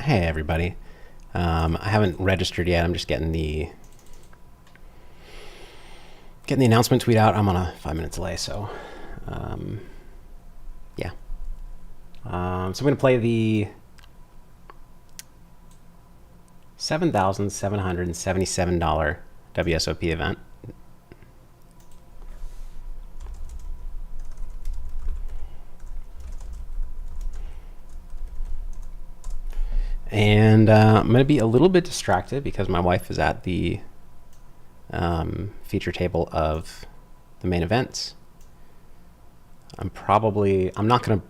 Hey everybody. I haven't registered yet. I'm just getting the announcement tweet out. I'm on a 5-minute delay, so yeah. So I'm gonna play the $7,777 WSOP event. And I'm going to be a little bit distracted because my wife is at the feature table of the main events. I'm not going to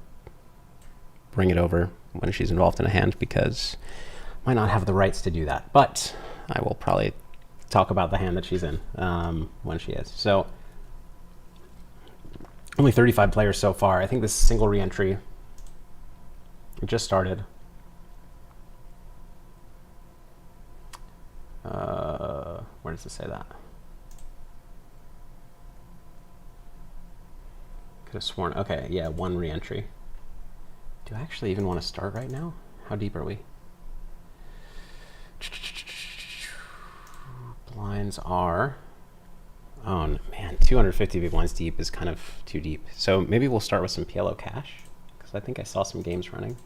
bring it over when she's involved in a hand because I might not have the rights to do that. But I will probably talk about the hand that she's in when she is. So only 35 players so far. I think this single re-entry just started. Where does it say that? Could have sworn. Okay, yeah, 1 re-entry. Do I actually even want to start right now? How deep are we? Blinds are... Oh, man, 250 big blinds deep is kind of too deep. So maybe we'll start with some PLO cash, because I think I saw some games running.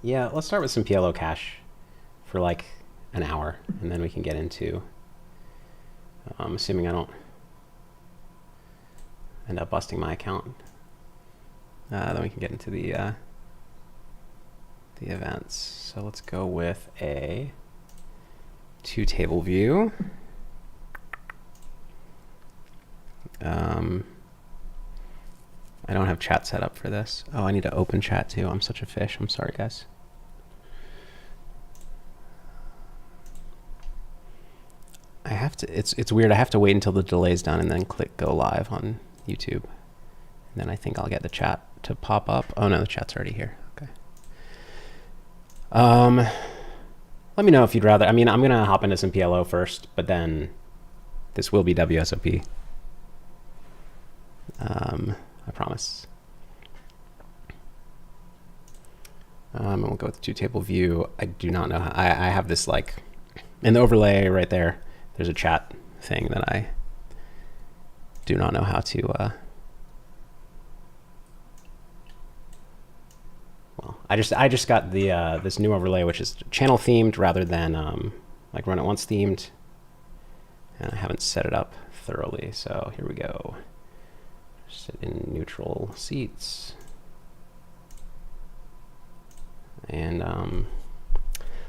Yeah, let's start with some PLO cash for like an hour, and then we can get into, assuming I don't end up busting my account, then we can get into the events. So let's go with a 2-table view. I don't have chat set up for this. Oh, I need to open chat too. I'm such a fish. I'm sorry, guys. I have to, it's weird. I have to wait until the delay's done and then click go live on YouTube. And then I think I'll get the chat to pop up. Oh no, the chat's already here. Okay. Let me know if you'd rather. I mean, I'm going to hop into some PLO first, but then this will be WSOP. I promise. And we'll go with the 2-table view. I do not know how, I have this like, in the overlay right there, there's a chat thing that I do not know how to, well, I just got the, this new overlay, which is channel themed rather than, like run it once themed. And I haven't set it up thoroughly. So here we go. Sit in neutral seats. And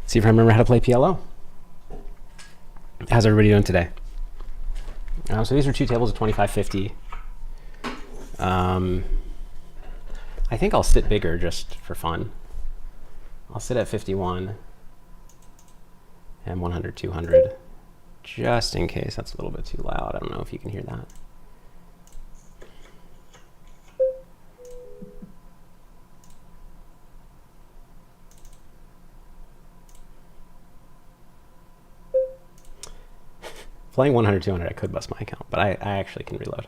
see if I remember how to play PLO. How's everybody doing today? So these are 2 tables of 2550. I think I'll sit bigger just for fun. I'll sit at 51 and 100, 200, just in case that's a little bit too loud. I don't know if you can hear that. Playing 100, 200, I could bust my account, but I actually can reload.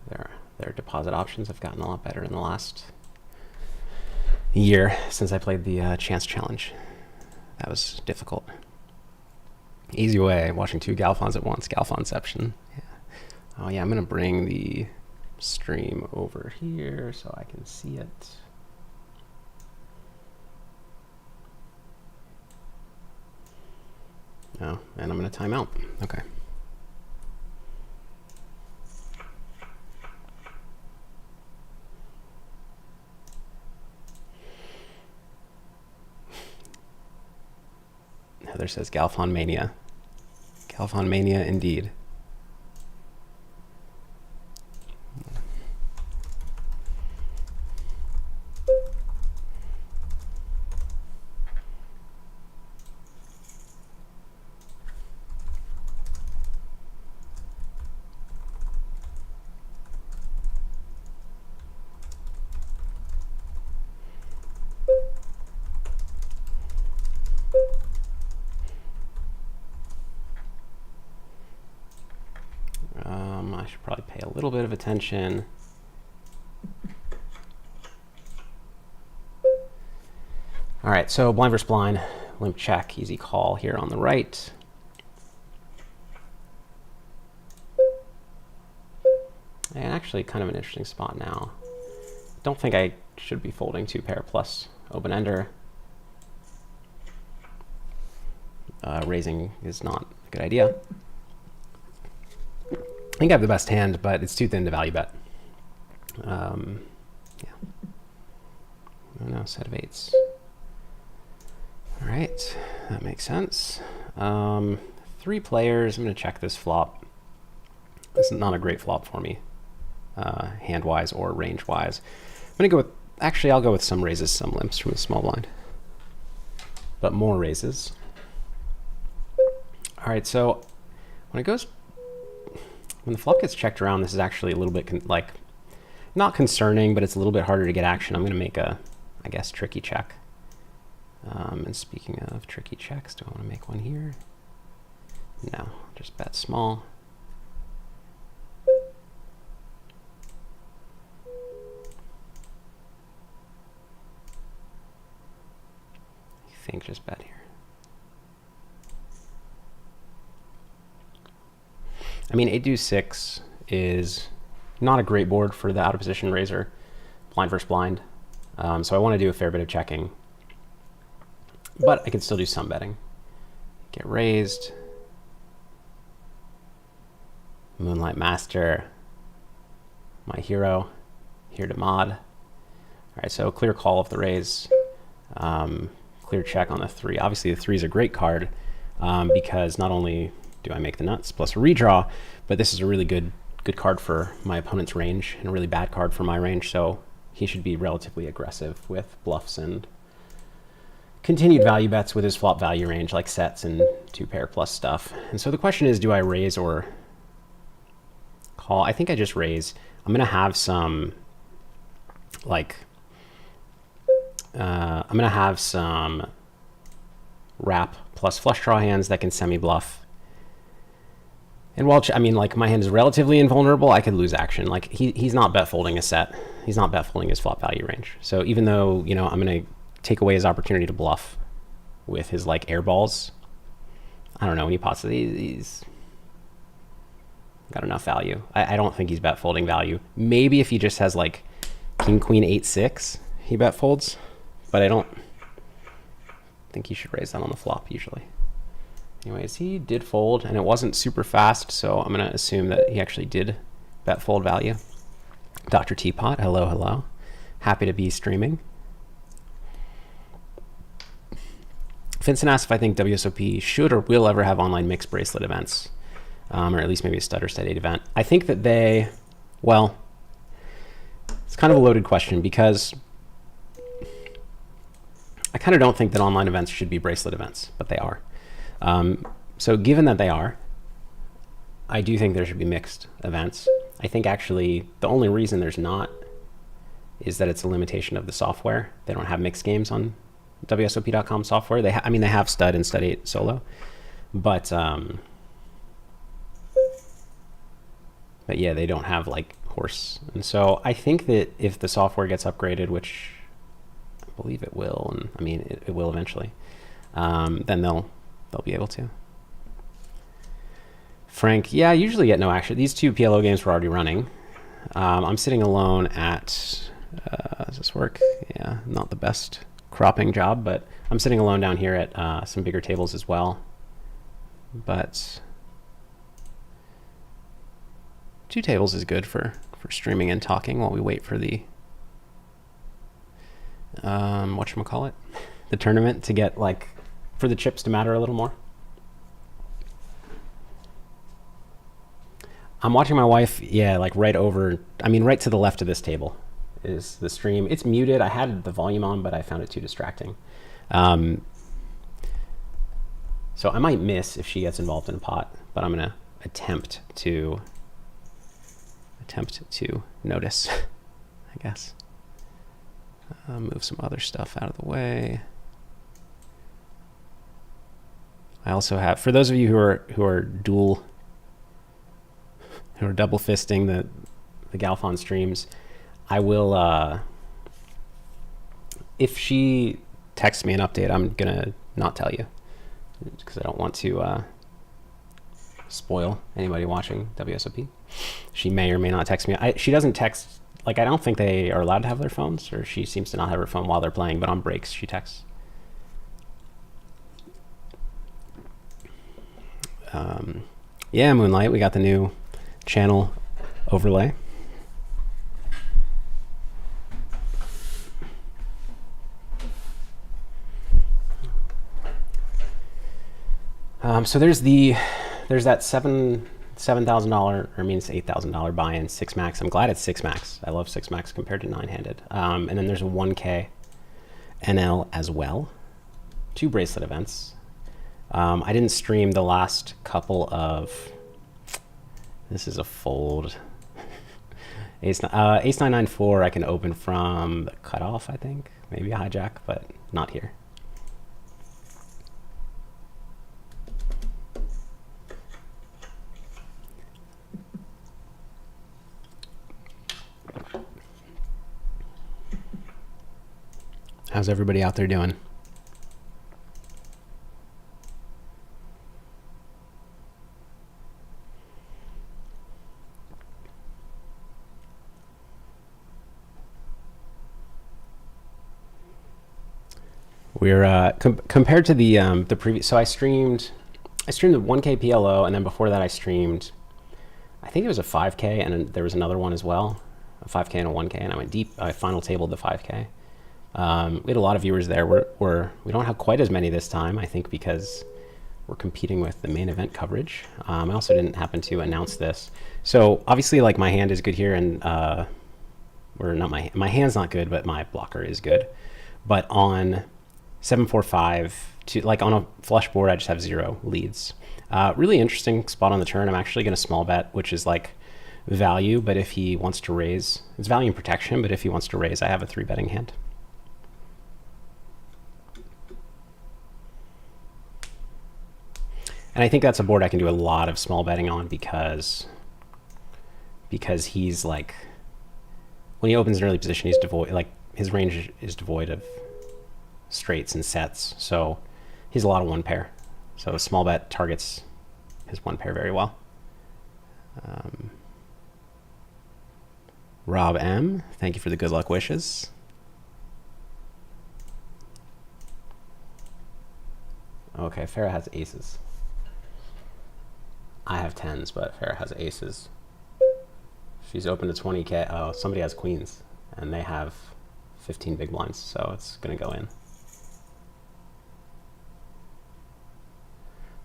Their deposit options have gotten a lot better in the last year since I played the Chance Challenge. That was difficult. Easy way, watching 2 Galfons at once, Galfonception. Yeah. Oh yeah, I'm gonna bring the stream over here so I can see it. Oh, and I'm going to time out. Okay. Heather says Galfon Mania. Galfon Mania indeed. probably pay a little bit of attention. All right, so blind versus blind, limp check, easy call here on the right. And actually kind of an interesting spot now. Don't think I should be folding 2-pair plus open-ender. Raising is not a good idea. I think I have the best hand, but it's too thin to value bet. Yeah. Oh no, set of 8s. All right, that makes sense. 3 players, I'm gonna check this flop. This is not a great flop for me, hand-wise or range-wise. I'm gonna go with, actually I'll go with some raises, some limps from the small blind, but more raises. All right, so when the flop gets checked around, this is actually a little bit like, not concerning, but it's a little bit harder to get action. I'm gonna make a, I guess, tricky check. And speaking of tricky checks, do I want to make one here? No, just bet small. I think just bet here. I mean, 8 deuce 6 is not a great board for the out of position raiser, blind versus blind. So I want to do a fair bit of checking. But I can still do some betting. Get raised. Moonlight Master. My hero. Here to mod. All right, so clear call of the raise. Clear check on the 3. Obviously the 3 is a great card because not only do I make the nuts plus a redraw, but this is a really good card for my opponent's range and a really bad card for my range. So he should be relatively aggressive with bluffs and continued value bets with his flop value range, like sets and 2-pair plus stuff. And so the question is, do I raise or call? I think I just raise. I'm gonna have some, like, I'm gonna have some wrap plus flush draw hands that can semi-bluff. And while, I mean, like, my hand is relatively invulnerable, I could lose action. Like, he's not bet folding a set. He's not bet folding his flop value range. So even though, you know, I'm gonna take away his opportunity to bluff with his like air balls, I don't know, when he pots, he's got enough value. I don't think he's bet folding value. Maybe if he just has like king, queen, 8, 6, he bet folds, but I don't think he should raise that on the flop usually. Anyways, he did fold and it wasn't super fast, so I'm gonna assume that he actually did bet fold value. Dr. Teapot, hello, hello. Happy to be streaming. Vincent asked if I think WSOP should or will ever have online mixed bracelet events, or at least maybe a stud or stud 8 event. I think that they, well, it's kind of a loaded question because I kind of don't think that online events should be bracelet events, but they are. So given that they are, I do think there should be mixed events. I think actually the only reason there's not is that it's a limitation of the software. They don't have mixed games on WSOP.com software. They I mean, they have stud and stud 8 solo, but yeah, they don't have like horse. And so I think that if the software gets upgraded, which I believe it will, and I mean, it will eventually, then they'll be able to. Frank, yeah, I usually get no action. These 2 PLO games were already running. I'm sitting alone at, does this work? Yeah, not the best cropping job, but I'm sitting alone down here at some bigger tables as well. But 2 tables is good for streaming and talking while we wait for the whatchamacallit, the tournament to get, like, for the chips to matter a little more. I'm watching my wife, yeah, like right over, I mean, right to the left of this table is the stream. It's muted. I had the volume on, but I found it too distracting. So I might miss if she gets involved in a pot, but I'm gonna attempt to notice, I guess. Move some other stuff out of the way. I also have, for those of you who are dual who are double fisting the Galfon streams. I will, if she texts me an update, I'm gonna not tell you because I don't want to spoil anybody watching WSOP. She may or may not text me. She doesn't text, like I don't think they are allowed to have their phones, or she seems to not have her phone while they're playing, but on breaks she texts. Yeah, Moonlight, we got the new channel overlay. So there's that $7,000, or I mean it's $8,000 buy-in 6 max. I'm glad it's 6 max. I love 6 max compared to 9-handed. And then there's a 1K NL as well. 2 bracelet events. I didn't stream the last couple of. This is a fold. Ace 994 I can open from the cutoff, I think. Maybe a hijack, but not here. How's everybody out there doing? We're compared to the previous. So I streamed the 1K PLO, and then before that I streamed, I think it was a 5K, and there was another one as well, a 5K and a 1K, and I went deep. I final tabled the 5K. We had a lot of viewers there. We don't have quite as many this time, I think, because we're competing with the main event coverage. I also didn't happen to announce this. So obviously, like, my hand is good here, and or not my hand's not good, but my blocker is good. But on 745 to like on a flush board, I just have 0 leads. Really interesting spot on the turn. I'm actually going to small bet, which is like value. But if he wants to raise, it's value and protection. But if he wants to raise, I have a 3-betting hand. And I think that's a board I can do a lot of small betting on because he's like, when he opens an early position, he's devoid, like his range is devoid of straights and sets. So he's a lot of 1 pair. So a small bet targets his 1 pair very well. Rob M, thank you for the good luck wishes. Okay, Farah has aces. I have 10s, but Farah has aces. She's open to 20K. Oh, somebody has queens, and they have 15 big blinds, so it's gonna go in.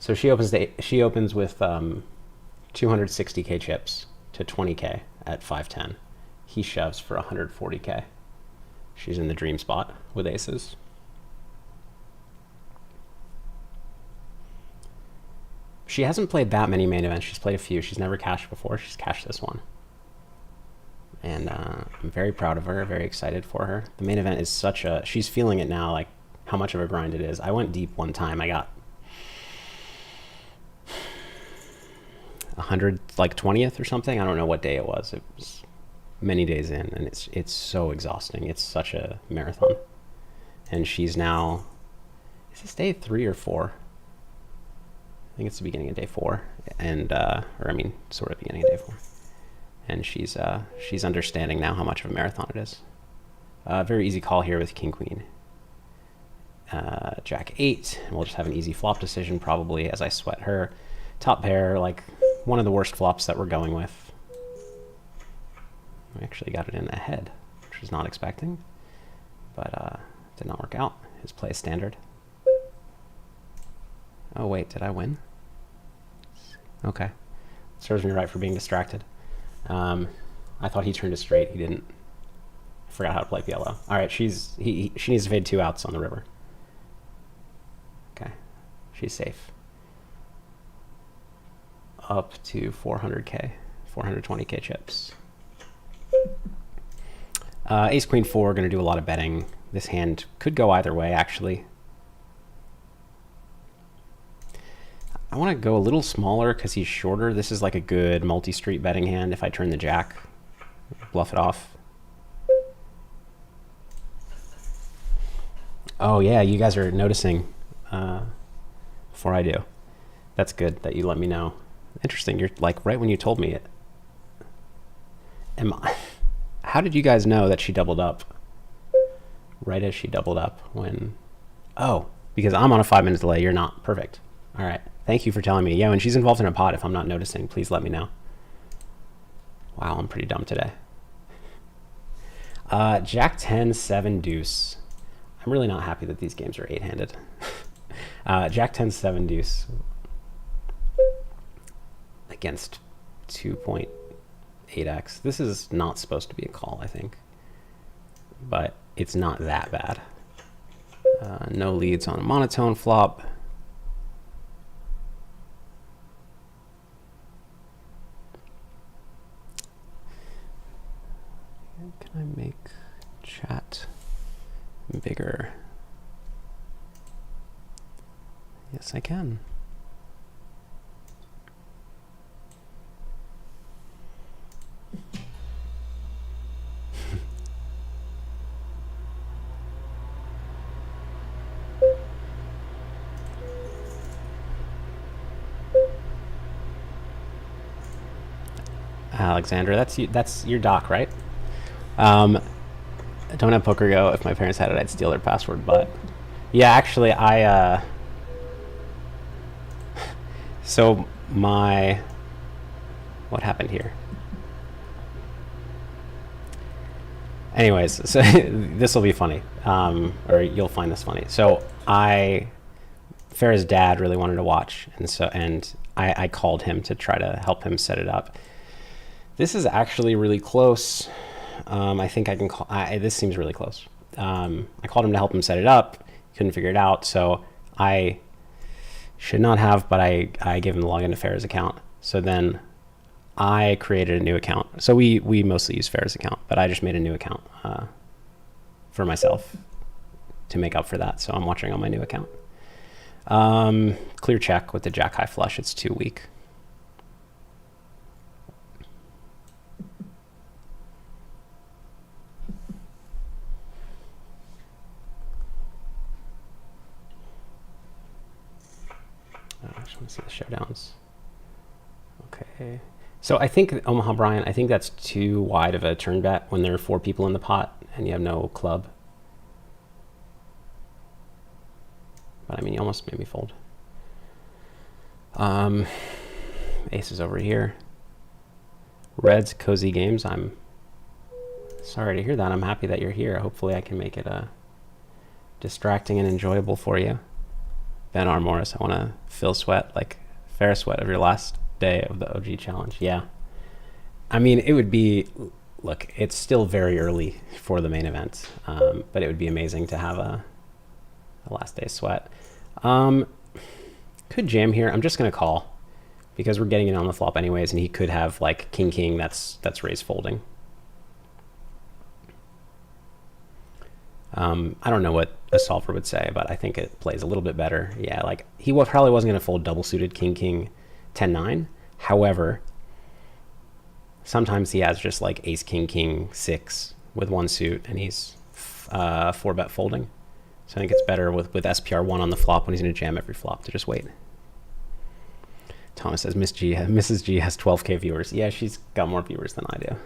So she opens with 260K chips to 20K at 510. He shoves for 140K. She's in the dream spot with aces. She hasn't played that many main events. She's played a few. She's never cashed before. She's cashed this one. And I'm very proud of her, very excited for her. The main event is such a, she's feeling it now, like how much of a grind it is. I went deep one time. I got 100, like 20th or something. I don't know what day it was. It was many days in, and it's so exhausting. It's such a marathon. And she's now, is this day 3 or 4? I think it's the beginning of day 4, and or I mean, sort of beginning of day 4. And she's understanding now how much of a marathon it is. Very easy call here with King Queen. Jack 8, and we'll just have an easy flop decision probably as I sweat her. Top pair, like one of the worst flops that we're going with. We actually got it in ahead, which was not expecting, but did not work out. His play is standard. Oh wait, did I win? Okay, serves me right for being distracted. I thought he turned it straight. He didn't. I forgot how to play PLO. All right, she needs to fade 2 outs on the river. Okay, she's safe. Up to 400K, 420K chips. Ace Queen 4, going to do a lot of betting. This hand could go either way, actually. I want to go a little smaller because he's shorter. This is like a good multi-street betting hand. If I turn the jack, bluff it off. Oh yeah, you guys are noticing before I do. That's good that you let me know. Interesting. You're like right when you told me it. How did you guys know that she doubled up? Right as she doubled up when... Oh, because I'm on a 5-minute delay. You're not. Perfect. All right. Thank you for telling me. Yeah, when she's involved in a pot, if I'm not noticing, please let me know. Wow, I'm pretty dumb today. Jack 10, 7 deuce. I'm really not happy that these games are 8-handed. Jack 10, 7 deuce. Against 2.8x. This is not supposed to be a call, I think. But it's not that bad. No leads on a monotone flop. Can I make chat bigger? Yes, I can. Alexandra, that's your doc, right? I don't have Poker Go. If my parents had it, I'd steal their password. But yeah, actually, so what happened here? Anyways, so this will be funny, or you'll find this funny. So Farah's dad really wanted to watch, and I called him to try to help him set it up. This is actually really close. I think I can call, this seems really close. I called him to help him set it up. Couldn't figure it out. So I should not have, but I gave him the login to Farah's account. So then I created a new account. So we mostly use Farah's account, but I just made a new account for myself to make up for that. So I'm watching on my new account. Clear check with the jack high flush. It's too weak. I just want to see the showdowns. Okay. So I think, Omaha Brian, I think that's too wide of a turn bet when there are 4 people in the pot and you have no club. But I mean, you almost made me fold. Ace is over here. Red's cozy games. I'm sorry to hear that. I'm happy that you're here. Hopefully I can make it distracting and enjoyable for you. Ben R. Morris, I want to feel sweat, like fair sweat of your last day of the OG challenge. Yeah. I mean, it would be, look, it's still very early for the main event, but it would be amazing to have a last day sweat. Could jam here. I'm just going to call because we're getting it on the flop anyways, and he could have like king, that's raise folding. I don't know what a solver would say, but I think it plays a little bit better. Yeah, like he probably wasn't going to fold double suited king, 10-9. However, sometimes he has just like ace, king, 6 with one suit, and he's 4-bet folding. So I think it's better with SPR 1 on the flop when he's going to jam every flop to just wait. Thomas says Mrs. G has 12K viewers. Yeah, she's got more viewers than I do.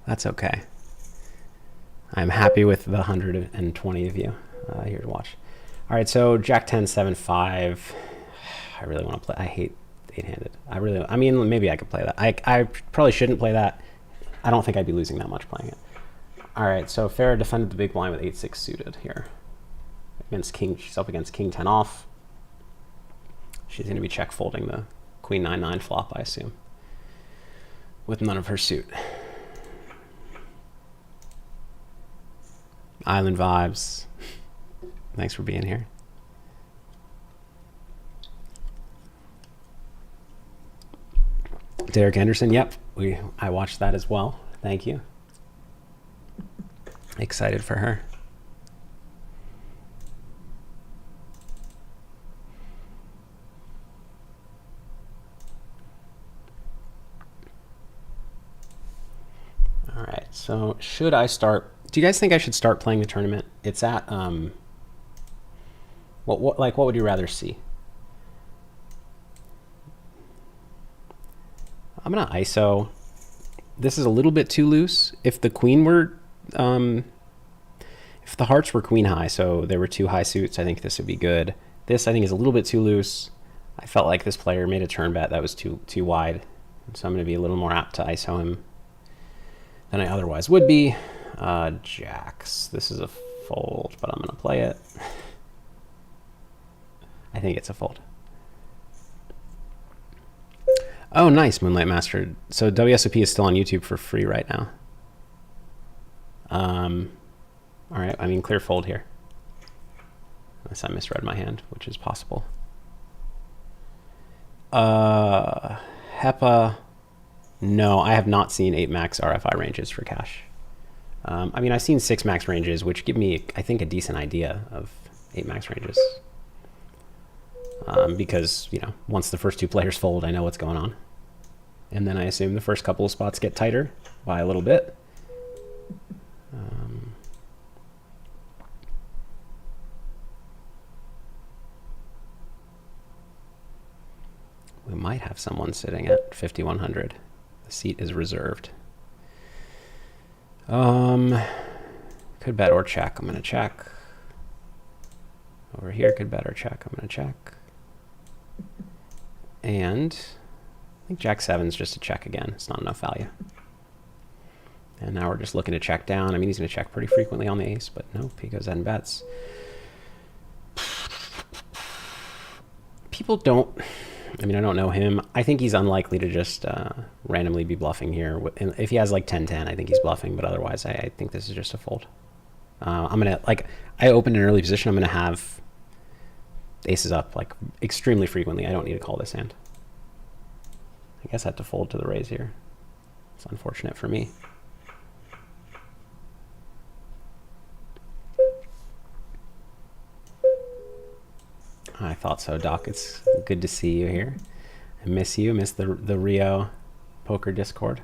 That's okay. I'm happy with the 120 of you here to watch. All right, so Jack 10, 7, 5. I really want to play. I hate 8-handed. I mean, maybe I could play that. I probably shouldn't play that. I don't think I'd be losing that much playing it. All right, so Farah defended the big blind with 8-6 suited here. Against king, she's up against king 10 off. She's going to be check folding the queen 9-9 flop, I assume, with none of her suit. Island vibes. Thanks for being here. Derek Anderson, yep, I watched that as well. Thank you. Excited for her. So should I start? Do you guys think I should start playing the tournament? It's at what would you rather see? I'm gonna ISO. This is a little bit too loose. If the queen were, if the hearts were queen high, so there were 2 high suits, I think this would be good. This I think is a little bit too loose. I felt like this player made a turn bet that was too wide, so I'm going to be a little more apt to ISO him than I otherwise would be. Jacks. This is a fold, but I'm going to play it. I think it's a fold. Oh, nice, Moonlight Master. So WSOP is still on YouTube for free right now. All right, I mean, clear fold here. Unless I misread my hand, which is possible. HEPA. No, I have not seen 8 max RFI ranges for cash. I mean, I've seen 6 max ranges, which give me, I think, a decent idea of 8 max ranges. Because, you know, once the first 2 players fold, I know what's going on. And then I assume the first couple of spots get tighter by a little bit. We might have someone sitting at 5,100. The seat is reserved. Could bet or check. I'm going to check. Over here, could bet or check. I'm going to check. And I think Jack 7's just a check again. It's not enough value. And now we're just looking to check down. I mean, he's going to check pretty frequently on the ace, but nope, he goes ahead and bets. People don't... I mean, I don't know him. I think he's unlikely to just randomly be bluffing here. If he has like 10-10, I think he's bluffing, but otherwise I think this is just a fold. I'm going to, like, I opened an early position. I'm going to have aces up, like, extremely frequently. I don't need to call this hand. I guess I have to fold to the raise here. It's unfortunate for me. I thought so, Doc. It's good to see you here. I miss you. Miss the Rio poker Discord.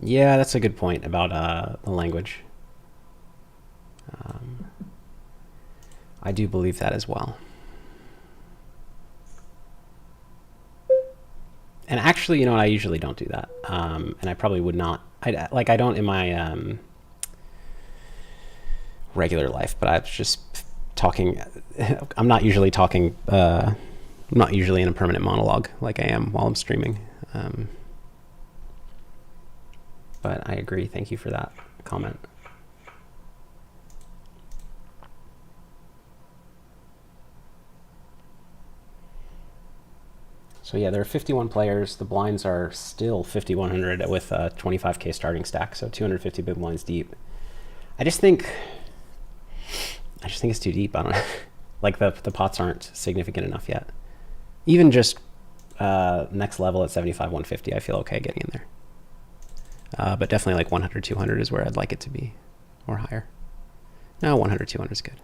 Yeah, that's a good point about the language. I do believe that as well. And actually, you know what? I usually don't do that. And I probably would not. I don't in my... regular life, but I was just talking. I'm not usually talking. I'm not usually in a permanent monologue like I am while I'm streaming. But I agree. Thank you for that comment. So yeah, there are 51 players. The blinds are still 5,100 with a 25K starting stack, so 250 big blinds deep. I just think it's too deep. I don't know. Like the pots aren't significant enough yet. Even just next level at 75, 150, I feel okay getting in there. But definitely like 100, 200 is where I'd like it to be, or higher. No, 100, 200 is good.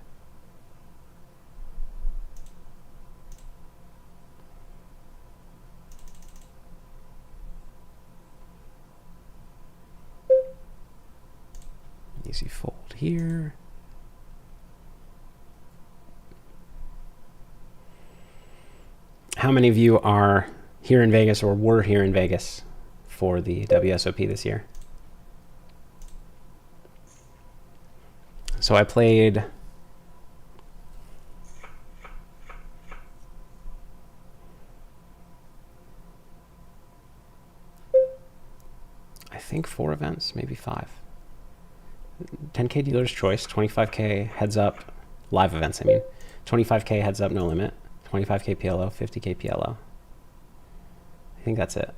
Easy fold here. How many of you are here in Vegas or were here in Vegas for the WSOP this year? So I played... I think 4 events, maybe 5. 10K dealer's choice, 25K heads up, live events, I mean. 25K heads up, no limit. 25K PLO, 50K PLO. I think that's it.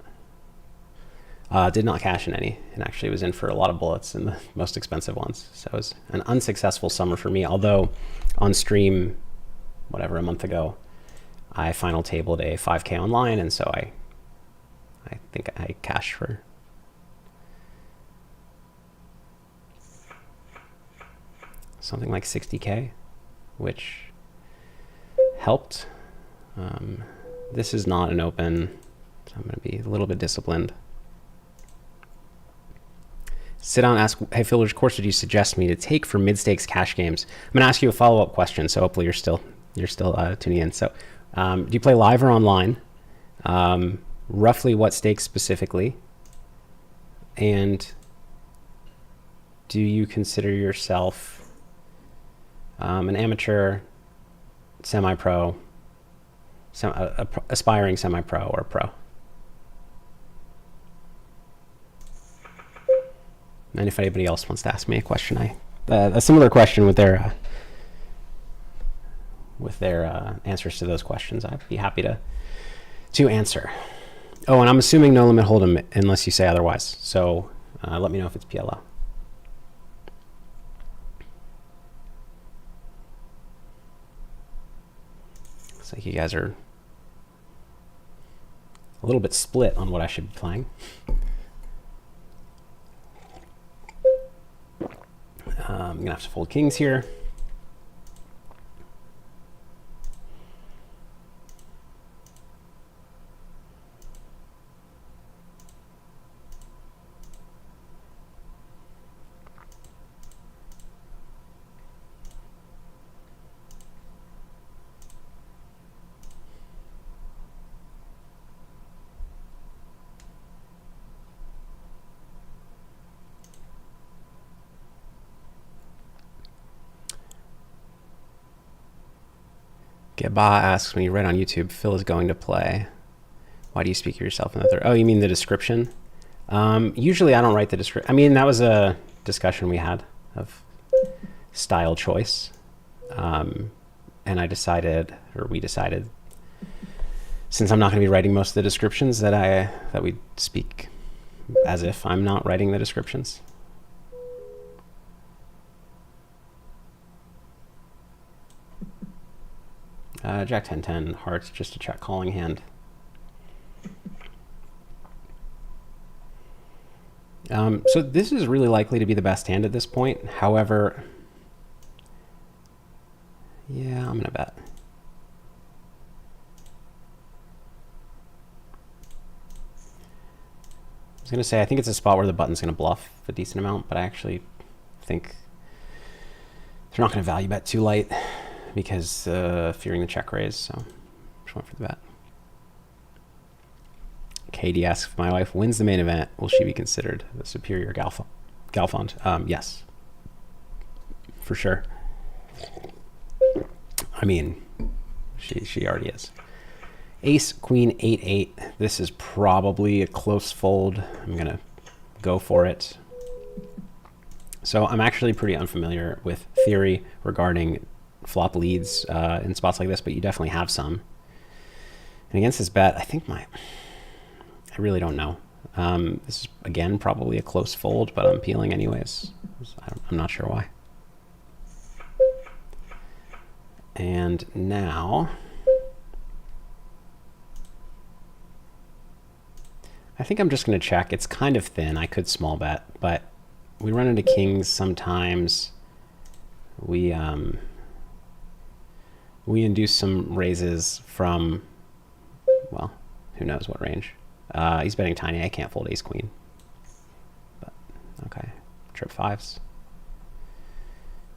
Did not cash in any, and actually was in for a lot of bullets in the most expensive ones. So it was an unsuccessful summer for me, although on stream, whatever, a month ago, I final tabled a 5K online, and so I think I cashed for something like 60K, which helped. This is not an open, so I'm going to be a little bit disciplined. Sit down and ask, hey Phil, which course would you suggest me to take for mid-stakes cash games? I'm going to ask you a follow-up question, so hopefully you're still tuning in. So do you play live or online? Roughly what stakes specifically? And do you consider yourself an amateur, semi-pro, aspiring semi-pro, or pro? And if anybody else wants to ask me a question, a similar question with their answers to those questions, I'd be happy to answer. Oh, and I'm assuming no limit hold'em unless you say otherwise. So let me know if it's PLO. Looks like you guys are a little bit split on what I should be playing. I'm gonna have to fold kings here. Geba asks me right on YouTube, Phil is going to play. Why do you speak of yourself in the third? Oh, you mean the description? Usually I don't write the description. I mean, that was a discussion we had of style choice. And I decided, or we decided, since I'm not going to be writing most of the descriptions, that we speak as if I'm not writing the descriptions. Jack 10-10 hearts, just a check calling hand. So this is really likely to be the best hand at this point. However, yeah, I'm gonna bet. I was gonna say, I think it's a spot where the button's gonna bluff a decent amount, but I actually think they're not gonna value bet too light because fearing the check raise, so just went for the bet. Katie asks, if my wife wins the main event, will she be considered the superior Galfond? Yes, for sure. I mean, she already is. Ace, queen, 8-8. This is probably a close fold. I'm gonna go for it. So I'm actually pretty unfamiliar with theory regarding flop leads in spots like this, but you definitely have some. And against this bet, I really don't know. This is, again, probably a close fold, but I'm peeling anyways. I'm not sure why. And now, I think I'm just going to check. It's kind of thin. I could small bet, but we run into kings sometimes. We induce some raises from, well, who knows what range. He's betting tiny. I can't fold ace queen. But okay, trip fives.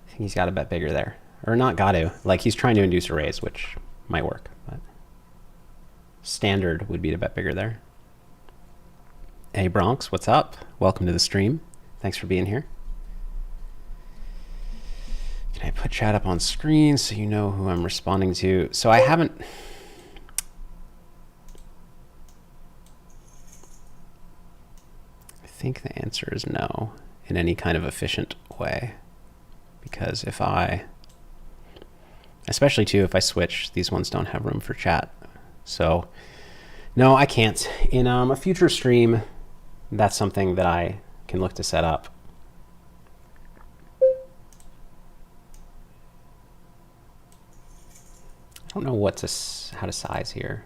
I think he's got to bet bigger there, or not got to. Like, he's trying to induce a raise, which might work, but standard would be to bet bigger there. Hey Bronx, what's up? Welcome to the stream. Thanks for being here. Can I put chat up on screen so you know who I'm responding to? So I haven't. I think the answer is no in any kind of efficient way. Because if especially too, if I switch, these ones don't have room for chat. So no, I can't. In a future stream, that's something that I can look to set up. I don't know how to size here.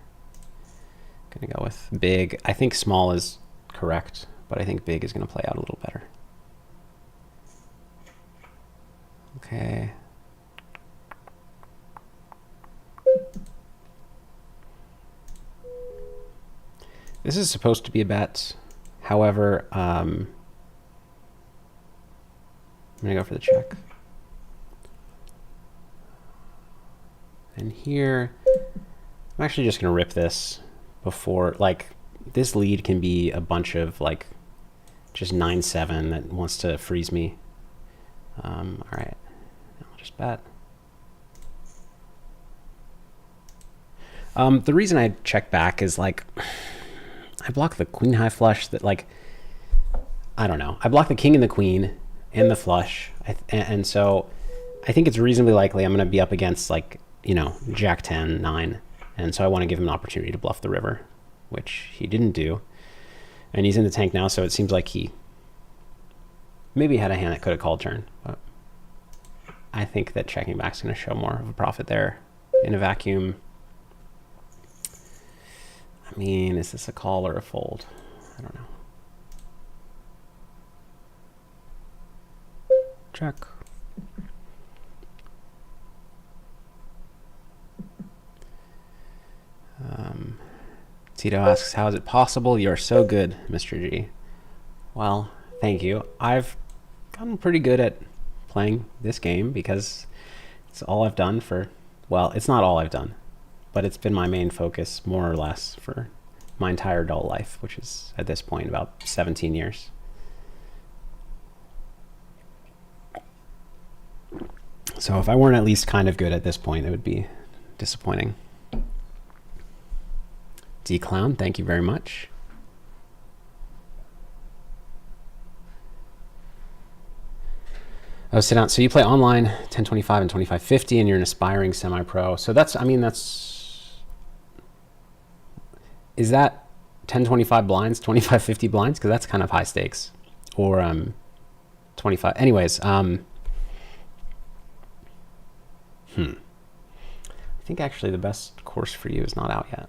I'm gonna go with big. I think small is correct, but I think big is gonna play out a little better. Okay. This is supposed to be a bet. However, I'm going to go for the check. And here, I'm actually just going to rip this before, like, this lead can be a bunch of, like, just 9-7 that wants to freeze me. All right, I'll just bet. The reason I check back is, like, I block the queen high flush that, like, I don't know. I block the king and the queen and the flush. And so I think it's reasonably likely I'm going to be up against, like, you know, Jack 10, 9. And so I want to give him an opportunity to bluff the river, which he didn't do. And he's in the tank now, so it seems like he maybe had a hand that could have called turn. But I think that checking back is going to show more of a profit there in a vacuum. I mean, is this a call or a fold? I don't know. Check. Tito asks, how is it possible? You're so good, Mr. G. Well, thank you. I've gotten pretty good at playing this game because it's all I've done for, well, it's not all I've done, but it's been my main focus more or less for my entire adult life, which is at this point about 17 years. So if I weren't at least kind of good at this point, it would be disappointing. D-Clown, thank you very much. Oh, sit down. So you play online 1025 and 2550 and you're an aspiring semi-pro. So that's, I mean, that's, is that 1025 blinds, 2550 blinds? Because that's kind of high stakes. Or 25. Anyways, I think actually the best course for you is not out yet.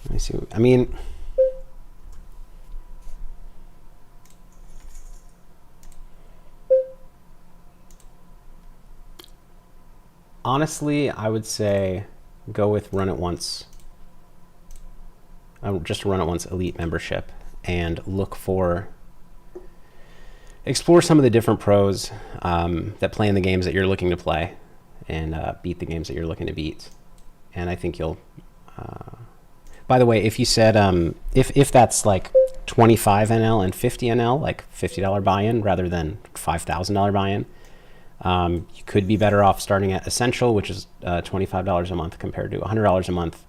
Let me see. I mean, honestly, I would say go with Run It Once. Just Run It Once Elite membership and look for, explore some of the different pros that play in the games that you're looking to play and beat the games that you're looking to beat. And I think you'll, by the way, if you said, if that's like 25 NL and 50 NL, like $50 buy-in rather than $5,000 buy-in, you could be better off starting at Essential, which is $25 a month compared to $100 a month.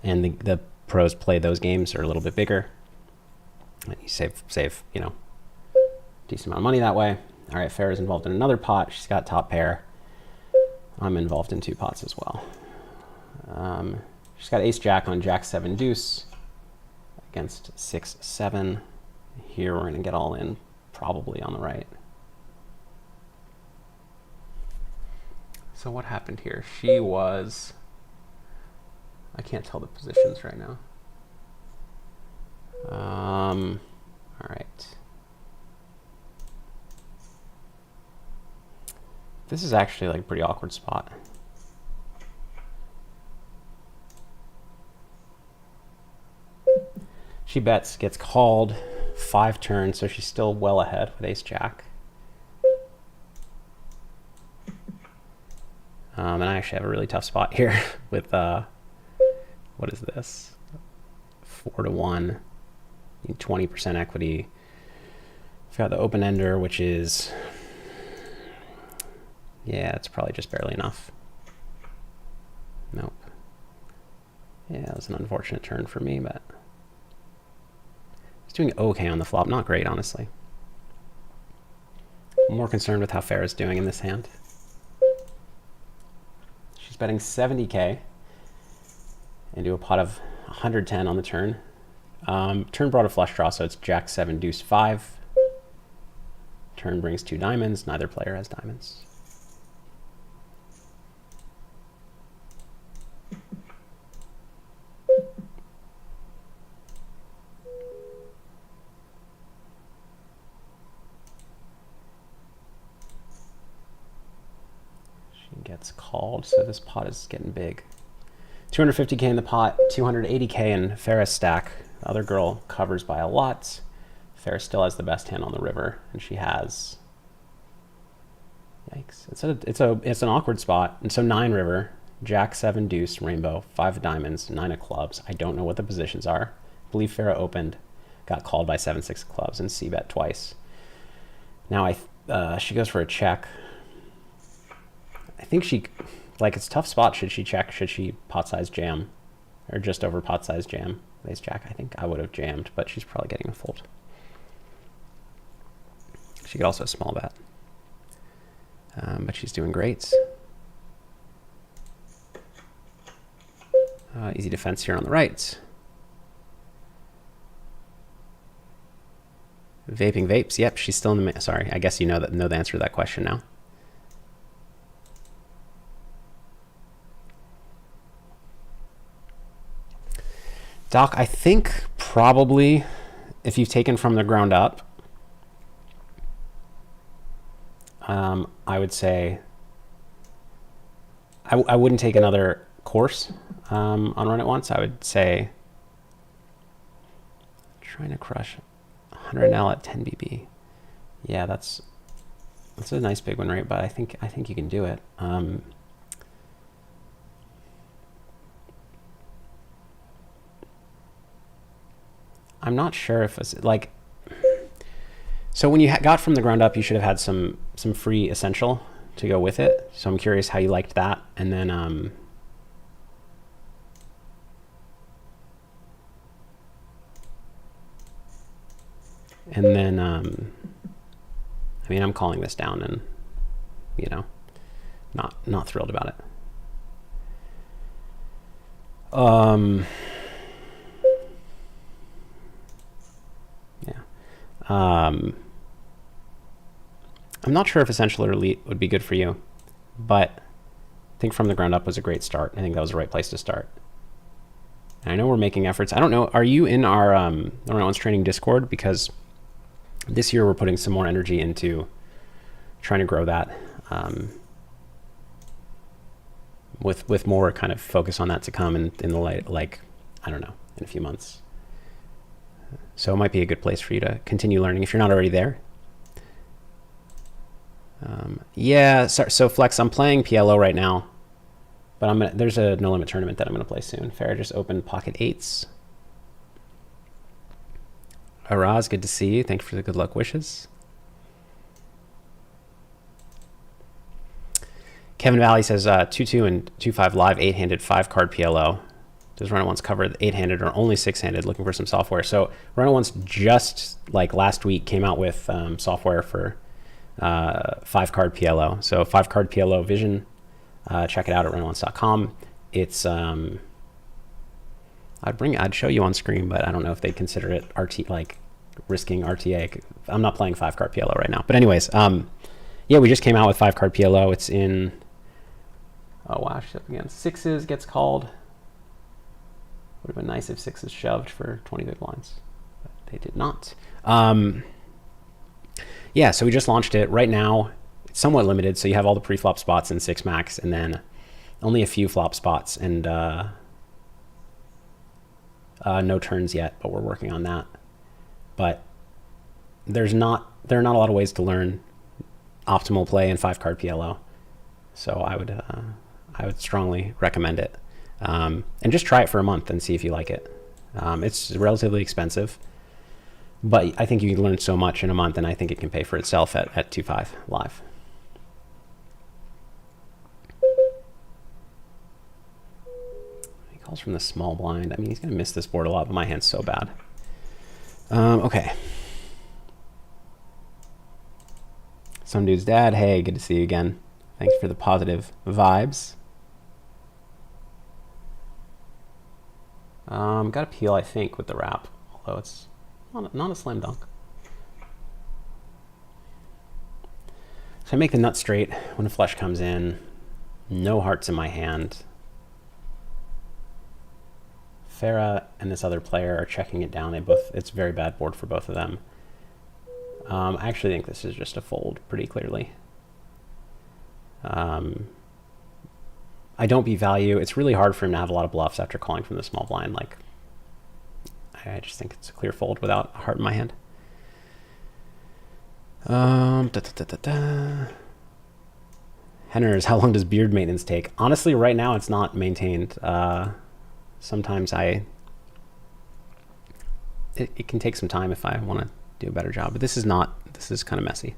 And the pros play those games are a little bit bigger. And you save, you know, decent amount of money that way. All right, Farrah's involved in another pot. She's got top pair. I'm involved in 2 pots as well. She's got ace jack on jack 7 deuce against 6 7. Here we're going to get all in probably on the right. So what happened here? She was, I can't tell the positions right now. All right. This is actually like a pretty awkward spot. She bets, gets called 5 turns, so she's still well ahead with ace jack. And I actually have a really tough spot here with, what is this? 4-1, 20% equity. I've got the open ender, which is, yeah, it's probably just barely enough. Nope. Yeah, it was an unfortunate turn for me, but he's doing okay on the flop. Not great, honestly. I'm more concerned with how Farrah's doing in this hand. She's betting 70K into a pot of 110 on the turn. Turn brought a flush draw, so it's jack 7 deuce 5. Turn brings 2 diamonds. Neither player has diamonds. She gets called, so this pot is getting big. 250k in the pot, 280k in Farah's stack. The other girl covers by a lot. Farah still has the best hand on the river, and she has. Yikes! It's an awkward spot. And so 9 river, Jack 7 deuce rainbow, 5 diamonds, 9 of clubs. I don't know what the positions are. I believe Farah opened, got called by 7-6 of clubs, and c-bet twice. Now she goes for a check. I think she, like, it's a tough spot. Should she check? Should she pot size jam, or just over pot size jam? Ace jack. I think I would have jammed, but she's probably getting a fold. She could also small bet, but she's doing great. Easy defense here on the right. Vaping vapes. Yep, she's still in the. Sorry, I guess you know the answer to that question now. Doc, I think probably if you've taken from the ground up, I would say I wouldn't take another course on Run It Once. I would say trying to crush 100L at 10 BB. Yeah, that's a nice big one, right? But I think you can do it. I'm not sure if it's like. So when you got from the ground up, you should have had some free essential to go with it. So I'm curious how you liked that, and then I mean, I'm calling this down, and you know, not thrilled about it. I'm not sure if Essential or Elite would be good for you, but I think From the Ground Up was a great start. I think that was the right place to start. And I know we're making efforts. I don't know, are you in our Run It Once Training Discord? Because this year we're putting some more energy into trying to grow that, with more kind of focus on that to come in the light, like, I don't know, in a few months. So it might be a good place for you to continue learning if you're not already there. Yeah, so Flex, I'm playing PLO right now, but there's a no limit tournament that I'm gonna play soon. Farah just opened pocket 8s. Araz, good to see you. Thank you for the good luck wishes. Kevin Valley says 2-2 and 2-5 live 8-handed 5-card PLO. Does Run It Once cover the 8-handed or only 6-handed? Looking for some software. So Run It Once just like last week came out with software for 5-card PLO. So 5-card PLO Vision. Check it out at runonce.com. It's I'd show you on screen, but I don't know if they consider it like risking RTA. I'm not playing 5-card PLO right now. But anyways, yeah, we just came out with 5-card PLO. It's in. Oh wow, she's up against 6s. Gets called. Would have been nice if 6s shoved for 20 big blinds, but they did not. Yeah, so we just launched it right now. It's somewhat limited, so you have all the pre-flop spots in 6 max, and then only a few flop spots, and no turns yet, but we're working on that. But there are not a lot of ways to learn optimal play in 5-card PLO, so I would strongly recommend it. And just try it for a month and see if you like it. It's relatively expensive, but I think you can learn so much in a month, and I think it can pay for itself at 2.5 live. He calls from the small blind. I mean, he's going to miss this board a lot, but my hand's so bad. Okay. Some dude's dad. Hey, good to see you again. Thanks for the positive vibes. Got a peel, I think, with the wrap, although it's not a slam dunk. So I make the nut straight when a flush comes in. No hearts in my hand. Farah and this other player are checking it down. It's a very bad board for both of them. I actually think this is just a fold pretty clearly. I don't beat value. It's really hard for him to have a lot of bluffs after calling from the small blind. Like, I just think it's a clear fold without a heart in my hand. Henners, how long does beard maintenance take? Honestly, right now it's not maintained. Sometimes it can take some time if I want to do a better job, but this is kind of messy.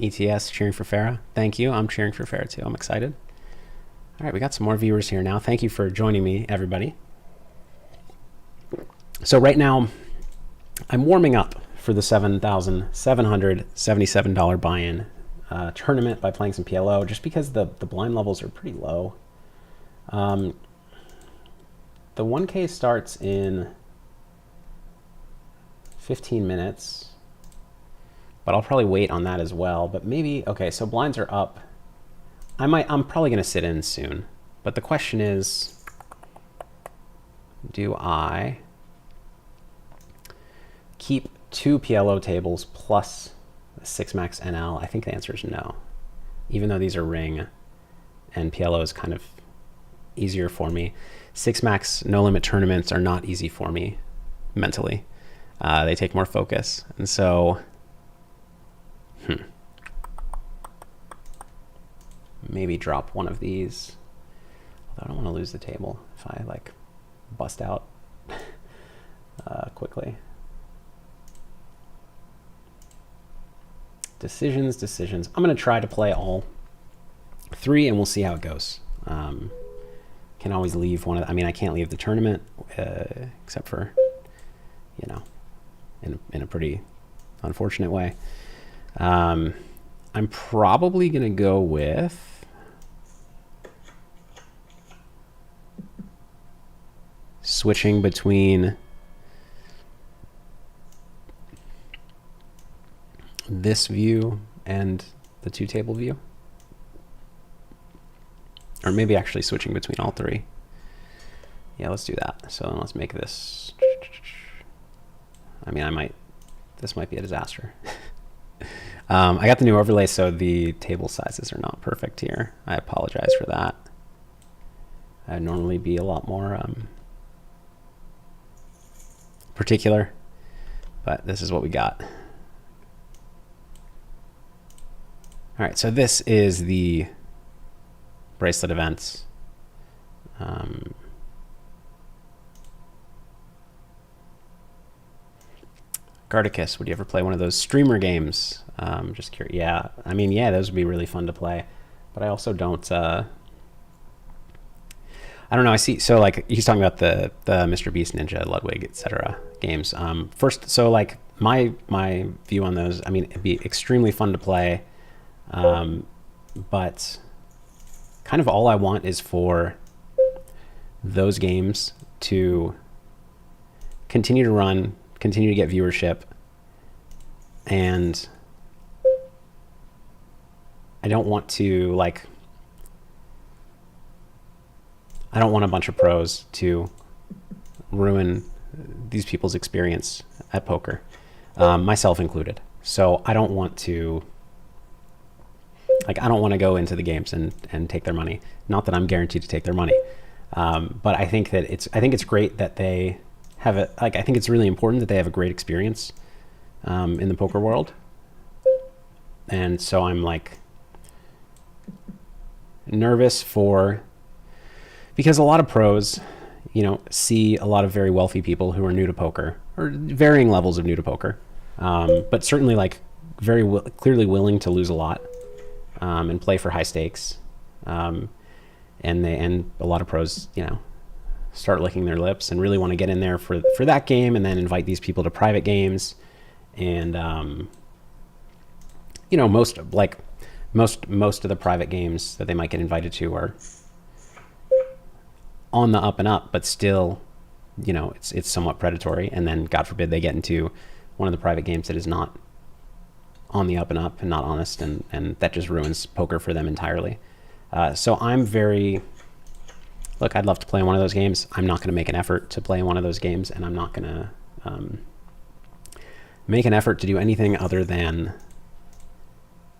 ETS cheering for Farah. Thank you. I'm cheering for Farah too. I'm excited. All right, we got some more viewers here now. Thank you for joining me, everybody. So right now, I'm warming up for the $7,777 buy-in tournament by playing some PLO, just because the blind levels are pretty low. The 1K starts in 15 minutes. But I'll probably wait on that as well. But maybe, okay, so blinds are up. I'm probably gonna sit in soon. But the question is, do I keep 2 PLO tables plus a 6 max NL? I think the answer is no. Even though these are ring and PLO is kind of easier for me. 6 max no limit tournaments are not easy for me mentally. They take more focus. And so, maybe drop one of these. Although I don't want to lose the table if I like bust out quickly. Decisions. I'm going to try to play all 3 and we'll see how it goes. Can always leave one of, I mean, I can't leave the tournament except for, you know, in a pretty unfortunate way. I'm probably going to go with switching between this view and the 2 table view. Or maybe actually switching between all 3. Yeah, let's do that. So let's make this, I mean, this might be a disaster. I got the new overlay, so the table sizes are not perfect here. I apologize for that. I'd normally be a lot more particular, but this is what we got. All right, so this is the bracelet events. Garticus, would you ever play one of those streamer games? Just curious. Yeah, I mean, yeah, those would be really fun to play. But I also don't, I don't know, I see, so like, he's talking about the Mr. Beast, Ninja, Ludwig, etc. games. First, so like, my view on those, I mean, it'd be extremely fun to play, but kind of all I want is for those games to continue to run, continue to get viewership, and I don't want to, like, I don't want a bunch of pros to ruin these people's experience at poker, myself included. So I don't want to, like, I don't want to go into the games and take their money. Not that I'm guaranteed to take their money, but I think that I think it's great that they have it. Like, I think it's really important that they have a great experience in the poker world. And so I'm like nervous because a lot of pros, you know, see a lot of very wealthy people who are new to poker, or varying levels of new to poker, but certainly like very clearly willing to lose a lot and play for high stakes. And a lot of pros, you know, start licking their lips and really want to get in there for that game, and then invite these people to private games. And you know, most of the private games that they might get invited to are on the up and up, but still, you know, it's somewhat predatory. And then God forbid they get into one of the private games that is not on the up and up and not honest, and that just ruins poker for them entirely. So I'm very look, I'd love to play in one of those games. I'm not going to make an effort to play in one of those games, and I'm not going to make an effort to do anything other than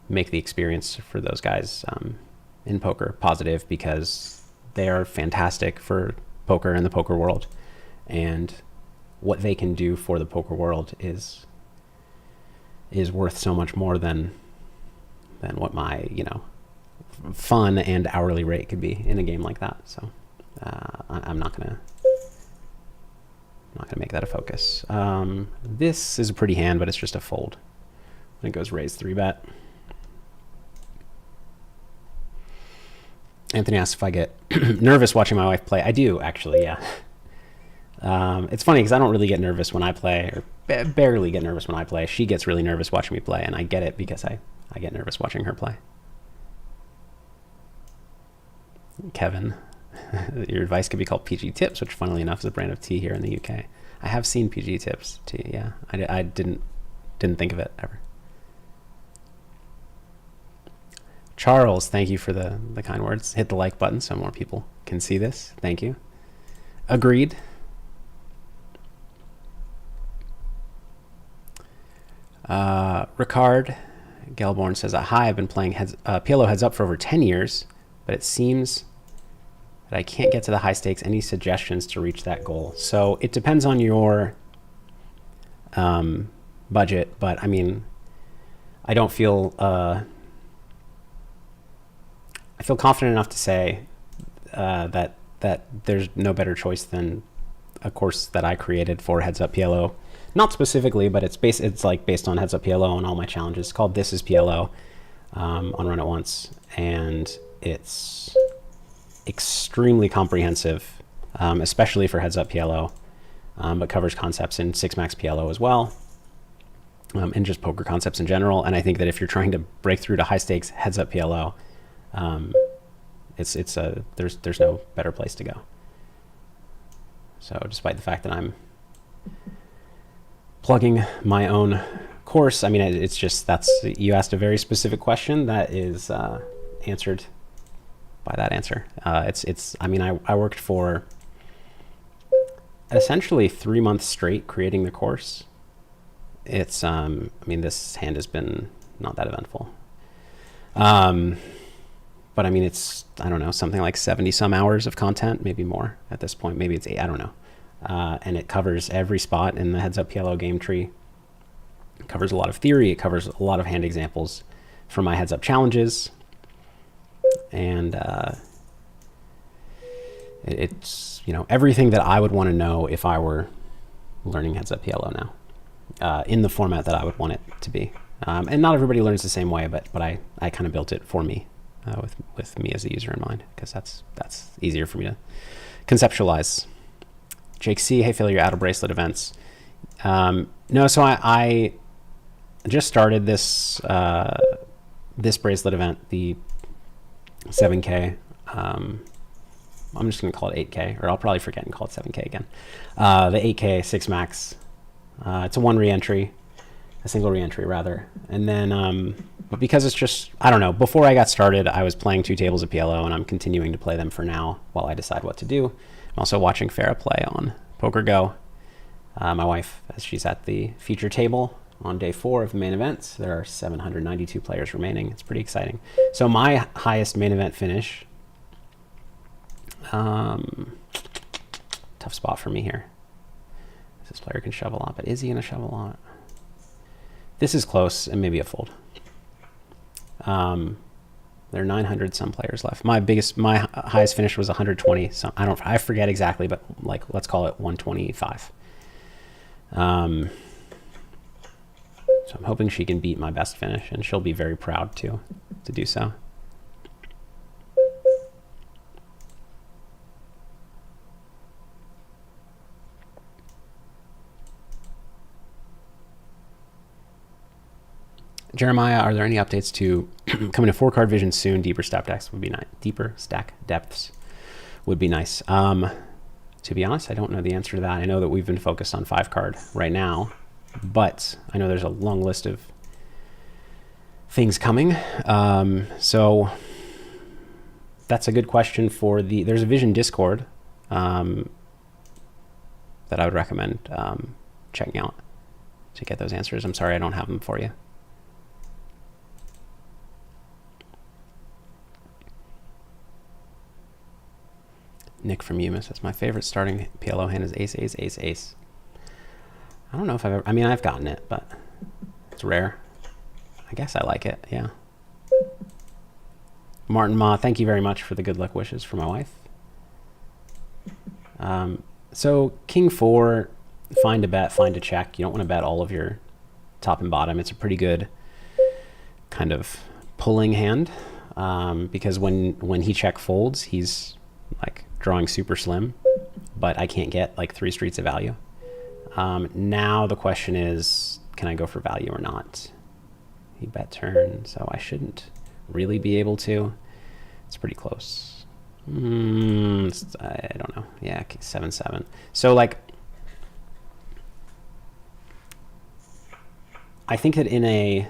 make the experience for those guys in poker positive, because they are fantastic for poker and the poker world, and what they can do for the poker world is worth so much more than what my, you know, fun and hourly rate could be in a game like that. So I'm not gonna make that a focus. This is a pretty hand, but it's just a fold. It goes raise 3-bet. Anthony asks if I get nervous watching my wife play. I do, actually, yeah. It's funny because I don't really get nervous when I play, or barely get nervous when I play. She gets really nervous watching me play, and I get it because I get nervous watching her play. Kevin, your advice could be called PG Tips, which funnily enough is a brand of tea here in the UK. I have seen PG Tips tea, yeah. I didn't think of it ever. Charles, thank you for the kind words. Hit the like button so more people can see this. Thank you. Agreed. Ricard Gelborn says, hi, I've been playing PLO heads up for over 10 years, but it seems that I can't get to the high stakes. Any suggestions to reach that goal? So it depends on your budget, but I mean, I don't feel I feel confident enough to say that there's no better choice than a course that I created for Heads Up PLO. Not specifically, but it's based on Heads Up PLO and all my challenges. It's called This Is PLO on Run It Once, and it's extremely comprehensive, especially for Heads Up PLO, but covers concepts in 6-max PLO as well, and just poker concepts in general. And I think that if you're trying to break through to high stakes Heads Up PLO, there's no better place to go. So despite the fact that I'm plugging my own course, I mean, it's just, you asked a very specific question that is answered by that answer. I mean, I worked for essentially 3 months straight creating the course. It's, I mean, this hand has been not that eventful. But I mean, it's, I don't know, something like 70 some hours of content, maybe more at this point. Maybe it's 8, I don't know. And it covers every spot in the Heads Up PLO game tree. It covers a lot of theory. It covers a lot of hand examples from my Heads Up challenges. And it's, you know, everything that I would want to know if I were learning Heads Up PLO now, in the format that I would want it to be. And not everybody learns the same way, but I kind of built it for me, with me as a user in mind, because that's easier for me to conceptualize. Jake C, hey Phil, you're out of Bracelet events. No, so I just started this this Bracelet event, the 7K. I'm just going to call it 8K, or I'll probably forget and call it 7K again. The 8K 6-max. It's a single re-entry rather. And then, but because it's just, I don't know, before I got started, I was playing 2 tables of PLO, and I'm continuing to play them for now while I decide what to do. I'm also watching Farah play on Poker Go. My wife, as she's at the feature table on day 4 of the main event. There are 792 players remaining. It's pretty exciting. So my highest main event finish, tough spot for me here. This player can shove a lot, but is he going to shove a lot? This is close and maybe a fold. There are 900 some players left. My highest finish was 120. So I forget exactly, but like, let's call it 125. So I'm hoping she can beat my best finish, and she'll be very proud to do so. Jeremiah, are there any updates to coming to 4-card vision soon? Deeper stack depths would be nice. Deeper stack depths would be nice. To be honest, I don't know the answer to that. I know that we've been focused on 5-card right now, but I know there's a long list of things coming. So That's a good question for the... There's a Vision Discord that I would recommend checking out to get those answers. I'm sorry I don't have them for you. Nick from Umis says, my favorite starting PLO hand is ace, ace, ace, ace. I don't know if I've ever... I mean, I've gotten it, but it's rare. I guess I like it, yeah. Martin Ma, thank you very much for the good luck wishes for my wife. So King 4, find a bet, find a check. You don't want to bet all of your top and bottom. It's a pretty good kind of pulling hand because when he check folds, he's like drawing super slim, but I can't get like 3 streets of value. Now the question is, can I go for value or not? He bet turn, so I shouldn't really be able to. It's pretty close. I don't know. Yeah, 7-7. So like, I think that in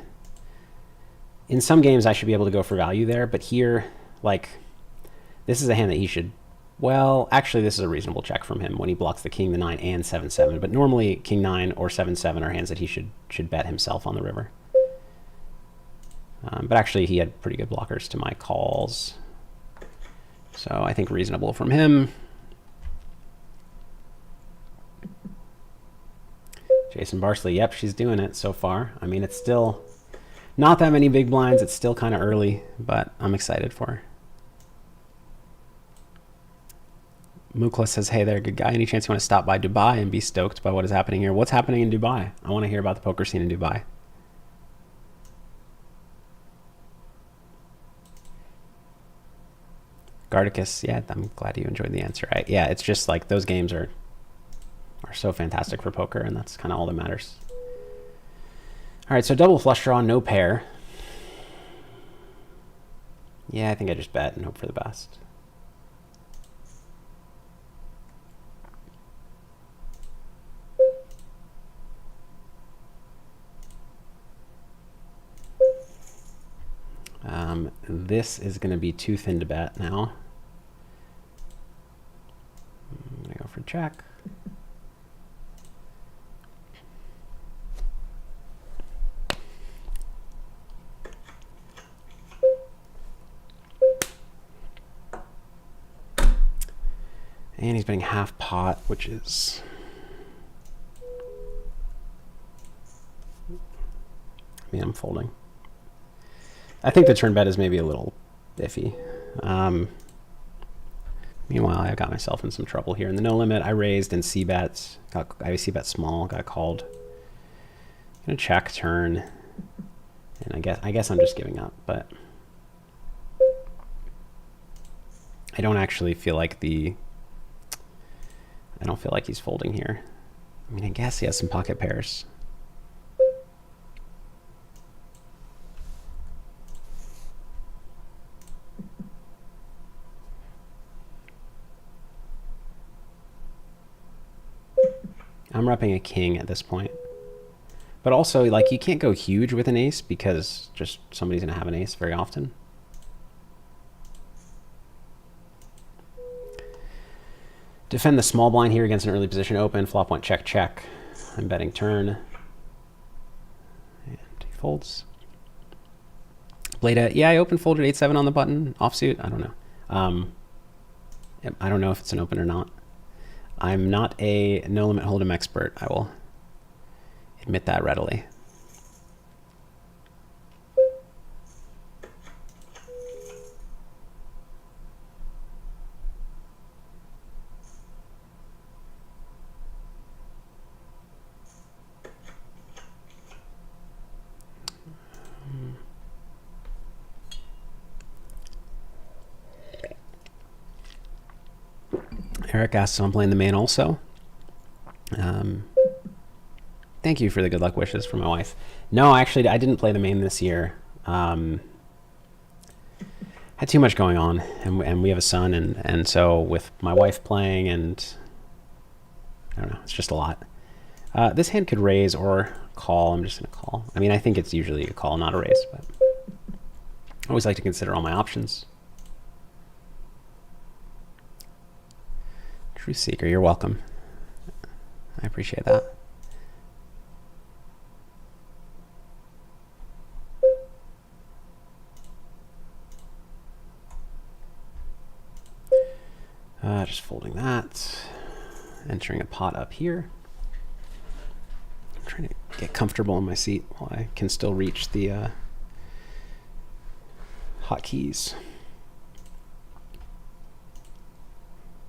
some games I should be able to go for value there, but here, like, this is a hand that he should, well, actually this is a reasonable check from him when he blocks the king, the 9, and 7-7, but normally king 9 or 7-7 are hands that he should bet himself on the river. But actually he had pretty good blockers to my calls. So I think reasonable from him. Jason Barsley, yep, she's doing it so far. I mean, it's still not that many big blinds. It's still kind of early, but I'm excited for her. Mukla says, hey there, good guy. Any chance you want to stop by Dubai and be stoked by what is happening here? What's happening in Dubai? I want to hear about the poker scene in Dubai. Garticus, yeah, I'm glad you enjoyed the answer. Yeah, it's just like those games are so fantastic for poker, and that's kind of all that matters. All right, so double flush draw, no pair. Yeah, I think I just bet and hope for the best. This is going to be too thin to bet now. I'm going to go for check. And he's betting half pot, which is... I mean, I'm folding. I think the turn bet is maybe a little iffy. Meanwhile, I got myself in some trouble here in the no limit. I raised and c-bet. I c-bet small, got called. Gonna check turn, and I guess I'm just giving up. But I don't actually feel like I don't feel like he's folding here. I mean, I guess he has some pocket pairs. I'm repping a king at this point. But also, like, you can't go huge with an ace because just somebody's going to have an ace very often. Defend the small blind here against an early position open. Flop went check, check. I'm betting turn. And he folds. Blada, yeah, I open folded 8-7 on the button. Offsuit, I don't know. I don't know if it's an open or not. I'm not a no limit hold'em expert. I will admit that readily. Eric asks if I'm playing the main also. Thank you for the good luck wishes for my wife. No, actually, I didn't play the main this year. Had too much going on, and we have a son, and so with my wife playing, and I don't know, it's just a lot. This hand could raise or call. I'm just going to call. I mean, I think it's usually a call, not a raise, but I always like to consider all my options. Truth Seeker, you're welcome. I appreciate that. Just folding that, entering a pot up here. I'm trying to get comfortable in my seat while I can still reach the hotkeys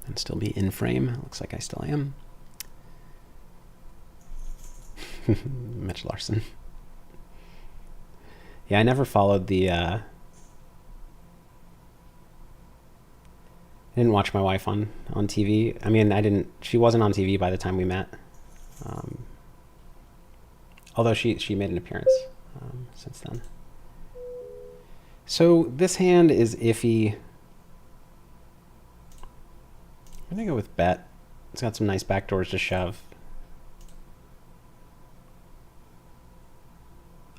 and still be in frame. Looks like I still am. Mitch Larson. Yeah, I never followed the I didn't watch my wife on TV. I mean, she wasn't on TV by the time we met. Although she made an appearance since then. So this hand is iffy. I'm gonna go with bet. It's got some nice backdoors to shove.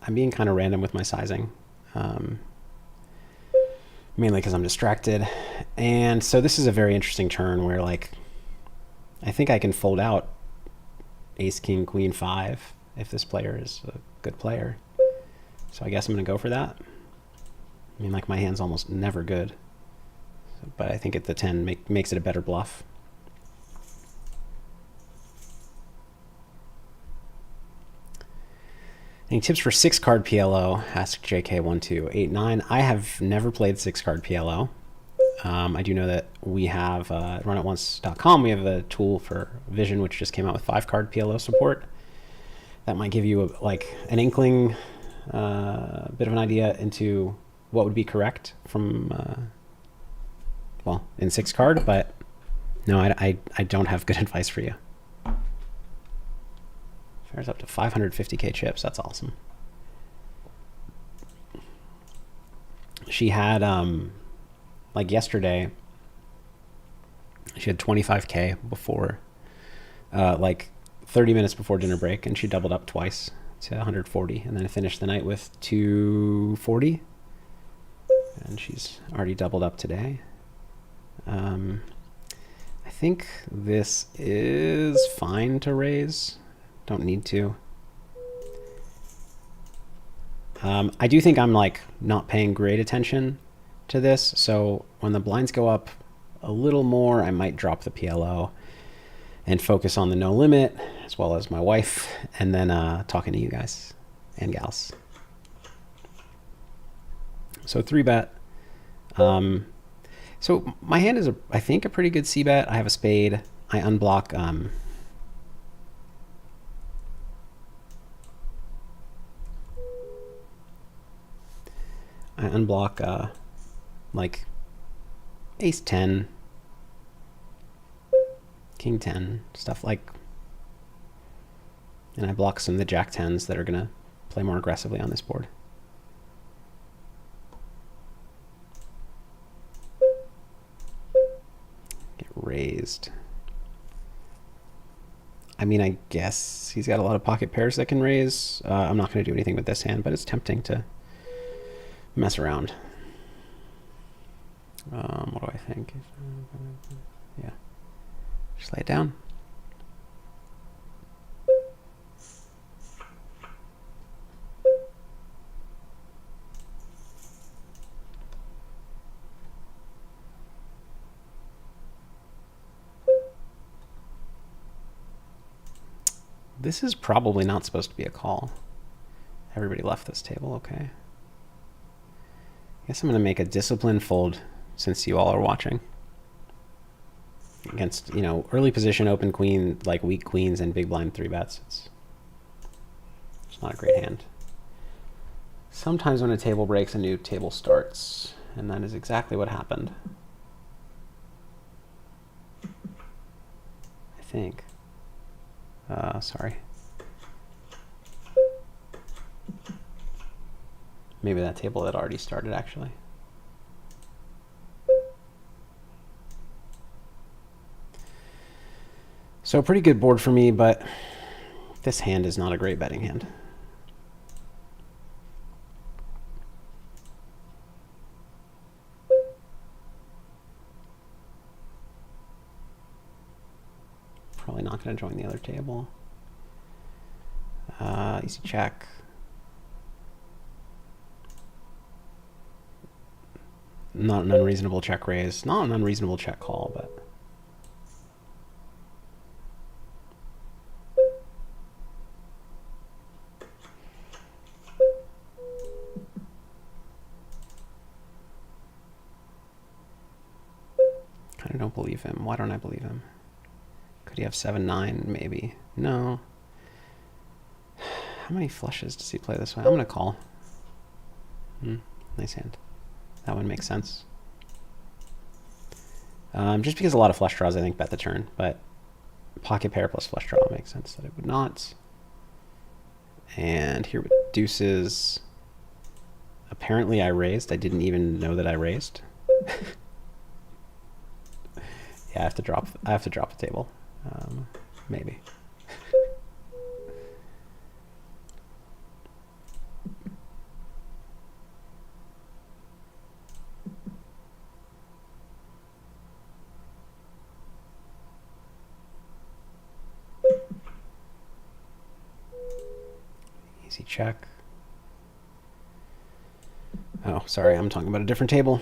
I'm being kind of random with my sizing. Mainly because I'm distracted. And so this is a very interesting turn where, like, I think I can fold out ace, king, queen, 5 if this player is a good player. So I guess I'm going to go for that. I mean, like, my hand's almost never good. But I think at the 10 makes it a better bluff. Any tips for 6-card PLO? Ask JK1289. I have never played 6-card PLO. I do know that we have runitonce.com. We have a tool for Vision, which just came out with 5-card PLO support. That might give you an inkling, bit of an idea into what would be correct from, in 6-card. But no, I don't have good advice for you. Fair's up to 550k chips. That's awesome. She had, yesterday, she had 25k before, 30 minutes before dinner break, and she doubled up twice to 140, and then finished the night with 240, and she's already doubled up today. I think this is fine to raise. Don't need to. I do think I'm not paying great attention to this, so when the blinds go up a little more, I might drop the PLO and focus on the no limit as well as my wife, and then talking to you guys and gals. So 3-bet. So my hand is I think a pretty good c-bet. I have a spade. I unblock ace 10, king 10, stuff and I block some of the jack 10s that are gonna play more aggressively on this board. Get raised. I mean, I guess he's got a lot of pocket pairs that can raise. I'm not gonna do anything with this hand, but it's tempting to mess around. What do I think? Yeah. Just lay it down. This is probably not supposed to be a call. Everybody left this table, okay. I guess I'm going to make a disciplined fold since you all are watching. Against, early position, open queen, weak queens and big blind 3-bets. It's not a great hand. Sometimes when a table breaks, a new table starts. And that is exactly what happened. I think. Sorry. Maybe that table had already started, actually. So a pretty good board for me, but this hand is not a great betting hand. probably not going to join the other table. Easy check. Not an unreasonable check raise. Not an unreasonable check call, but... I don't believe him. Why don't I believe him? Could he have 7-9? Maybe. No. How many flushes does he play this way? I'm going to call. Nice hand. That one makes sense. Just because a lot of flush draws, I think, bet the turn. But pocket pair plus flush draw makes sense that it would not. And here with deuces. Apparently I raised. I didn't even know that I raised. Yeah, I have to drop the table. Maybe. Easy check. Oh, sorry, I'm talking about a different table.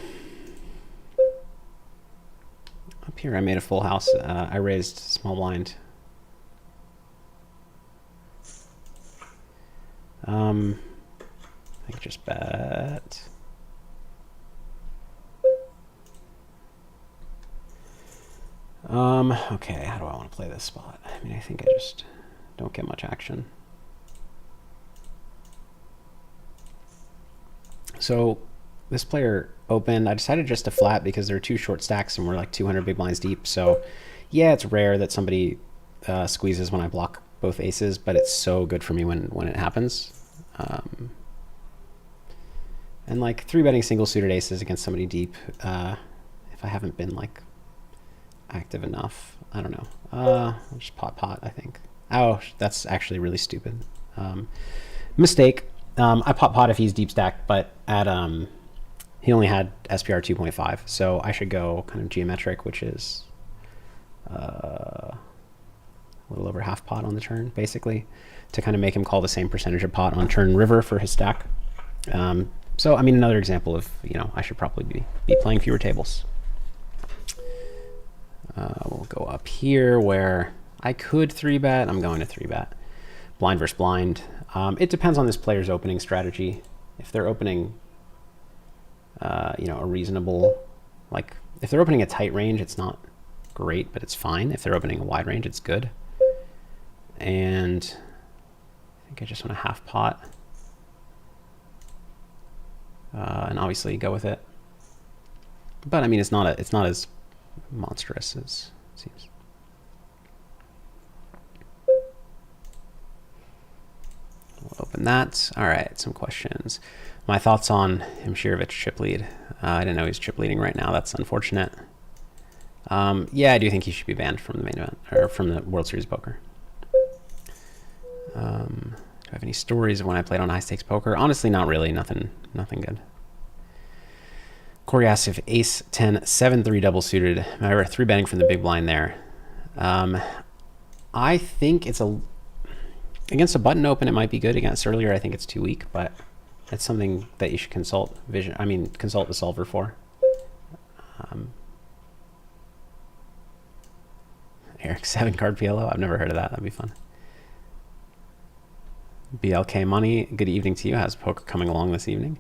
Up here I made a full house. I raised small blind. I think just bet. Okay, how do I want to play this spot? I mean, I think I just don't get much action. So this player opened. I decided just to flat because there are two short stacks and we're like 200 big blinds deep. So yeah, it's rare that somebody squeezes when I block both aces, but it's so good for me when it happens. And like 3-betting single suited aces against somebody deep, if I haven't been like active enough, I don't know. I'll just pot, I think. Oh, that's actually really stupid. Mistake. I pot if he's deep stacked, but at he only had SPR 2.5, so I should go kind of geometric, which is a little over half pot on the turn, basically, to kind of make him call the same percentage of pot on turn river for his stack. So, I mean, another example of, you know, I should probably be playing fewer tables. We'll go up here where I could 3-bet. I'm going to 3-bet. Blind versus blind. It depends on this player's opening strategy. If they're opening, you know, a reasonable, like, if they're opening a tight range, it's not great, but it's fine. If they're opening a wide range, it's good. And I think I just want a half pot. And obviously go with it. But I mean, it's not as monstrous as it seems. We'll open that. All right, some questions. My thoughts on Himshirovich chip lead. I didn't know he's chip leading right now. That's unfortunate. Yeah, I do think he should be banned from the main event, or from the World Series of Poker. Do I have any stories of when I played on high stakes poker? Honestly, not really. Nothing good. Corey asks if ace 10 7-3 double suited. Remember 3-betting from the big blind there. I think it's against a button open. It might be good. Against earlier, I think it's too weak, but it's something that you should consult the solver for. Eric 7-card PLO. I've never heard of that. That'd be fun. BLK Money, good evening to you. How's poker coming along this evening?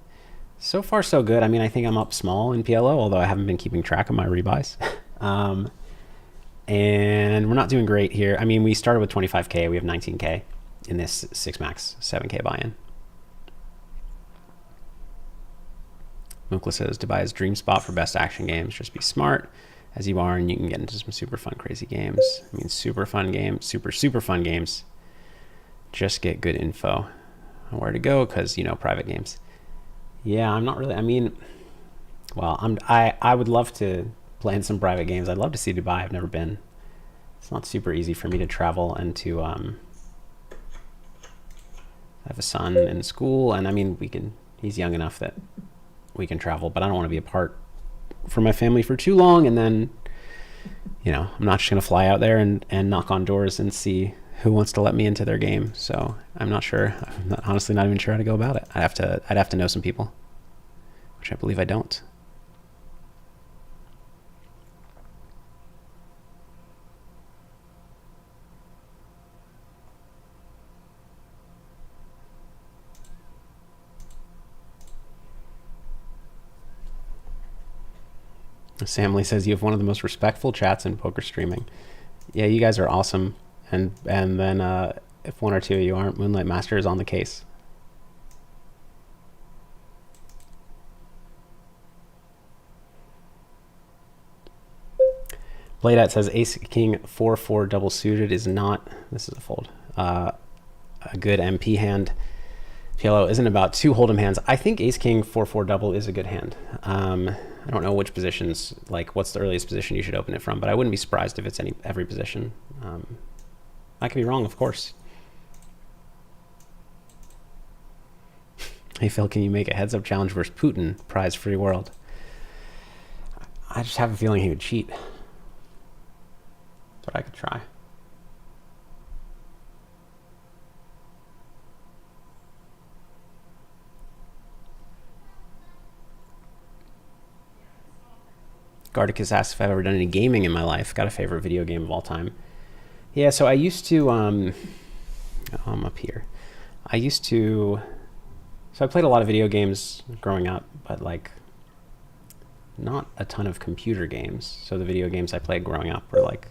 So far, so good. I mean, I think I'm up small in PLO, although I haven't been keeping track of my rebuys. And we're not doing great here. I mean, we started with 25K. We have 19K in this 6-max 7K buy-in. Mukla says, Dubai's dream spot for best action games. Just be smart as you are, and you can get into some super fun, crazy games. I mean, super fun games, super fun games. Just get good info on where to go, because, you know, private games. Yeah, I'm not really, I mean, well, I would love to play in some private games. I'd love to see Dubai. I've never been. It's not super easy for me to travel and to have a son in school, and I mean, he's young enough that we can travel, but I don't want to be apart from my family for too long and then you know, I'm not just going to fly out there and knock on doors and see who wants to let me into their game. So I'm not sure. I'm honestly not even sure how to go about it. I'd have to know some people, which I believe I don't. Sam Lee says you have one of the most respectful chats in poker streaming. Yeah, you guys are awesome. And then if one or two of you aren't, Moonlight Master is on the case. Bladeat says Ace King 4-4 double suited is not, this is a fold, a good MP hand. PLO isn't about two hold'em hands. I think Ace King 4-4 double is a good hand. I don't know which positions, like what's the earliest position you should open it from, but I wouldn't be surprised if it's every position. I could be wrong, of course. Hey Phil, can you make a heads-up challenge versus Putin, prize free world? I just have a feeling he would cheat, but I could try. Garticus asks if I've ever done any gaming in my life. Got a favorite video game of all time. Yeah, so I used to, I'm up here. So I played a lot of video games growing up, but like not a ton of computer games. So the video games I played growing up were like,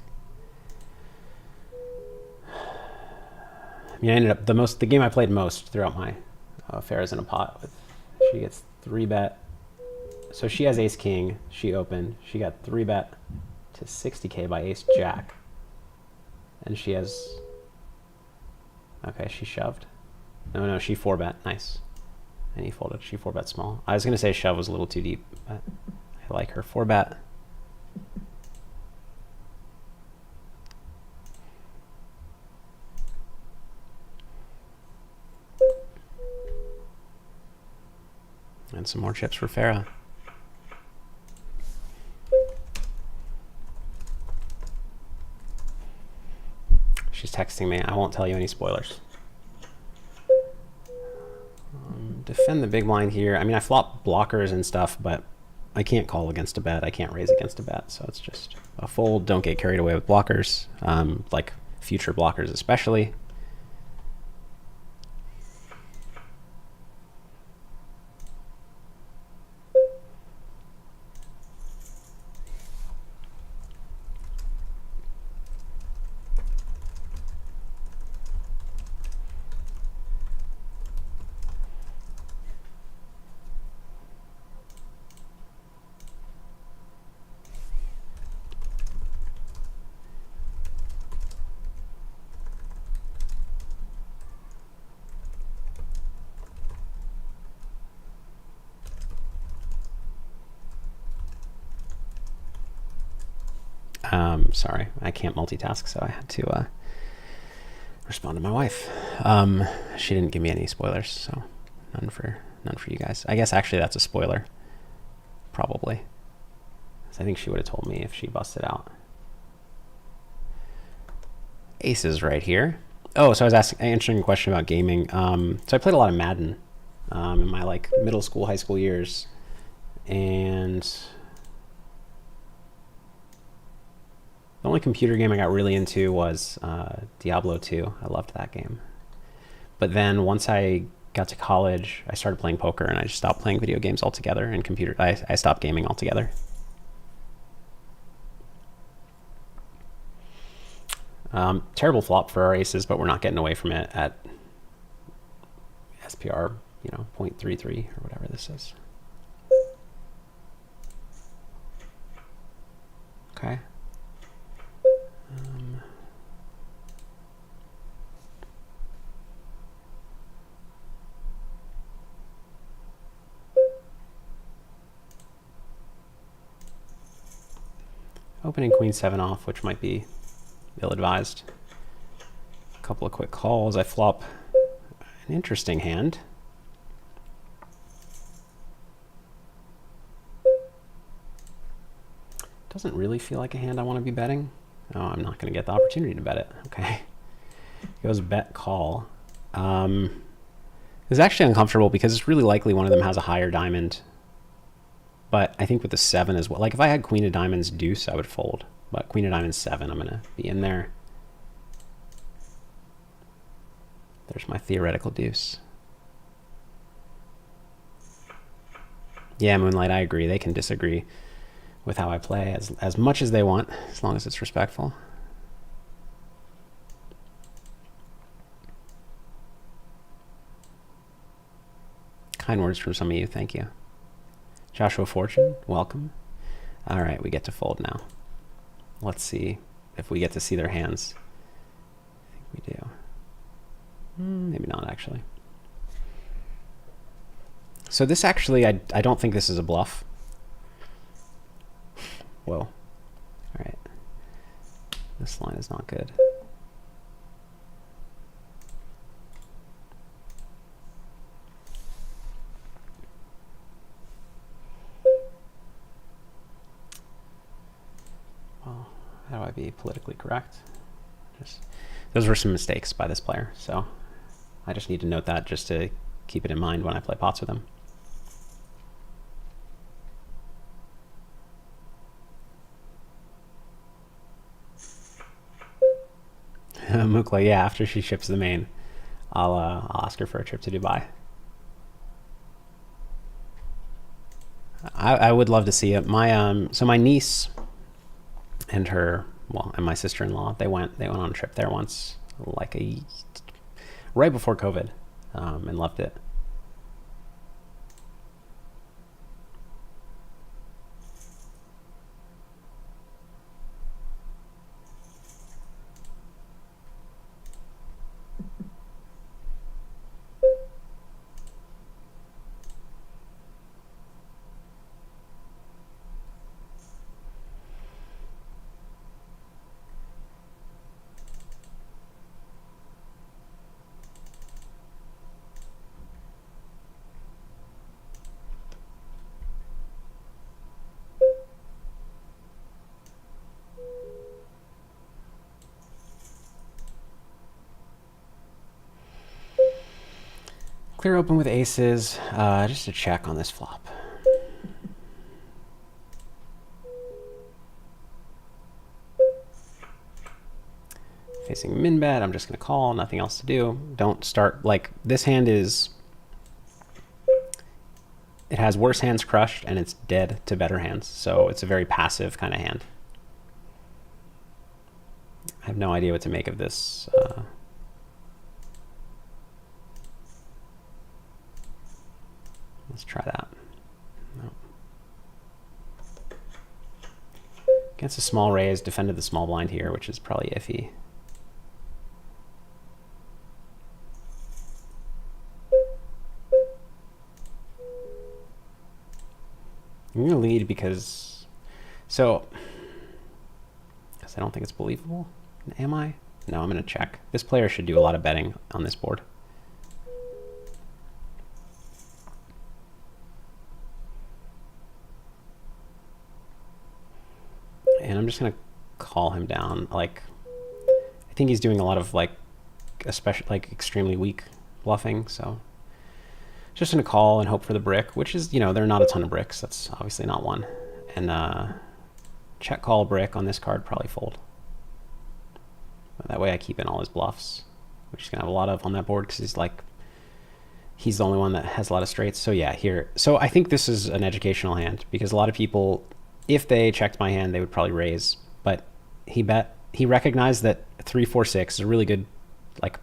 I mean, I ended up, the game I played most throughout my affairs in a pot with, she gets 3-bet. So she has Ace King, she opened, she got 3-bet to 60K by Ace Jack. And she has, okay, she shoved. No, she 4-bet, nice. And he folded, she 4-bet small. I was gonna say shove was a little too deep, but I like her 4-bet. And some more chips for Farah. She's texting me. I won't tell you any spoilers. Defend the big blind here. I mean, I flop blockers and stuff, but I can't call against a bet. I can't raise against a bet. So it's just a fold. Don't get carried away with blockers, like future blockers especially. Sorry, I can't multitask, so I had to respond to my wife. She didn't give me any spoilers, so none for you guys. I guess actually that's a spoiler, probably. I think she would have told me if she busted out. Aces right here. Oh, so I was answering a question about gaming. So I played a lot of Madden in my like middle school, high school years, and the only computer game I got really into was Diablo 2. I loved that game. But then once I got to college, I started playing poker, and I just stopped playing video games altogether, and I stopped gaming altogether. Terrible flop for our aces, but we're not getting away from it at SPR, 0.33 or whatever this is. Okay. Opening queen 7 off, which might be ill-advised. A couple of quick calls. I flop an interesting hand. Doesn't really feel like a hand I want to be betting. Oh, I'm not going to get the opportunity to bet it. Okay. Goes bet call. It's actually uncomfortable because it's really likely one of them has a higher diamond. But I think with the 7 as well. Like if I had queen of diamonds deuce, I would fold. But queen of diamonds 7, I'm going to be in there. There's my theoretical deuce. Yeah, Moonlight, I agree. They can disagree with how I play as much as they want, as long as it's respectful. Kind words from some of you, thank you. Joshua Fortune, welcome. All right, we get to fold now. Let's see if we get to see their hands. I think we do. Maybe not, actually. So this actually, I don't think this is a bluff. Whoa. All right. This line is not good. Well, how do I be politically correct? Those were some mistakes by this player, so I just need to note that just to keep it in mind when I play pots with him. Mukla, yeah, after she ships the main, I'll ask her for a trip to Dubai. I would love to see it. So my niece and her, and my sister-in-law, they went on a trip there once, like right before COVID, and loved it. Clear open with aces, just a check on this flop. Facing min bet, I'm just gonna call, nothing else to do. Don't start, like, this hand is, it has worse hands crushed and it's dead to better hands. So it's a very passive kind of hand. I have no idea what to make of this. Let's try that. No. Against a small raise, defended the small blind here, which is probably iffy. I'm going to lead because I don't think it's believable. Am I? No, I'm going to check. This player should do a lot of betting on this board. And I'm just going to call him down. Like, I think he's doing a lot of extremely weak bluffing. So just going to call and hope for the brick, which is, there are not a ton of bricks. That's obviously not one. And check call brick on this card, probably fold. But that way I keep in all his bluffs, which he's going to have a lot of on that board because he's the only one that has a lot of straights. So yeah, here. So I think this is an educational hand because a lot of people, if they checked my hand, they would probably raise. But he recognized that 3-4-6 is a really good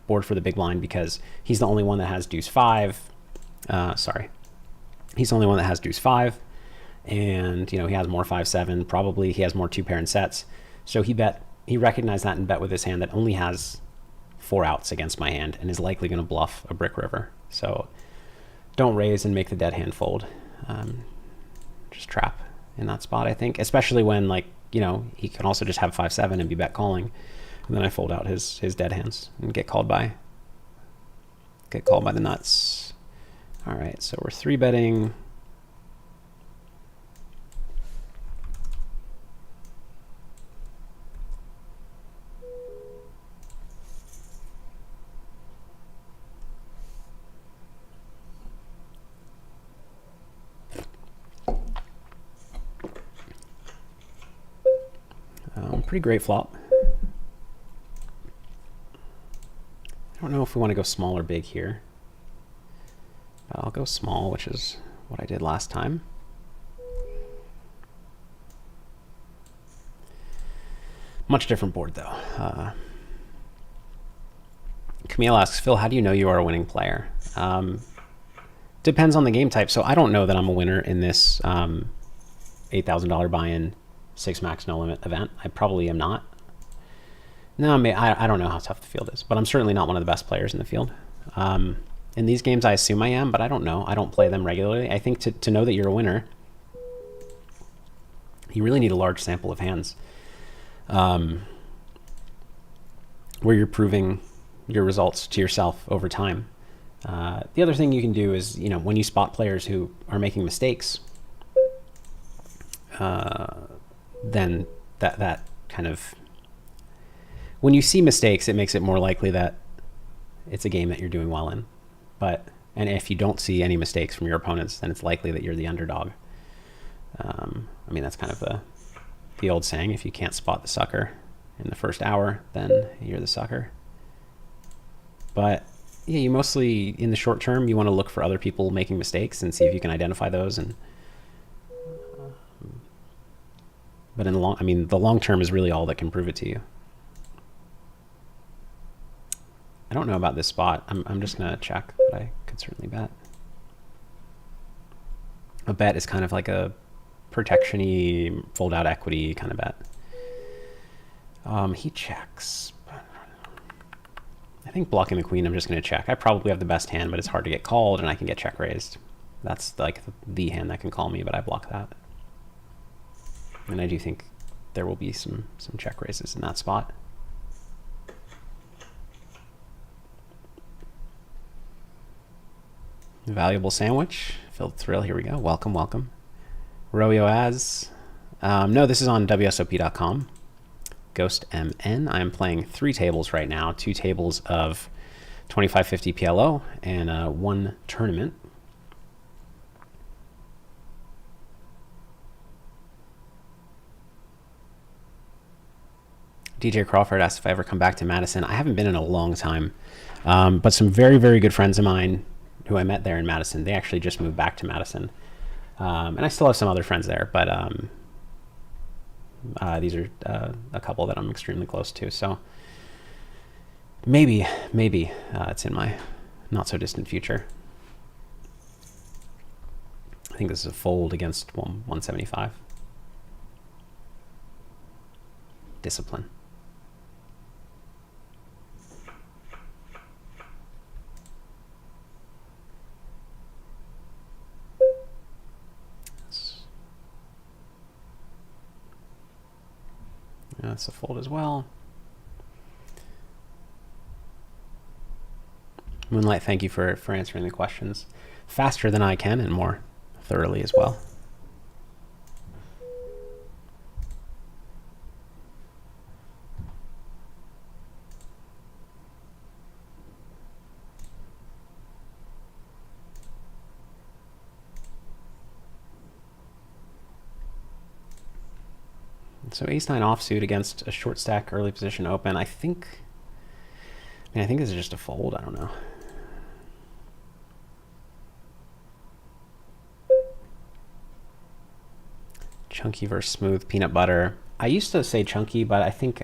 board for the big blind because he's the only one that has deuce 5. He's the only one that has deuce 5. And, he has more 5-7. Probably he has more 2-pair in sets. So he recognized that and bet with his hand that only has 4 outs against my hand and is likely going to bluff a brick river. So don't raise and make the dead hand fold. Just trap in that spot, I think, especially when he can also just have 5-7 and be bet calling, and then I fold out his dead hands and get called by the nuts. All right, so we're 3-betting. Pretty great flop. I don't know if we want to go small or big here, but I'll go small, which is what I did last time. Much different board, though. Camille asks, Phil, how do you know you are a winning player? Depends on the game type. So I don't know that I'm a winner in this $8,000 buy-in 6 max no limit event. I probably am not. No, I don't know how tough the field is, but I'm certainly not one of the best players in the field. In these games, I assume I am, but I don't know. I don't play them regularly. I think to know that you're a winner, you really need a large sample of hands where you're proving your results to yourself over time. The other thing you can do is, when you spot players who are making mistakes, then that kind of, when you see mistakes, it makes it more likely that it's a game that you're doing well in. And if you don't see any mistakes from your opponents, then it's likely that you're the underdog. I mean, that's kind of the old saying, if you can't spot the sucker in the first hour, then you're the sucker. But yeah, you mostly, in the short term, you want to look for other people making mistakes and see if you can identify those. But in the long term is really all that can prove it to you. I don't know about this spot. I'm just gonna check, but I could certainly bet. A bet is kind of like a protection-y, fold out equity kind of bet. He checks. I think blocking the queen, I'm just going to check. I probably have the best hand, but it's hard to get called, and I can get check raised. That's like the hand that can call me, but I block that. And I do think there will be some check raises in that spot. Valuable sandwich. Filled thrill. Here we go. Welcome, welcome. Royo as. No, this is on WSOP.com. Ghost MN. I'm playing 3 tables right now, 2 tables of 2550 PLO and 1 tournament. DJ Crawford asked if I ever come back to Madison. I haven't been in a long time, but some very, very good friends of mine who I met there in Madison, they actually just moved back to Madison. And I still have some other friends there, but these are a couple that I'm extremely close to. So maybe it's in my not so distant future. I think this is a fold against 175. Discipline. That's a fold as well. Moonlight, thank you for answering the questions faster than I can and more thoroughly as well. So ace-9 offsuit against a short stack early position open. I think this is just a fold. I don't know. Chunky versus smooth, peanut butter. I used to say chunky, but I think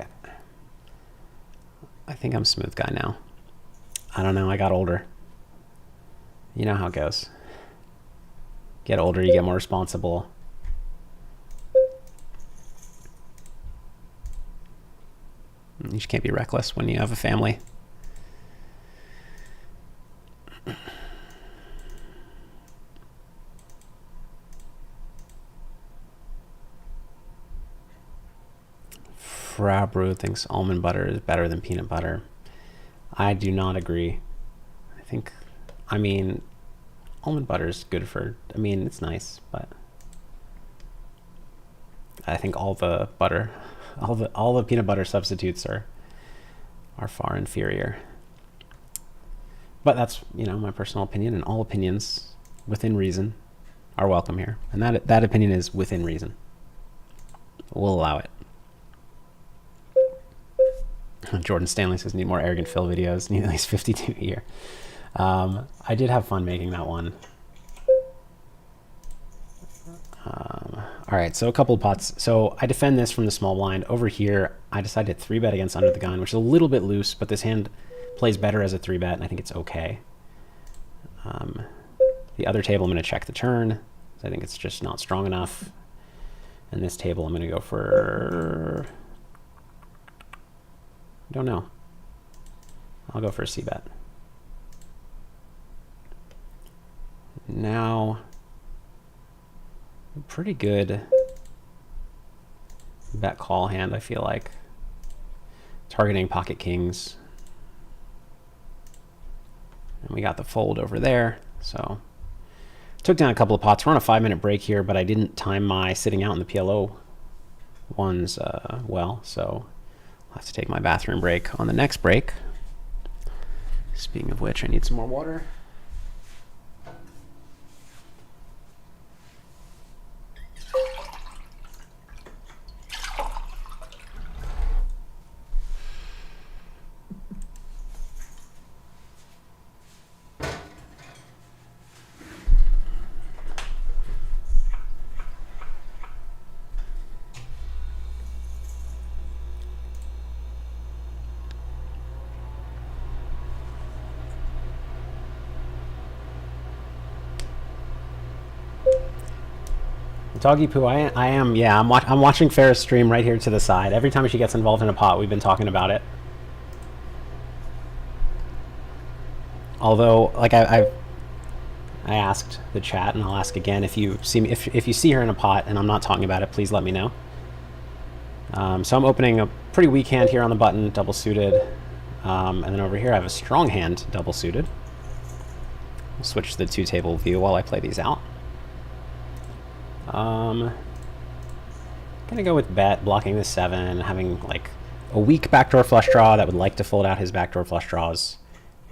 I'm smooth guy now. I don't know. I got older. You know how it goes. Get older, you get more responsible. You just can't be reckless when you have a family. Frabru thinks almond butter is better than peanut butter. I do not agree. Almond butter is good for, it's nice, but I think all the butter, all the peanut butter substitutes are far inferior. But that's, my personal opinion, and all opinions within reason are welcome here. And that opinion is within reason. We'll allow it. Jordan Stanley says, need more arrogant Phil videos. Need at least 52 a year. I did have fun making that one. All right, so a couple of pots. So I defend this from the small blind. Over here, I decided to 3-bet against under the gun, which is a little bit loose, but this hand plays better as a 3-bet, and I think it's okay. The other table, I'm going to check the turn. I think it's just not strong enough. And this table, I'm going to go for... I don't know. I'll go for a c-bet. Now... pretty good bet call hand, I feel like. Targeting pocket kings. And we got the fold over there, so took down a couple of pots. We're on a 5-minute break here, but I didn't time my sitting out in the PLO ones well, so I'll have to take my bathroom break on the next break. Speaking of which, I need some more water. Doggy Poo, I am, yeah, I'm watching Farrah's stream right here to the side. Every time she gets involved in a pot, we've been talking about it. Although, like I asked the chat, and I'll ask again, if you see her in a pot and I'm not talking about it, please let me know. So I'm opening a pretty weak hand here on the button, double suited, and then over here I have a strong hand, double suited. I'll switch to the 2-table view while I play these out. Gonna go with bet, blocking the 7, having like a weak backdoor flush draw that would like to fold out his backdoor flush draws,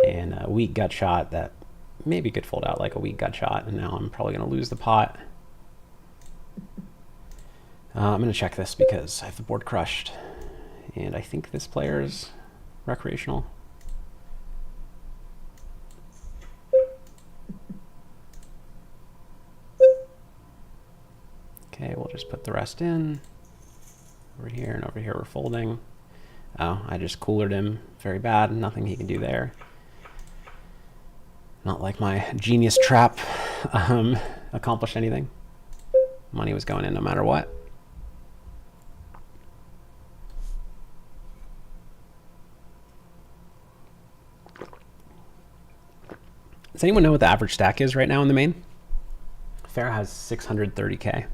and a weak gut shot that maybe could fold out like a weak gut shot, and now I'm probably gonna lose the pot. I'm gonna check this because I have the board crushed, and I think this player's recreational. Okay, we'll just put the rest in. Over here and over here we're folding. Oh, I just coolered him. Very bad. Nothing he can do there. Not like my genius trap accomplished anything. Money was going in no matter what. Does anyone know what the average stack is right now in the main? Farrah has 630K.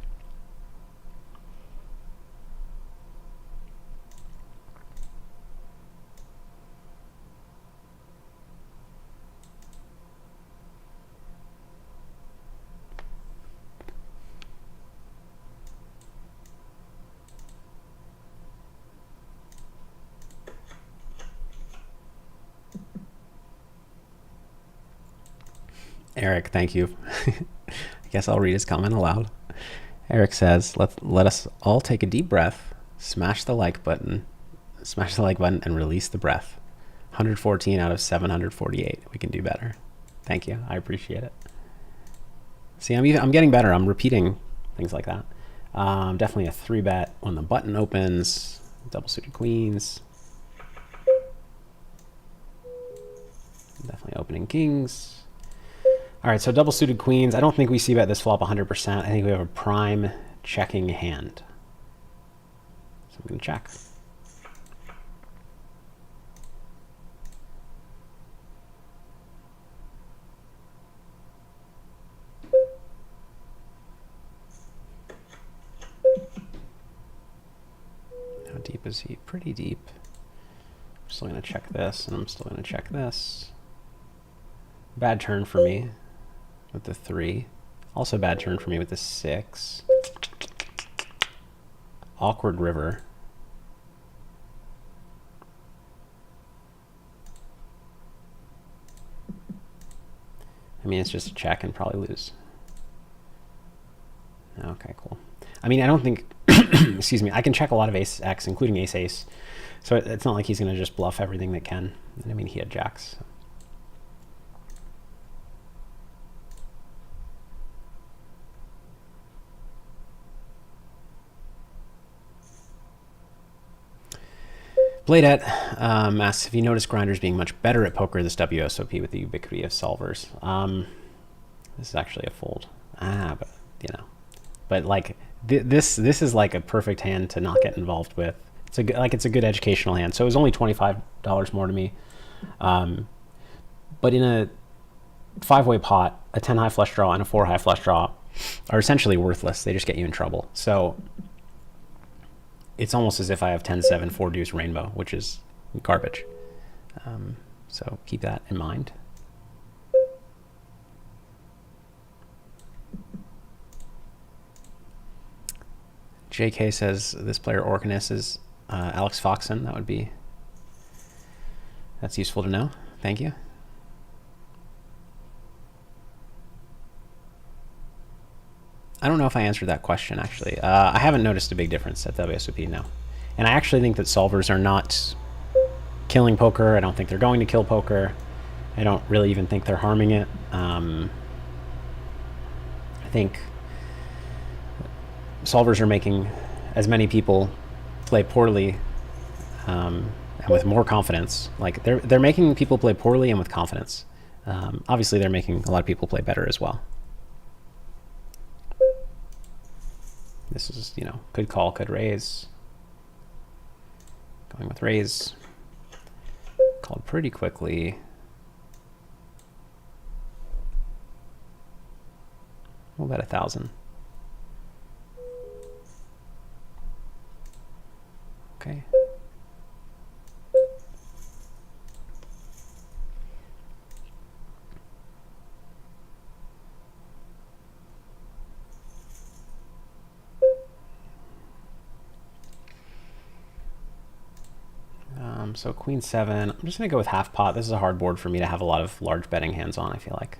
Eric, thank you. I guess I'll read his comment aloud. Eric says, let us all take a deep breath, smash the like button, and release the breath. 114 out of 748. We can do better. Thank you. I appreciate it. See, I'm getting better. I'm repeating things like that. Definitely a 3-bet when the button opens. Double suited queens. Definitely opening kings. All right, so double suited queens. I don't think we see bet this flop 100%. I think we have a prime checking hand. So I'm going to check. How deep is he? Pretty deep. I'm still going to check this, and I'm still going to check this. Bad turn for me with the 3. Also bad turn for me with the 6. Awkward river. I mean, it's just a check and probably lose. Okay, cool. I mean, I don't think, excuse me, I can check a lot of ace-x, including ace-ace. So it's not like he's going to just bluff everything that can. And I mean, he had jacks. So. Bladeette asks if you notice grinders being much better at poker this WSOP with the ubiquity of solvers. This is actually a fold. But you know, but like this is like a perfect hand to not get involved with. It's a good educational hand. So it was only $25 more to me. But in a 5-way pot, a 10 high flush draw and a 4 high flush draw are essentially worthless. They just get you in trouble. So it's almost as if I have 10-7, 4 deuce rainbow, which is garbage. So keep that in mind. JK says this player Orcanis is Alex Foxen. That's useful to know. Thank you. I don't know if I answered that question, actually. I haven't noticed a big difference at WSOP, no. And I actually think that solvers are not killing poker. I don't think they're going to kill poker. I don't really even think they're harming it. I think solvers are making as many people play poorly and with more confidence. Like they're making people play poorly and with confidence. Obviously, they're making a lot of people play better as well. This is, you know, could call, could raise. Going with raise. Called pretty quickly. We'll bet 1,000. Okay. So queen 7. I'm just gonna go with half pot. This is a hard board for me to have a lot of large betting hands on, I feel like.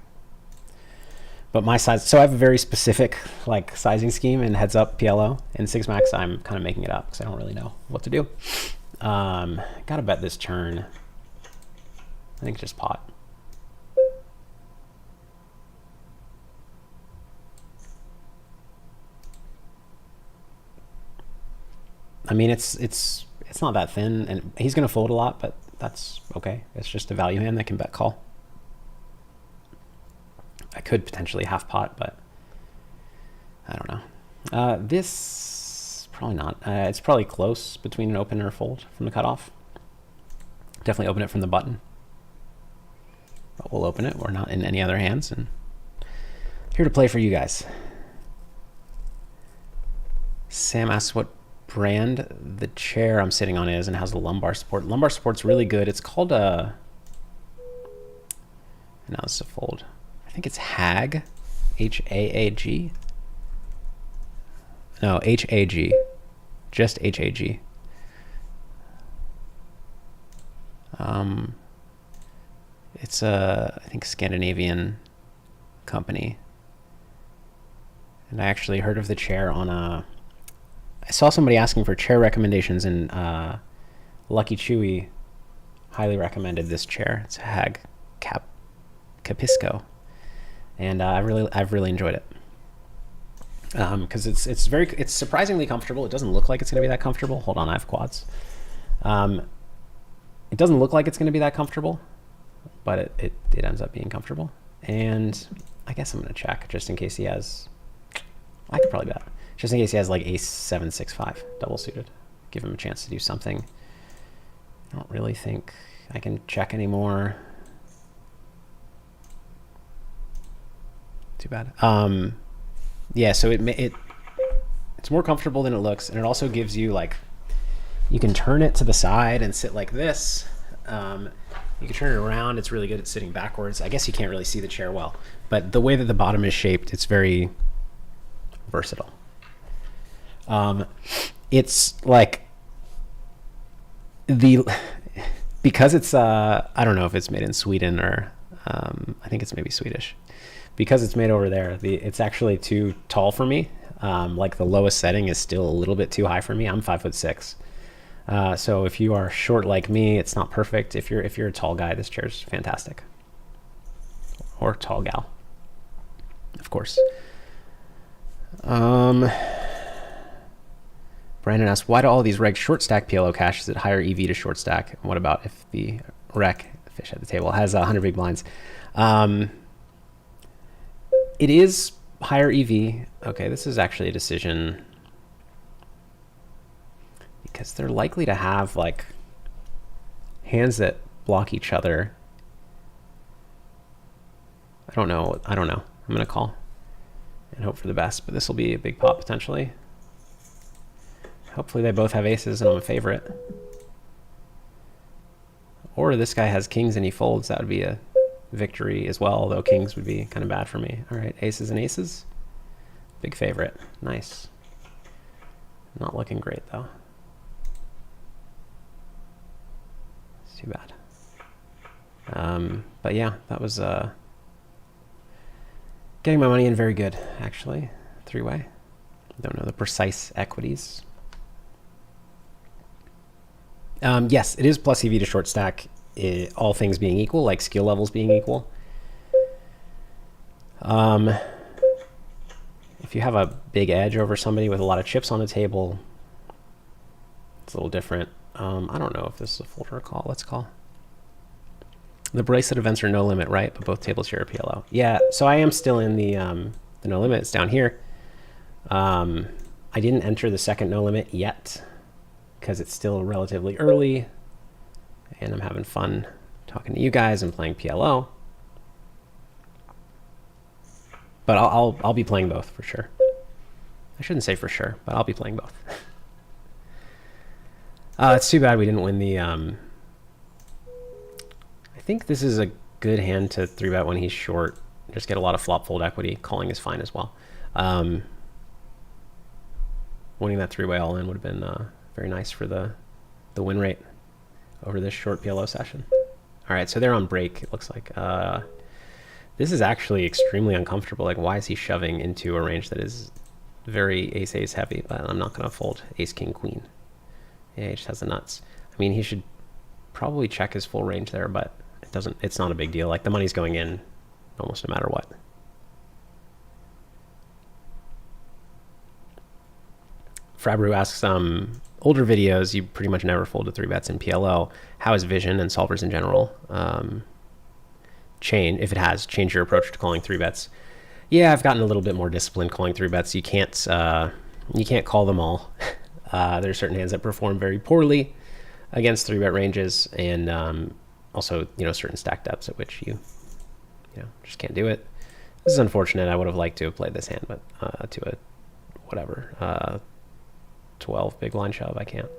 But my size, so I have a very specific like sizing scheme in heads up PLO. In 6 max, I'm kind of making it up because I don't really know what to do. Gotta bet this turn. I think just pot. I mean, it's not that thin, and he's going to fold a lot, but that's okay. It's just a value hand that can bet call. I could potentially half pot, but I don't know. This, probably not. It's probably close between an open or a fold from the cutoff. Definitely open it from the button. But we'll open it. We're not in any other hands, and here to play for you guys. Sam asks what brand the chair I'm sitting on is and how's the lumbar support. Lumbar support's really good. It's called no, this is a fold. I think it's HAG, H-A-A-G. No, H-A-G, just H-A-G. It's a, I think, Scandinavian company. And I actually heard of the chair on a, I saw somebody asking for chair recommendations, and Lucky Chewy highly recommended this chair. It's a HAG Capisco, and I've really enjoyed it because it's surprisingly comfortable. It doesn't look like it's going to be that comfortable. Hold on, I have quads. It doesn't look like it's going to be that comfortable, but it ends up being comfortable. And I guess I'm going to check just in case he has. I could probably bet. Just in case he has like ace 7, 6, 5 double suited. Give him a chance to do something. I don't really think I can check anymore. Too bad. Yeah, so it's more comfortable than it looks, and it also gives you like, you can turn it to the side and sit like this. You can turn it around. It's really good at sitting backwards. I guess you can't really see the chair well, but the way that the bottom is shaped, it's very versatile. It's like because it's I don't know if it's made in Sweden or I think it's maybe Swedish. Because it's made over there, it's actually too tall for me. Like the lowest setting is still a little bit too high for me. I'm 5'6", So if you are short like me, it's not perfect. If you're a tall guy, this chair's fantastic. Or tall gal, of course. Brandon asks, why do all these regs short stack PLO cash? Is it higher EV to short stack? What about if the rec, fish at the table, has 100 big blinds? It is higher EV. Okay, this is actually a decision because they're likely to have like hands that block each other. I don't know. I'm going to call and hope for the best, but this will be a big pot potentially. Hopefully they both have aces and I'm a favorite. Or this guy has kings and he folds. That would be a victory as well, although kings would be kind of bad for me. All right, aces and aces. Big favorite. Nice. Not looking great though. It's too bad. But yeah, that was getting my money in very good, actually. Three-way. Don't know the precise equities. Yes, it is plus EV to short stack, all things being equal, like skill levels being equal. If you have a big edge over somebody with a lot of chips on the table, it's a little different. I don't know if this is a fold or a call. Let's call. The bracelet events are no limit, right? But both tables share a PLO. Yeah, so I am still in the no limit. It's down here. I didn't enter the second no limit yet because it's still relatively early and I'm having fun talking to you guys and playing PLO. But I'll be playing both for sure. I shouldn't say for sure, but I'll be playing both. It's too bad we didn't win the... I think this is a good hand to 3-bet when he's short. Just get a lot of flop fold equity. Calling is fine as well. Winning that 3-way all in would have been very nice for the win rate over this short PLO session. All right, so they're on break, it looks like. This is actually extremely uncomfortable. Like, why is he shoving into a range that is very ace-ace heavy? But I'm not going to fold ace-king-queen. Yeah, he just has the nuts. I mean, he should probably check his full range there, but it doesn't. It's not a big deal. Like, the money's going in almost no matter what. Frabru asks, older videos, you pretty much never fold to 3-bets in PLO. How is vision and solvers in general? If it has, change your approach to calling 3-bets. Yeah, I've gotten a little bit more disciplined calling 3-bets. You can't call them all. There's certain hands that perform very poorly against 3-bet ranges, and also, certain stack depths at which you just can't do it. This is unfortunate. I would have liked to have played this hand, but to a whatever 12 big blind shove, I can't.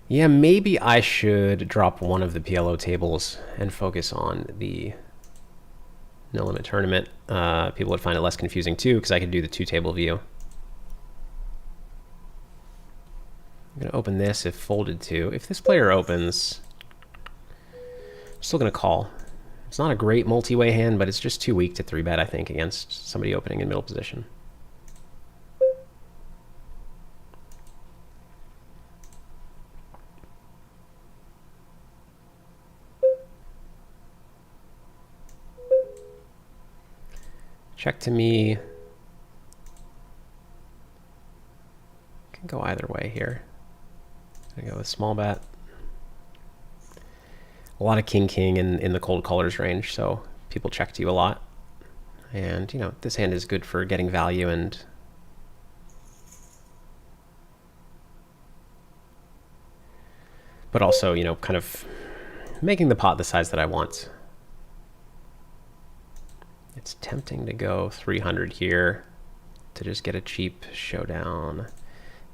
Yeah, maybe I should drop one of the PLO tables and focus on the no limit tournament. People would find it less confusing too, because I could do the 2-table view. I'm going to open this if folded to. If this player opens, I'm still going to call. It's not a great multi-way hand, but it's just too weak to 3-bet, I think, against somebody opening in middle position. Check to me. Can go either way here. I go with small bet. A lot of king-king in the cold colors range, so people check to you a lot. And, this hand is good for getting value and but also, kind of making the pot the size that I want. It's tempting to go 300 here to just get a cheap showdown.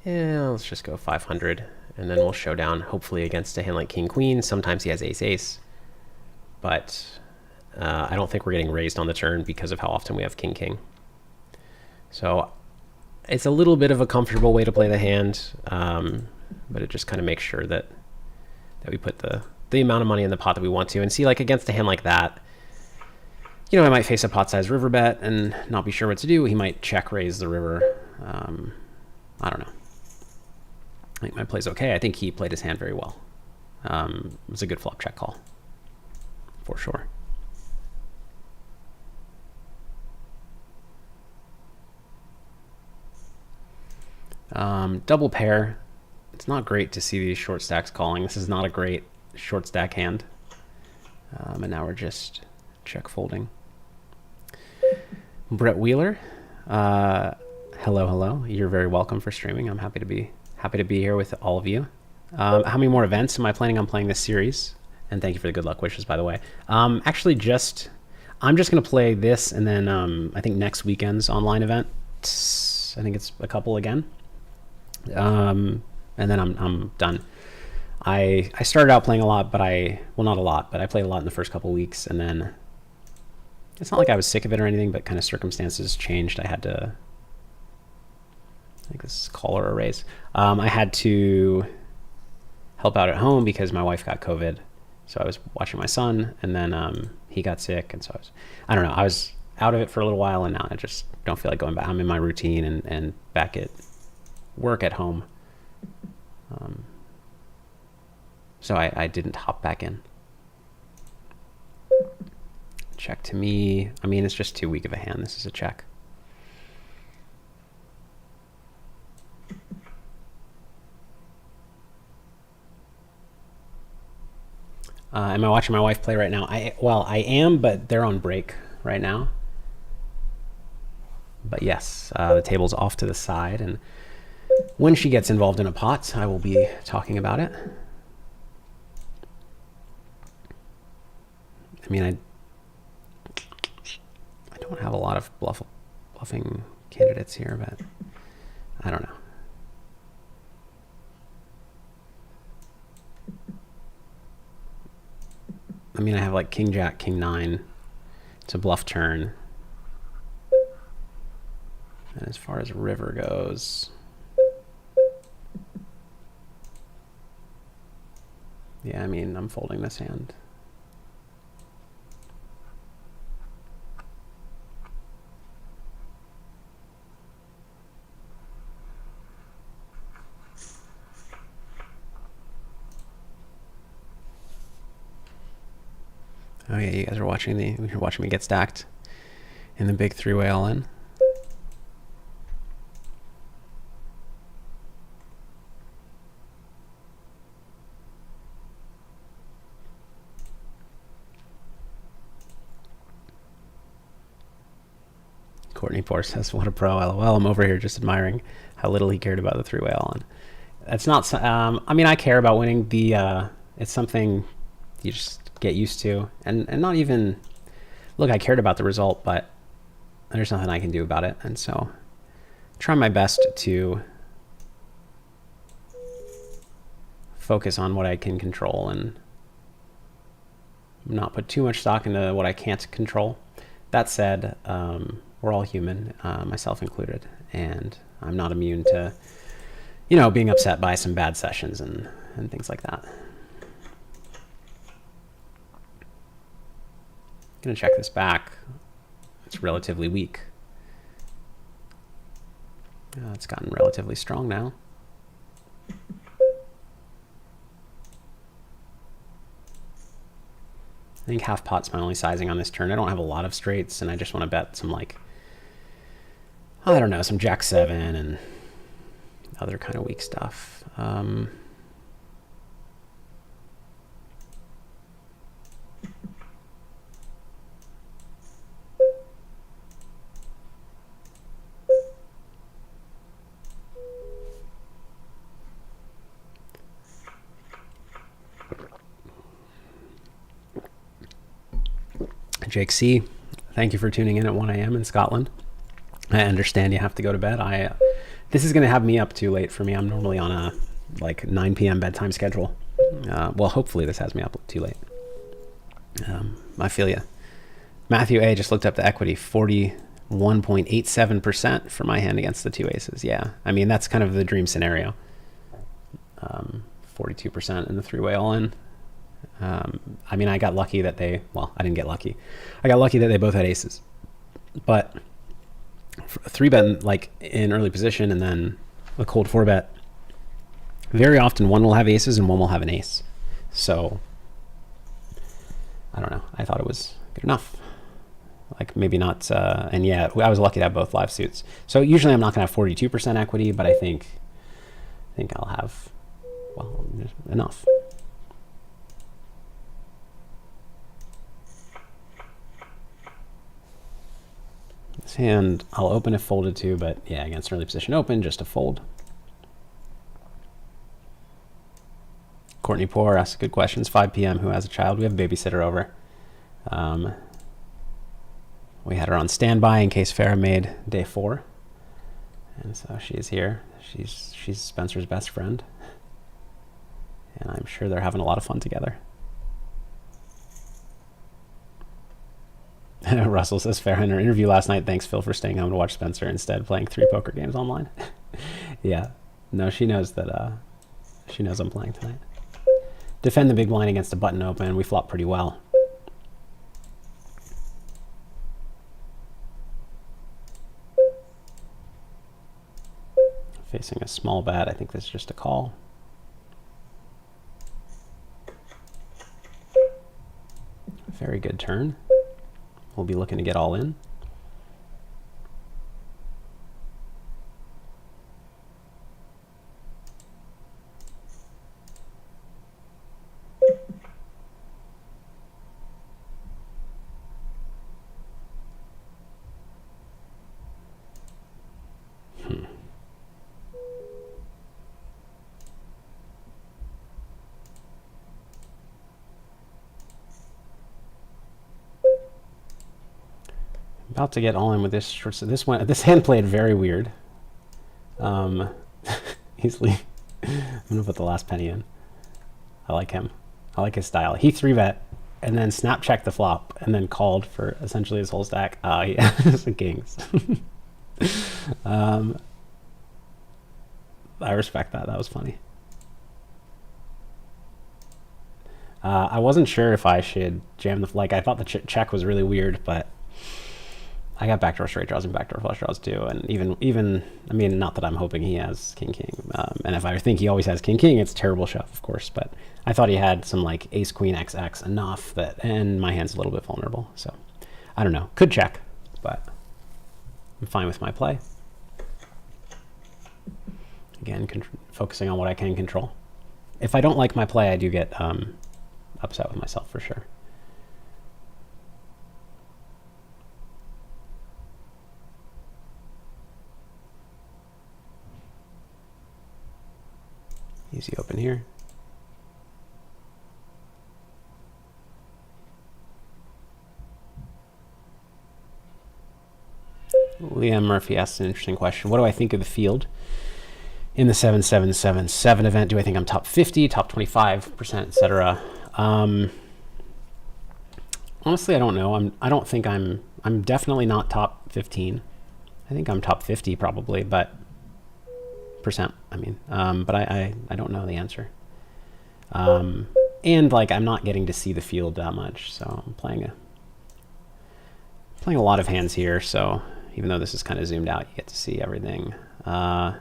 Yeah, let's just go 500, and then we'll showdown, hopefully against a hand like king-queen. Sometimes he has ace-ace, but I don't think we're getting raised on the turn because of how often we have king-king. So it's a little bit of a comfortable way to play the hand, but it just kind of makes sure that we put the amount of money in the pot that we want to. And see, like against a hand like that, you know, I might face a pot-sized river bet and not be sure what to do. He might check raise the river. I don't know. I think my play's okay. I think he played his hand very well. It was a good flop check call, for sure. Double pair. It's not great to see these short stacks calling. This is not a great short stack hand. And now we're just check folding. Brett Wheeler, hello. You're very welcome for streaming. I'm happy to be here with all of you. How many more events am I planning on playing this series? And thank you for the good luck wishes, by the way. Actually, I'm just gonna play this, and then I think next weekend's online event. I think it's a couple again. And then I'm done. I started out playing a lot, but not a lot, but I played a lot in the first couple weeks, and then it's not like I was sick of it or anything, but kind of circumstances changed. I had to, I think this is call or a raise. I had to help out at home because my wife got COVID. So I was watching my son, and then he got sick, and so I don't know, I was out of it for a little while, and now I just don't feel like going back. I'm in my routine and back at work at home. So I didn't hop back in. Check to me. I mean, it's just too weak of a hand. This is a check. Am I watching my wife play right now? Well, I am, but they're on break right now. But yes, the table's off to the side, and when she gets involved in a pot, I will be talking about it. I mean, I don't have a lot of bluffing candidates here, but I don't know. I mean, I have like King Jack, King 9. It's a bluff turn. And as far as river goes, yeah, I mean, I'm folding this hand. Oh yeah, you guys are watching you're watching me get stacked in the big three-way all-in. Courtney Poor says, "What a pro, LOL." I'm over here just admiring how little he cared about the three-way all-in. That's not. I mean, I care about winning. It's something you just get used to, and not even look. I cared about the result, but there's nothing I can do about it, and so try my best to focus on what I can control and not put too much stock into what I can't control. That said, we're all human, myself included, and I'm not immune to, you know, being upset by some bad sessions and things like that. Gonna check this back. It's relatively weak. It's gotten relatively strong now. I think half pot's my only sizing on this turn. I don't have a lot of straights, and I just want to bet some, like, I don't know, some Jack 7 and other kind of weak stuff. Jake C., thank you for tuning in at 1 a.m. in Scotland. I understand you have to go to bed. This is going to have me up too late for me. I'm normally on a like 9 p.m. bedtime schedule. Well, hopefully this has me up too late. I feel you. Matthew A. just looked up the equity, 41.87% for my hand against the two aces. Yeah, I mean, that's kind of the dream scenario. 42% in the three-way all-in. I mean, I got lucky that they, well, I didn't get lucky. I got lucky that they both had aces. But a 3-bet like in early position and then a cold 4-bet, very often one will have aces and one will have an ace. So I don't know. I thought it was good enough. Like maybe not, and yeah, I was lucky to have both live suits. So usually I'm not going to have 42% equity, but I think I'll have, well, enough. This hand I'll open if folded to, but yeah, against early position open, just a fold. Courtney Poor asks good questions. 5 p.m. Who has a child? We have a babysitter over. We had her on standby in case Farah made day 4. And so she's here. She's Spencer's best friend. And I'm sure they're having a lot of fun together. Russell says, Farah in her interview last night, thanks Phil for staying home to watch Spencer instead playing 3 poker games online. Yeah. No, she knows that she knows I'm playing tonight. Defend the big blind against a button open. We flop pretty well. Facing a small bet. I think this is just a call. Very good turn. We'll be looking to get all in. About to get all in with this short. So this hand played very weird. Easily. I'm gonna put the last penny in. I like him. I like his style. He 3-bet and then snap checked the flop and then called for essentially his whole stack. Yeah, the kings. I respect that. That was funny. I wasn't sure if I should jam the, like I thought the check was really weird, but I got backdoor straight draws and backdoor flush draws too, and even I mean, not that I'm hoping he has king king, and if I think he always has king king, it's a terrible shove, of course. But I thought he had some like ace queen XX enough that, and my hand's a little bit vulnerable, so I don't know. Could check, but I'm fine with my play. Again, focusing on what I can control. If I don't like my play, I do get upset with myself for sure. Easy open here. Liam Murphy asks an interesting question. What do I think of the field in the 7-7-7-7 event? Do I think I'm top 50, top 25%, etc.? Honestly, I don't know. I don't think I'm definitely not top 15. I think I'm top 50 probably, but percent, I mean, but I don't know the answer. And like I'm not getting to see the field that much, so I'm playing a lot of hands here, so even though this is kind of zoomed out, you get to see everything. I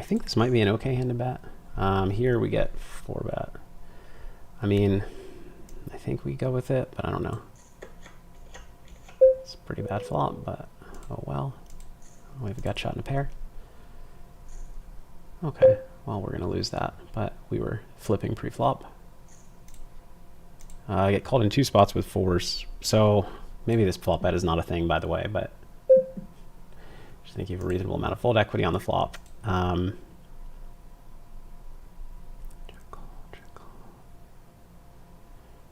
think this might be an okay hand to bet. Here we get 4-bet. I mean, I think we go with it, but I don't know. It's a pretty bad flop, but oh well. We have a gut shot and a pair. Okay, well, we're going to lose that, but we were flipping pre-flop. I get called in 2 spots with 4s, so maybe this flop bet is not a thing, by the way, but just think you have a reasonable amount of fold equity on the flop.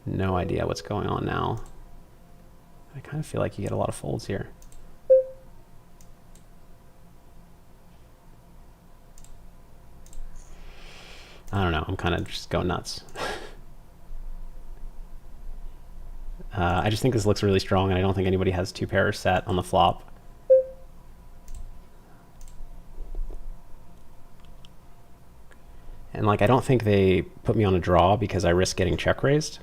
No idea what's going on now. I kind of feel like you get a lot of folds here. I don't know. I'm kind of just going nuts. I just think this looks really strong, and I don't think anybody has two pairs set on the flop. And like, I don't think they put me on a draw because I risk getting check raised.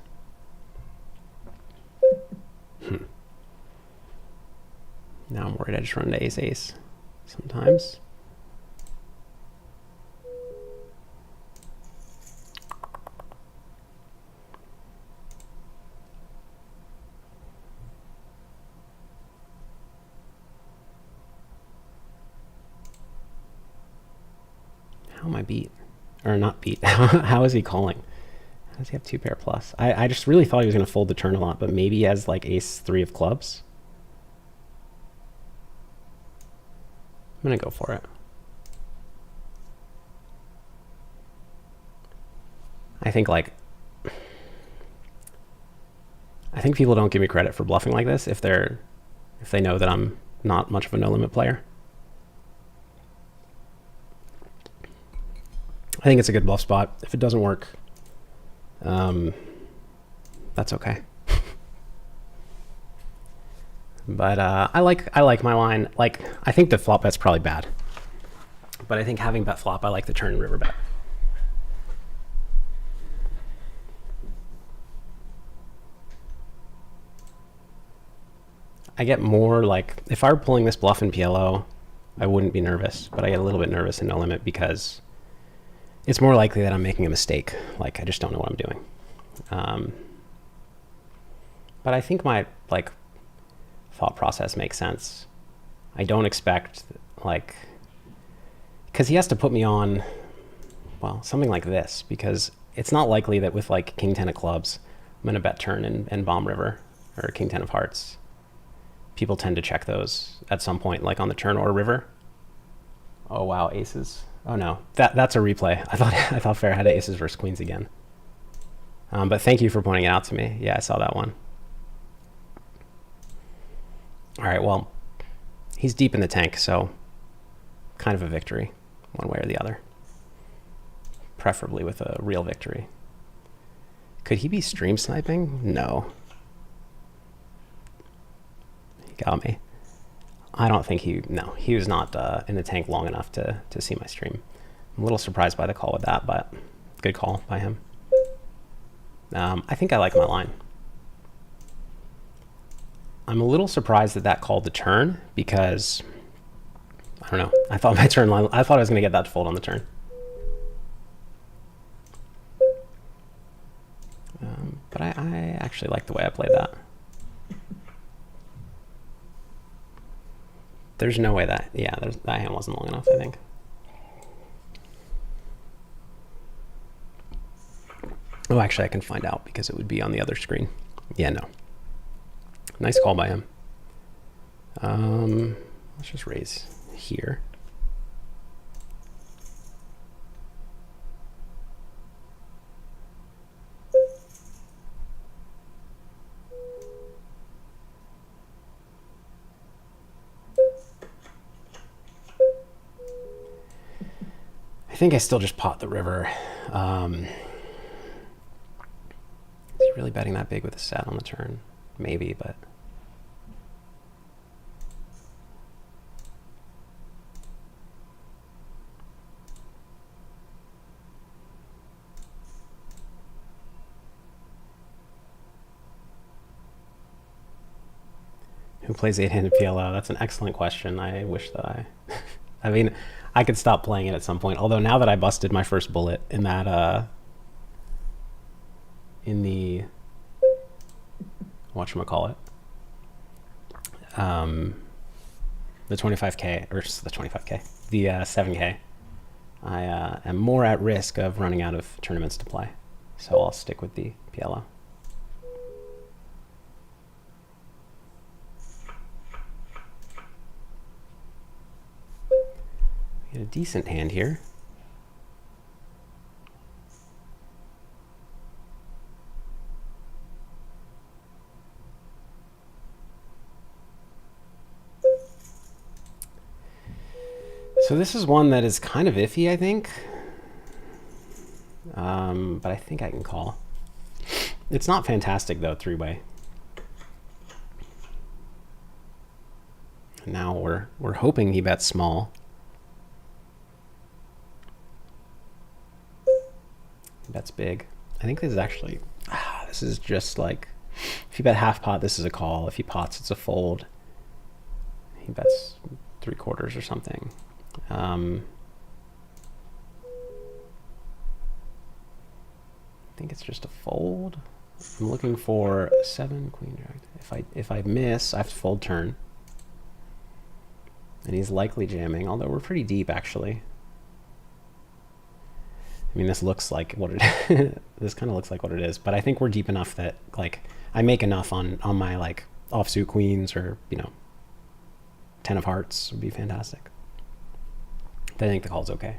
Now I'm worried I just run into ace-ace sometimes. How am I beat? Or not beat. How is he calling? How does he have two pair plus? I just really thought he was going to fold the turn a lot, but maybe he has like ace three of clubs. I'm going to go for it. I think people don't give me credit for bluffing like this if they know that I'm not much of a no limit player. I think it's a good bluff spot. If it doesn't work, that's okay. But I like my line. Like, I think the flop bet's probably bad, but I think having bet flop, I like the turn and river bet. I get more like, if I were pulling this bluff in PLO, I wouldn't be nervous, but I get a little bit nervous in no limit because it's more likely that I'm making a mistake. Like, I just don't know what I'm doing. But I think my thought process makes sense. I don't expect because he has to put me on, well, something like this, because it's not likely that with like king 10 of clubs, I'm going to bet turn and bomb river, or king 10 of hearts. People tend to check those at some point, like on the turn or river. Oh wow, aces. Oh no, that's a replay. I thought Fair had aces versus queens again. But thank you for pointing it out to me. Yeah, I saw that one. All right, well, he's deep in the tank, so kind of a victory, one way or the other. Preferably with a real victory. Could he be stream sniping? No. He got me. I don't think he was not in the tank long enough to see my stream. I'm a little surprised by the call with that, but good call by him. I think I like my line. I'm a little surprised that called the turn because, I don't know, I thought my turn line, I thought I was going to get that to fold on the turn. But I actually like the way I played that. There's no way that, yeah, that hand wasn't long enough, I think. Oh, actually, I can find out because it would be on the other screen. Yeah, no. Nice call by him. Let's just raise here. I think I still just pot the river. Is he really betting that big with a set on the turn? Maybe, but... Who plays 8-handed PLO? That's an excellent question. I wish that I mean, I could stop playing it at some point. Although now that I busted my first bullet in that, in the, whatchamacallit, the 25K, or the 25K, the 7K, I am more at risk of running out of tournaments to play. So I'll stick with the PLO. Get a decent hand here. So this is one that is kind of iffy, I think. But I think I can call. It's not fantastic though, three-way. And now we're hoping he bets small. He bets big. I think this is actually, this is just like, if you bet half pot, this is a call. If he pots, it's a fold. He bets 3/4 or something. I think it's just a fold. I'm looking for 7, queen, jack. If I miss, I have to fold turn. And he's likely jamming, although we're pretty deep actually. I mean, this looks like what it this kind of looks like what it is, but I think we're deep enough that like I make enough on my like offsuit queens, or, you know, 10 of hearts would be fantastic. But I think the call's okay.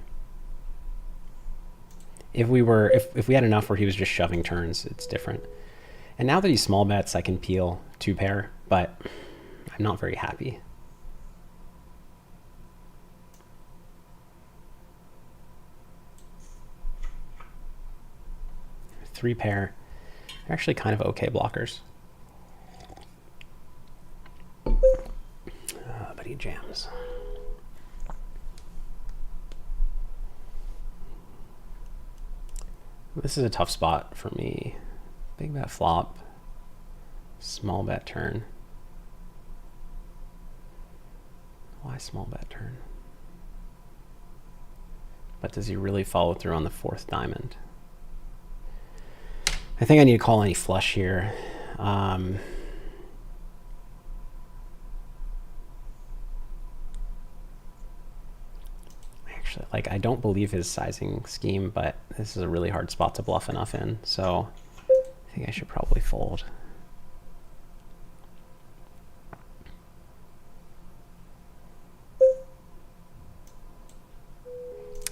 If we had enough where he was just shoving turns, it's different. And now that he's small bets, I can peel 2 pair, but I'm not very happy. Three pair, they're actually kind of okay blockers. But he jams. This is a tough spot for me. Big bet flop, small bet turn. Why small bet turn? But does he really follow through on the 4th diamond? I think I need to call any flush here. Actually, like, I don't believe his sizing scheme, but this is a really hard spot to bluff enough in, so I think I should probably fold.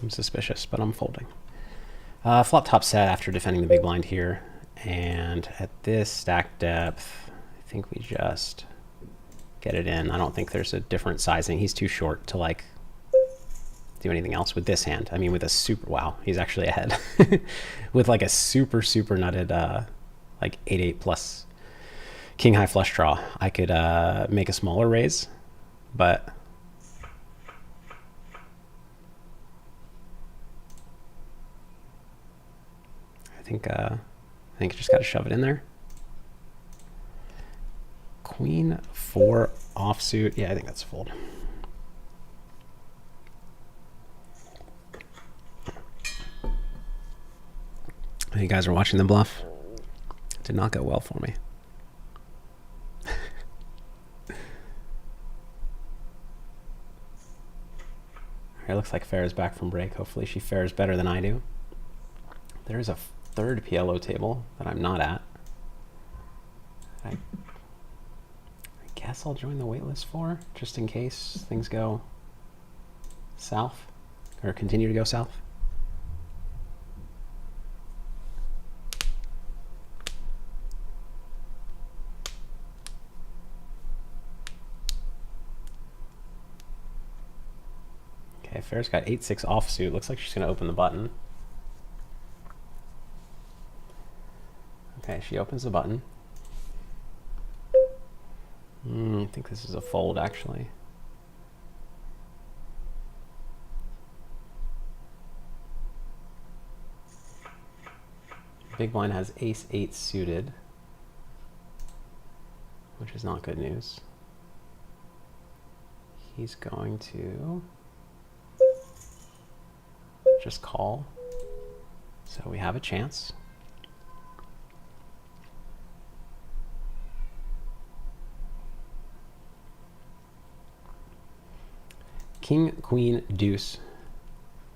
I'm suspicious, but I'm folding. Flop top set after defending the big blind here. And at this stack depth, I think we just get it in. I don't think there's a different sizing. He's too short to like do anything else with this hand. I mean, with a super, wow, he's actually ahead. With like a super nutted like 8-8 plus king high flush draw, I could make a smaller raise, but I think just got to shove it in there. Queen 4 offsuit. Yeah, I think that's a fold. You guys are watching the bluff. It did not go well for me. It looks like Farrah's back from break. Hopefully she fares better than I do. There's a 3rd PLO table that I'm not at. I guess I'll join the waitlist for, just in case things go south, or continue to go south. Okay, Farrah's got 8-6 offsuit. Looks like she's going to open the button. Okay, she opens the button. I think this is a fold, actually. Big blind has ace-8 suited, which is not good news. He's going to just call. So we have a chance. King, queen, deuce.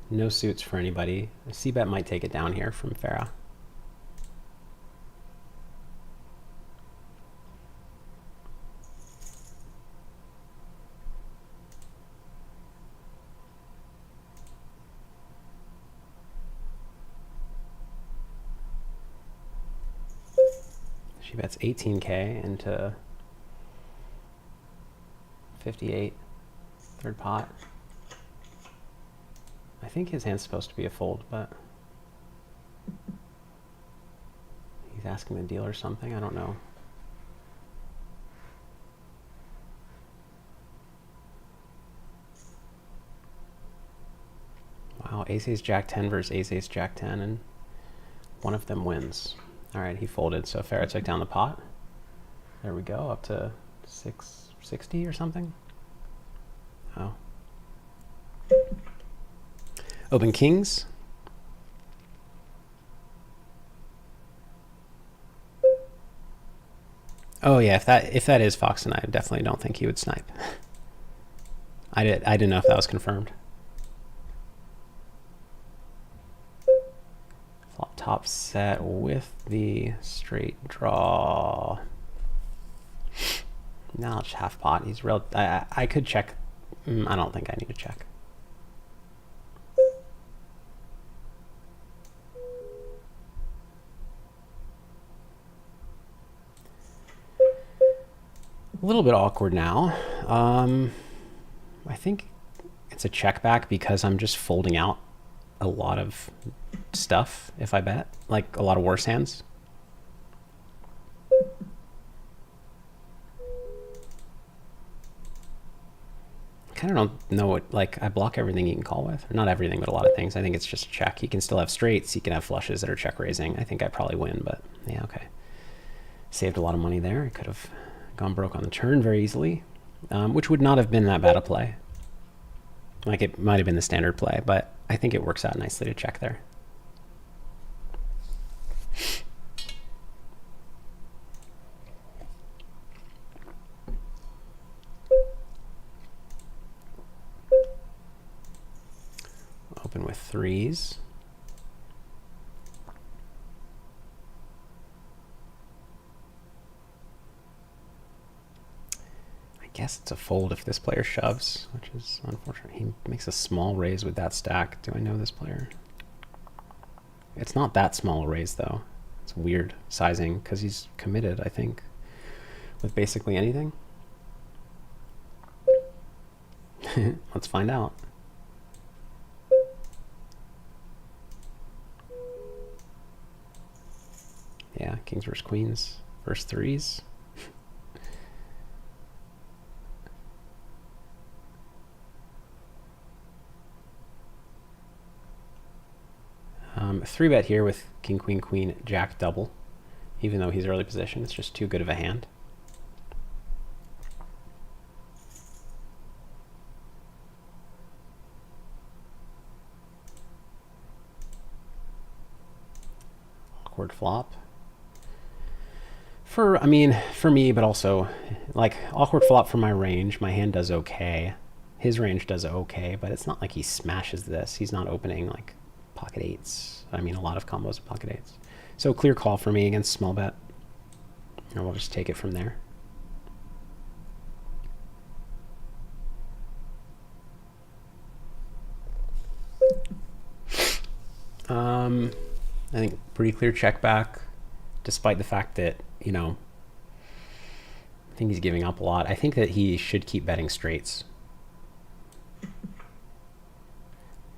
No suits for anybody. A c-bet might take it down here from Farrah. She bets 18K into 58. 3rd pot. I think his hand's supposed to be a fold, but he's asking the dealer something. I don't know. Ace Jack 10 versus Ace Jack 10, and one of them wins. All right, he folded, so Farah took down the pot. There we go, up to 660 or something. Oh. Open kings. Oh yeah, if that is Fox, and I definitely don't think he would snipe. I didn't know if that was confirmed. Flop top set with the straight draw. Now it's half pot. He's real. I could check. I don't think I need to check. A little bit awkward now. I think it's a check back because I'm just folding out a lot of stuff if I bet, like a lot of worse hands. Kind of don't know what, like, I block everything he can call with. Not everything, but a lot of things. I think it's just a check. He can still have straights. He can have flushes that are check raising. I think I probably win, but yeah, okay. Saved a lot of money there. I could have gone broke on the turn very easily, which would not have been that bad a play. Like, it might have been the standard play, but I think it works out nicely to check there. Open with threes. I guess it's a fold if this player shoves, which is unfortunate. He makes a small raise with that stack. Do I know this player? It's not that small a raise, though. It's weird sizing because he's committed, I think, with basically anything. Let's find out. Yeah, kings versus queens versus threes. Three bet here with king, queen, queen, jack double. Even though he's early position, it's just too good of a hand. Awkward flop. I mean, for me, but also, like, awkward flop for my range. My hand does okay. His range does okay, but it's not like he smashes this. He's not opening, like, pocket eights. I mean, a lot of combos of pocket eights. So clear call for me against small bet. And we'll just take it from there. I think pretty clear check back, despite the fact that, you know, I think he's giving up a lot. I think that he should keep betting straights.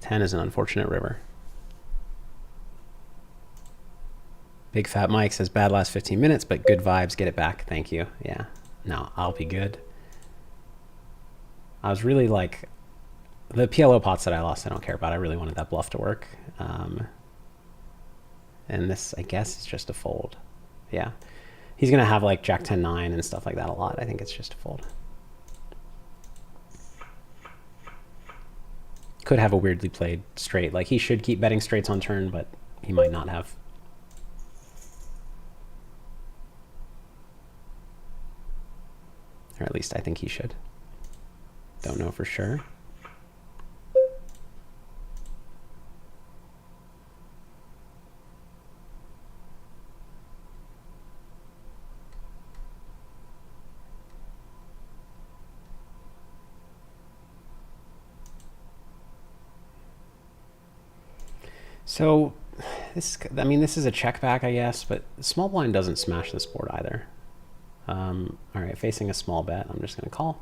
10 is an unfortunate river. Big Fat Mike says, bad last 15 minutes, but good vibes. Get it back. Thank you. Yeah. No, I'll be good. I was really like, the PLO pots that I lost, I don't care about. I really wanted that bluff to work. And this, I guess, is just a fold. Yeah. He's going to have like Jack 10-9 and stuff like that a lot. I think it's just a fold. Could have a weirdly played straight. Like, he should keep betting straights on turn, but he might not have. Or at least I think he should. Don't know for sure. So this, I mean, this is a check back, I guess, but small blind doesn't smash this board either. All right, facing a small bet, I'm just going to call.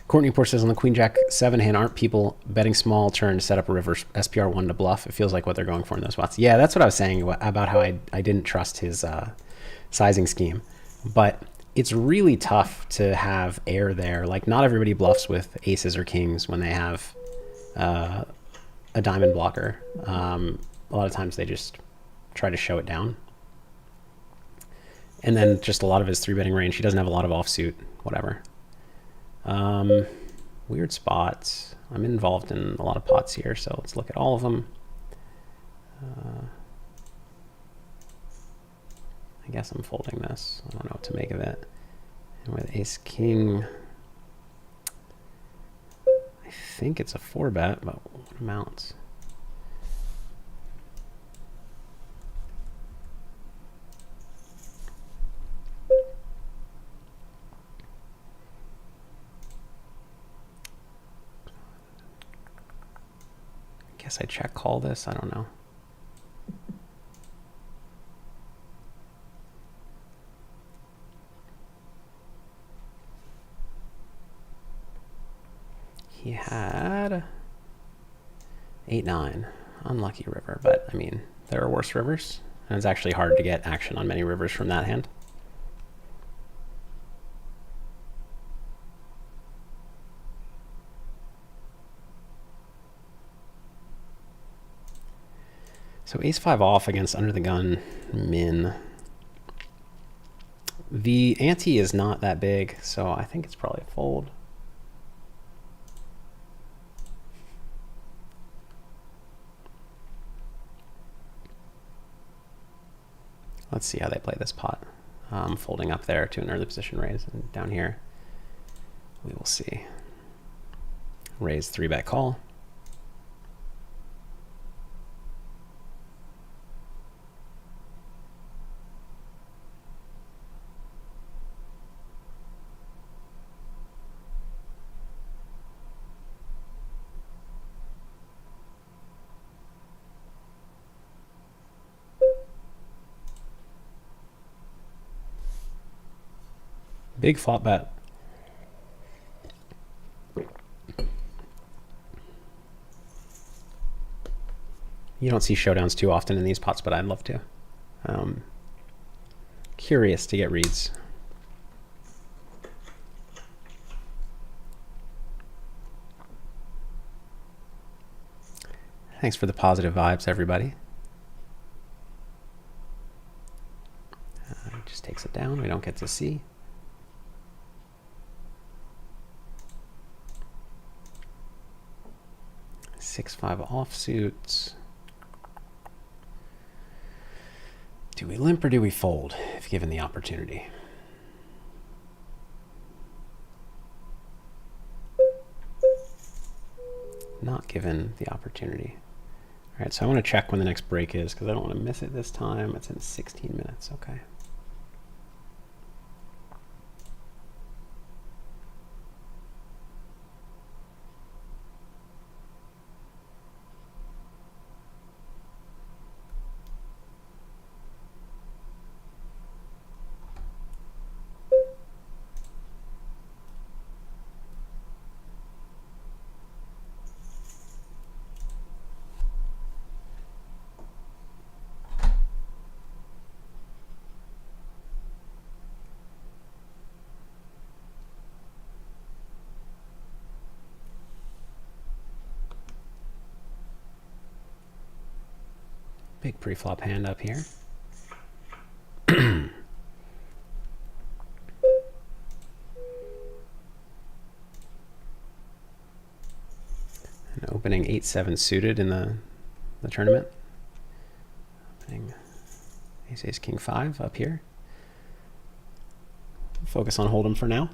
Courtney Poor says, on the Queen Jack 7 hand, aren't people betting small turn to set up a river SPR1 to bluff? It feels like what they're going for in those spots. Yeah, that's what I was saying about how I didn't trust his sizing scheme. But it's really tough to have air there. Like, not everybody bluffs with aces or kings when they have a diamond blocker. A lot of times they just try to show it down. And then just a lot of his 3-betting range. He doesn't have a lot of offsuit, whatever. Weird spots. I'm involved in a lot of pots here, so let's look at all of them. I guess I'm folding this. I don't know what to make of it. And with ace king, I think it's a 4-bet, but what amount? I guess I check call this. I don't know. He had 8-9. Unlucky river, but I mean, there are worse rivers, and it's actually hard to get action on many rivers from that hand. So ace-5 off against under the gun min. The ante is not that big, so I think it's probably a fold. Let's see how they play this pot. Folding up there to an early position raise, and down here we will see. Raise 3-bet call. Big flop bet. You don't see showdowns too often in these pots, but I'd love to. Curious to get reads. Thanks for the positive vibes, everybody. Just takes it down. We don't get to see. Six-five offsuits. Do we limp or do we fold if given the opportunity? Not given the opportunity. All right, so I want to check when the next break is because I don't want to miss it this time. It's in 16 minutes. Okay. Big pre-flop hand up here. And opening 8-7 suited in the tournament. Opening ace king 5 up here. Focus on hold'em for now.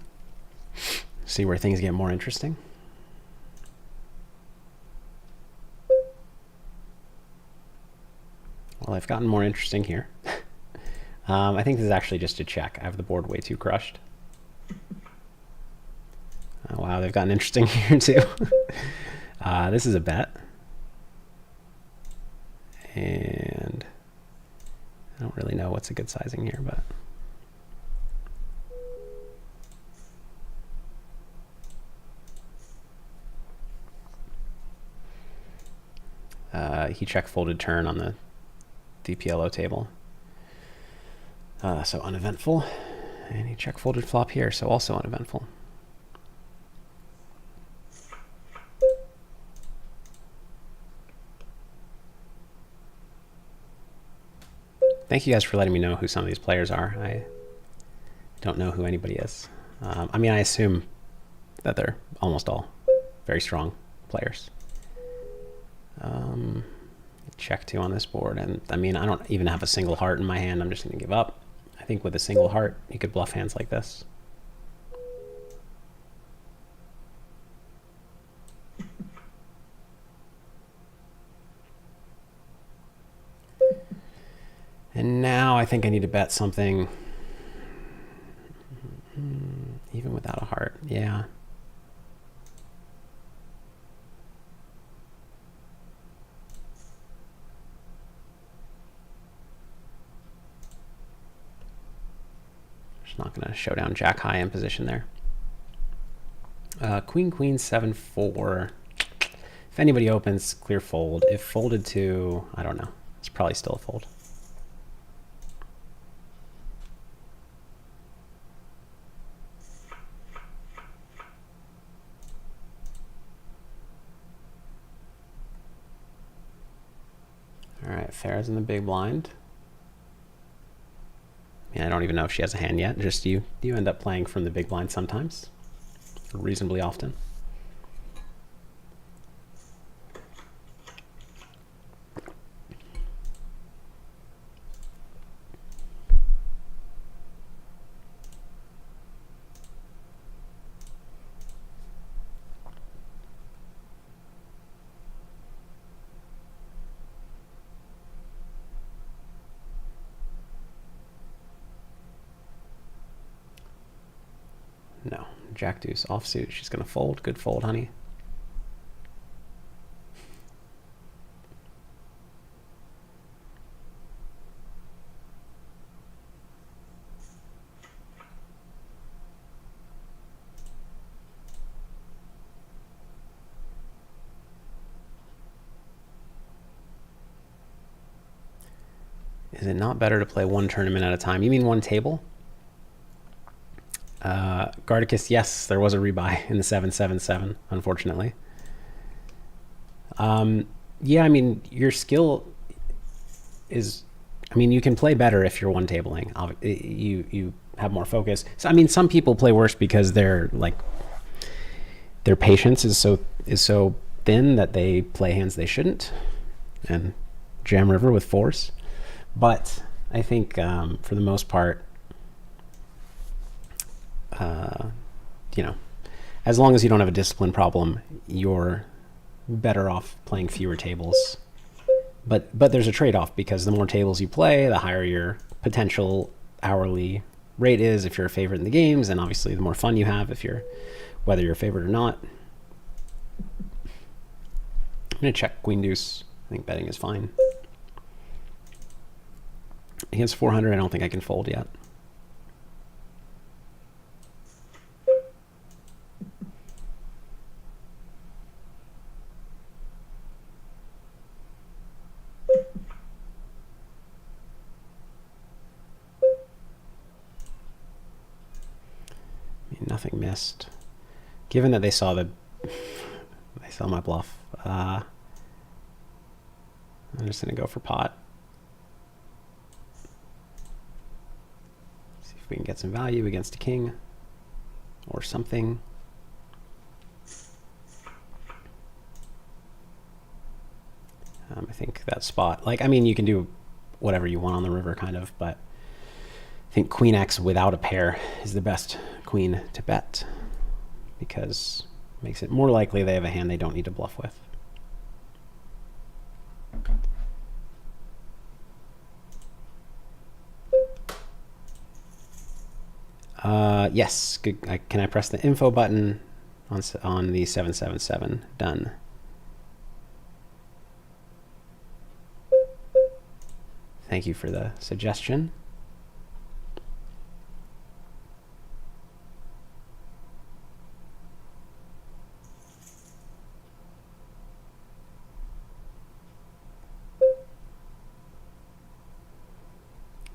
See where things get more interesting. Well, I've gotten more interesting here. I think this is actually just a check. I have the board way too crushed. Oh, wow, they've gotten interesting here too. This is a bet. And I don't really know what's a good sizing here, but he check folded turn on the DPLO table. So uneventful. And he check folded flop here, so also uneventful. Thank you guys for letting me know who some of these players are. I don't know who anybody is. I mean, I assume that they're almost all very strong players. Check 2 on this board, and I mean, I don't even have a single heart in my hand. I'm just going to give up. I think with a single heart, you could bluff hands like this. And now I think I need to bet something, even without a heart. Yeah. Just not going to show down jack high in position there. Queen, queen, 7-4. If anybody opens, clear fold. If folded to, I don't know. It's probably still a fold. All right, Farah's in the big blind. I mean, I don't even know if she has a hand yet. Just you end up playing from the big blind sometimes, reasonably often. No, jack deuce offsuit. She's gonna fold. Good fold, honey. Is it not better to play one tournament at a time? You mean one table? Garticus, yes, there was a rebuy in the 7-7-7, unfortunately. Yeah, I mean, your skill is, I mean, you can play better if you're one tabling. You have more focus. So, I mean, some people play worse because they're like, their patience is so thin that they play hands they shouldn't and jam river with force. But I think for the most part, you know, as long as you don't have a discipline problem, you're better off playing fewer tables. But there's a trade-off, because the more tables you play, the higher your potential hourly rate is if you're a favorite in the games, and obviously the more fun you have if you're, whether you're a favorite or not. I'm gonna check queen deuce. I think betting is fine. Against 400, I don't think I can fold yet. Nothing missed. Given that they saw my bluff, I'm just gonna go for pot. See if we can get some value against a king or something. I think that spot, like, I mean, you can do whatever you want on the river, kind of, but I think queen X without a pair is the best queen to bet, because it makes it more likely they have a hand they don't need to bluff with. Yes. Good. Can I press the info button on the 777? Done. Thank you for the suggestion.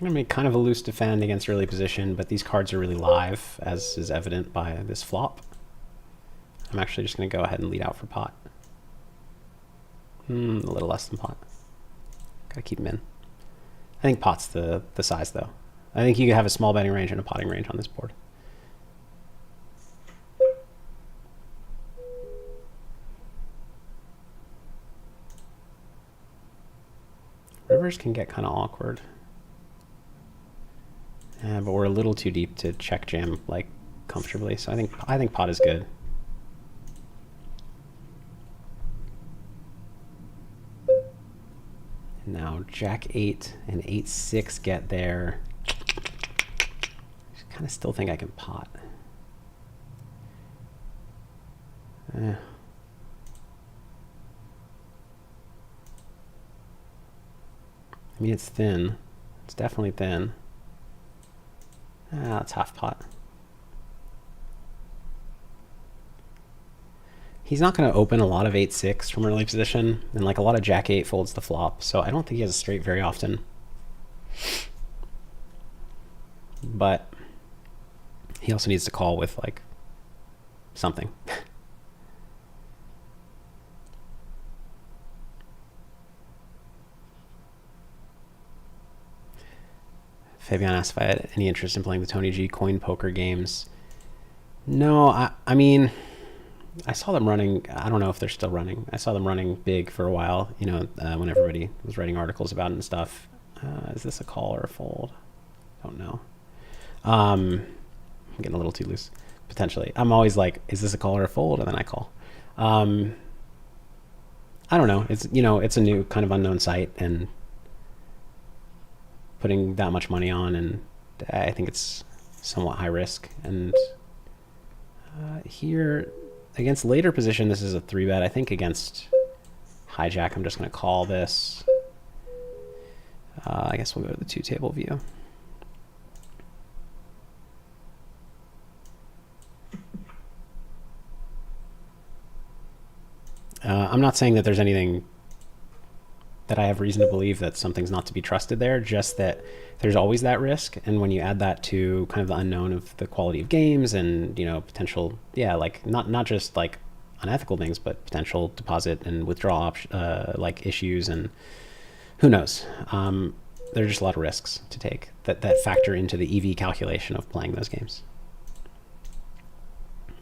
I'm gonna make kind of a loose defend against early position, but these cards are really live, as is evident by this flop. I'm actually just gonna go ahead and lead out for pot. A little less than pot. Gotta keep him in. I think pot's the size though. I think you could have a small betting range and a potting range on this board. Rivers can get kind of awkward. Yeah, but we're a little too deep to check jam like comfortably, so I think pot is good. And now Jack 8 and 8-6 get there. I kind of still think I can pot. I mean, it's thin. It's definitely thin. It's half pot. He's not going to open a lot of 8-6 from early position, and like a lot of Jack 8 folds the flop, so I don't think he has a straight very often. But he also needs to call with like something. Fabian asked if I had any interest in playing the Tony G coin poker games. No, I mean, I saw them running. I don't know if they're still running. I saw them running big for a while, you know, when everybody was writing articles about it and stuff. Is this a call or a fold? Don't know. I'm getting a little too loose, potentially. I'm always like, is this a call or a fold? And then I call. I don't know. It's, you know, it's a new kind of unknown site, and putting that much money on, and I think it's somewhat high risk. And here against later position, this is a 3-bet. I think against hijack, I'm just going to call this. I guess we'll go to the 2-table view. I'm not saying that there's anything that I have reason to believe that something's not to be trusted there, just that there's always that risk. And when you add that to kind of the unknown of the quality of games and, you know, potential, yeah, like not just like unethical things, but potential deposit and withdrawal like issues, and who knows, there are just a lot of risks to take that factor into the EV calculation of playing those games.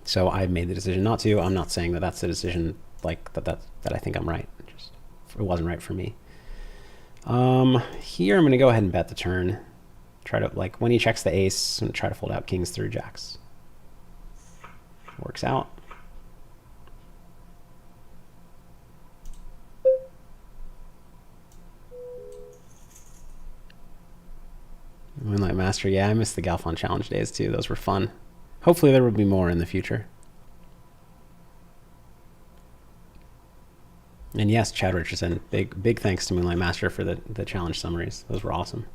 So I made the decision not to. I'm not saying that that's the decision like that I think I'm right. It wasn't right for me. Here I'm going to go ahead and bet the turn. Try to, like, when he checks the ace, I'm going to try to fold out kings through jacks. Works out. Moonlight Master, yeah, I missed the Galfond Challenge days too. Those were fun. Hopefully there will be more in the future. And yes, Chad Richardson, big thanks to Moonlight Master for the challenge summaries. Those were awesome.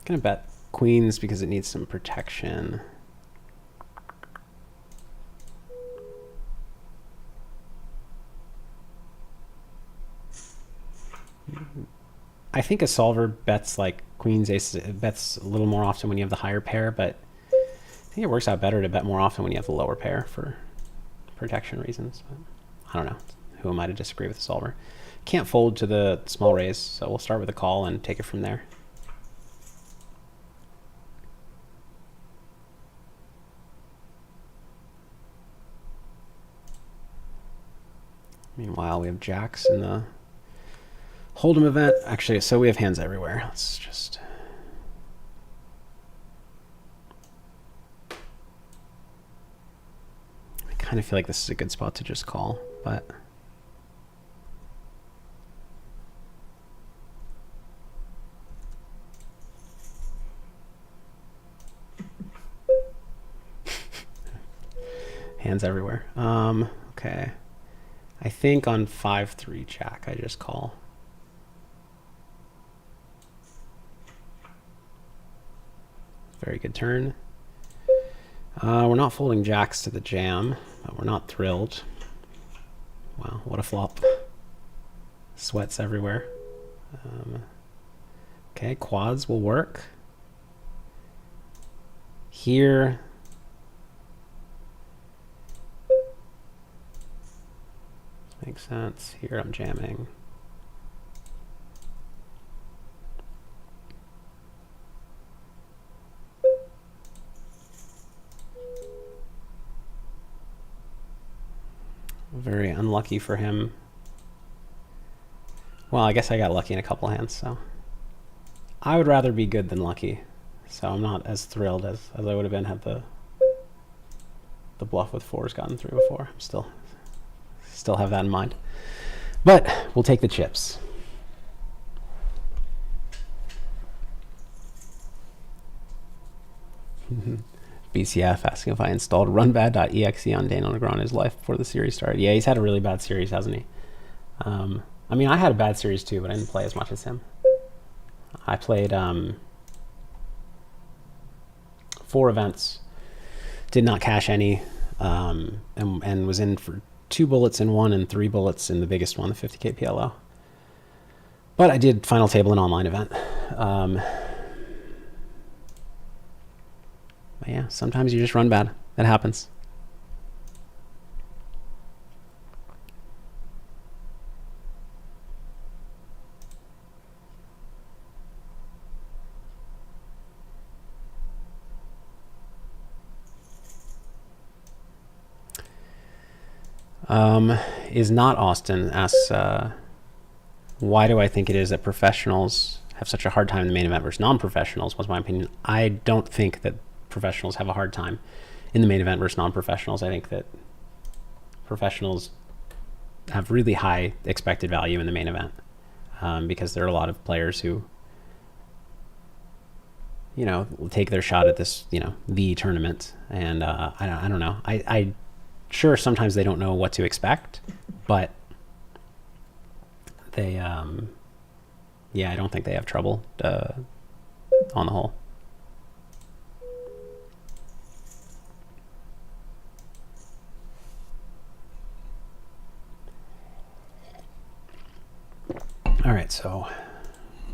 Gonna bet queens because it needs some protection. I think a solver bets like queens, ace, bets a little more often when you have the higher pair, but I think it works out better to bet more often when you have the lower pair for protection reasons. But I don't know. Who am I to disagree with the solver? Can't fold to the small raise, so we'll start with a call and take it from there. Meanwhile, we have jacks in the Hold'em event. Actually, so we have hands everywhere. Let's just... I kind of feel like this is a good spot to just call, but... hands everywhere. Okay. I think on 5-3 jack, I just call. Very good turn. We're not folding jacks to the jam, but we're not thrilled. Wow, what a flop. Sweats everywhere. Okay, quads will work. Here, makes sense. Here I'm jamming. Very unlucky for him. Well, I guess I got lucky in a couple hands, so. I would rather be good than lucky, so I'm not as thrilled as I would have been had the bluff with fours gotten through before. I'm still have that in mind. But we'll take the chips. BCF asking if I installed runbad.exe on Daniel Negreanu's life before the series started. Yeah, he's had a really bad series, hasn't he? I mean, I had a bad series too, but I didn't play as much as him. I played 4 events, did not cash any, and was in for 2 bullets in one and 3 bullets in the biggest one, the 50K PLO. But I did final table an online event. But yeah, sometimes you just run bad. That happens. Is not Austin asks, why do I think it is that professionals have such a hard time in the main event versus non-professionals? Was my opinion. I don't think that professionals have a hard time in the main event versus non-professionals. I think that professionals have really high expected value in the main event because there are a lot of players who, you know, will take their shot at this, you know, the tournament. And I don't know. I sure sometimes they don't know what to expect, but they, yeah, I don't think they have trouble on the whole. All right, so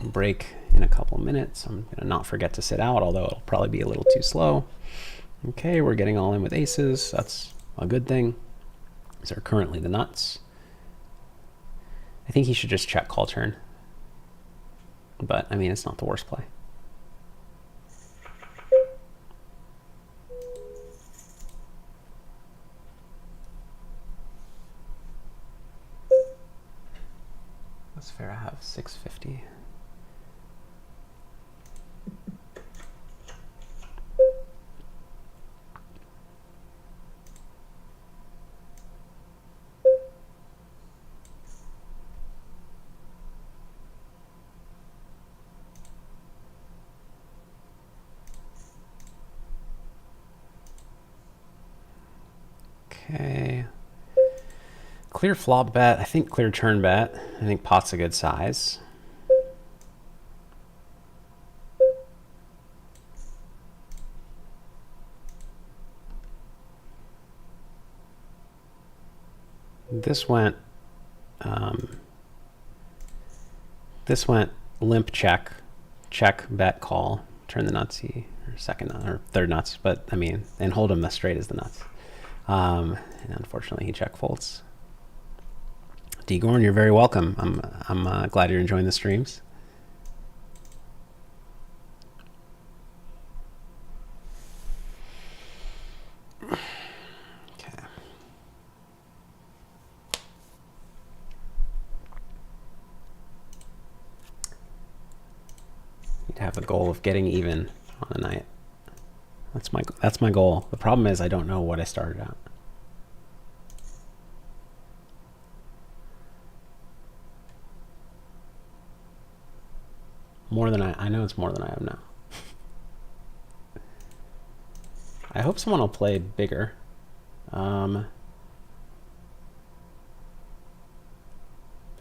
break in a couple minutes. I'm gonna not forget to sit out, although it'll probably be a little too slow. Okay, we're getting all in with aces. That's a good thing. These are currently the nuts. I think he should just check call turn. But, I mean, it's not the worst play. That's fair, I have 650. Okay. Clear flop bet. I think clear turn bet. I think pot's a good size. This went limp check, check, bet, call, turn the nutsy, or second nut, or third nuts, but I mean, and hold him as straight as the nuts. And unfortunately he check folds. D. Gorn, you're very welcome. I'm glad you're enjoying the streams. Okay. You'd have a goal of getting even on the night. That's my goal. The problem is I don't know what I started at. More than I know it's more than I have now. I hope someone will play bigger. Bigger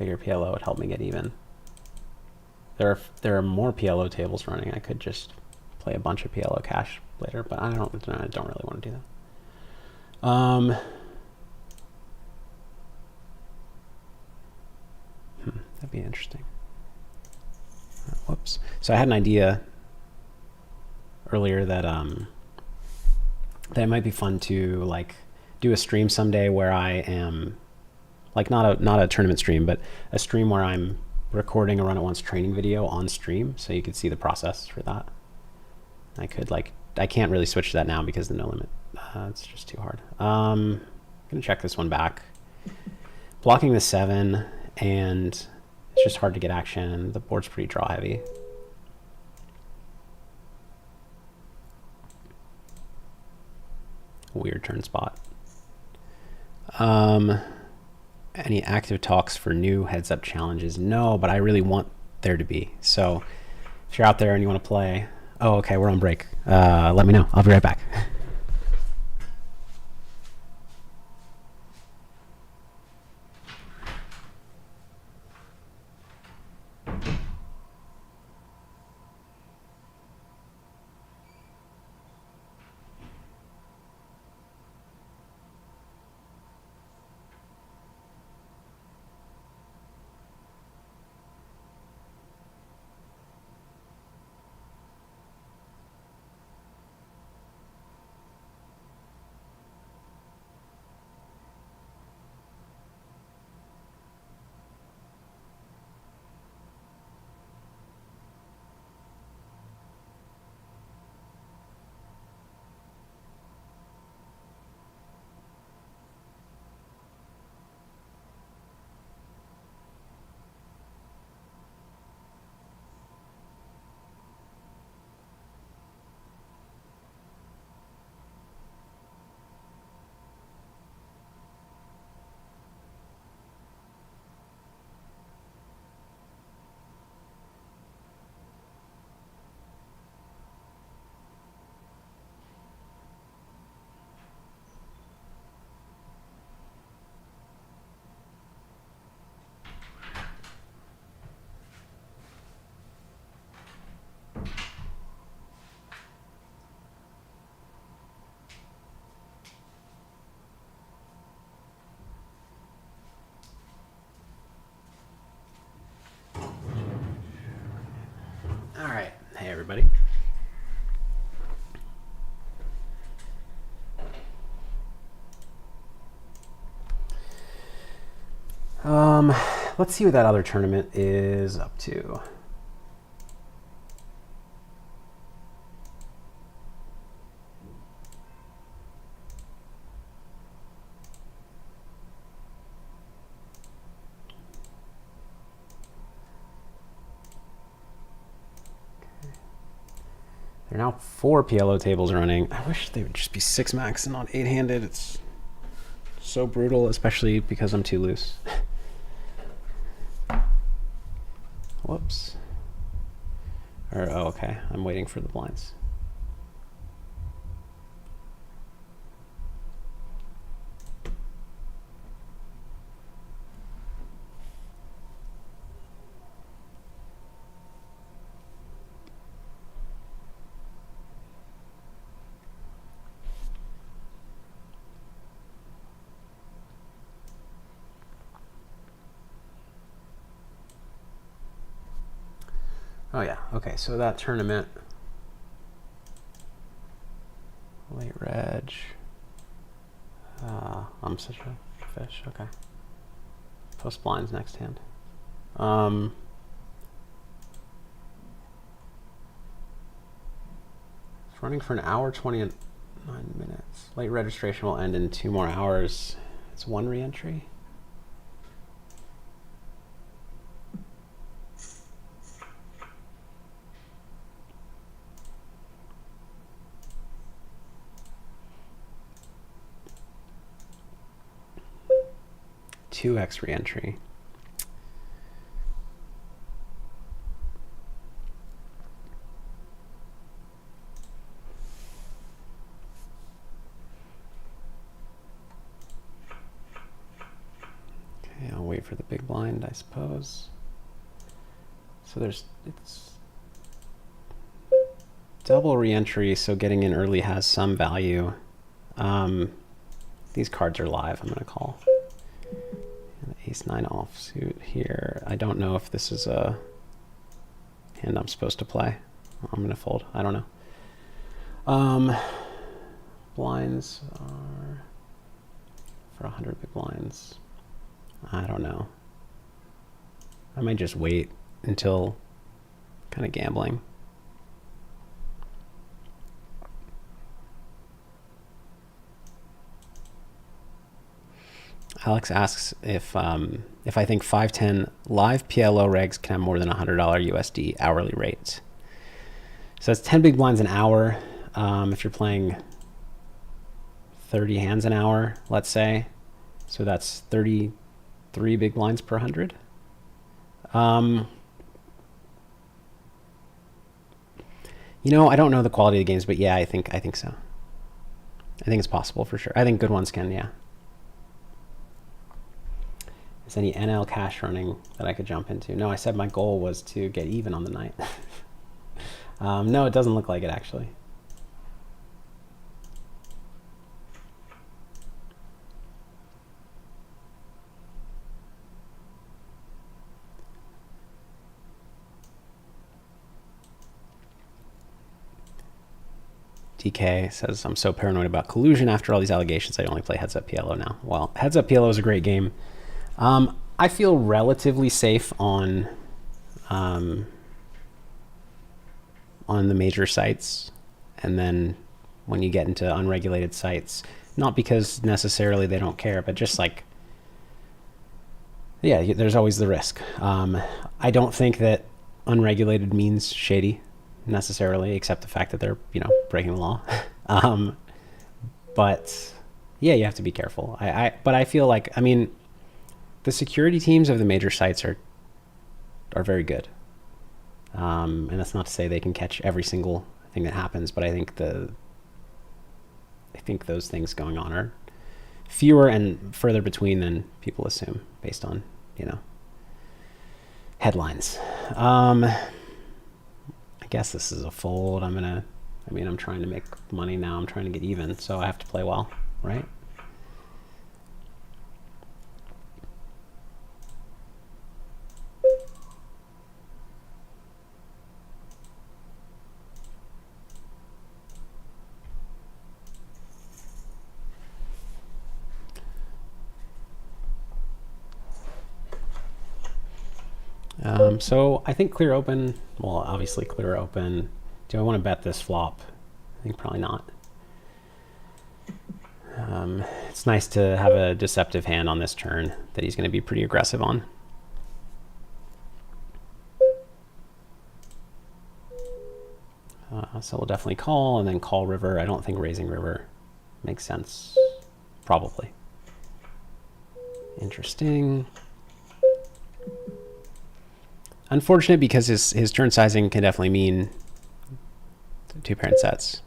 PLO would help me get even. There are more PLO tables running. I could just play a bunch of PLO cash later, but I don't really want to do that. That'd be interesting. Whoops. So I had an idea earlier that that it might be fun to like do a stream someday where I am like not a tournament stream, but a stream where I'm recording a run at once training video on stream, so you could see the process for that. I could like I can't really switch to that now because of the no limit. It's just too hard. I'm gonna check this one back. Blocking the 7, and it's just hard to get action, and the board's pretty draw heavy. Weird turn spot. Any active talks for new heads up challenges? No, but I really want there to be. So if you're out there and you want to play, oh, okay, we're on break. Let me know. I'll be right back. All right. Hey, everybody. Let's see what that other tournament is up to. There are now 4 PLO tables running. I wish they would just be 6 max and not 8-handed. It's so brutal, especially because I'm too loose. Whoops. Or, oh, okay. I'm waiting for the blinds. Oh yeah, okay, so that tournament, late reg, I'm such a fish, okay. Post blinds next hand. It's running for an hour, 29 minutes. Late registration will end in 2 more hours. It's 1 re-entry. Two X re-entry. Okay, I'll wait for the big blind, I suppose. So it's double re-entry, so getting in early has some value. These cards are live. I'm going to call. And ace-9 offsuit here. I don't know if this is a hand I'm supposed to play. I'm going to fold. I don't know. Blinds are for 100 big blinds. I don't know. I might just wait until kind of gambling. Alex asks if I think 510 live PLO regs can have more than $100 USD hourly rates. So it's 10 big blinds an hour. If you're playing 30 hands an hour, let's say, so that's 33 big blinds per 100. You know, I don't know the quality of the games, but yeah, I think so. I think it's possible for sure. I think good ones can, yeah. Is any NL cash running that I could jump into? No, I said my goal was to get even on the night. No, it doesn't look like it actually. DK says, I'm so paranoid about collusion after all these allegations. I only play Heads Up PLO now. Well, Heads Up PLO is a great game. I feel relatively safe on the major sites. And then when you get into unregulated sites, not because necessarily they don't care, but just like, yeah, there's always the risk. I don't think that unregulated means shady necessarily, except the fact that they're, you know, breaking the law. But yeah, you have to be careful. But I feel like, I mean, the security teams of the major sites are very good. And that's not to say they can catch every single thing that happens, but I think those things going on are fewer and further between than people assume based on, you know, headlines. I guess this is a fold. I'm trying to make money now. I'm trying to get even, so I have to play well, right? So I think clear open, well, obviously clear open. Do I want to bet this flop? I think probably not. It's nice to have a deceptive hand on this turn that he's going to be pretty aggressive on. So we'll definitely call and then call river. I don't think raising river makes sense. Probably. Interesting. Unfortunate because his turn sizing can definitely mean two parent sets.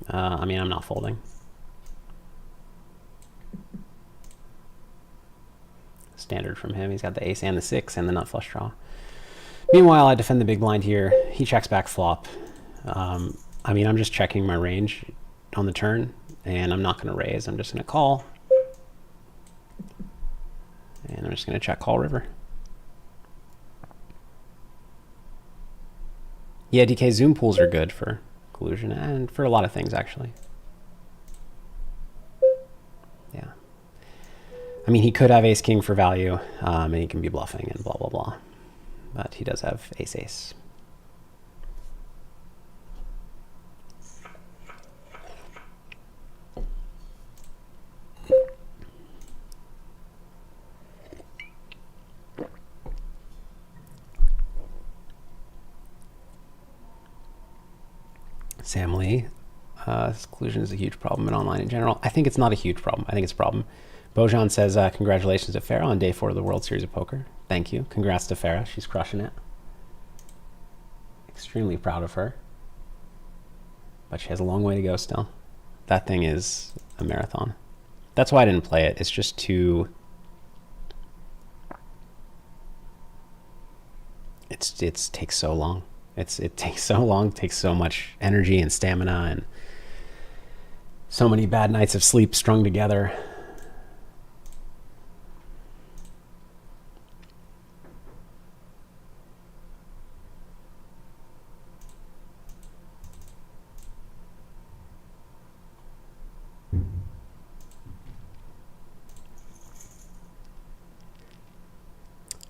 I mean, I'm not folding. Standard from him. He's got the ace and the 6 and the nut flush draw. Meanwhile, I defend the big blind here. He checks back flop. I mean, I'm just checking my range on the turn, and I'm not going to raise. I'm just going to call. And I'm just going to check call river. Yeah, DK zoom pools are good for collusion and for a lot of things, actually. Yeah. I mean, he could have ace king for value, and he can be bluffing and blah, blah, blah. But he does have ace ace. Sam Lee, collusion is a huge problem in online in general. I think it's not a huge problem. I think it's a problem. Bojan says, congratulations to Farah on day 4 of the World Series of Poker. Thank you. Congrats to Farah. She's crushing it. Extremely proud of her. But she has a long way to go still. That thing is a marathon. That's why I didn't play it. It's just too... it takes so long. It takes so long, it takes so much energy and stamina and so many bad nights of sleep strung together.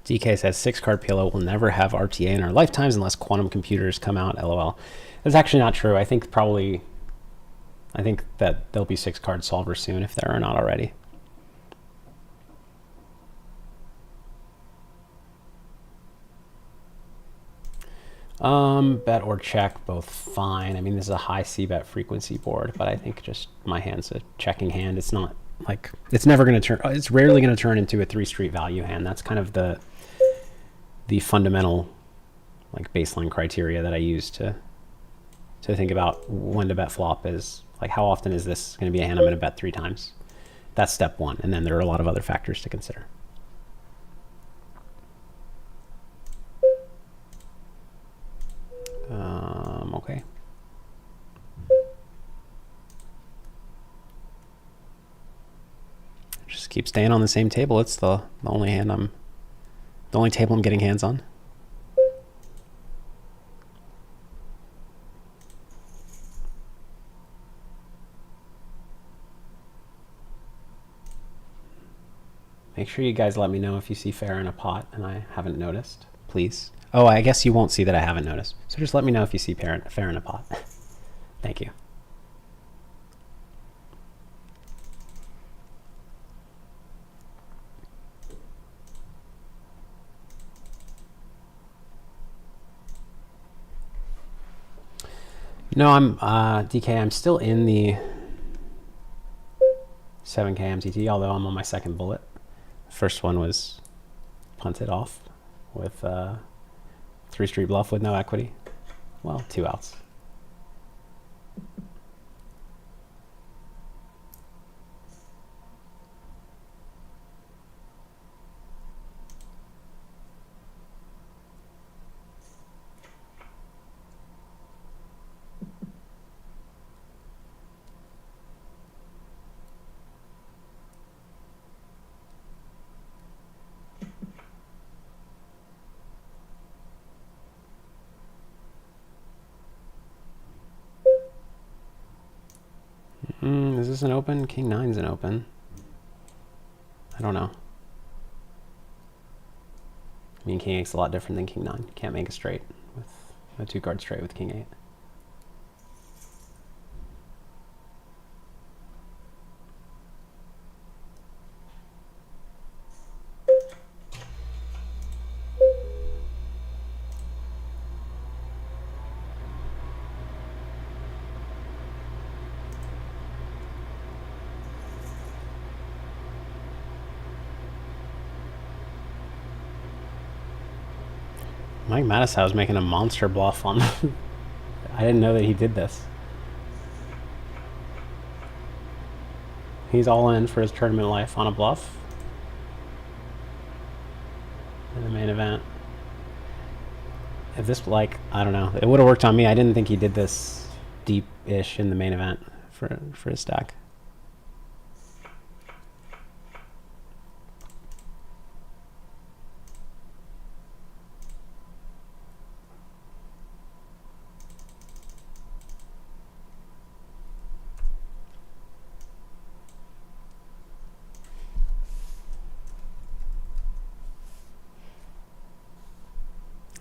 DK says 6-card PLO will never have RTA in our lifetimes unless quantum computers come out. LOL. That's actually not true. I think that there'll be 6-card solvers soon if there are not already. Bet or check, both fine. I mean, this is a high c-bet frequency board, but I think just my hand's a checking hand. It's not like, it's never going to turn, it's rarely going to turn into a 3-street value hand. That's kind of the fundamental like baseline criteria that I use to think about when to bet flop is like, how often is this going to be a hand I'm going to bet 3 times? That's step one. And then there are a lot of other factors to consider. Okay. Just keep staying on the same table. It's the only table I'm getting hands on. Make sure you guys let me know if you see fair in a pot and I haven't noticed, please. Oh, I guess you won't see that I haven't noticed. So just let me know if you see fair in a pot. Thank you. No, I'm DK. I'm still in the 7K MTT, although I'm on my second bullet. First one was punted off with 3-street bluff with no equity. Well, 2 outs. Is this an open? King 9's an open. I don't know. I mean, King 8's a lot different than King 9. You can't make a straight with a 2-card straight with King 8. Mike Mattisau was making a monster bluff on. I didn't know that he did this. He's all in for his tournament life on a bluff in the main event. If this, like, I don't know, it would have worked on me. I didn't think he did this deep-ish in the main event for his stack.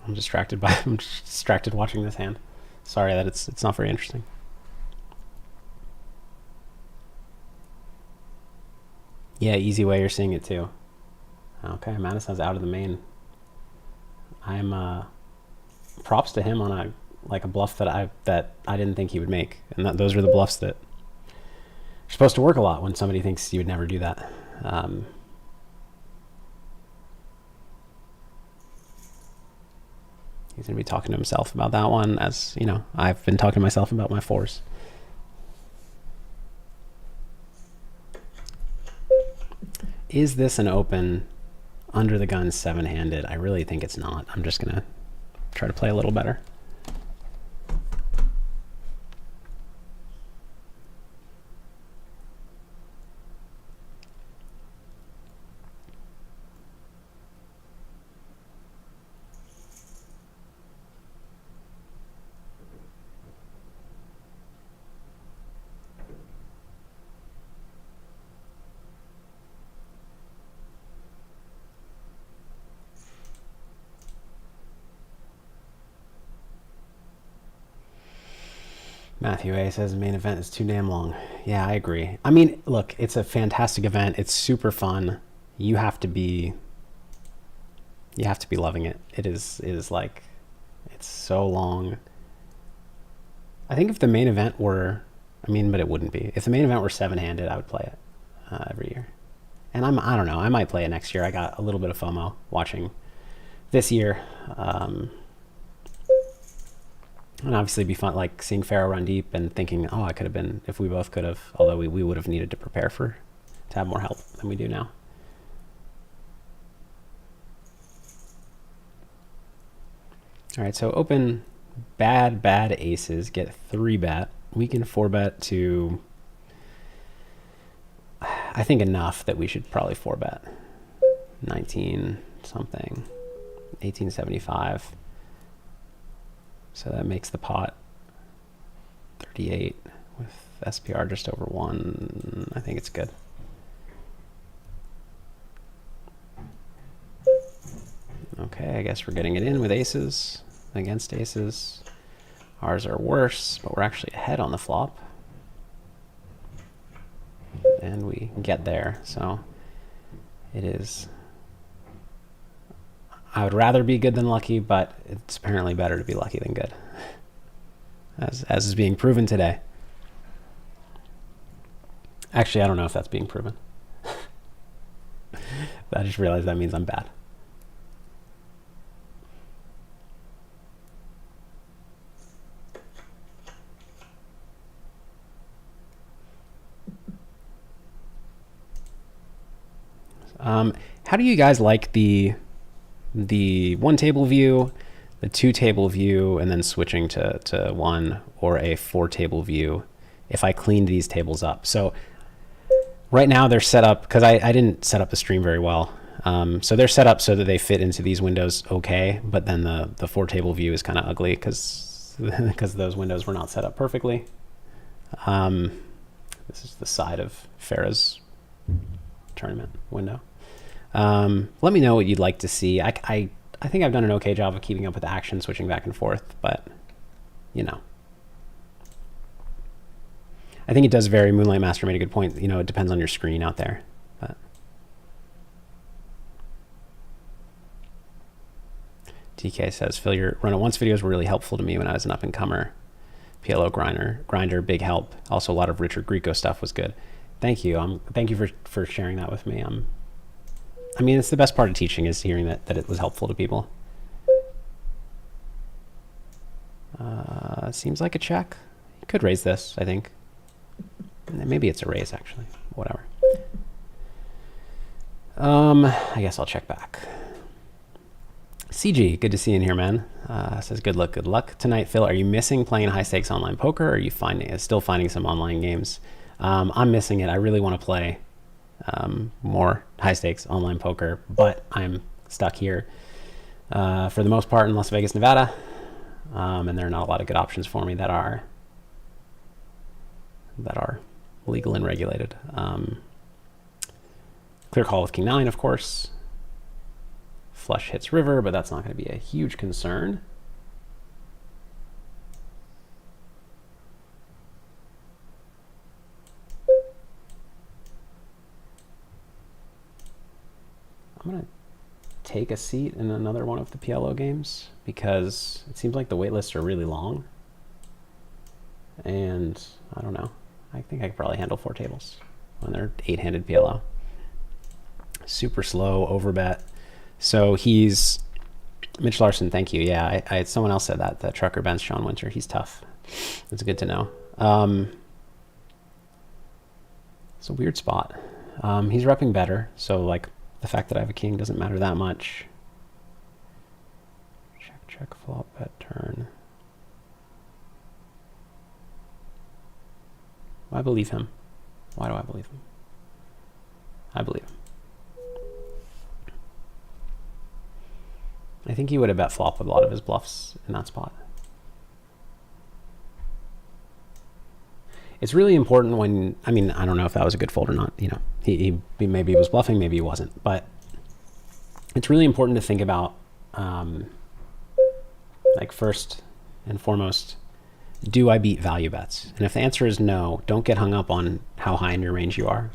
I'm distracted watching this hand. Sorry that it's not very interesting. Yeah, easy way you're seeing it too. Okay, Madison's out of the main. I'm props to him on a bluff that I didn't think he would make, and those are the bluffs that are supposed to work a lot when somebody thinks you would never do that. He's going to be talking to himself about that one, as, you know, I've been talking to myself about my 4s. Is this an open under the gun 7-handed? I really think it's not. I'm just going to try to play a little better. Matthew A says the main event is too damn long. Yeah, I agree. I mean, look, it's a fantastic event. It's super fun. You have to be loving it. It is like, it's so long. I think if the main event were, I mean, but it wouldn't be. If the main event were 7-handed, I would play it every year. And I don't know, I might play it next year. I got a little bit of FOMO watching this year. And obviously it'd be fun, like seeing Pharaoh run deep and thinking, oh, I could have been, if we both could have, although we would have needed to prepare to have more help than we do now. All right, so open bad aces, get 3-bet. We can 4-bet to, I think, enough that we should probably 4-bet. 19 something, 1875. So that makes the pot 38 with SPR just over 1. I think it's good. Okay, I guess we're getting it in with aces against aces. Ours are worse, but we're actually ahead on the flop. And we get there, so it is. I would rather be good than lucky, but it's apparently better to be lucky than good, as is being proven today. Actually, I don't know if that's being proven. I just realized that means I'm bad. How do you guys like the 1-table view, the 2-table view, and then switching to 1, or a 4-table view if I cleaned these tables up? So right now they're set up, because I didn't set up the stream very well. So they're set up so that they fit into these windows okay, but then the 4-table view is kind of ugly because those windows were not set up perfectly. This is the side of Farah's tournament window. Let me know what you'd like to see. I think I've done an okay job of keeping up with the action, switching back and forth, but you know. I think it does vary. Moonlight Master made a good point. You know, it depends on your screen out there. But TK says, Phil, your run at once videos were really helpful to me when I was an up-and-comer. PLO grinder, big help. Also, a lot of Richard Grieco stuff was good. Thank you. Thank you for sharing that with me. I mean, it's the best part of teaching is hearing that it was helpful to people. Seems like a check. You could raise this, I think. Maybe it's a raise, actually. Whatever. I guess I'll check back. CG, good to see you in here, man. Says good luck tonight. Phil, are you missing playing high stakes online poker, or are you still finding some online games? I'm missing it. I really want to play more high stakes online poker, but I'm stuck here for the most part in Las Vegas, Nevada, and there are not a lot of good options for me that are legal and regulated. Clear call with King 9, of course. Flush hits river, but that's not going to be a huge concern. I'm going to take a seat in another one of the PLO games because it seems like the wait lists are really long. And I don't know. I think I could probably handle 4 tables when they're 8-handed PLO. Super slow, overbet. So he's Mitch Larson, thank you. Yeah, someone else said that, the trucker bench Sean Winter. He's tough. It's good to know. It's a weird spot. He's repping better, so like the fact that I have a king doesn't matter that much. Check flop bet turn. I believe him. Why do I believe him? I believe him. I think he would have bet flop with a lot of his bluffs in that spot. It's really important when, I mean, I don't know if that was a good fold or not. You know, he maybe he was bluffing, maybe he wasn't. But it's really important to think about, like, first and foremost, do I beat value bets? And if the answer is no, don't get hung up on how high in your range you are.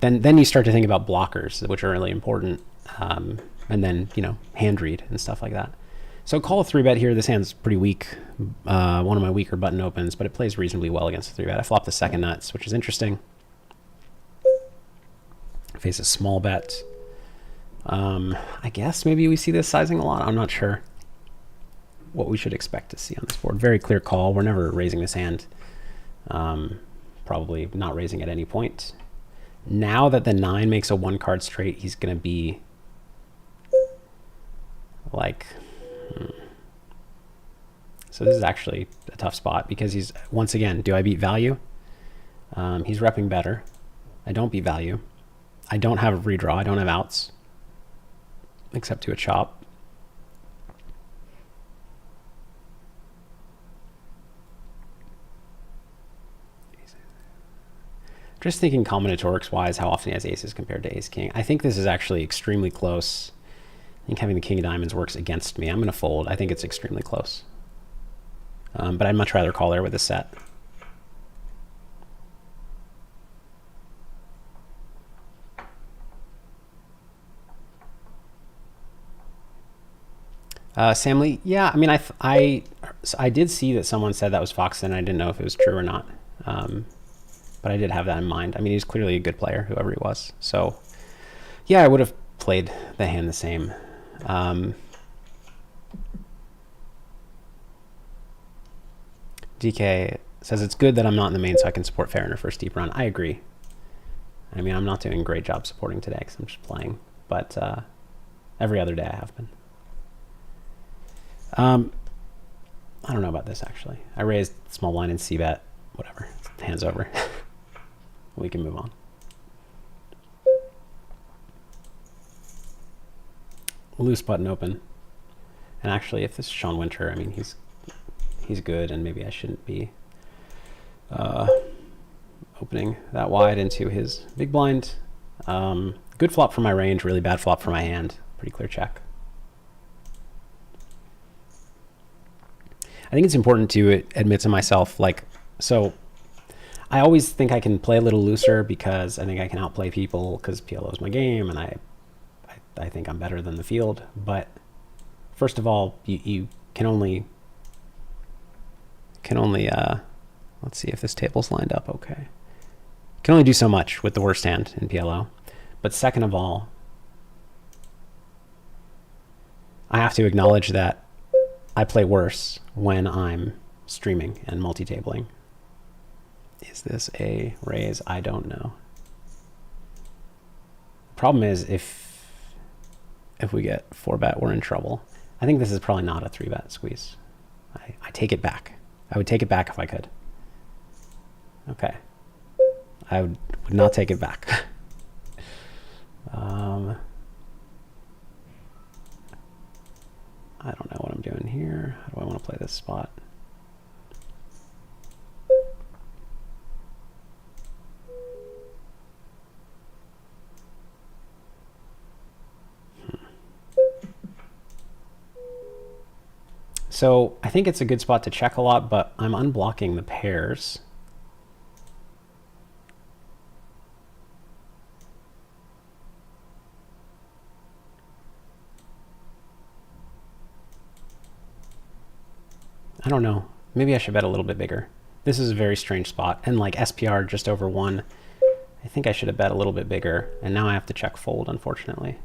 Then you start to think about blockers, which are really important. And then, you know, hand read and stuff like that. So call a 3-bet here. This hand's pretty weak. One of my weaker button opens, but it plays reasonably well against the 3-bet. I flopped the second nuts, which is interesting. Face a small bet. I guess maybe we see this sizing a lot. I'm not sure what we should expect to see on this board. Very clear call. We're never raising this hand. Probably not raising at any point. Now that the 9 makes a 1-card straight, he's going to be like... So this is actually a tough spot because he's, once again, do I beat value? He's repping better. I don't beat value. I don't have a redraw. I don't have outs except to a chop. Just thinking combinatorics wise, how often he has aces compared to ace king. I think this is actually extremely close. I think having the king of diamonds works against me. I'm going to fold. I think it's extremely close. But I'd much rather call there with a set. Sam Lee, yeah, I mean, I did see that someone said that was Foxton. I didn't know if it was true or not. But I did have that in mind. I mean, he's clearly a good player, whoever he was. So, yeah, I would have played the hand the same. DK says it's good that I'm not in the main so I can support fair in her first deep run. I agree. I mean, I'm not doing a great job supporting today because I'm just playing. But every other day I have been. I don't know about this, actually. I raised small blind and c-bet. Whatever. Hands over. We can move on. Loose button open. And actually, if this is Sean Winter, I mean, he's good, and maybe I shouldn't be opening that wide into his big blind. Good flop for my range, really bad flop for my hand. Pretty clear check. I think it's important to admit to myself, like, so I always think I can play a little looser because I think I can outplay people because PLO is my game, and I think I'm better than the field. But first of all, you can only let's see if this table's lined up okay. Can only do so much with the worst hand in PLO. But second of all, I have to acknowledge that I play worse when I'm streaming and multi-tabling. Is this a raise? I don't know. Problem is, if we get 4-bet, we're in trouble. I think this is probably not a 3-bet squeeze. I take it back. I would take it back if I could. Okay. I would not take it back. I don't know what I'm doing here. How do I want to play this spot? So I think it's a good spot to check a lot, but I'm unblocking the pairs. I don't know. Maybe I should bet a little bit bigger. This is a very strange spot. And like SPR just over 1. I think I should have bet a little bit bigger. And now I have to check fold, unfortunately.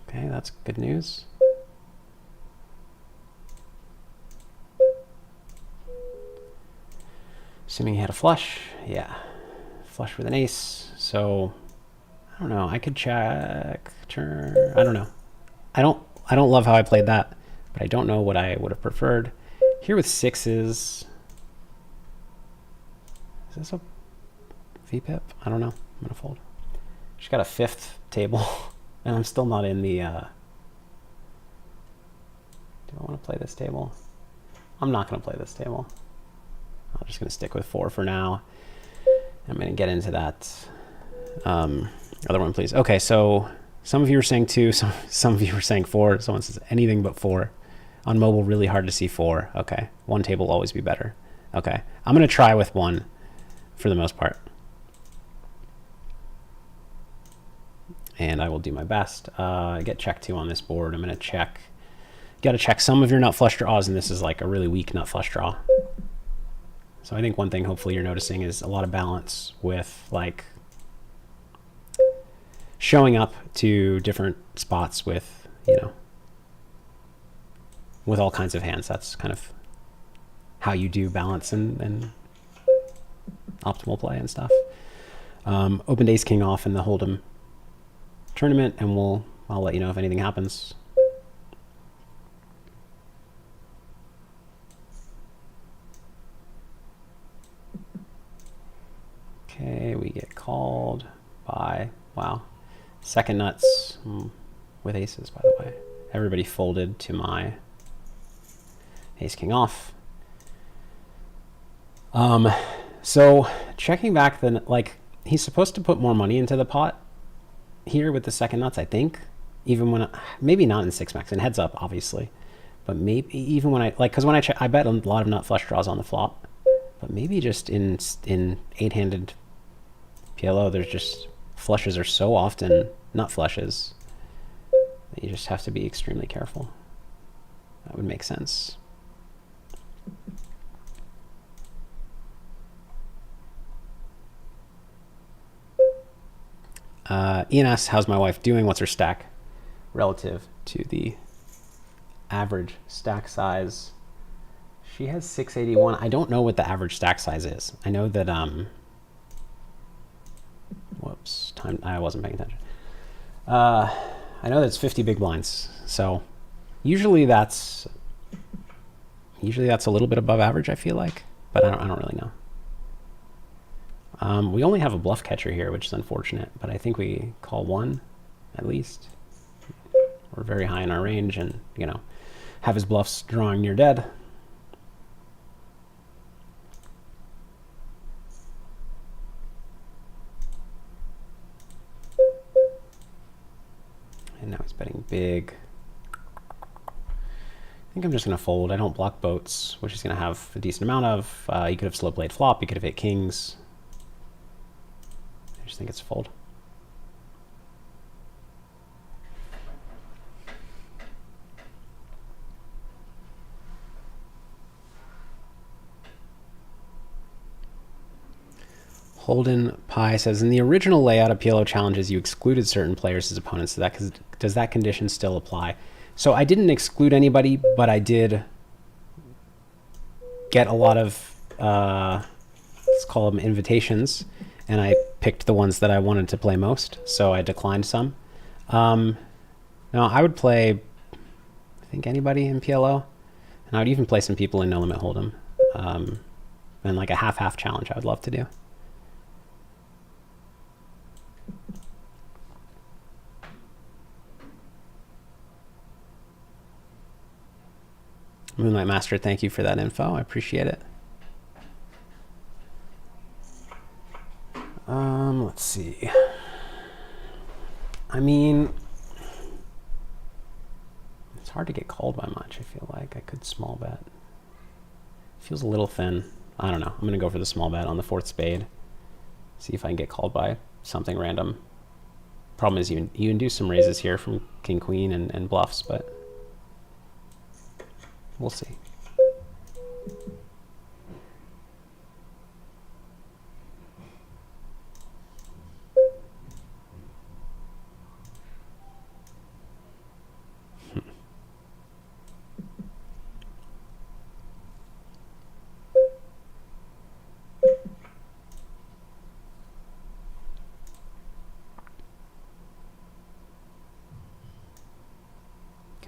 Okay, that's good news. Assuming he had a flush. Yeah. Flush with an ace. So, I don't know. I could check. Turn. I don't know. I don't love how I played that, but I don't know what I would have preferred. Here with sixes. Is this a VPip? I don't know. I'm going to fold. She's got a fifth table, and I'm still not in the... do I want to play this table? I'm not going to play this table. I'm just going to stick with 4 for now. I'm going to get into that other one, please. Okay, so some of you were saying 2, some of you were saying 4. Someone says anything but 4. On mobile, really hard to see 4. Okay, 1 table will always be better. Okay, I'm going to try with 1 for the most part. And I will do my best. Get check 2 on this board. I'm going to check. Got to check some of your nut flush draws, and this is like a really weak nut flush draw. So I think one thing hopefully you're noticing is a lot of balance with like showing up to different spots with, you know, with all kinds of hands. That's kind of how you do balance and optimal play and stuff. Opened ace king off in the Hold'em tournament, and I'll let you know if anything happens. Okay, we get called by, wow, second nuts with aces, by the way. Everybody folded to my ace king off. So checking back, then, like, he's supposed to put more money into the pot here with the second nuts, I think. Even when, maybe not in 6-max, and heads up, obviously. But maybe even when I, like, because when I bet a lot of nut flush draws on the flop. But maybe just in 8-handed PLO, there's just, flushes are so often nut flushes that you just have to be extremely careful. That would make sense. Ian asks, how's my wife doing? What's her stack relative to the average stack size? She has 681. I don't know what the average stack size is. I know that, whoops, I wasn't paying attention. I know that's 50 big blinds. So usually that's a little bit above average, I feel like, but I don't really know. We only have a bluff catcher here, which is unfortunate, but I think we call 1 at least. We're very high in our range, and, you know, have his bluffs drawing near dead. And now he's betting big. I think I'm just going to fold. I don't block boats, which he's going to have a decent amount of. He could have slow played flop. He could have hit kings. I just think it's a fold. Holden Pie says, in the original layout of PLO challenges, you excluded certain players as opponents. Does that condition still apply? So I didn't exclude anybody, but I did get a lot of, let's call them invitations, and I picked the ones that I wanted to play most, so I declined some. Now, I would play, I think, anybody in PLO, and I would even play some people in No Limit Hold'em, and like a half-half challenge I would love to do. Moonlight Master, thank you for that info. I appreciate it. Let's see. I mean, it's hard to get called by much, I feel like. I could small bet. Feels a little thin. I don't know. I'm going to go for the small bet on the 4th spade. See if I can get called by something random. Problem is you can do some raises here from King Queen and bluffs, but we'll see.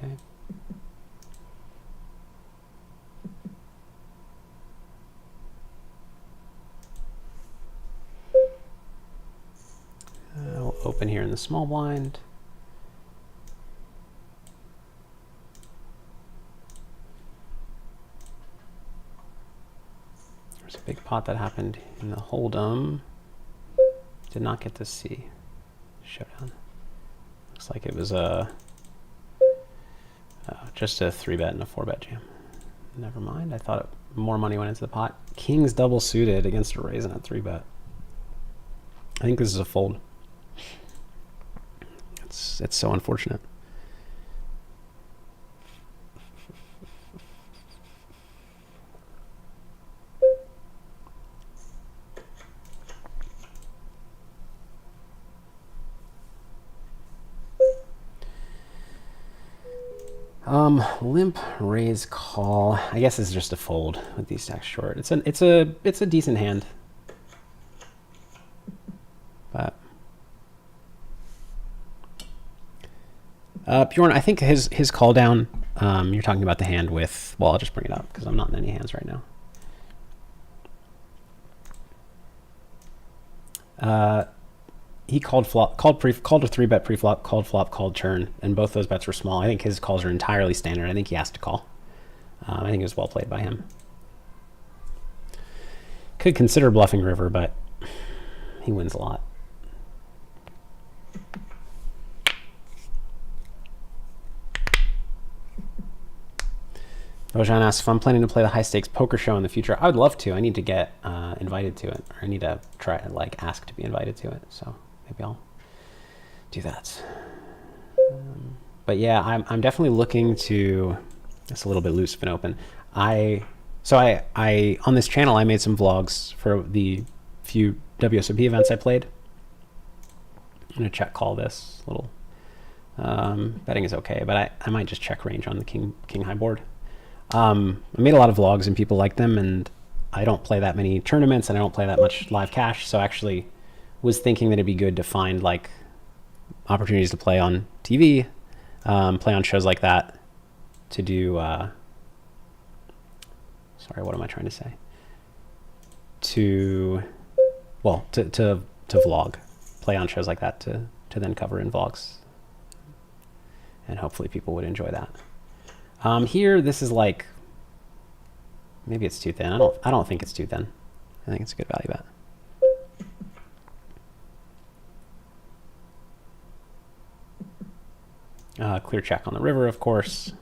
Okay. We'll open here in the small blind. There's a big pot that happened in the hold'em. Did not get to see showdown. Looks like it was just a 3-bet and a 4-bet jam. Never mind. I thought more money went into the pot. King's double suited against a raise and a 3-bet. I think this is a fold. It's so unfortunate. Limp raise call. I guess it's just a fold with these stacks short. It's a decent hand. But Bjorn, I think his call down, you're talking about the hand with, well, I'll just bring it up because I'm not in any hands right now. He called flop, called a 3-bet pre-flop, called flop, called turn, and both those bets were small. I think his calls are entirely standard. I think he has to call. I think it was well played by him. Could consider bluffing river, but he wins a lot. Bojan asks if I'm planning to play the high stakes poker show in the future. I would love to. I need to get invited to it, or I need to try ask to be invited to it. So maybe I'll do that. But yeah, I'm definitely looking to. It's a little bit loose of an open. I on this channel I made some vlogs for the few WSOP events I played. I'm gonna check call this little. Betting is okay, but I might just check range on the king high board. I made a lot of vlogs and people like them, and I don't play that many tournaments and I don't play that much live cash, so I actually was thinking that it'd be good to find like opportunities to play on TV, play on shows like that, to do sorry, what am I trying to say? To vlog, play on shows like that to then cover in vlogs, and hopefully people would enjoy that. Here, this is like, maybe it's too thin. I don't think it's too thin. I think it's a good value bet. Clear check on the river, of course.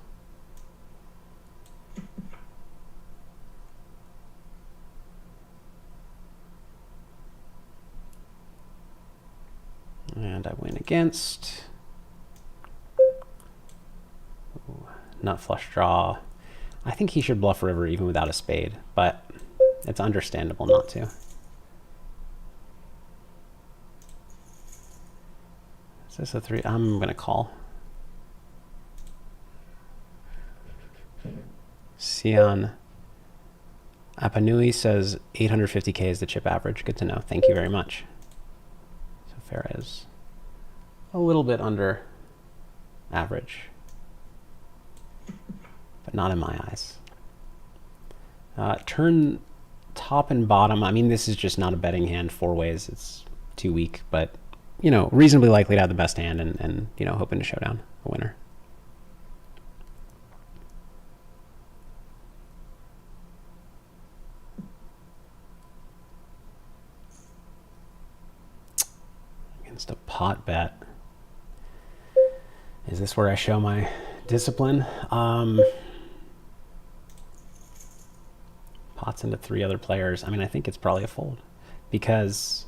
And I win against. Ooh. Nut flush draw. I think he should bluff river even without a spade, but it's understandable not to. Is this a 3? I'm gonna call. Sion Apanui says 850K is the chip average. Good to know. Thank you very much. So Ferez, a little bit under average, but not in my eyes. Turn top and bottom. I mean, this is just not a betting hand 4 ways. It's too weak, but you know, reasonably likely to have the best hand, and you know, hoping to show down a winner. Against a pot bet. Is this where I show my discipline? Pots into 3 other players. I mean, I think it's probably a fold, because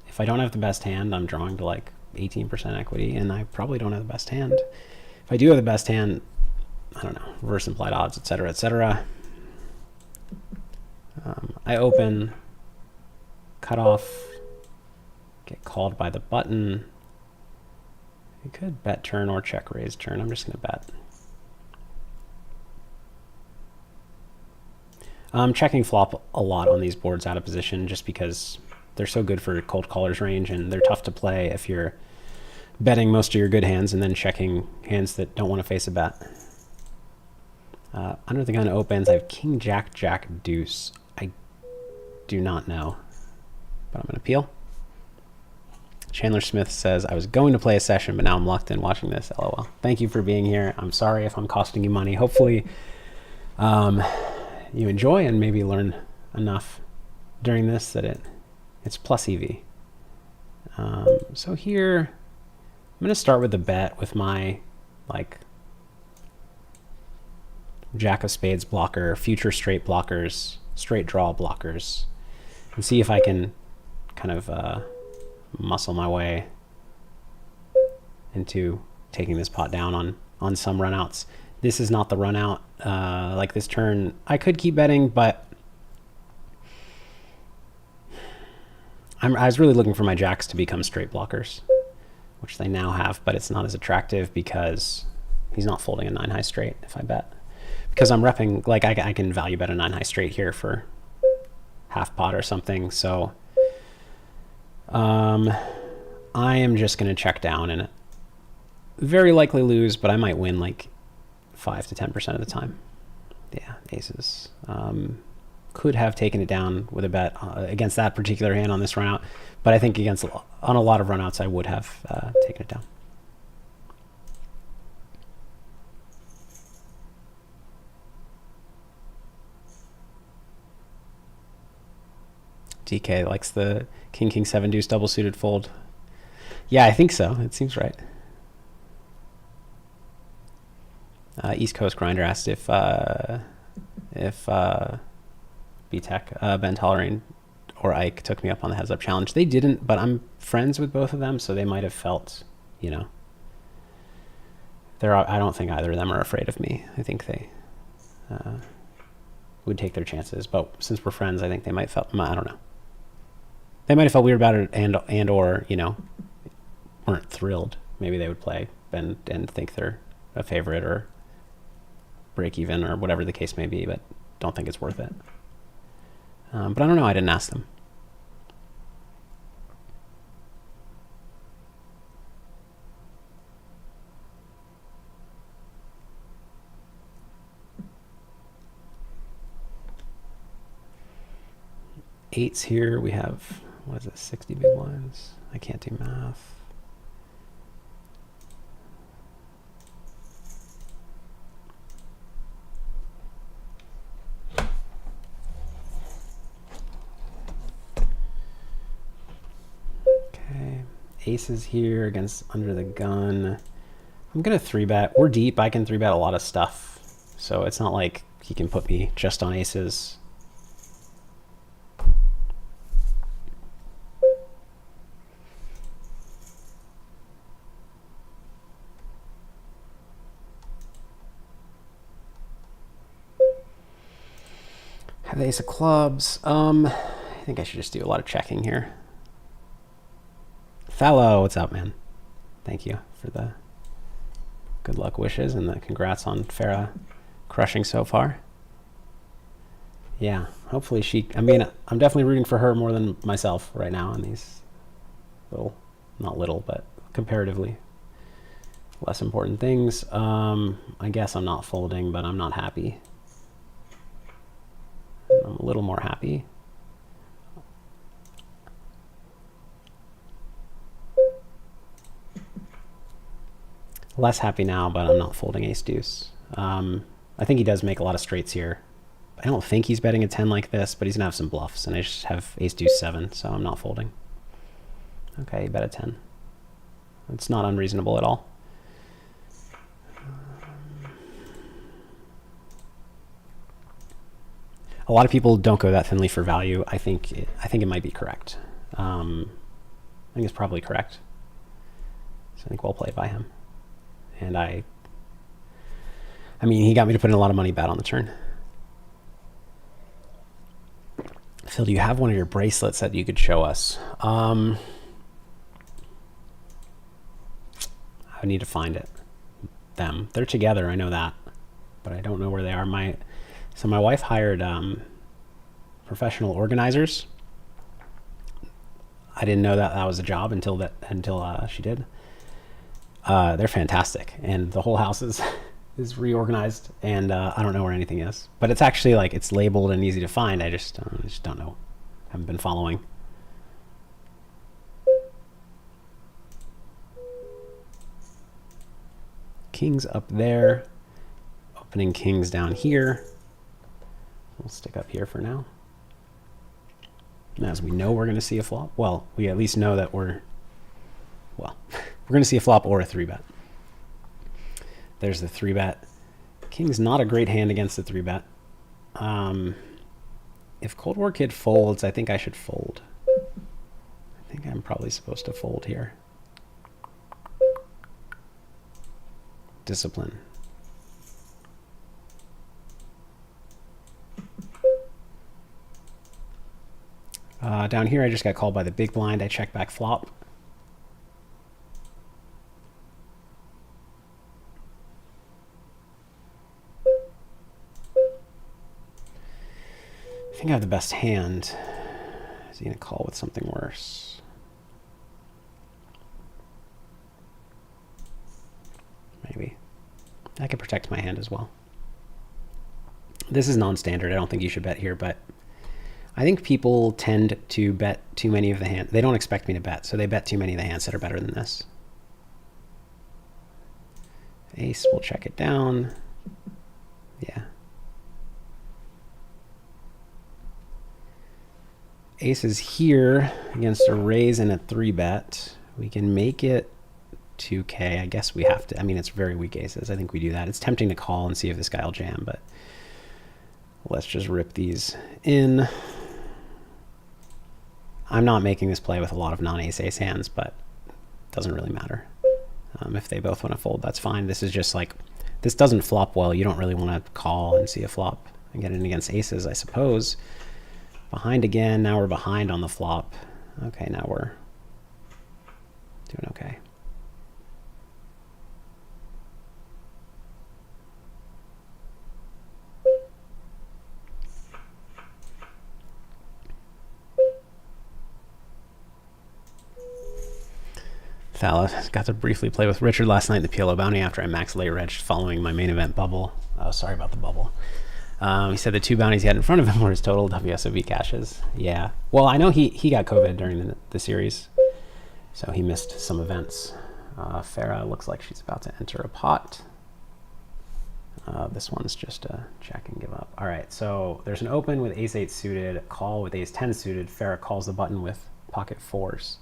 if I don't have the best hand, I'm drawing to like 18% equity, and I probably don't have the best hand. If I do have the best hand, I don't know, reverse implied odds, etc., etc. I open, cut off, get called by the button. You could bet turn or check raise turn. I'm just going to bet. I'm checking flop a lot on these boards out of position, just because they're so good for cold callers range, and they're tough to play if you're betting most of your good hands and then checking hands that don't want to face a bet. Under the gun opens, I have king, jack, jack, deuce. I do not know, but I'm going to peel. Chandler Smith says, I was going to play a session, but now I'm locked in watching this. LOL. Thank you for being here. I'm sorry if I'm costing you money. Hopefully you enjoy and maybe learn enough during this that it's plus EV. So here, I'm going to start with a bet with my like jack of spades blocker, future straight blockers, straight draw blockers, and see if I can kind of muscle my way into taking this pot down on some runouts. This is not the run out. Like this turn, I could keep betting, but I was really looking for my jacks to become straight blockers, which they now have, but it's not as attractive because he's not folding a 9-high straight if I bet. Because I'm repping, like I can value bet a 9-high straight here for half pot or something. So I am just going to check down and very likely lose, but I might win like 5 to 10% of the time. Yeah, aces. Could have taken it down with a bet against that particular hand on this run out, but I think on a lot of runouts I would have taken it down. DK likes the king, king, 7 deuce double suited fold. Yeah, I think so. It seems right. East Coast Grinder asked if BTech, Ben Tollerine or Ike took me up on the heads up challenge. They didn't, but I'm friends with both of them, so they might have felt, you know, I don't think either of them are afraid of me. I think they would take their chances, but since we're friends, I think they might felt, I don't know. They might have felt weird about it and or, you know, weren't thrilled. Maybe they would play and think they're a favorite or break even or whatever the case may be, but don't think it's worth it. But I don't know. I didn't ask them. Eights here. We have, what is it, 60 big blinds? I can't do math. Okay, aces here against under the gun. I'm gonna 3-bet. We're deep. I can 3-bet a lot of stuff, so it's not like he can put me just on aces. Have the ace of clubs. I think I should just do a lot of checking here. Fellow, what's up, man? Thank you for the good luck wishes and the congrats on Farah crushing so far. Yeah, hopefully she, I mean, I'm definitely rooting for her more than myself right now on these little, not little, but comparatively less important things. I guess I'm not folding, but I'm not happy. I'm a little more happy. Less happy now, but I'm not folding ace deuce. I think he does make a lot of straights here. I don't think he's betting a 10 like this, but he's gonna have some bluffs, and I just have ace deuce 7, so I'm not folding. Okay, he bet a 10. It's not unreasonable at all. A lot of people don't go that thinly for value. I think it might be correct. I think it's probably correct. So I think well played by him. And I mean, he got me to put in a lot of money bet on the turn. Phil, do you have one of your bracelets that you could show us? I would need to find it. Them. They're together, I know that. But I don't know where they are. So my wife hired professional organizers. I didn't know that was a job until she did. They're fantastic, and the whole house is is reorganized, and I don't know where anything is. But it's actually like it's labeled and easy to find. I just don't know. Haven't been following. Kings up there. Opening kings down here. We'll stick up here for now. And as we know, we're going to see a flop. Well, we at least know that we're going to see a flop or a 3-bet. There's the 3-bet. King's not a great hand against the 3-bet. If Cold War Kid folds, I think I should fold. I think I'm probably supposed to fold here. Discipline. Down here, I just got called by the big blind. I check back flop. I think I have the best hand. Is he going to call with something worse? Maybe. I could protect my hand as well. This is non-standard. I don't think you should bet here, but I think people tend to bet too many of the hands. They don't expect me to bet, so they bet too many of the hands that are better than this. Ace, we'll check it down. Yeah. Ace is here against a raise and a 3-bet. We can make it 2K. I guess we have to. I mean, it's very weak aces. I think we do that. It's tempting to call and see if this guy will jam, but let's just rip these in. I'm not making this play with a lot of non-ace-ace hands, but it doesn't really matter. If they both want to fold, that's fine. This is just like, this doesn't flop well. You don't really want to call and see a flop and get in against aces, I suppose. Behind again. Now we're behind on the flop. Okay, now we're doing okay. Thala got to briefly play with Richard last night in the PLO Bounty after I maxed late reg following my main event bubble. Oh, sorry about the bubble. He said the 2 bounties he had in front of him were his total WSOP caches. Yeah. Well, I know he got COVID during the series, so he missed some events. Farah looks like she's about to enter a pot. This one's just a check and give up. All right, so there's an open with ace-8 suited, call with ace-10 suited. Farah calls the button with pocket 4s.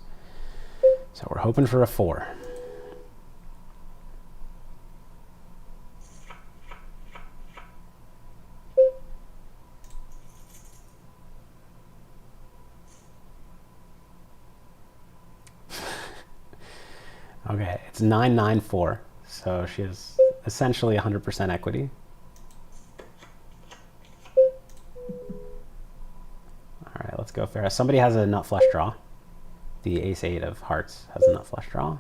So we're hoping for a 4. Okay, it's 994, so she has essentially 100% equity. All right, let's go Farah. Somebody has a nut flush draw. The ace-8 of hearts has a nut flush draw.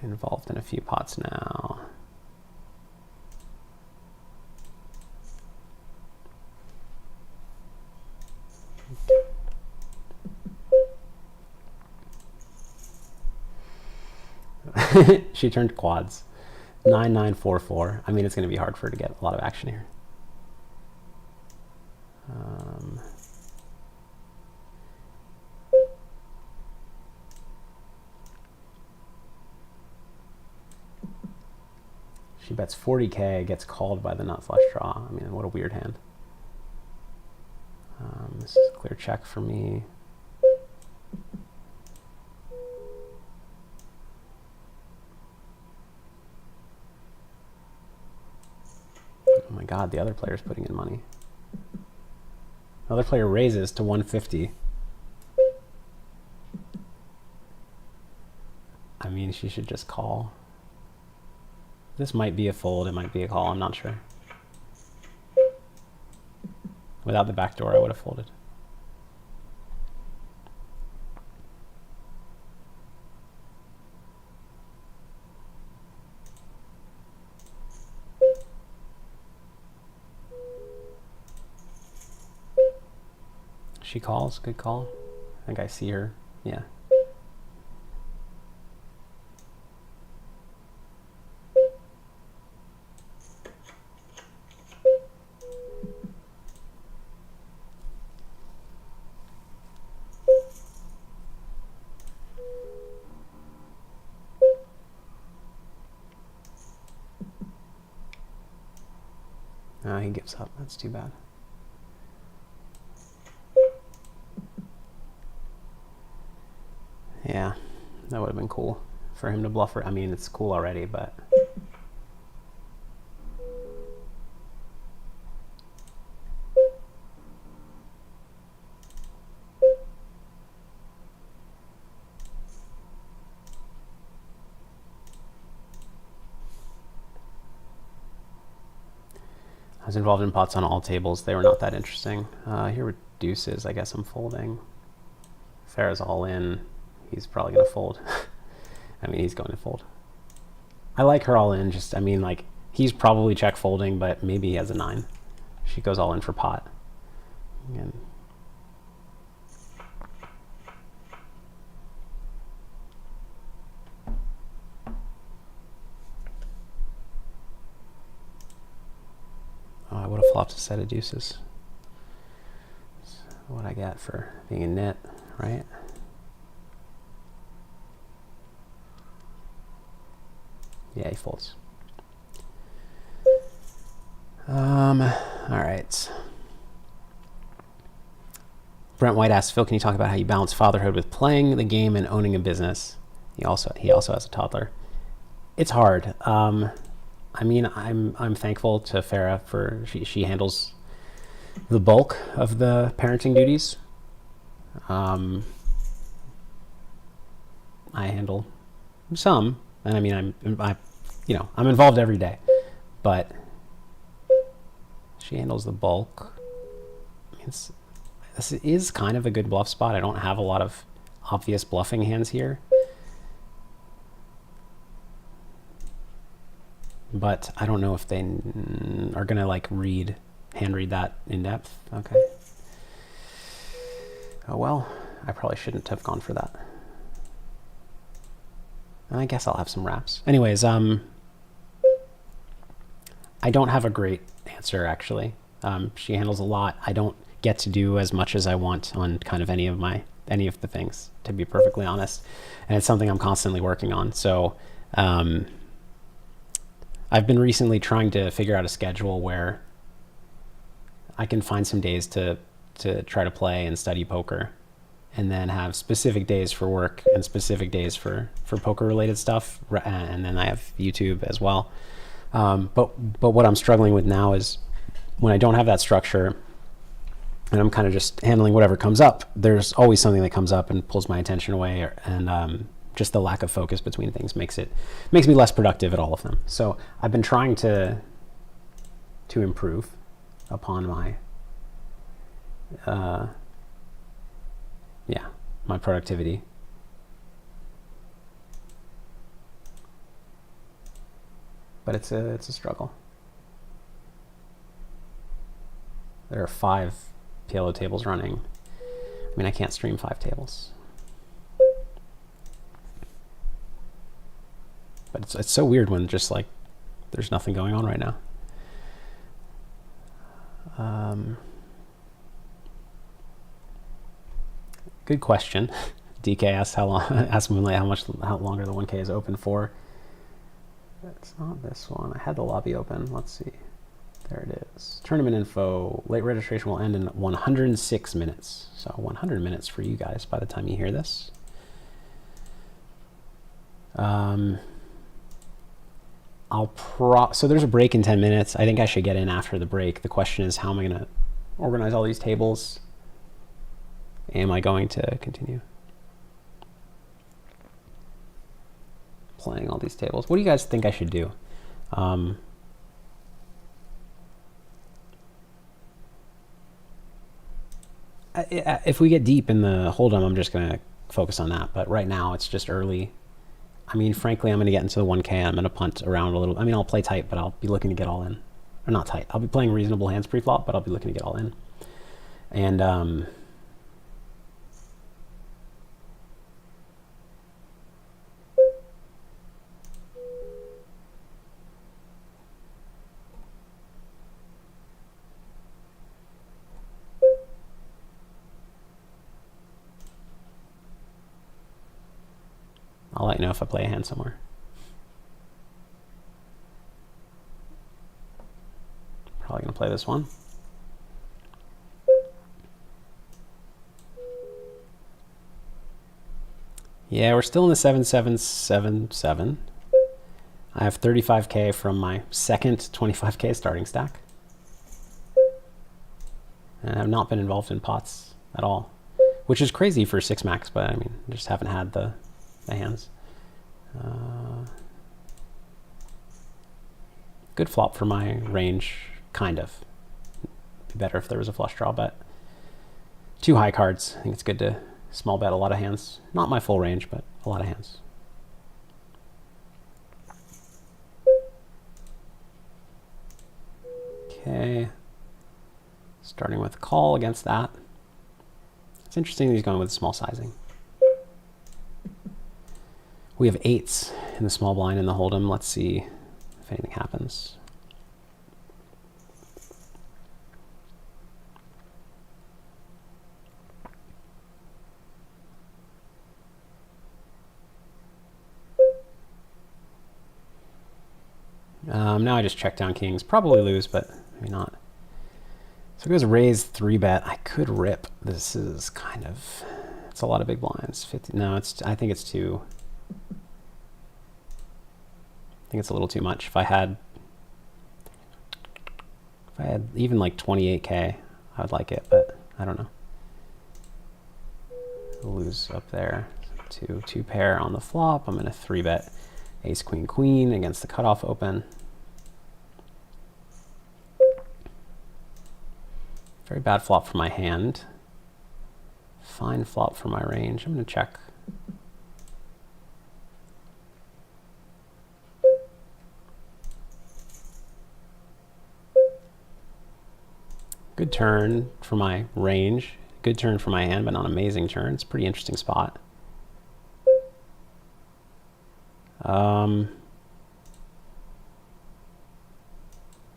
Involved in a few pots now. She turned quads. 9944. I mean, it's going to be hard for her to get a lot of action here. She bets 40K, gets called by the nut flush draw. I mean, what a weird hand. This is a clear check for me. Oh my god, the other player's putting in money. The other player raises to 150. I mean, she should just call. This might be a fold, it might be a call, I'm not sure. Without the back door, I would have folded. She calls, good call. I think I see her, yeah. Oh, he gives up. That's too bad. Yeah, that would have been cool for him to bluff. I mean, it's cool already, but... I was involved in pots on all tables. They were not that interesting. Here with deuces, I guess I'm folding. Farah's all in. He's probably going to fold. I mean, he's going to fold. I like her all in. Just, I mean, like, he's probably check folding, but maybe he has a 9. She goes all in for pot. And oh, I would have flopped a set of deuces. That's what I get for being a nit, right? Yeah, he folds. All right. Brent White asks, Phil, can you talk about how you balance fatherhood with playing the game and owning a business? He also has a toddler. It's hard. I mean, I'm thankful to Farah for she handles the bulk of the parenting duties. I handle some, and I mean, I'm involved every day, but she handles the bulk. I mean, this is kind of a good bluff spot. I don't have a lot of obvious bluffing hands here, but I don't know if they are gonna like hand read that in depth. Okay. Oh well, I probably shouldn't have gone for that. I guess I'll have some wraps. Anyways, I don't have a great answer actually. She handles a lot. I don't get to do as much as I want on kind of any of the things, to be perfectly honest. And it's something I'm constantly working on. So I've been recently trying to figure out a schedule where I can find some days to try to play and study poker, and then have specific days for work and specific days for poker related stuff. And then I have YouTube as well. But what I'm struggling with now is when I don't have that structure and I'm kind of just handling whatever comes up, there's always something that comes up and pulls my attention away, and just the lack of focus between things makes me less productive at all of them. So I've been trying to improve upon my my productivity. But it's a struggle. There are 5 PLO tables running. I mean, I can't stream 5 tables. But it's so weird when just like there's nothing going on right now. Good question. DK asked asked Moonlight how longer the 1K is open for. It's not this one. I had the lobby open. Let's see. There it is. Tournament info. Late registration will end in 106 minutes. So 100 minutes for you guys by the time you hear this. So there's a break in 10 minutes. I think I should get in after the break. The question is, how am I going to organize all these tables? Am I going to continue playing all these tables? What do you guys think I should do? If we get deep in the hold'em, I'm just going to focus on that. But right now, it's just early. I mean, frankly, I'm going to get into the 1K. I'm going to punt around a little. I mean, I'll play tight, but I'll be looking to get all in. Or not tight. I'll be playing reasonable hands pre-flop, but I'll be looking to get all in. And I'll let you know if I play a hand somewhere. Probably going to play play this one. Yeah, we're still in the 7-7-7-7. I have 35k from my second 25k starting stack. And I've not been involved in pots at all, which is crazy for 6 max, but I mean, just haven't had the hands. Good flop for my range, kind of. Be better if there was a flush draw, but 2 high cards. I think it's good to small bet a lot of hands. Not my full range, but a lot of hands. Okay. Starting with call against that. It's interesting that he's going with small sizing. We have 8s in the small blind in the hold'em. Let's see if anything happens. Now I just check down kings. Probably lose, but maybe not. So it goes raise 3-bet. I could rip. This is kind of, it's a lot of big blinds. 50. No, I think it's too. I think it's a little too much. If I had even like 28k, I would like it, but I don't know. I'll lose up there. 2 pair on the flop. I'm gonna 3-bet ace queen queen against the cutoff open. Very bad flop for my hand. Fine flop for my range. I'm gonna check. Good turn for my range. Good turn for my hand, but not an amazing turn. It's a pretty interesting spot.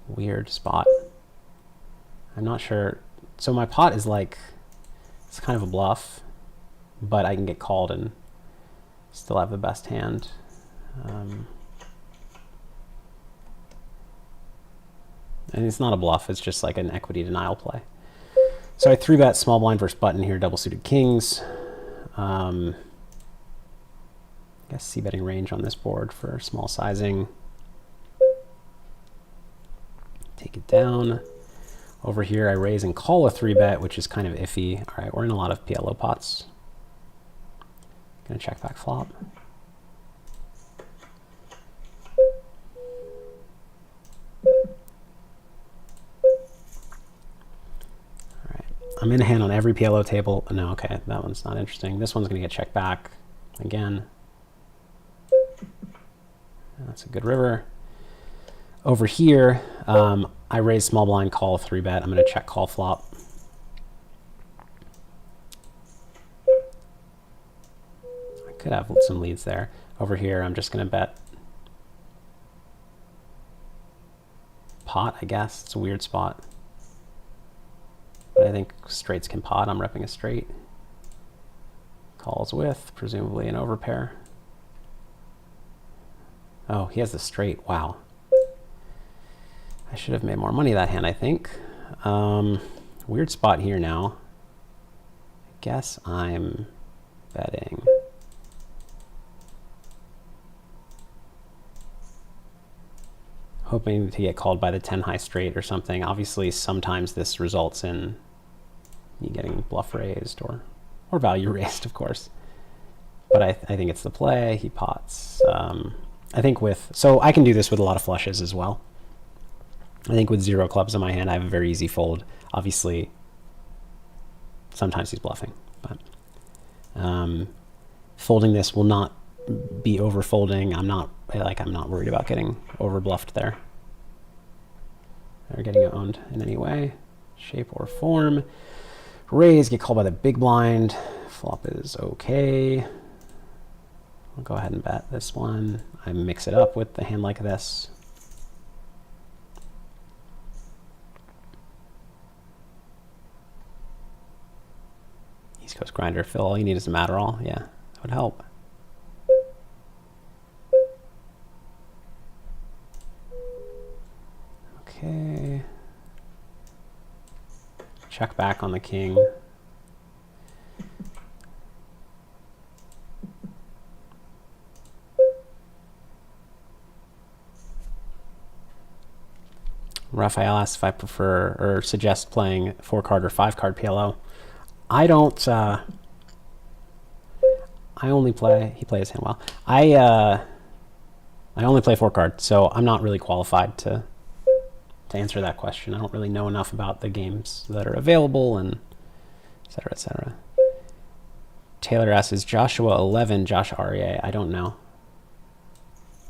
Weird spot. I'm not sure. So my pot is like, it's kind of a bluff, but I can get called and still have the best hand. And it's not a bluff, it's just like an equity denial play. So I 3-bet small blind versus button here, double suited kings. I guess c-betting range on this board for small sizing. Take it down. Over here I raise and call a 3-bet, which is kind of iffy. All right, we're in a lot of PLO pots. Gonna check back flop. I'm in a hand on every PLO table. No, okay, that one's not interesting. This one's gonna get checked back again. That's a good river. Over here, I raise small blind, call 3-bet. I'm gonna check call flop. I could have some leads there. Over here, I'm just gonna bet pot, I guess. It's a weird spot. But I think straights can pot. I'm repping a straight. Calls with, presumably an overpair. Oh, he has the straight. Wow. I should have made more money that hand, I think. Weird spot here now. I guess I'm betting. Hoping to get called by the 10 high straight or something. Obviously, sometimes this results in me getting bluff raised or value raised, of course. But I think it's the play. He pots. I think so I can do this with a lot of flushes as well. I think with 0 clubs in my hand, I have a very easy fold. Obviously, sometimes he's bluffing, but folding this will not be over folding. I'm not worried about getting over bluffed there or getting owned in any way, shape or form. Raise, get called by the big blind. Flop is okay. I'll go ahead and bet this one. I mix it up with the hand like this. East Coast Grinder, Phil, all you need is some Adderall. Yeah, that would help. Okay. Check back on the king. Raphael asks if I prefer or suggest playing 4-card or 5-card PLO. I don't. I only play. He plays hand well. I only play 4-card, so I'm not really qualified to answer that question. I don't really know enough about the games that are available and et cetera, et cetera. Taylor asks, is Joshua 11 Josh Aryeh? I don't know.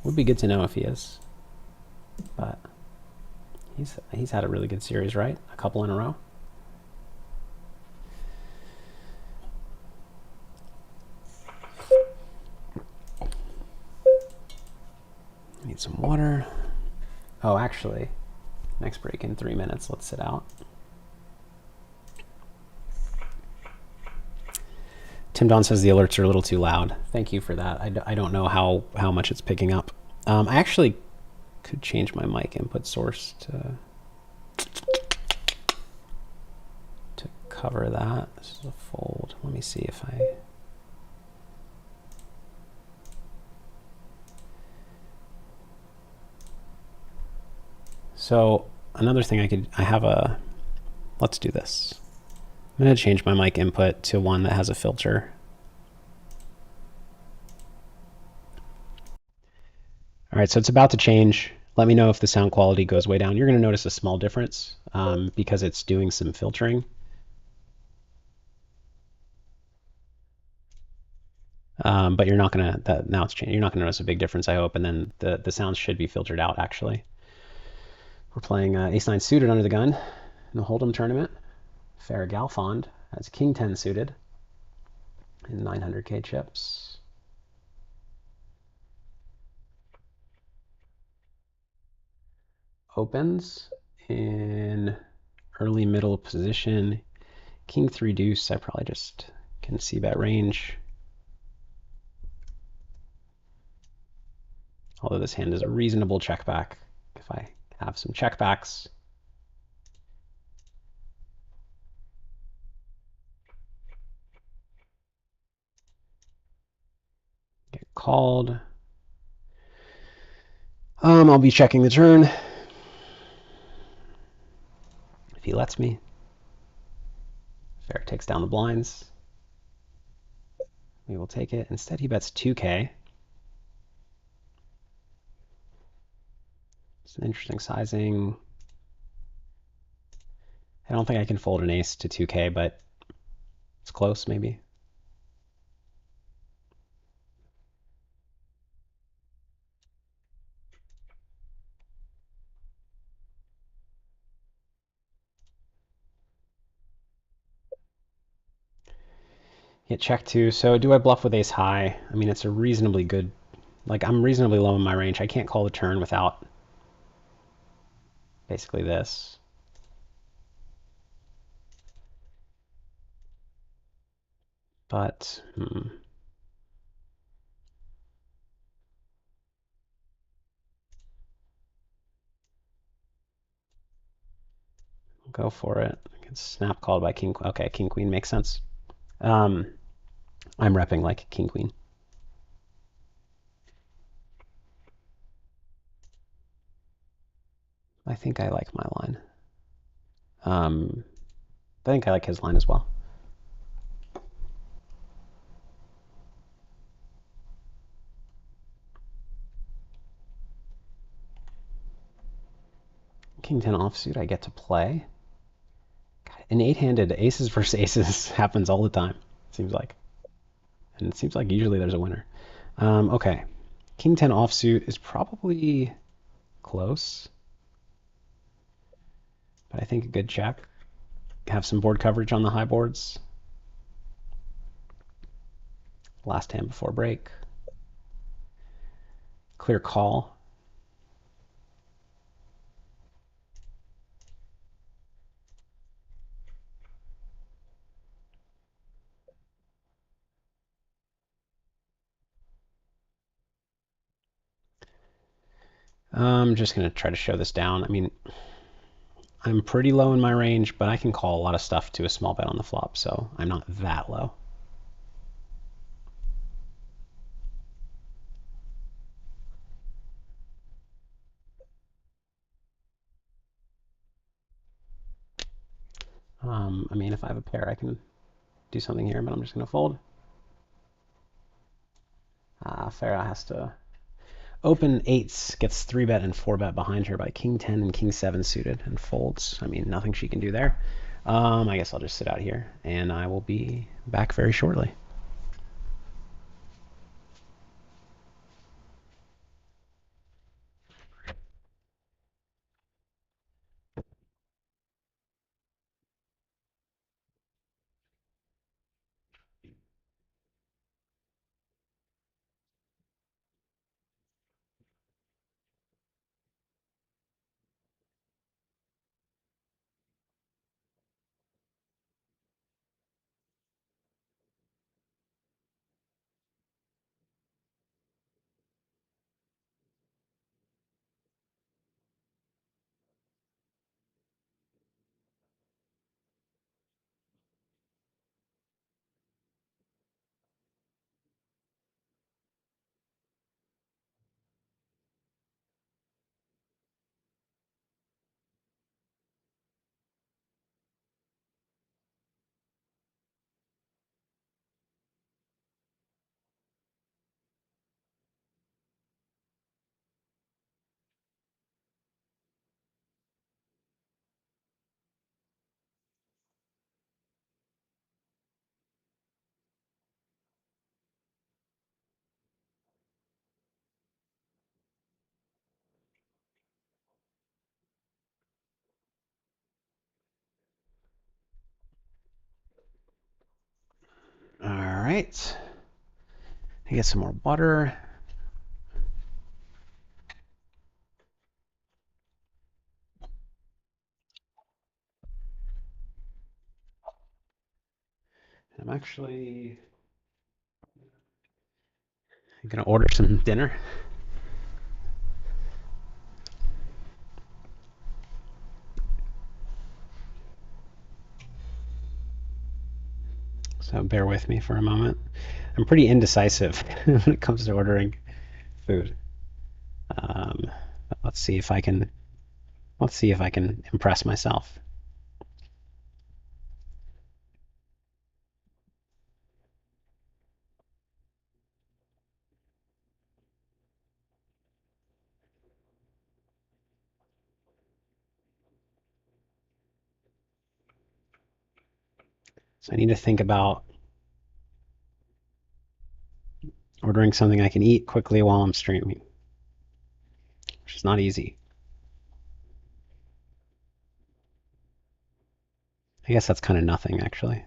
Would be good to know if he is. But he's had a really good series, right? A couple in a row. Need some water. Oh, actually, next break in 3 minutes. Let's sit out. Tim Don says the alerts are a little too loud. Thank you for that. I don't know how much it's picking up. I actually could change my mic input source to cover that. This is a fold. Let me see if I... So another thing let's do this. I'm going to change my mic input to one that has a filter. All right, so it's about to change. Let me know if the sound quality goes way down. You're going to notice a small difference because it's doing some filtering. But you're not going to, now it's changing. You're not going to notice a big difference, I hope. And then the sounds should be filtered out, actually. We're playing ace-9 suited under the gun in the Hold'em tournament. Farrah Galfond has king 10 suited in 900K chips. Opens in early middle position. King 3 deuce. I probably just can see bet range. Although this hand is a reasonable check back if I have some checkbacks. Get called. I'll be checking the turn if he lets me. Fair takes down the blinds. We will take it. Instead, he bets 2K. It's an interesting sizing. I don't think I can fold an ace to 2K, but it's close, maybe. Hit check two. So do I bluff with ace high? I mean, it's a reasonably good, like I'm reasonably low in my range. I can't call the turn without basically this. But, go for it. I can snap called by king. Okay, king queen makes sense. I'm repping like king queen. I think I like my line. I think I like his line as well. King 10 offsuit, I get to play. God, an 8-handed aces versus aces happens all the time, it seems like. And it seems like usually there's a winner. Okay. King 10 offsuit is probably close. But I think a good check. Have some board coverage on the high boards. Last hand before break. Clear call. I'm just going to try to show this down. I mean, I'm pretty low in my range, but I can call a lot of stuff to a small bet on the flop, so I'm not that low. I mean, if I have a pair, I can do something here, but I'm just going to fold. Farah has to open eights, gets 3-bet and 4-bet behind her by king 10 and king 7 suited, and folds. I mean, nothing she can do there. I guess I'll just sit out here, and I will be back very shortly. All right. I get some more butter. I'm actually going to order some dinner. So bear with me for a moment. I'm pretty indecisive when it comes to ordering food. Let's see if I can impress myself. So I need to think about ordering something I can eat quickly while I'm streaming, which is not easy. I guess that's kind of nothing, actually.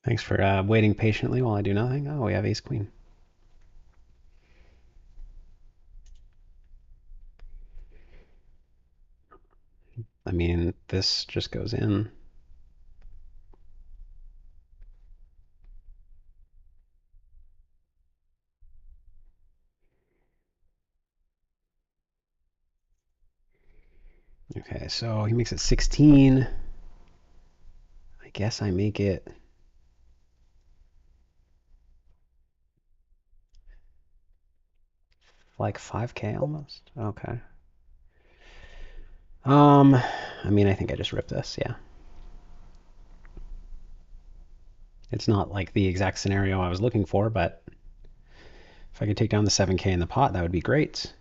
Thanks for waiting patiently while I do nothing. Oh, we have ace queen. I mean, this just goes in. Okay, so he makes it 16. I guess I make it like 5K almost. Okay. I mean, I think I just ripped this, yeah. It's not like the exact scenario I was looking for, but if I could take down the 7K in the pot, that would be great.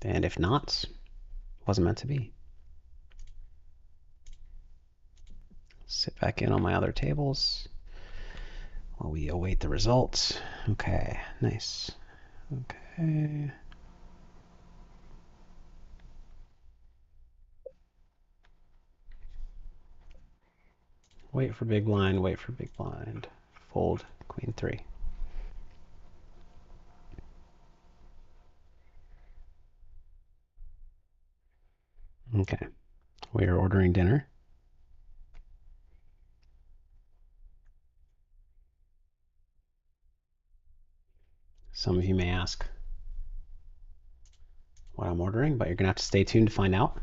And if not, wasn't meant to be. Sit back in on my other tables while we await the results. Okay, nice. Okay. Wait for big blind, wait for big blind. Fold, queen 3. Okay, we are ordering dinner. Some of you may ask what I'm ordering, but you're gonna have to stay tuned to find out.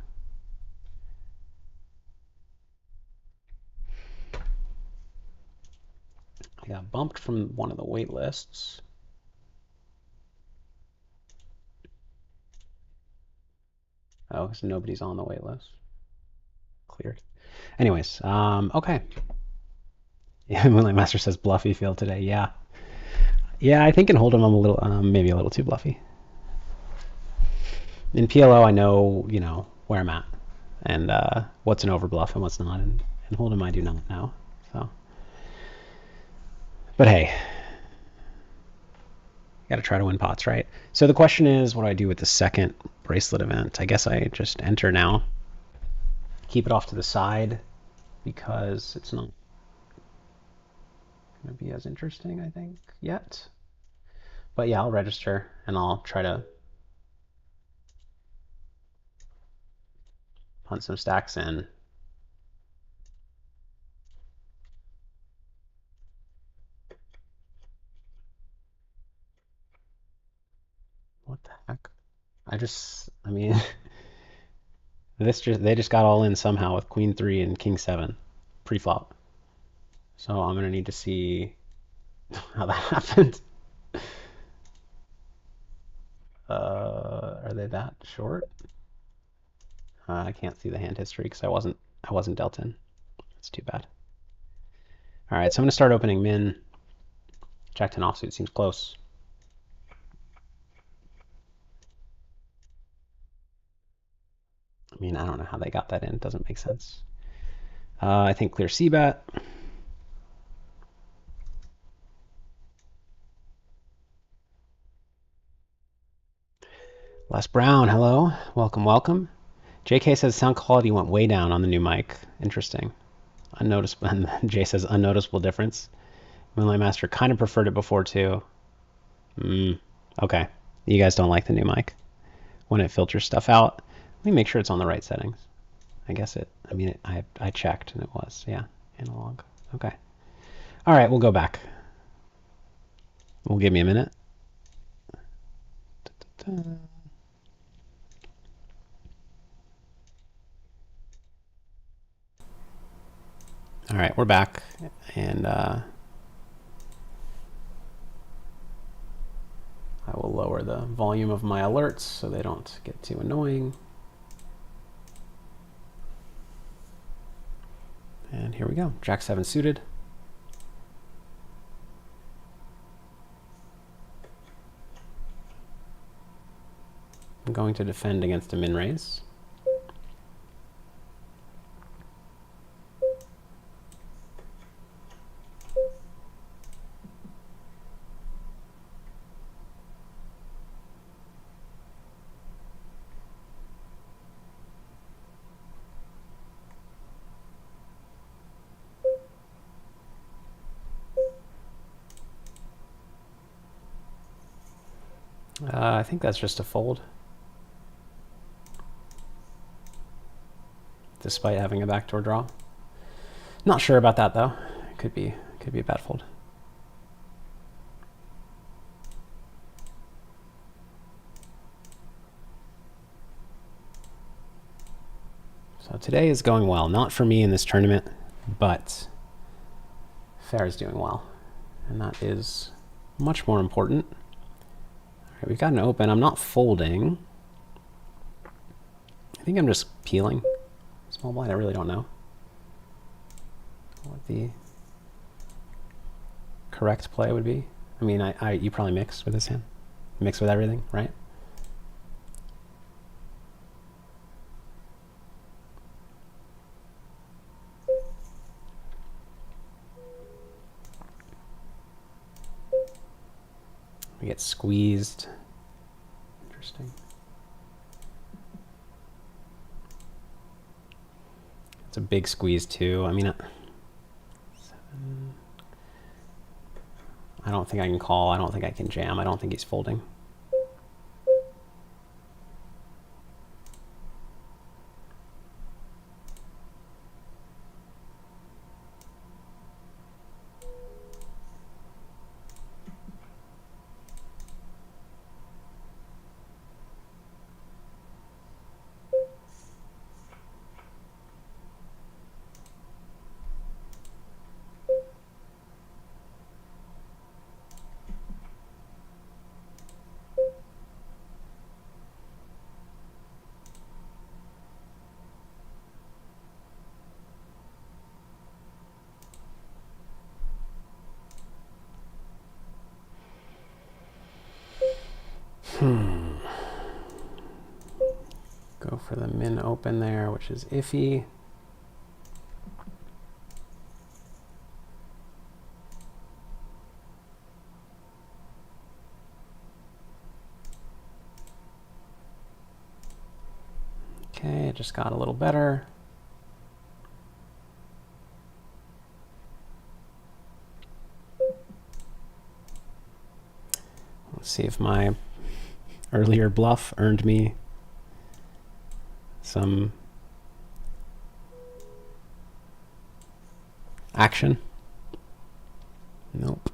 I got bumped from one of the wait lists. Oh, because nobody's on the wait list. Cleared. Anyways, okay. Yeah, Moonlight Master says bluffy feel today. Yeah. Yeah, I think in Hold'em I'm a little, maybe a little too bluffy. In PLO, I know, where I'm at and what's an overbluff and what's not. And in Hold'em, I do not know. So, but hey, got to try to win pots, right? So the question is, what do I do with the second bracelet event? I guess I just enter now. Keep it off to the side because it's not going to be as interesting, I think, yet. But yeah, I'll register and I'll try to punt some stacks in. What the heck? I mean, they just got all in somehow with Queen 3 and King 7 pre-flop. So I'm gonna need to see how that happened. Are they that short? I can't see the hand history because I wasn't dealt in. That's too bad. All right, so I'm gonna start opening min. Jack 10 offsuit seems close. I mean, I don't know how they got that in. It doesn't make sense. I think clear c-bet. Les Brown, hello. Welcome, welcome. JK says sound quality went way down on the new mic. Interesting. Unnoticeable. And Jay says unnoticeable difference. Moonlight Master kind of preferred it before too. Okay. You guys don't like the new mic when it filters stuff out. Let me make sure it's on the right settings. I checked and it was, yeah, analog. Okay. All right, we'll go back. We'll give me a minute. All right, we're back, and I will lower the volume of my alerts so they don't get too annoying. And here we go, Jack 7 suited. I'm going to defend against a min raise. I think that's just a fold. Despite having a backdoor draw. Not sure about that though. Could be a bad fold. So today is going well. Not for me in this tournament, but Fair is doing well. And that is much more important. All right, we've got an open. I'm not folding. I think I'm just peeling. Small blind, I really don't know what the correct play would be. I mean, you probably mix with this hand. Mix with everything, right? We get squeezed. Interesting. It's a big squeeze too. I mean, 7. I don't think I can call. I don't think I can jam. I don't think he's folding. Go for the min open there, which is iffy. Okay, it just got a little better. Let's see if my earlier bluff earned me some action. Nope.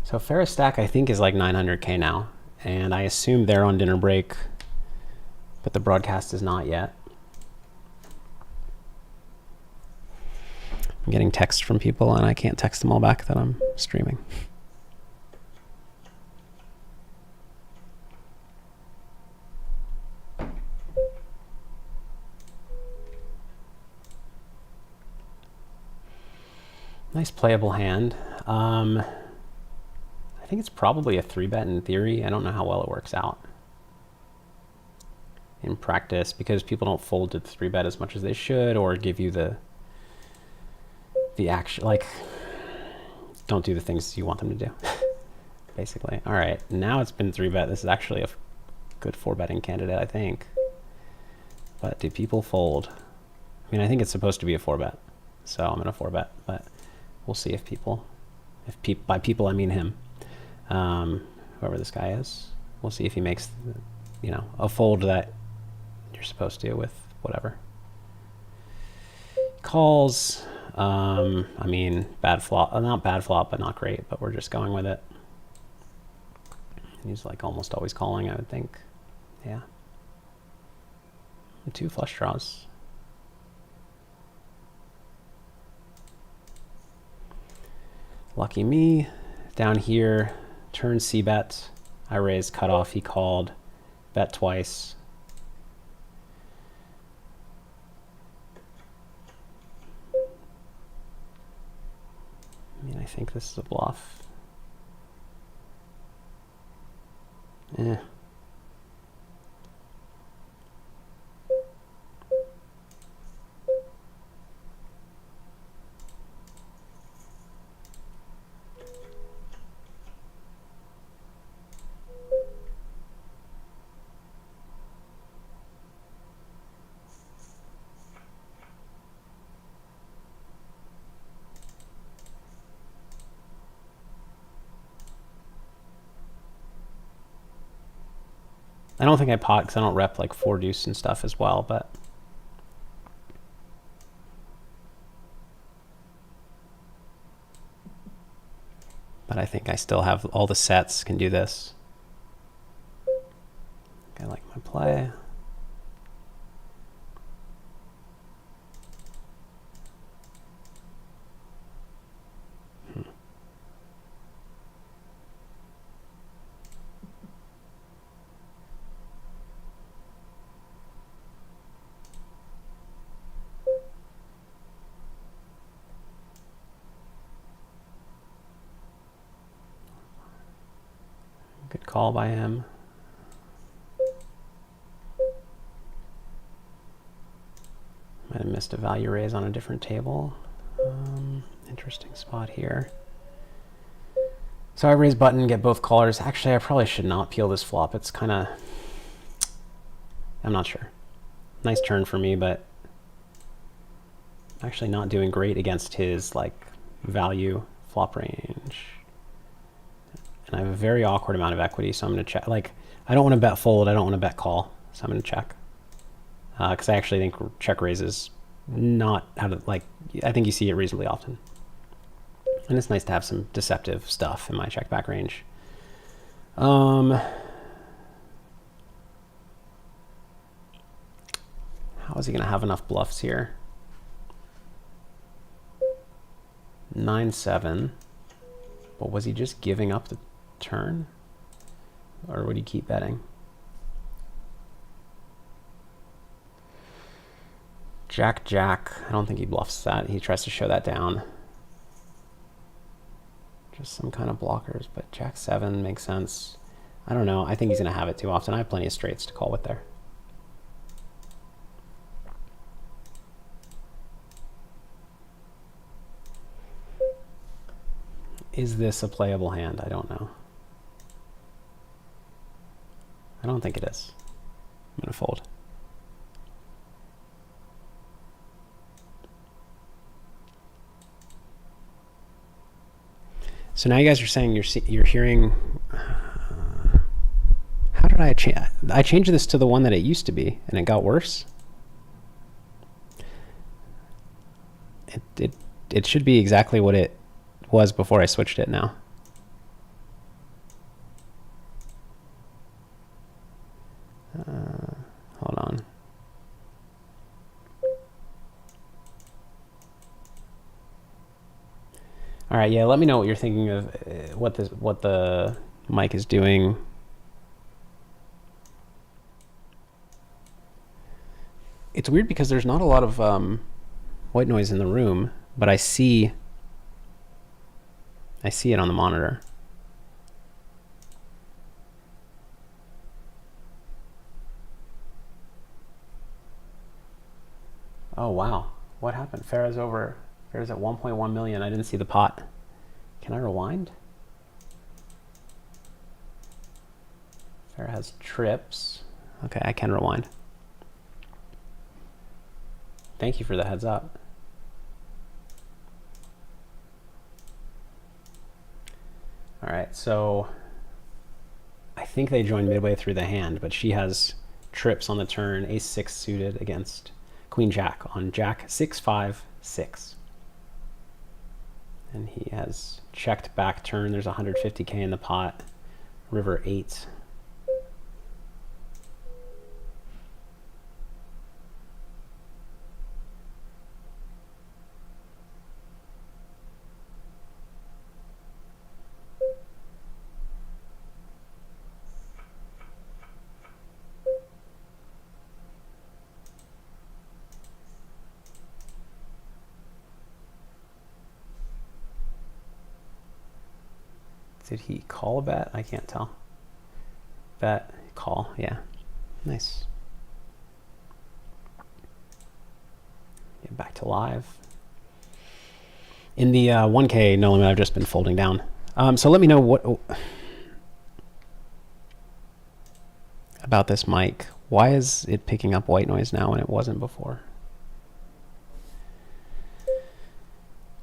So Ferris stack I think is like 900K now, and I assume they're on dinner break, but the broadcast is not yet. I'm getting texts from people and I can't text them all back that I'm streaming. Nice playable hand. I think it's probably a 3-bet in theory. I don't know how well it works out in practice because people don't fold to 3-bet as much as they should, or give you the action, like, don't do the things you want them to do, basically. All right, now it's been 3-bet. This is actually a good 4-betting candidate, I think. But do people fold? I mean, I think it's supposed to be a 4-bet, so I'm gonna 4-bet, but we'll see if people, by people I mean him, whoever this guy is. We'll see if he makes, you know, a fold that you're supposed to with whatever. Calls. I mean, bad flop, not bad flop, but not great, but we're just going with it. He's like almost always calling, I would think. Yeah. 2 flush draws. Lucky me. Down here, turn C bet. I raised cutoff, he called, bet twice. I mean, I think this is a bluff. Eh. I don't think I pot because I don't rep like 4 deuce and stuff as well, but I think I still have all the sets, can do this. I like my play. Good call by him. Might have missed a value raise on a different table. Interesting spot here. So I raise button, get both callers. Actually, I probably should not peel this flop. It's kind of, I'm not sure. Nice turn for me, but actually not doing great against his like value flop range. And I have a very awkward amount of equity, so I'm going to check. Like, I don't want to bet fold. I don't want to bet call, so I'm going to check. Because I actually think check raise is not out of, like, I think you see it reasonably often. And it's nice to have some deceptive stuff in my check back range. How is he going to have enough bluffs here? 9-7. But was he just giving up the turn? Or would he keep betting? Jack, Jack. I don't think he bluffs that. He tries to show that down. Just some kind of blockers, but Jack 7 makes sense. I don't know. I think he's going to have it too often. I have plenty of straights to call with there. Is this a playable hand? I don't know. I don't think it is. I'm going to fold. So now you guys are saying you're hearing. How did I change? I changed this to the one that it used to be, and it got worse. It should be exactly what it was before I switched it now. Hold on. All right, yeah, let me know what you're thinking of, what the mic is doing. It's weird because there's not a lot of white noise in the room, but I see it on the monitor. Oh wow, what happened? Farah's over. Farah's at 1.1 million. I didn't see the pot. Can I rewind? Farah has trips. Okay, I can rewind. Thank you for the heads up. All right, so I think they joined midway through the hand, but she has trips on the turn, ace-6 suited against queen-jack on jack 6-5-6. And he has checked back turn. There's 150K in the pot. River 8. Did he call a bet? I can't tell. Bet, call, yeah. Nice. Get back to live. In the 1K no limit, I've just been folding down. So let me know what about this mic. Why is it picking up white noise now when it wasn't before?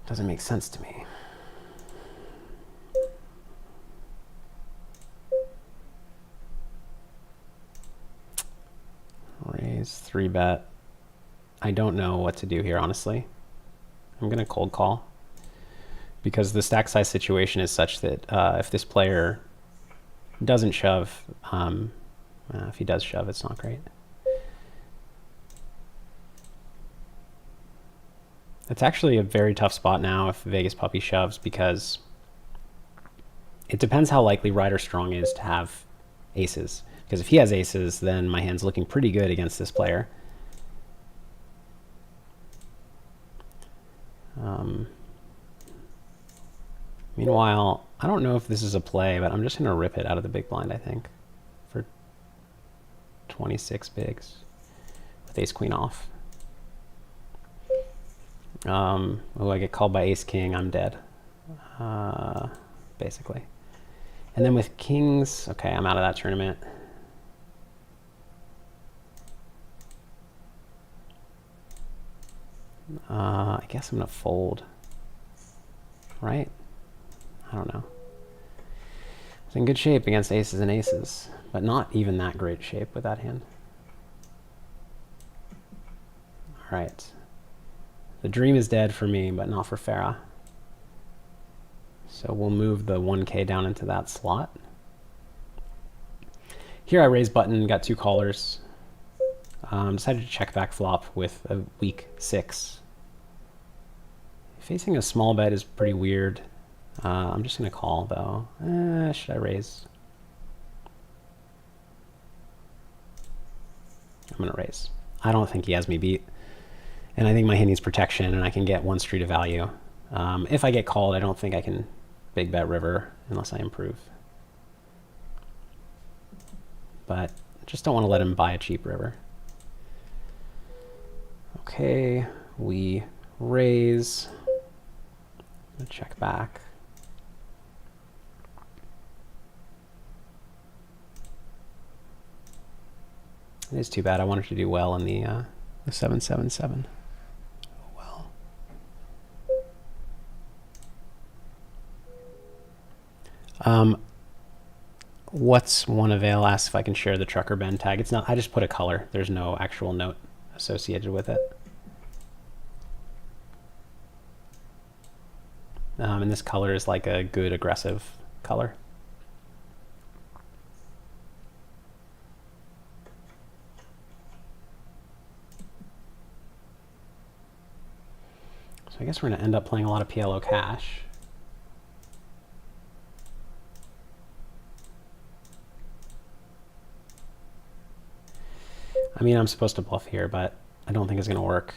Doesn't make sense to me. Raise 3-bet. I don't know what to do here, honestly. I'm going to cold call because the stack size situation is such that if this player doesn't shove, if he does shove, it's not great. It's actually a very tough spot now if Vegas Puppy shoves because it depends how likely Rider Strong is to have aces. Because if he has aces, then my hand's looking pretty good against this player. Meanwhile, I don't know if this is a play, but I'm just going to rip it out of the big blind, I think, for 26 bigs with ace queen off. Oh, I get called by ace king, I'm dead. Basically. And then with kings, okay, I'm out of that tournament. I guess I'm gonna fold, right? I don't know. It's in good shape against aces and aces, but not even that great shape with that hand. All right. The dream is dead for me, but not for Farah. So we'll move the 1K down into that slot. Here I raise button, got two callers. Decided to check back flop with a weak 6. Facing a small bet is pretty weird. I'm just going to call, though. Should I raise? I'm going to raise. I don't think he has me beat. And I think my hand needs protection, and I can get one street of value. If I get called, I don't think I can big bet river unless I improve. But just don't want to let him buy a cheap river. Okay, we raise. Check back. It is too bad. I wanted to do well in the 777. Oh well. What's one avail? Asks if I can share the trucker bend tag. It's not. I just put a color. There's no actual note associated with it. And this color is like a good aggressive color. So I guess we're going to end up playing a lot of PLO cash. I mean, I'm supposed to bluff here, but I don't think it's going to work.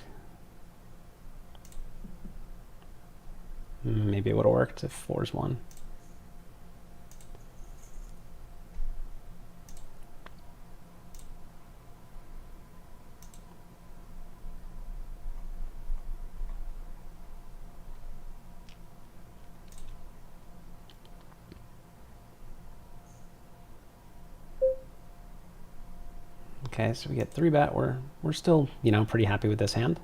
Maybe it would have worked if 4's won. Okay, so we get 3-bet. We're still, you know, pretty happy with this hand.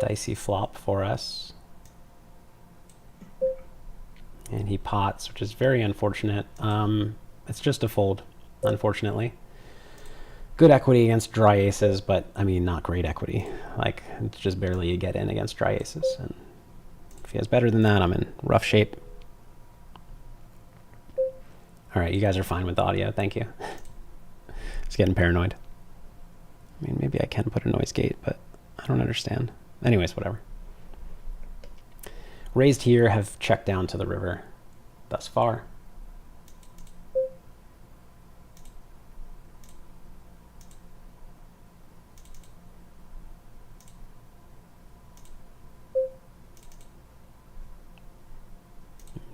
Dicey flop for us. And he pots, which is very unfortunate. It's just a fold, unfortunately. Good equity against dry aces, but I mean, not great equity. Like, it's just barely a get in against dry aces. And if he has better than that, I'm in rough shape. All right, you guys are fine with the audio. Thank you. It's getting paranoid. I mean, maybe I can put a noise gate, but I don't understand. Anyways, whatever. Raised here, have checked down to the river thus far.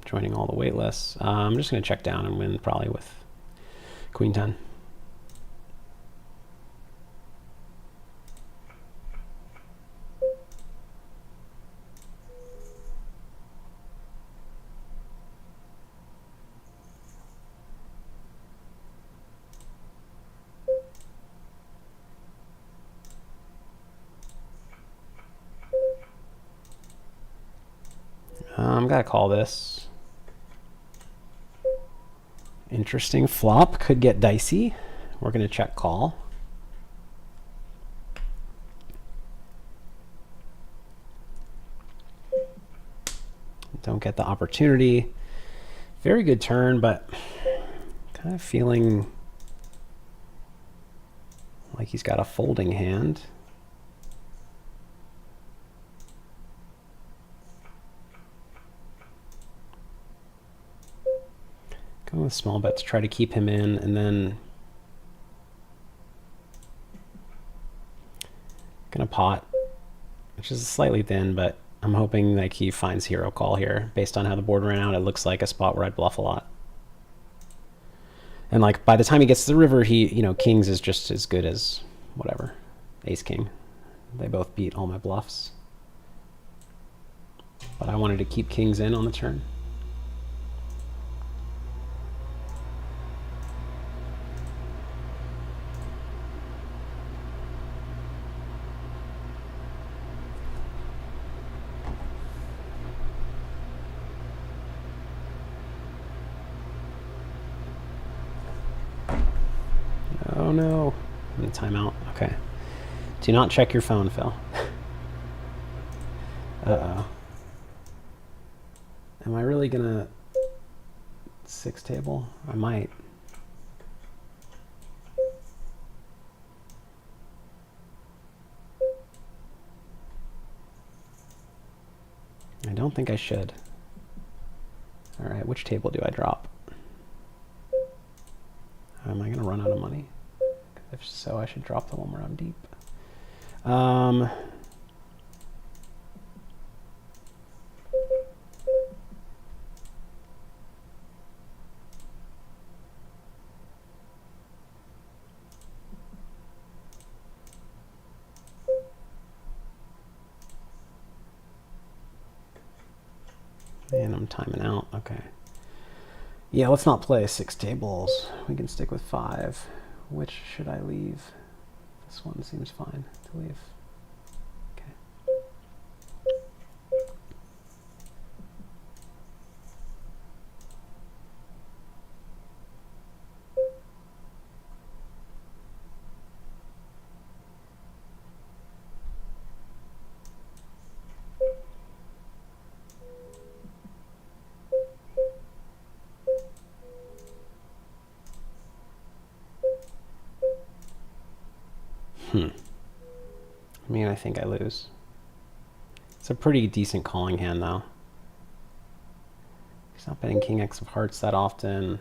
Joining all the wait lists. I'm just going to check down and win probably with Queen 10. Gotta call this. Interesting flop, could get dicey. We're gonna check call. Don't get the opportunity. Very good turn, but kind of feeling like he's got a folding hand. Go with small bet to try to keep him in, and then gonna pot, which is slightly thin, but I'm hoping like he finds hero call here. Based on how the board ran out, it looks like a spot where I'd bluff a lot. And like by the time he gets to the river, he, you know, kings is just as good as whatever. Ace king. They both beat all my bluffs. But I wanted to keep kings in on the turn. Oh no. I'm in timeout. Okay. Do not check your phone, Phil. Uh-oh. Am I really gonna 6 table? I might. I don't think I should. All right, which table do I drop? Am I gonna run out of money? If so, I should drop the one where I'm deep. And I'm timing out. Okay. Yeah, let's not play 6 tables. We can stick with 5. Which should I leave? This one seems fine to leave. Okay. I mean, I think I lose. It's a pretty decent calling hand, though. He's not betting King X of Hearts that often.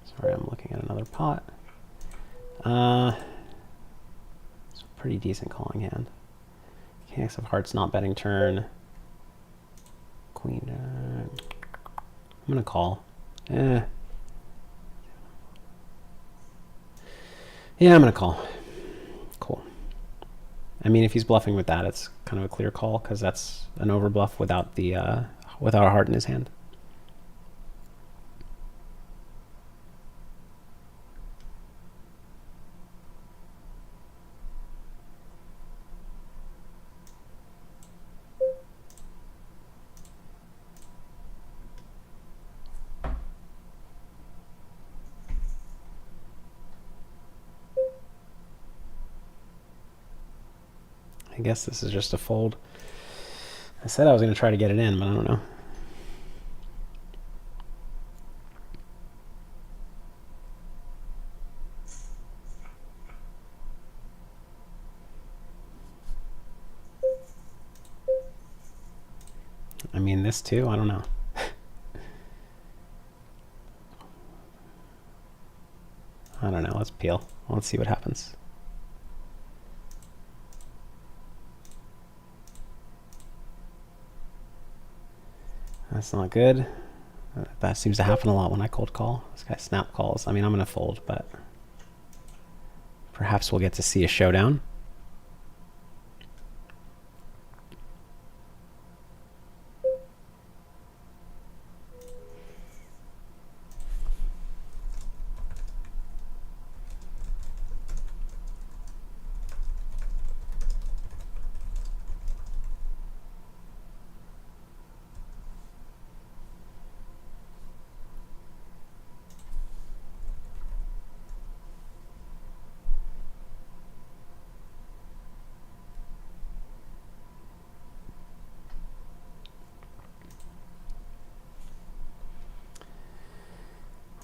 Sorry, I'm looking at another pot. It's a pretty decent calling hand. King X of Hearts not betting turn. Queen. I'm gonna call. Yeah, I'm gonna call. Cool. I mean, if he's bluffing with that, it's kind of a clear call because that's an overbluff without the without a heart in his hand. I guess this is just a fold. I said I was going to try to get it in, but I don't know. I mean, this too? I don't know. I don't know. Let's peel. Let's see what happens. That's not good. That seems to happen a lot when I cold call. This guy snap calls. I mean, I'm going to fold, but perhaps we'll get to see a showdown.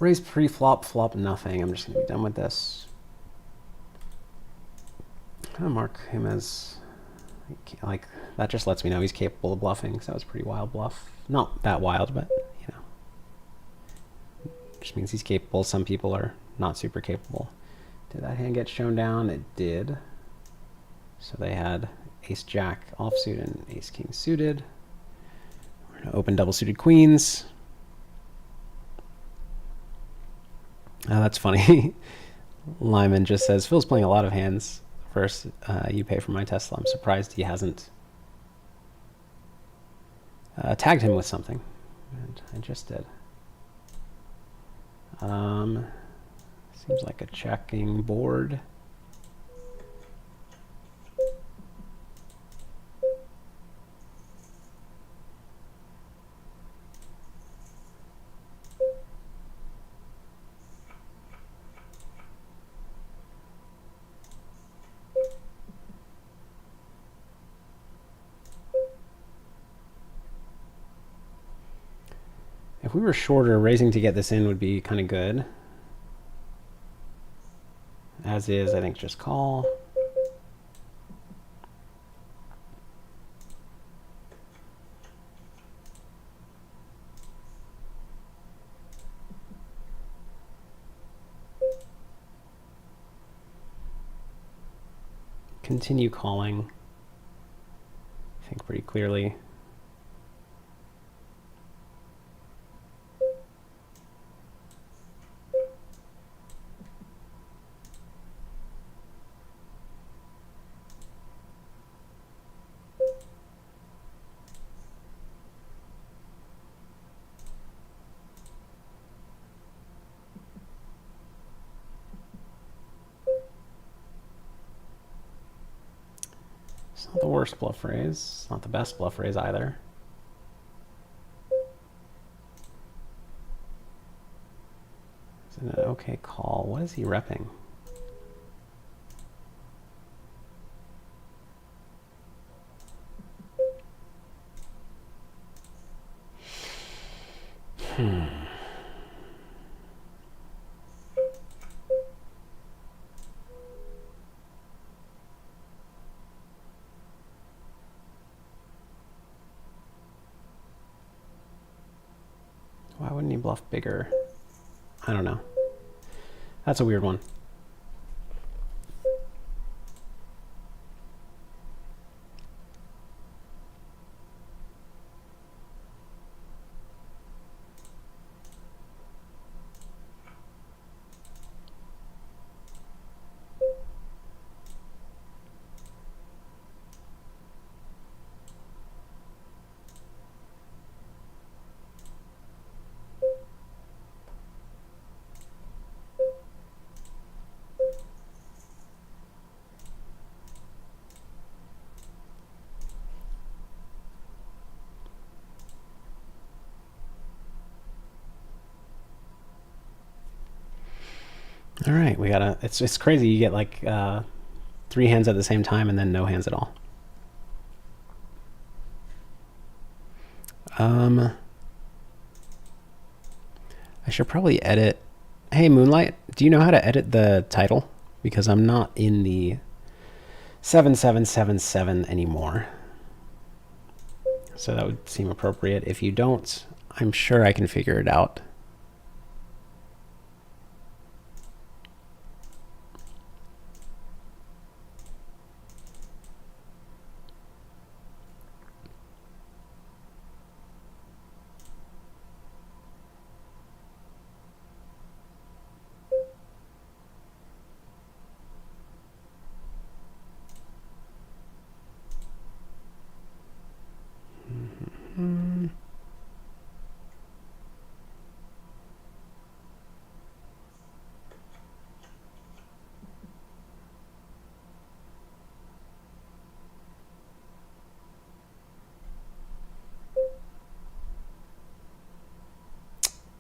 Raise pre-flop, flop nothing. I'm just going to be done with this. I'm going to mark him as, like, that just lets me know he's capable of bluffing, so that was a pretty wild bluff. Not that wild, but, you know. Just means he's capable. Some people are not super capable. Did that hand get shown down? It did. So they had ace jack offsuit and ace king suited. We're going to open double suited queens. Oh, that's funny. Lyman just says, Phil's playing a lot of hands. First, you pay for my Tesla. I'm surprised he hasn't tagged him with something. And I just did. Seems like a checking board. If we were shorter, raising to get this in would be kind of good. As is, I think just call. Continue calling, I think pretty clearly. It's not the worst bluff raise. It's not the best bluff raise either. Is it an okay call? What is he repping? Why wouldn't he bluff bigger? I don't know. That's a weird one. All right, we gotta. It's crazy. You get like 3 hands at the same time and then no hands at all. I should probably edit. Hey, Moonlight, do you know how to edit the title? Because I'm not in the 7777 anymore. So that would seem appropriate. If you don't, I'm sure I can figure it out.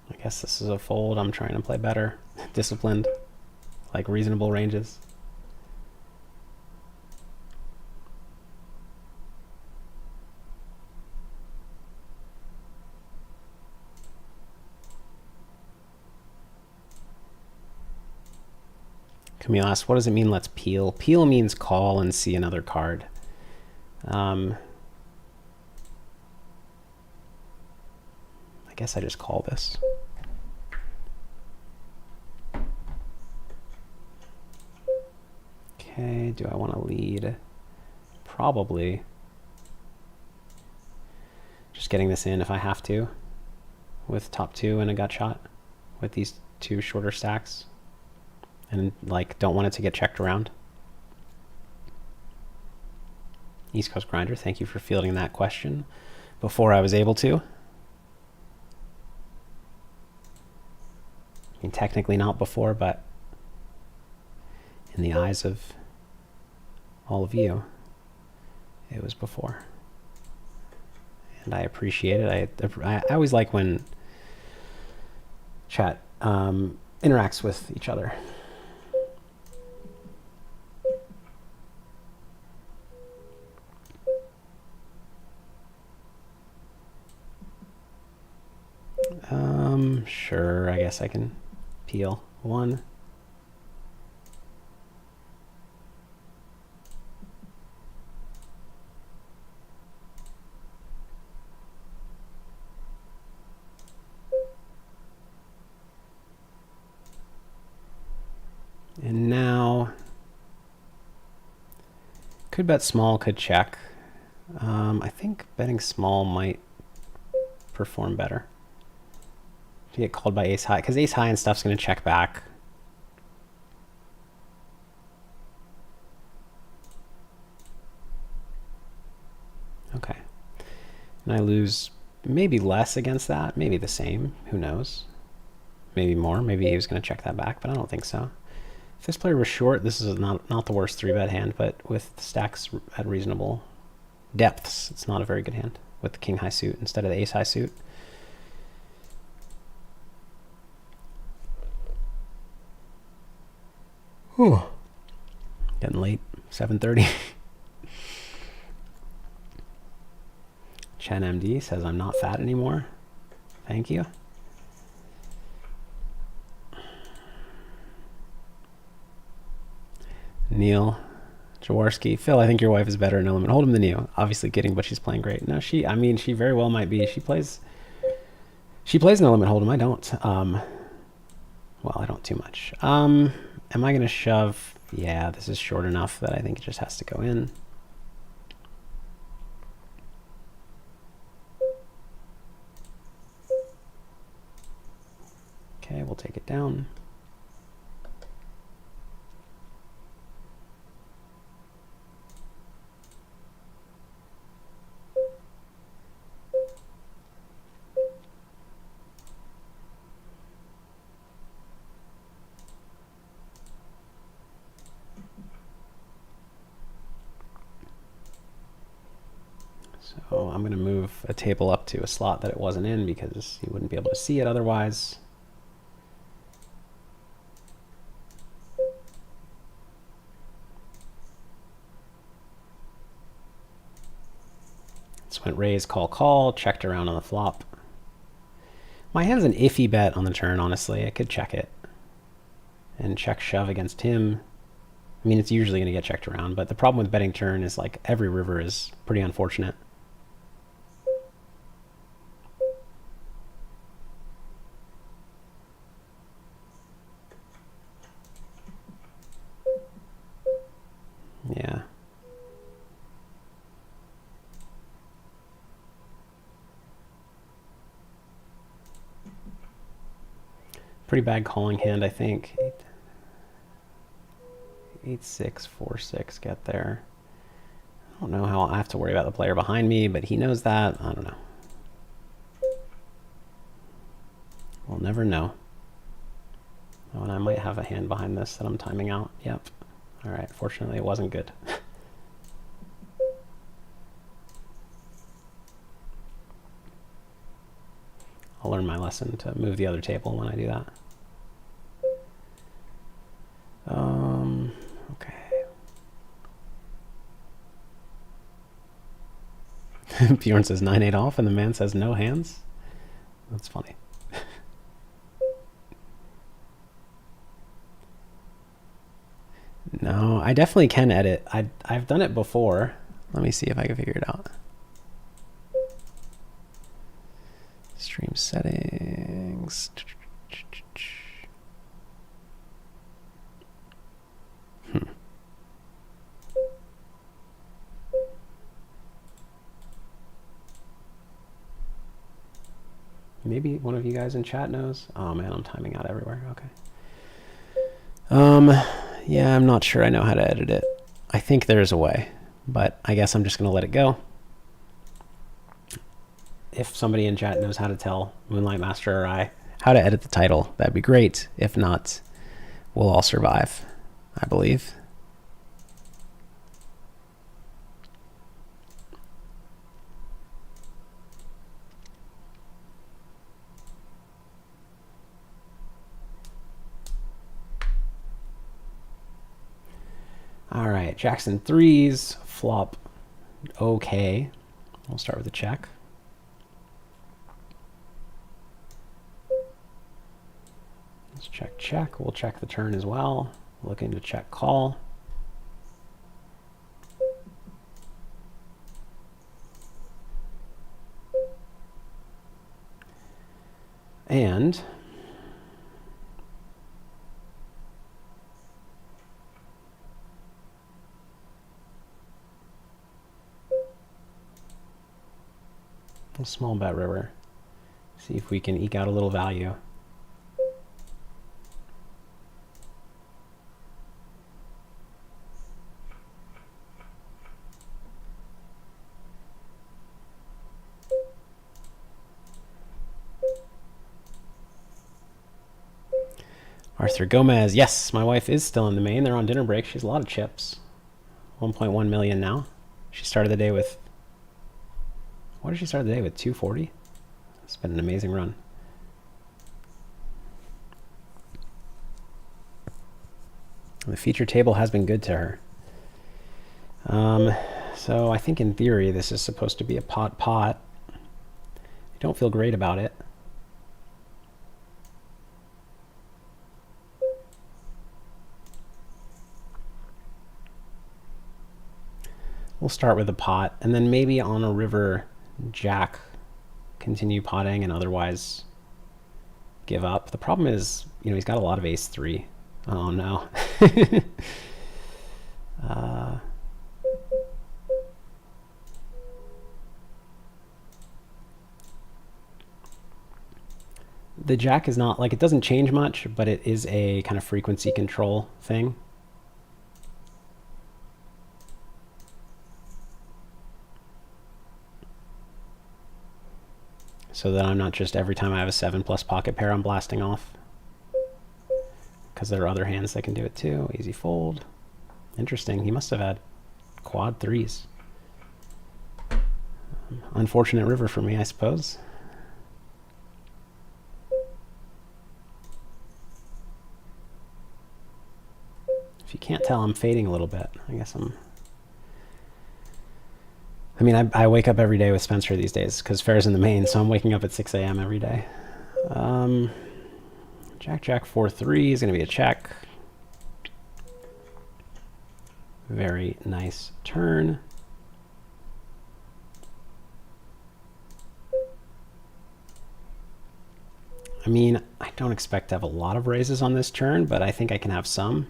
I guess this is a fold. I'm trying to play better. Disciplined. Like reasonable ranges. Camille asks, what does it mean, let's peel? Peel means call and see another card. I guess I just call this. Okay, do I want to lead probably just getting this in if I have to, with top 2 and a gut shot, with these 2 shorter stacks, and like don't want it to get checked around. East Coast Grinder, thank you for fielding that question before I was able to. I mean, technically not before, but in the eyes of all of you, it was before. And I appreciate it. I always like when chat interacts with each other. Sure, I guess I can peel 1. And now, could bet small, could check. I think betting small might perform better. To get called by ace high, because ace high and stuff's going to check back. Okay. And I lose maybe less against that, maybe the same, who knows. Maybe more, maybe he was going to check that back, but I don't think so. If this player was short, this is not the worst 3-bet hand, but with stacks at reasonable depths, it's not a very good hand with the king high suit instead of the ace high suit. Whew. Getting late, 7:30. Chen MD says I'm not fat anymore. Thank you. Neil Jaworski, Phil, I think your wife is better in no limit hold'em than you. Obviously kidding, but she's playing great. No, she very well might be. She plays no limit hold'em. I don't. Well, I don't too much. Am I gonna shove? Yeah, this is short enough that I think it just has to go in. Okay, we'll take it down. So I'm going to move a table up to a slot that it wasn't in because you wouldn't be able to see it otherwise. This went raise, call, call, checked around on the flop. My hand's an iffy bet on the turn, honestly. I could check it and check shove against him. I mean, it's usually going to get checked around, but the problem with betting turn is like every river is pretty unfortunate. Yeah. Pretty bad calling hand, I think. 8-6, 4-6, get there. I don't know how I have to worry about the player behind me, but he knows that. I don't know. We'll never know. Oh, and I might have a hand behind this that I'm timing out. Yep. All right. Fortunately, it wasn't good. I'll learn my lesson to move the other table when I do that. Okay. Bjorn says 9-8 off, and the man says no hands. That's funny. No, I definitely can edit. I've done it before. Let me see if I can figure it out. Stream settings. Maybe one of you guys in chat knows. Oh man, I'm timing out everywhere. Okay. Yeah, I'm not sure I know how to edit it. I think there's a way, but I guess I'm just gonna let it go. If somebody in chat knows how to tell Moonlight Master or I how to edit the title, that'd be great. If not, we'll all survive, I believe. All right, Jackson threes, flop okay. We'll start with a check. Let's check, check. We'll check the turn as well. Looking to check call. And a small bet river. See if we can eke out a little value. Arthur Gomez, yes, my wife is still in the main. They're on dinner break. She has a lot of chips. 1.1 million now. She started the day with, what did she start the day with, 240? It's been an amazing run. The feature table has been good to her. So I think in theory this is supposed to be a pot. I don't feel great about it. We'll start with a pot, and then maybe on a river jack continue potting and otherwise give up. The problem is, you know, he's got a lot of ace three. Oh no. The jack is not, like, it doesn't change much, but it is a kind of frequency control thing. So that I'm not just every time I have a 7+ pocket pair, I'm blasting off. Because there are other hands that can do it too. Easy fold. Interesting. He must have had quad threes. Unfortunate river for me, I suppose. If you can't tell, I'm fading a little bit. I guess I mean, I wake up every day with Spencer these days because Fair's in the main, so I'm waking up at 6 a.m. every day. Jack 4-3 is going to be a check. Very nice turn. I mean, I don't expect to have a lot of raises on this turn, but I think I can have some.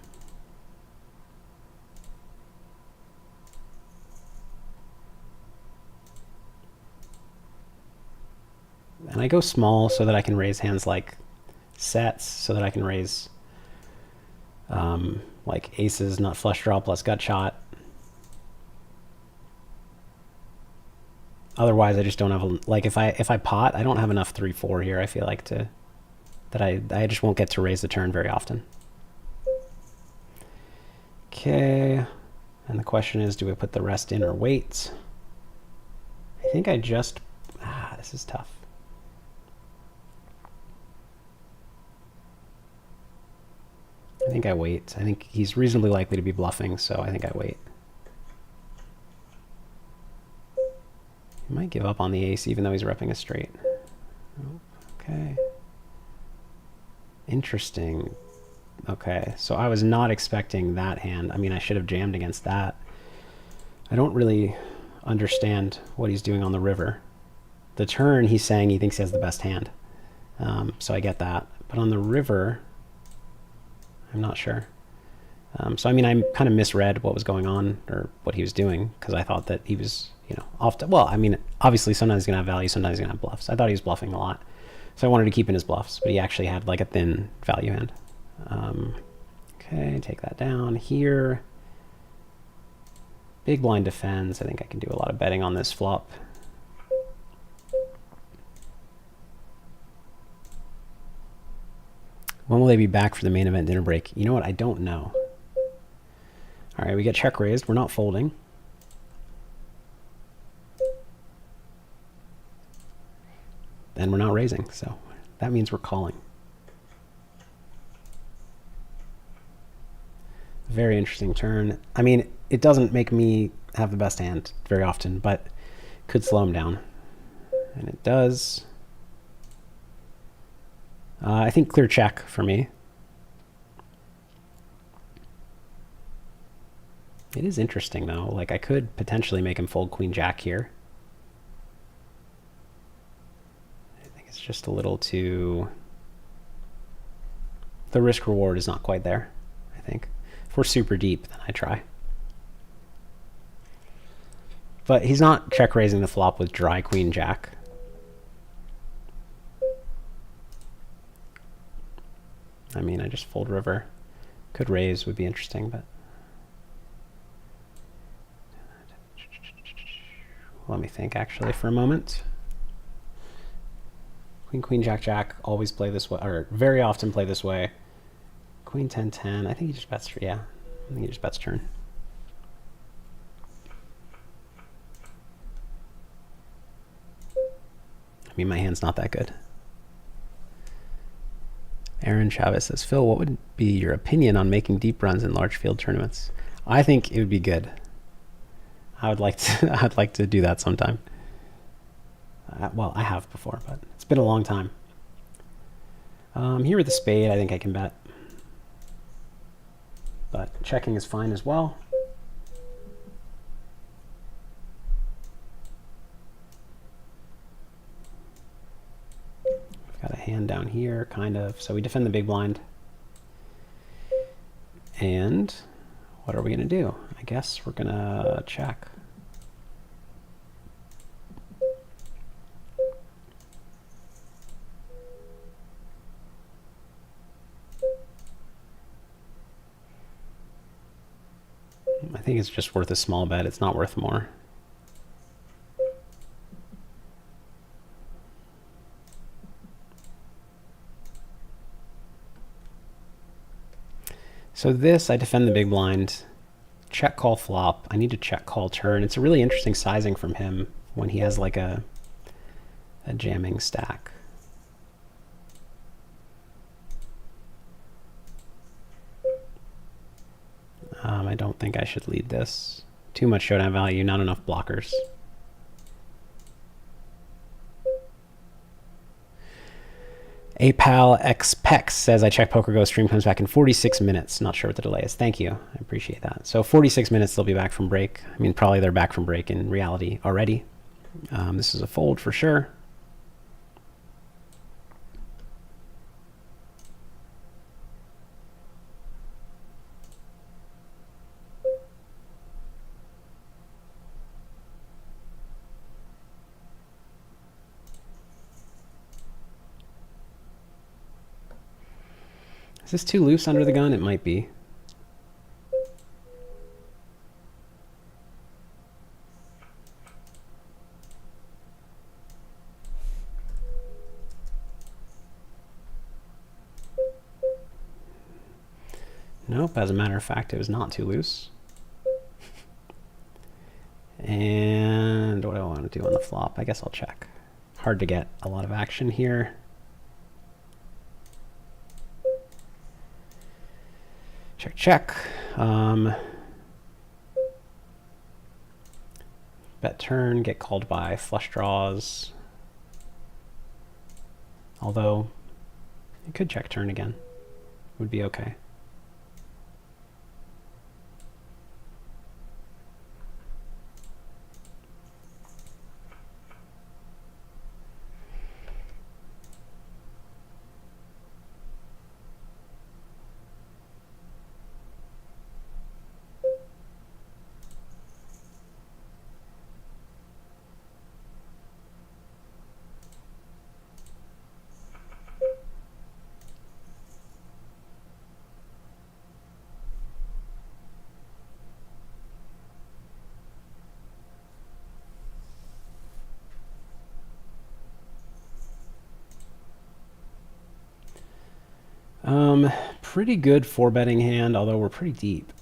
And I go small so that I can raise hands like sets, so that I can raise like aces, not flush draw plus gut shot. Otherwise, I just don't have like if I pot, I don't have enough 3-4 here. I feel like I just won't get to raise the turn very often. Okay, and the question is, do we put the rest in or wait? I think I just this is tough. I think I wait. I think he's reasonably likely to be bluffing, so I think I wait. He might give up on the ace even though he's repping a straight. Oh, okay. Interesting. Okay, so I was not expecting that hand. I mean, I should have jammed against that. I don't really understand what he's doing on the river. The turn, he's saying he thinks he has the best hand. So I get that. But on the river, I'm not sure. So I mean, I kind of misread what was going on or what he was doing because I thought that he was, you know, off to, well, I mean, obviously sometimes he's gonna have value, sometimes he's gonna have bluffs. I thought he was bluffing a lot. So I wanted to keep in his bluffs, but he actually had like a thin value hand. Okay, take that down here. Big blind defends. I think I can do a lot of betting on this flop. When will they be back for the main event dinner break? You know what? I don't know. All right, we get check raised. We're not folding. Then we're not raising, so that means we're calling. Very interesting turn. I mean, it doesn't make me have the best hand very often, but could slow him down. And it does. I think clear check for me. It is interesting, though. Like, I could potentially make him fold queen jack here. I think it's just a little too... The risk reward is not quite there, I think. If we're super deep, then I try. But he's not check raising the flop with dry queen jack. I mean, I just fold river. Could raise, would be interesting, but... Let me think, actually, for a moment. Queen, queen, jack, jack, always play this way, or very often play this way. Queen, 10, 10. I think he just bets, yeah. I think he just bets turn. I mean, my hand's not that good. Aaron Chavez says, Phil, what would be your opinion on making deep runs in large field tournaments? I think it would be good. I would like to. I'd like to do that sometime. Well, I have before, but it's been a long time. Here with the spade, I think I can bet, but checking is fine as well. I've got a hand down here, kind of. So we defend the big blind. And what are we going to do? I guess we're going to check. I think it's just worth a small bet. It's not worth more. So this, I defend the big blind, check call flop. I need to check call turn. It's a really interesting sizing from him when he has like a jamming stack. I don't think I should lead this. Too much showdown value, not enough blockers. APAL XPEX says, I check poker go, stream comes back in 46 minutes. Not sure what the delay is. Thank you. I appreciate that. So 46 minutes, they'll be back from break. I mean, probably they're back from break in reality already. This is a fold for sure. Is this too loose under the gun? It might be. Nope, as a matter of fact, it was not too loose. And what do I want to do on the flop? I guess I'll check. Hard to get a lot of action here. Check, check. Bet turn, get called by flush draws. Although, it could check turn again. Would be okay. Pretty good four-betting hand, although we're pretty deep,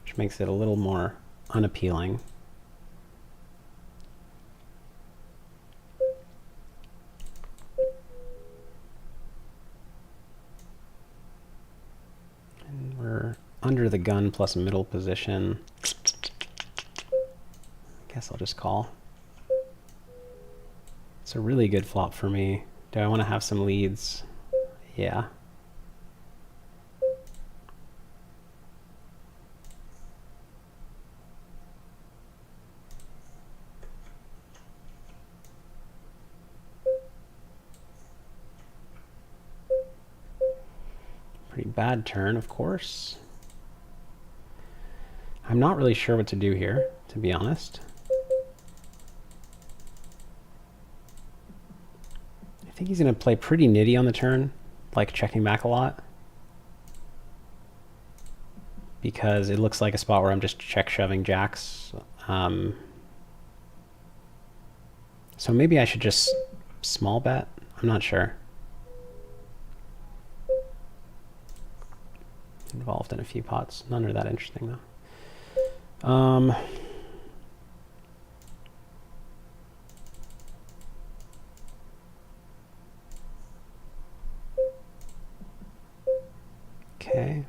which makes it a little more unappealing. And we're under the gun plus middle position. I guess I'll just call. It's a really good flop for me. Do I want to have some leads? Yeah. Pretty bad turn, of course. I'm not really sure what to do here, to be honest. I think he's going to play pretty nitty on the turn, like checking back a lot. Because it looks like a spot where I'm just check shoving jacks. So maybe I should just small bet. I'm not sure. Involved in a few pots. None are that interesting though. Okay.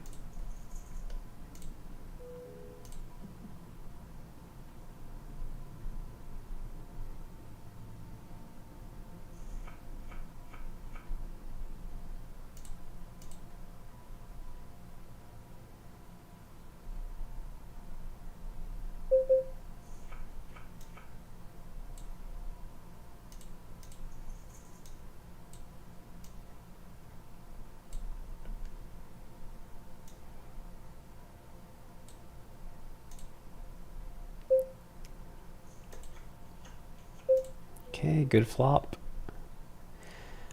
Okay, good flop.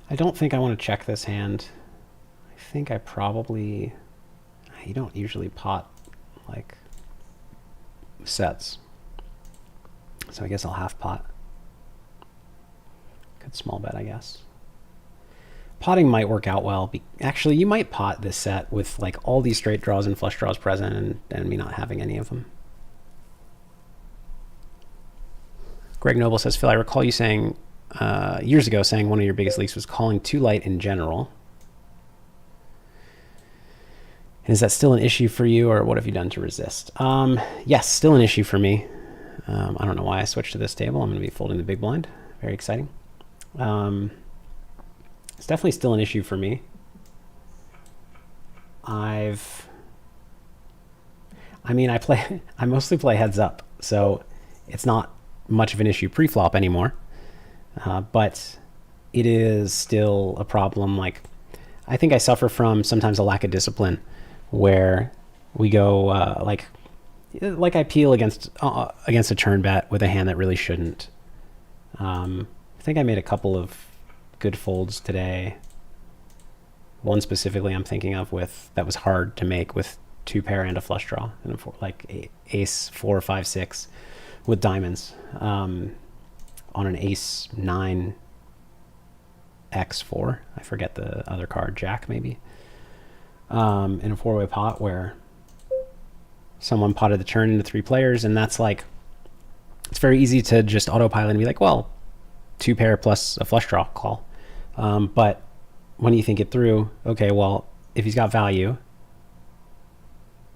I don't think I want to check this hand. I think I probably... You don't usually pot, like, sets. So I guess I'll half pot. Good small bet, I guess. Potting might work out well. Actually, you might pot this set with, like, all these straight draws and flush draws present and me not having any of them. Greg Noble says, Phil, I recall you saying years ago saying one of your biggest leaks was calling too light in general. And is that still an issue for you, or what have you done to resist? Yes, still an issue for me. I don't know why I switched to this table. I'm going to be folding the big blind. Very exciting. It's definitely still an issue for me. I mostly play heads up, so it's not much of an issue pre-flop anymore, but it is still a problem. Like, I think I suffer from sometimes a lack of discipline where we go like I peel against a turn bet with a hand that really shouldn't. I think I made a couple of good folds today. One specifically I'm thinking of that was hard to make with two pair and a flush draw and like ace 4, 5, 6 with diamonds on an ace 9 x4. I forget the other card, jack maybe. In a four-way pot where someone potted the turn into 3 players, and that's like, it's very easy to just autopilot and be like, well, 2 pair plus a flush draw call. But when you think it through, okay, well, if he's got value,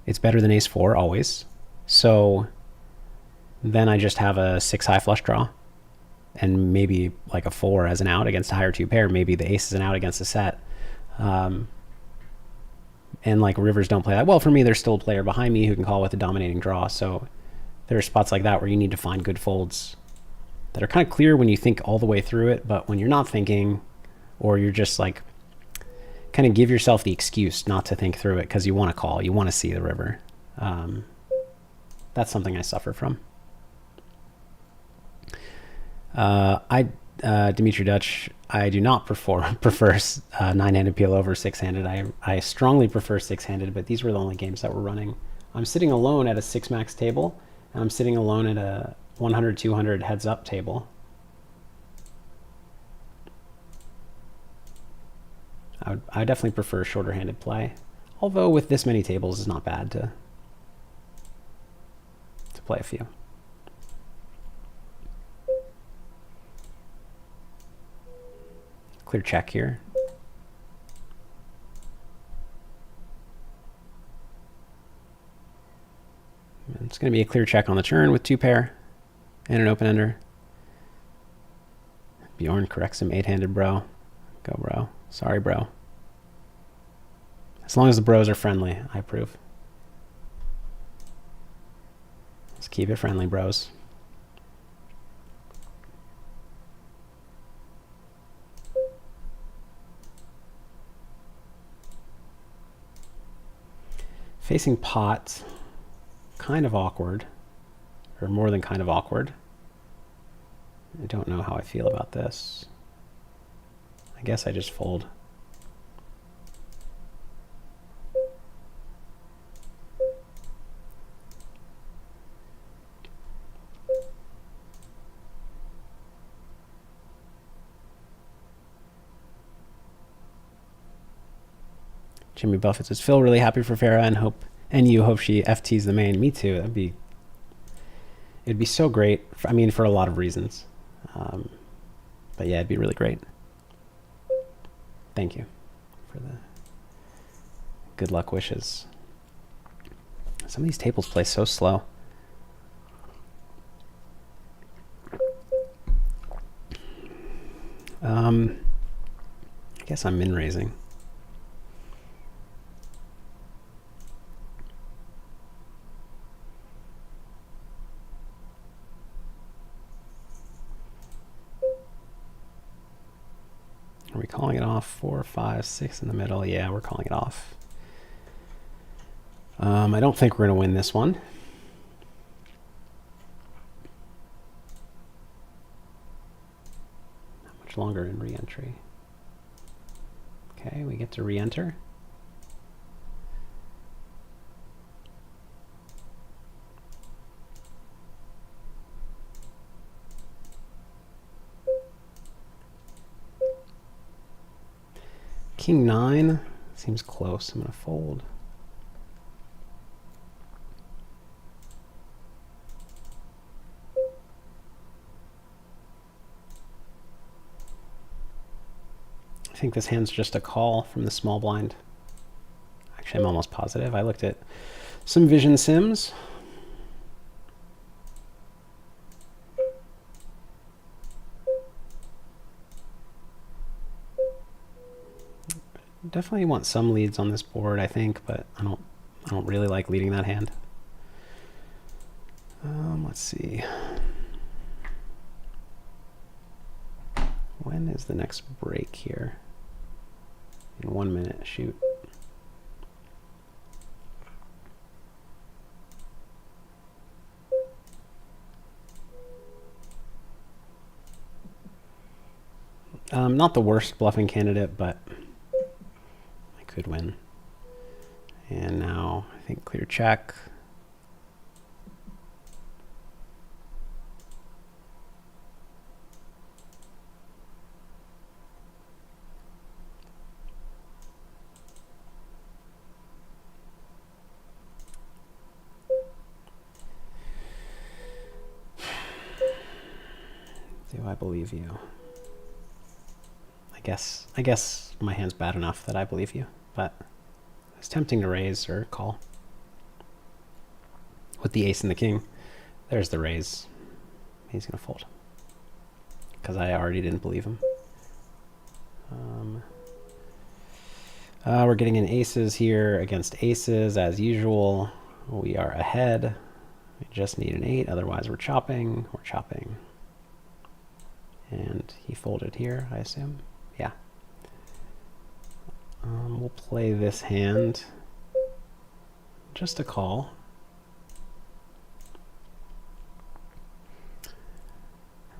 it's better than ace 4 always. So then I just have a 6 high flush draw and maybe like a 4 as an out against a higher 2 pair. Maybe the ace is an out against a set. And like rivers don't play that well for me. There's still a player behind me who can call with a dominating draw. So there are spots like that where you need to find good folds that are kind of clear when you think all the way through it, but when you're not thinking, or you're just like, kind of give yourself the excuse not to think through it because you want to call, you want to see the river. That's something I suffer from. Dimitri Dutch, I do not prefer 9-handed peel over 6-handed. I strongly prefer 6-handed, but these were the only games that were running. I'm sitting alone at a 6 max table, and I'm sitting alone at a 100, 200 heads up table. I definitely prefer shorter-handed play. Although with this many tables, it's not bad to play a few. Clear check here. And it's going to be a clear check on the turn with 2 pair and an open-ender. Bjorn corrects him, 8-handed bro. Go bro. Sorry bro. As long as the bros are friendly, I approve. Let's keep it friendly, bros. Facing pot, kind of awkward, or more than kind of awkward. I don't know how I feel about this. I guess I just fold. Jimmy Buffett says, Phil really happy for Farah and you hope she FTs the main. Me too. It'd be so great. For a lot of reasons. But yeah, it'd be really great. Thank you for the good luck wishes. Some of these tables play so slow. I guess I'm min raising. Are we calling it off? 4, 5, 6 in the middle. Yeah, we're calling it off. I don't think we're going to win this one. How much longer in re-entry? Okay, we get to re-enter. King 9 seems close. I'm going to fold. I think this hand's just a call from the small blind. Actually, I'm almost positive. I looked at some vision sims. Definitely want some leads on this board, I think, but I don't really like leading that hand. Let's see. When is the next break here? In 1 minute, shoot. Not the worst bluffing candidate, but I could win. And now I think clear check. Do I believe you? I guess my hand's bad enough that I believe you, but it's tempting to raise or call. With the ace and the king, there's the raise. He's gonna fold because I already didn't believe him. We're getting in aces here against aces as usual. We are ahead. We just need an 8, otherwise we're chopping. We're chopping. And he folded here, I assume. Yeah. We'll play this hand. Just a call. I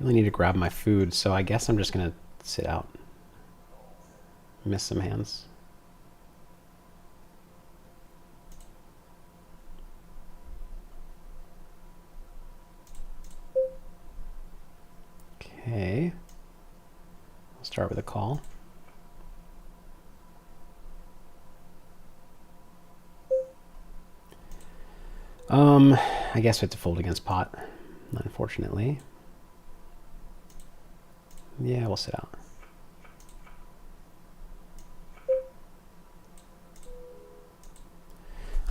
really need to grab my food, so I guess I'm just going to sit out. Miss some hands. Okay. I'll start with a call. I guess we have to fold against pot, unfortunately. Yeah, we'll sit out.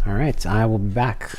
All right, I will be back.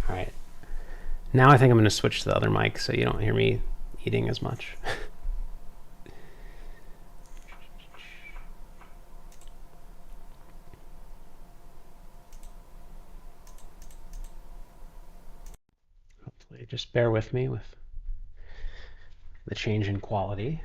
All right. Now I think I'm going to switch to the other mic so you don't hear me eating as much. Hopefully, just bear with me with the change in quality.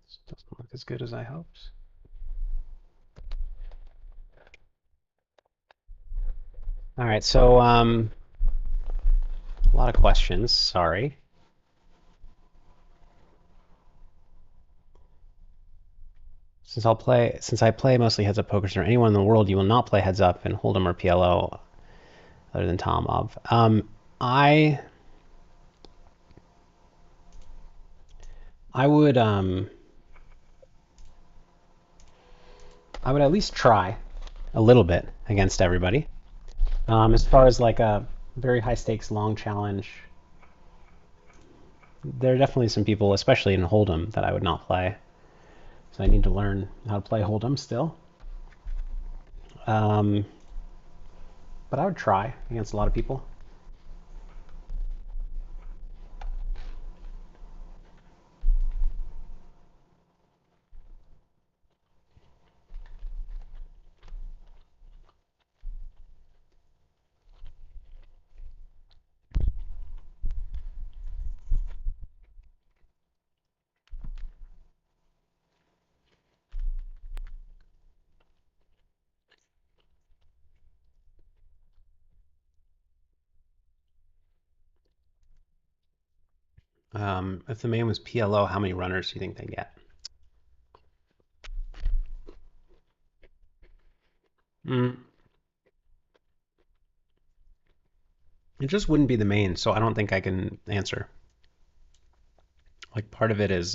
This doesn't look as good as I hoped. All right, so a lot of questions. Sorry. Since I play mostly heads up poker, is there anyone in the world you will not play heads up and hold'em or PLO other than Tom Ob? I I would I would at least try a little bit against everybody. As far as like a very high stakes long challenge, there are definitely some people, especially in hold'em, that I would not play. So I need to learn how to play hold'em still. Um, but I would try against a lot of people. If the main was PLO, how many runners do you think they get? Mm, it just wouldn't be the main, so I don't think I can answer. Like part of it is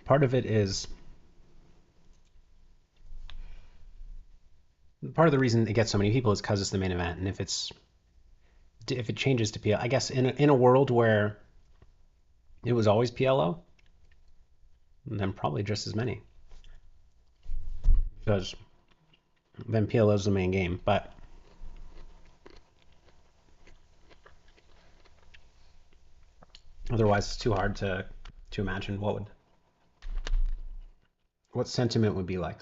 part of it is part of the reason it gets so many people is because it's the main event, and if it changes to PLO, I guess in a world where it was always PLO, then probably just as many, because then PLO is the main game. But otherwise, it's too hard to imagine what sentiment would be like.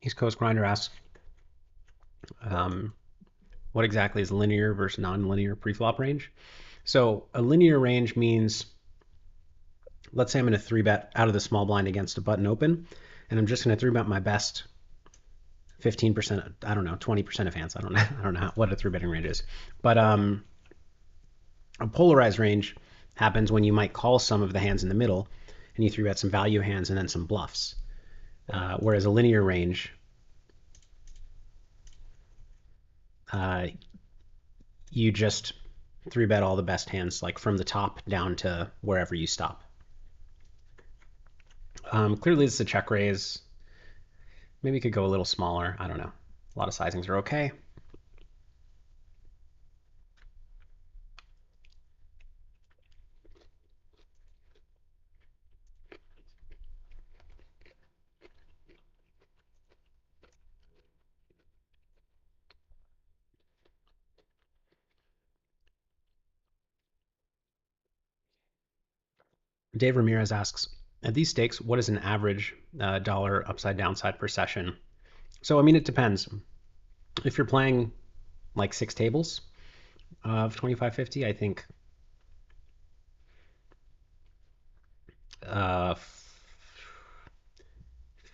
East Coast Grinder asks, what exactly is linear versus non-linear preflop range? So a linear range means, let's say I'm going to 3-bet out of the small blind against a button open, and I'm just going to 3-bet my best 15%, I don't know, 20% of hands. I don't know what a 3-betting range is. But a polarized range happens when you might call some of the hands in the middle, and you 3-bet some value hands and then some bluffs. Whereas a linear range, you just 3-bet all the best hands, like from the top down to wherever you stop. Clearly, this is a check raise. Maybe you could go a little smaller. I don't know. A lot of sizings are okay. Dave Ramirez asks, at these stakes, what is an average dollar upside downside per session? So, I mean, it depends. If you're playing like 6 tables of 25-50, I think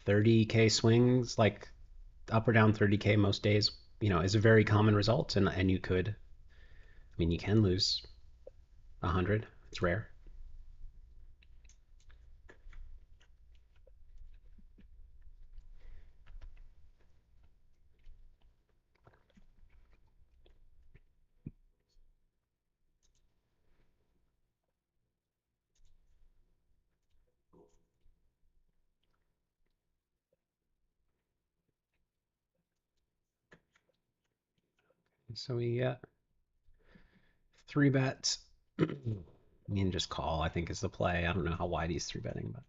30K swings, like up or down 30K most days, is a very common result. And you could, I mean, you can lose 100. It's rare. So we get 3-bet. I mean, just call, I think, is the play. I don't know how wide he's 3-betting, but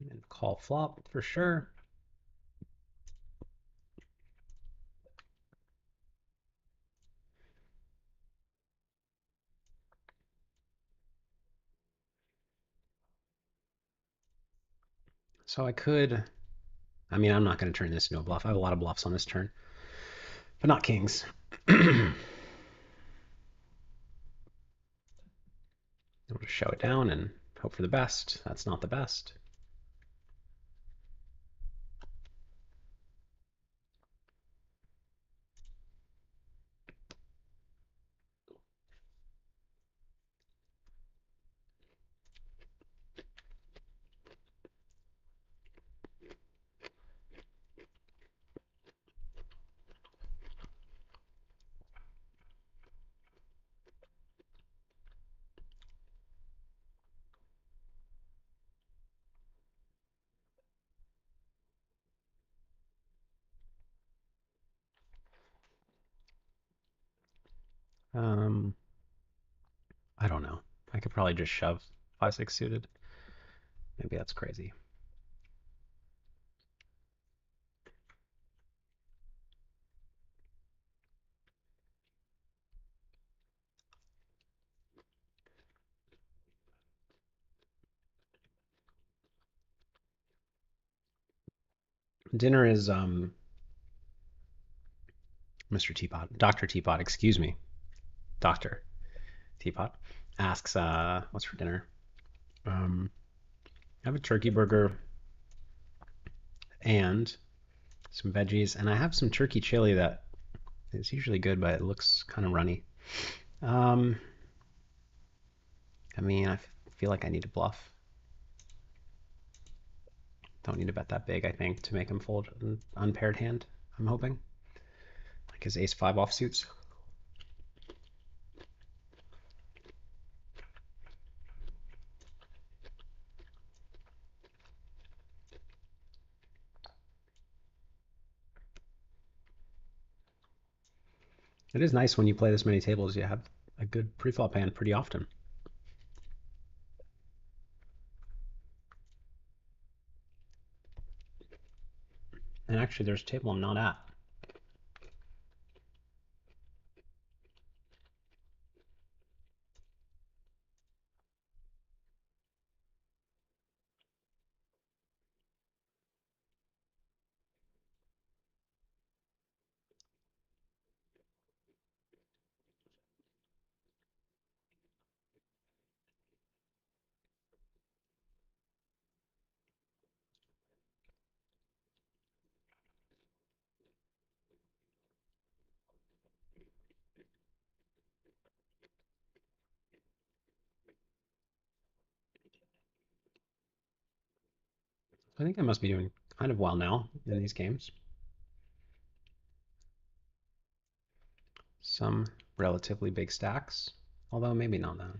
and call flop for sure. So I could, I mean, I'm not going to turn this into a bluff. I have a lot of bluffs on this turn, but not kings. I'll just show it down and hope for the best. That's not the best. I don't know. I could probably just shove 5-6 suited. Maybe that's crazy. Dinner is Mr. Teapot, Dr. Teapot, excuse me, Dr. Teapot asks, what's for dinner? I have a turkey burger and some veggies, and I have some turkey chili that is usually good, but it looks kind of runny. I mean, I feel like I need to bluff. Don't need to bet that big, I think, to make him fold an unpaired hand, I'm hoping. Like his ace-5 offsuits. It is nice when you play this many tables, you have a good preflop hand pretty often. And actually, there's a table I'm not at. I think I must be doing kind of well now in these games. Some relatively big stacks, although maybe not that.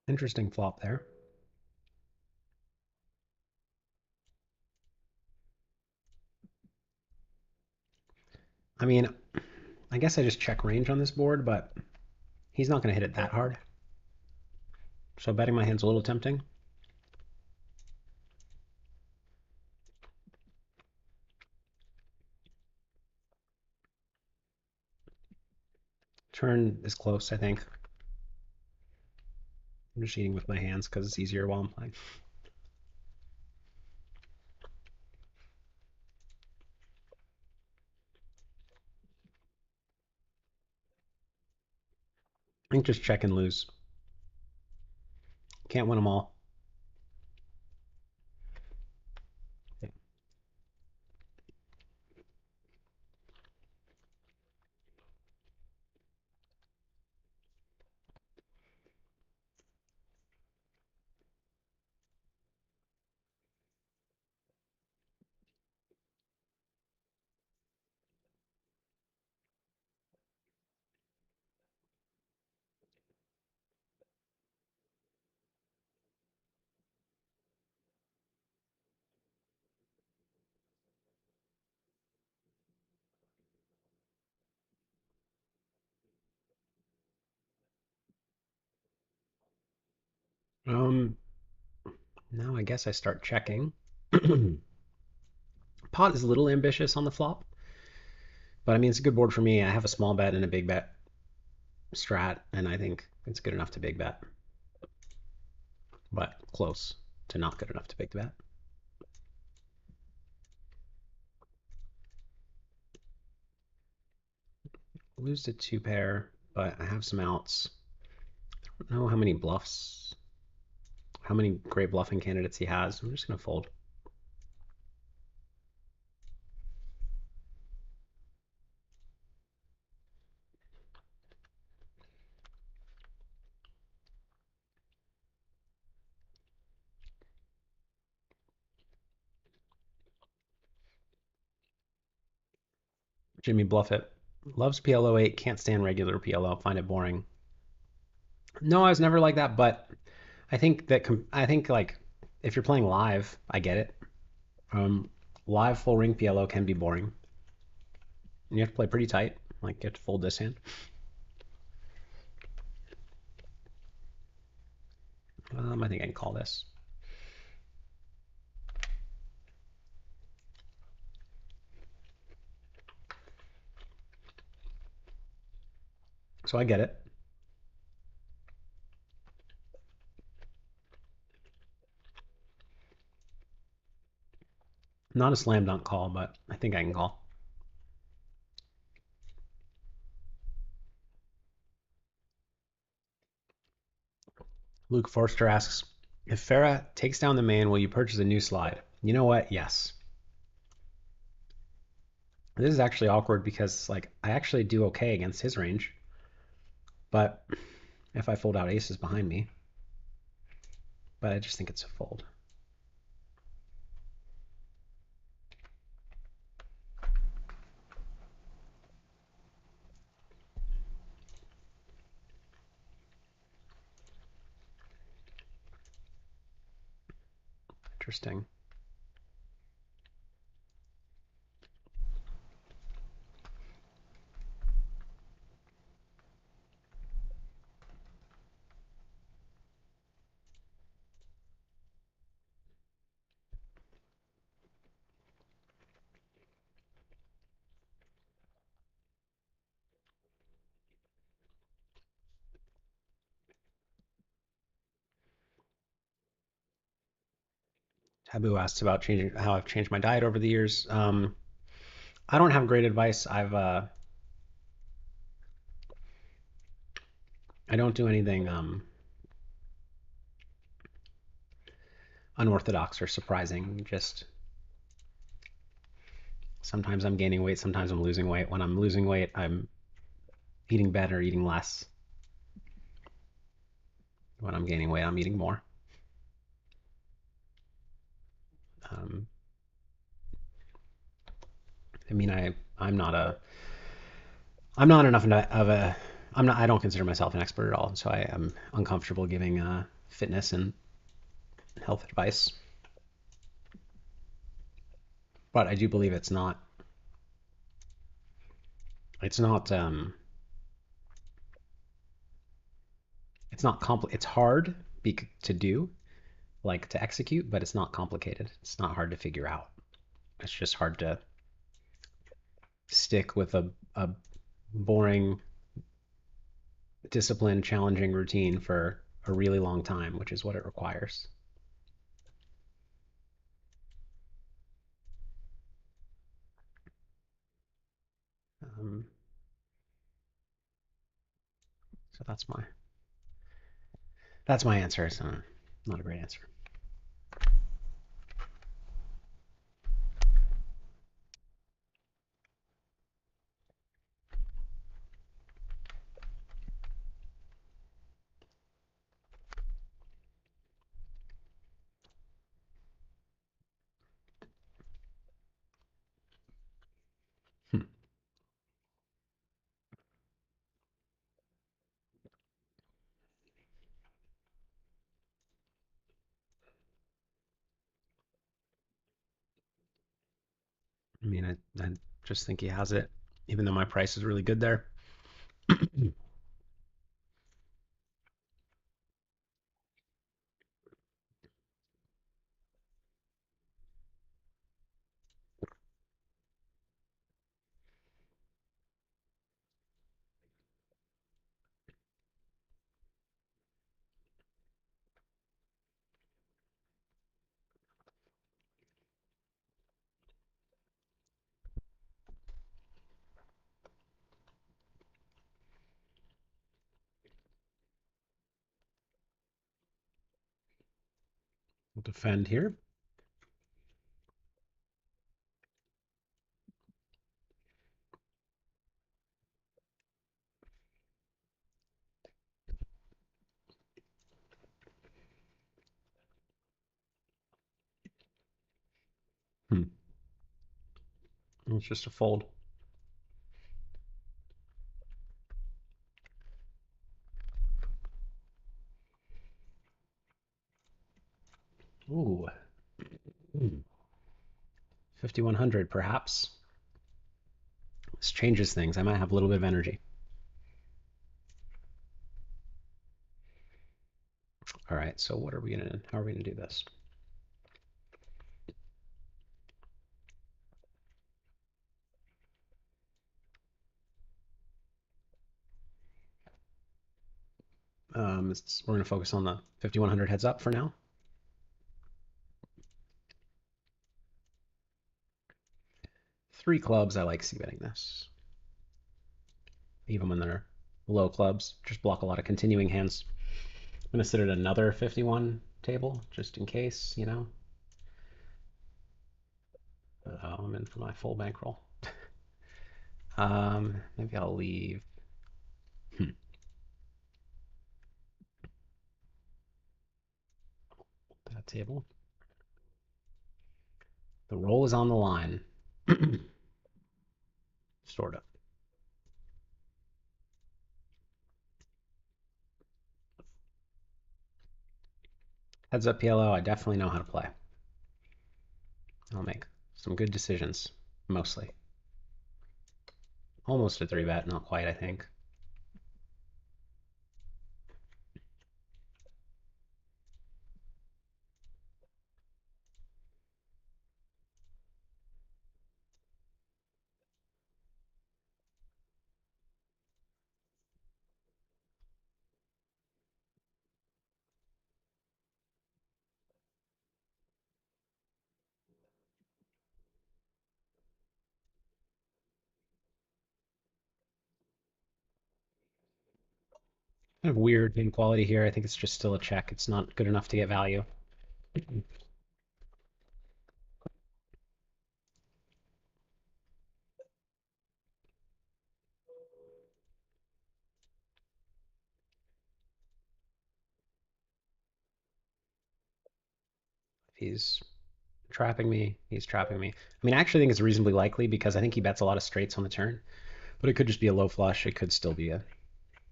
Interesting flop there. I mean, I guess I just check range on this board, but he's not going to hit it that hard. So betting my hand's a little tempting. Turn is close, I think. I'm just eating with my hands because it's easier while I'm playing. I think just check and lose. Can't win them all. Now I guess I start checking. Pot is a little ambitious on the flop, but I mean, it's a good board for me. I have a small bet and a big bet strat, and I think it's good enough to big bet, but close to not good enough to big bet. Lose to two pair, but I have some outs. I don't know how many bluffs, how many great bluffing candidates he has. I'm just going to fold. Jimmy Bluffett loves PLO 8, can't stand regular PLO, find it boring. No, I was never like that, but I think that I think like if you're playing live, I get it. Live full ring PLO can be boring. And you have to play pretty tight, like you have to fold this hand. I think I can call this. So I get it. Not a slam dunk call, but I think I can call. Luke Forster asks, if Farah takes down the main, will you purchase a new slide? You know what? Yes. This is actually awkward because like I actually do okay against his range, but if I fold out aces behind me, but I just think it's a fold. Interesting. Taboo asks about changing how I've changed my diet over the years. I don't have great advice. I've I don't do anything unorthodox or surprising. Just sometimes I'm gaining weight, sometimes I'm losing weight. When I'm losing weight, I'm eating better, eating less. When I'm gaining weight, I'm eating more. Um, I mean, I'm not a I'm not enough of a I'm not I don't consider myself an expert at all, so I am uncomfortable giving fitness and health advice. But I do believe it's not it's not it's hard to do, like to execute, but it's not complicated. It's not hard to figure out. It's just hard to stick with a boring, disciplined, challenging routine for a really long time, which is what it requires. Um, so that's my answer. It's not a great answer. Hmm. I mean, I just think he has it, even though my price is really good there. We'll defend here. Hmm. It's just a fold. Ooh, 5100 perhaps. This changes things. I might have a little bit of energy. All right, so how are we gonna do this? We're gonna focus on the 5100 heads up for now. Three clubs, I like c-betting this. Even when they're low clubs, just block a lot of continuing hands. I'm gonna sit at another 51 table, just in case, you know. I'm in for my full bankroll. Maybe I'll leave that table. The roll is on the line. Sort of. Heads up PLO, I definitely know how to play. I'll make some good decisions, mostly. Almost a 3-bet, not quite, I think. kind of weird inequality here. I think it's just still a check. It's not good enough to get value. He's trapping me. He's trapping me. I mean, I actually think it's reasonably likely because I think he bets a lot of straights on the turn. But it could just be a low flush. It could still be a,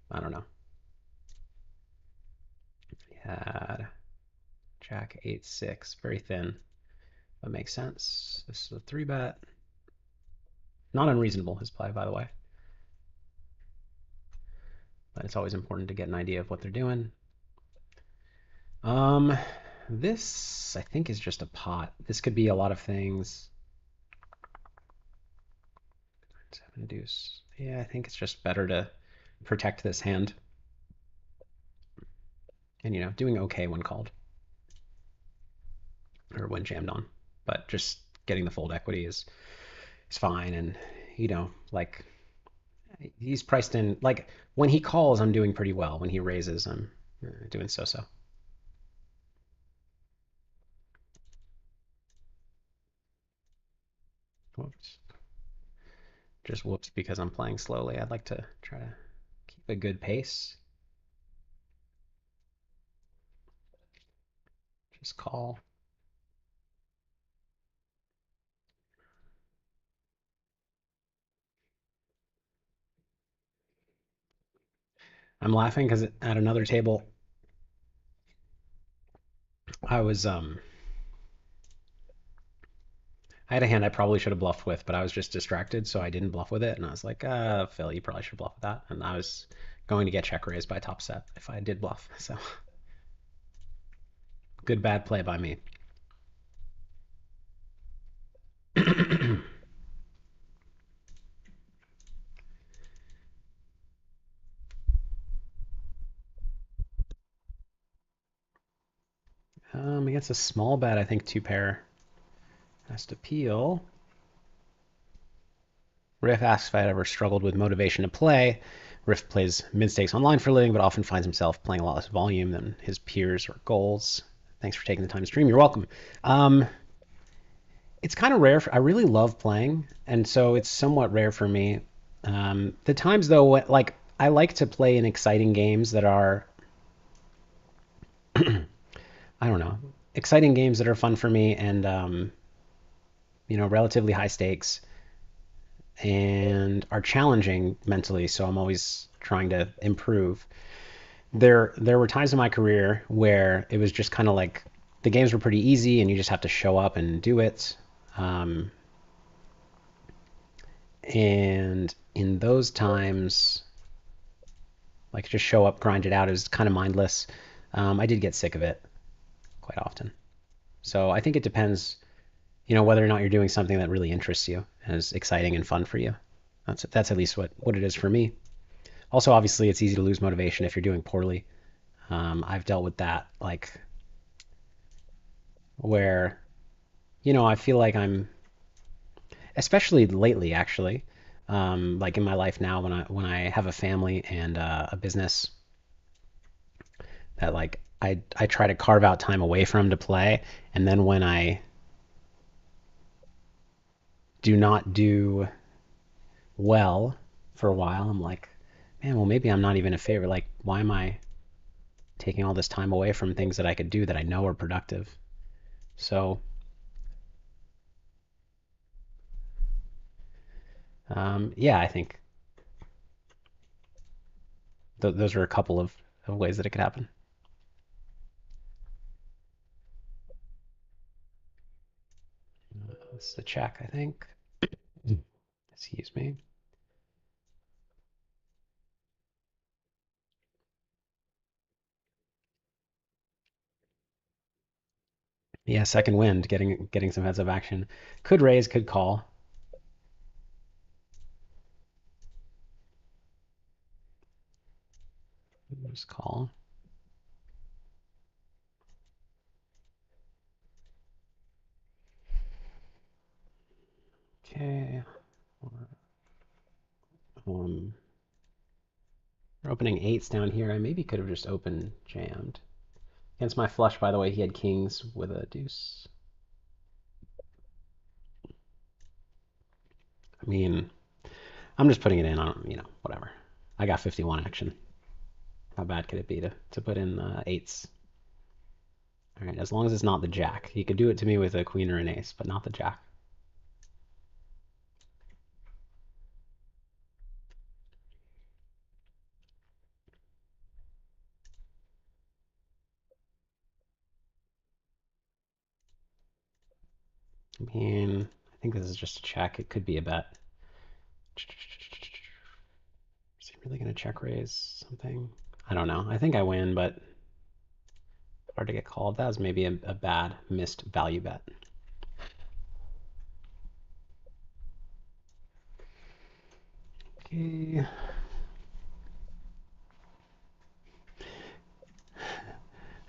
I don't know. He had Jack 8-6, very thin. That makes sense. This is a 3-bet. Not unreasonable, his play, by the way. But it's always important to get an idea of what they're doing. Um, this, I think, is just a pot. This could be a lot of things. 7 deuce. Yeah, I think it's just better to protect this hand. And, doing okay when called. Or when jammed on. But just getting the fold equity is fine. And, like, he's priced in. Like, when he calls, I'm doing pretty well. When he raises, I'm doing so-so. Whoops. Just whoops because I'm playing slowly. I'd like to try to keep a good pace. Just call. I'm laughing because at another table, I was I had a hand I probably should have bluffed with, but I was just distracted, so I didn't bluff with it. And I was like, Phil, you probably should bluff with that. And I was going to get check raised by top set if I did bluff. So good bad play by me. Against a small bet, I think 2-pair has to peel. Riff asks if I'd ever struggled with motivation to play. Riff plays mid-stakes online for a living, but often finds himself playing a lot less volume than his peers or goals. Thanks for taking the time to stream. You're welcome. It's kind of rare. I really love playing, and so it's somewhat rare for me. The times though, like I like to play in exciting games that are, I don't know, exciting games that are fun for me and relatively high stakes and are challenging mentally. So I'm always trying to improve. There were times in my career where it was just kind of like the games were pretty easy and you just have to show up and do it. And in those times, like just show up, grind it out. It was kind of mindless. I did get sick of it quite often. So I think it depends, whether or not you're doing something that really interests you and is exciting and fun for you. That's at least what it is for me. Also, obviously, it's easy to lose motivation if you're doing poorly. I've dealt with that, like where, I feel like I'm, especially lately, actually, like in my life now, when I have a family and a business that like I try to carve out time away from to play, and then when I do not do well for a while, I'm like, man, well maybe I'm not even a favorite. Like, why am I taking all this time away from things that I could do that I know are productive? So, yeah, I think those are a couple of ways that it could happen. This is a check, I think. Excuse me. Yeah, second wind, getting some heads up action. Could raise, could call. Just call. Okay. Oh, opening eights down here. I maybe could have just open jammed. Against my flush, by the way, he had kings with a deuce. I mean, I'm just putting it in on, whatever. I got 51 action. How bad could it be to put in eights? All right, as long as it's not the jack. He could do it to me with a queen or an ace, but not the jack. I mean, I think this is just a check. It could be a bet. Is he really going to check raise something? I don't know. I think I win, but hard to get called. That was maybe a bad missed value bet. Okay.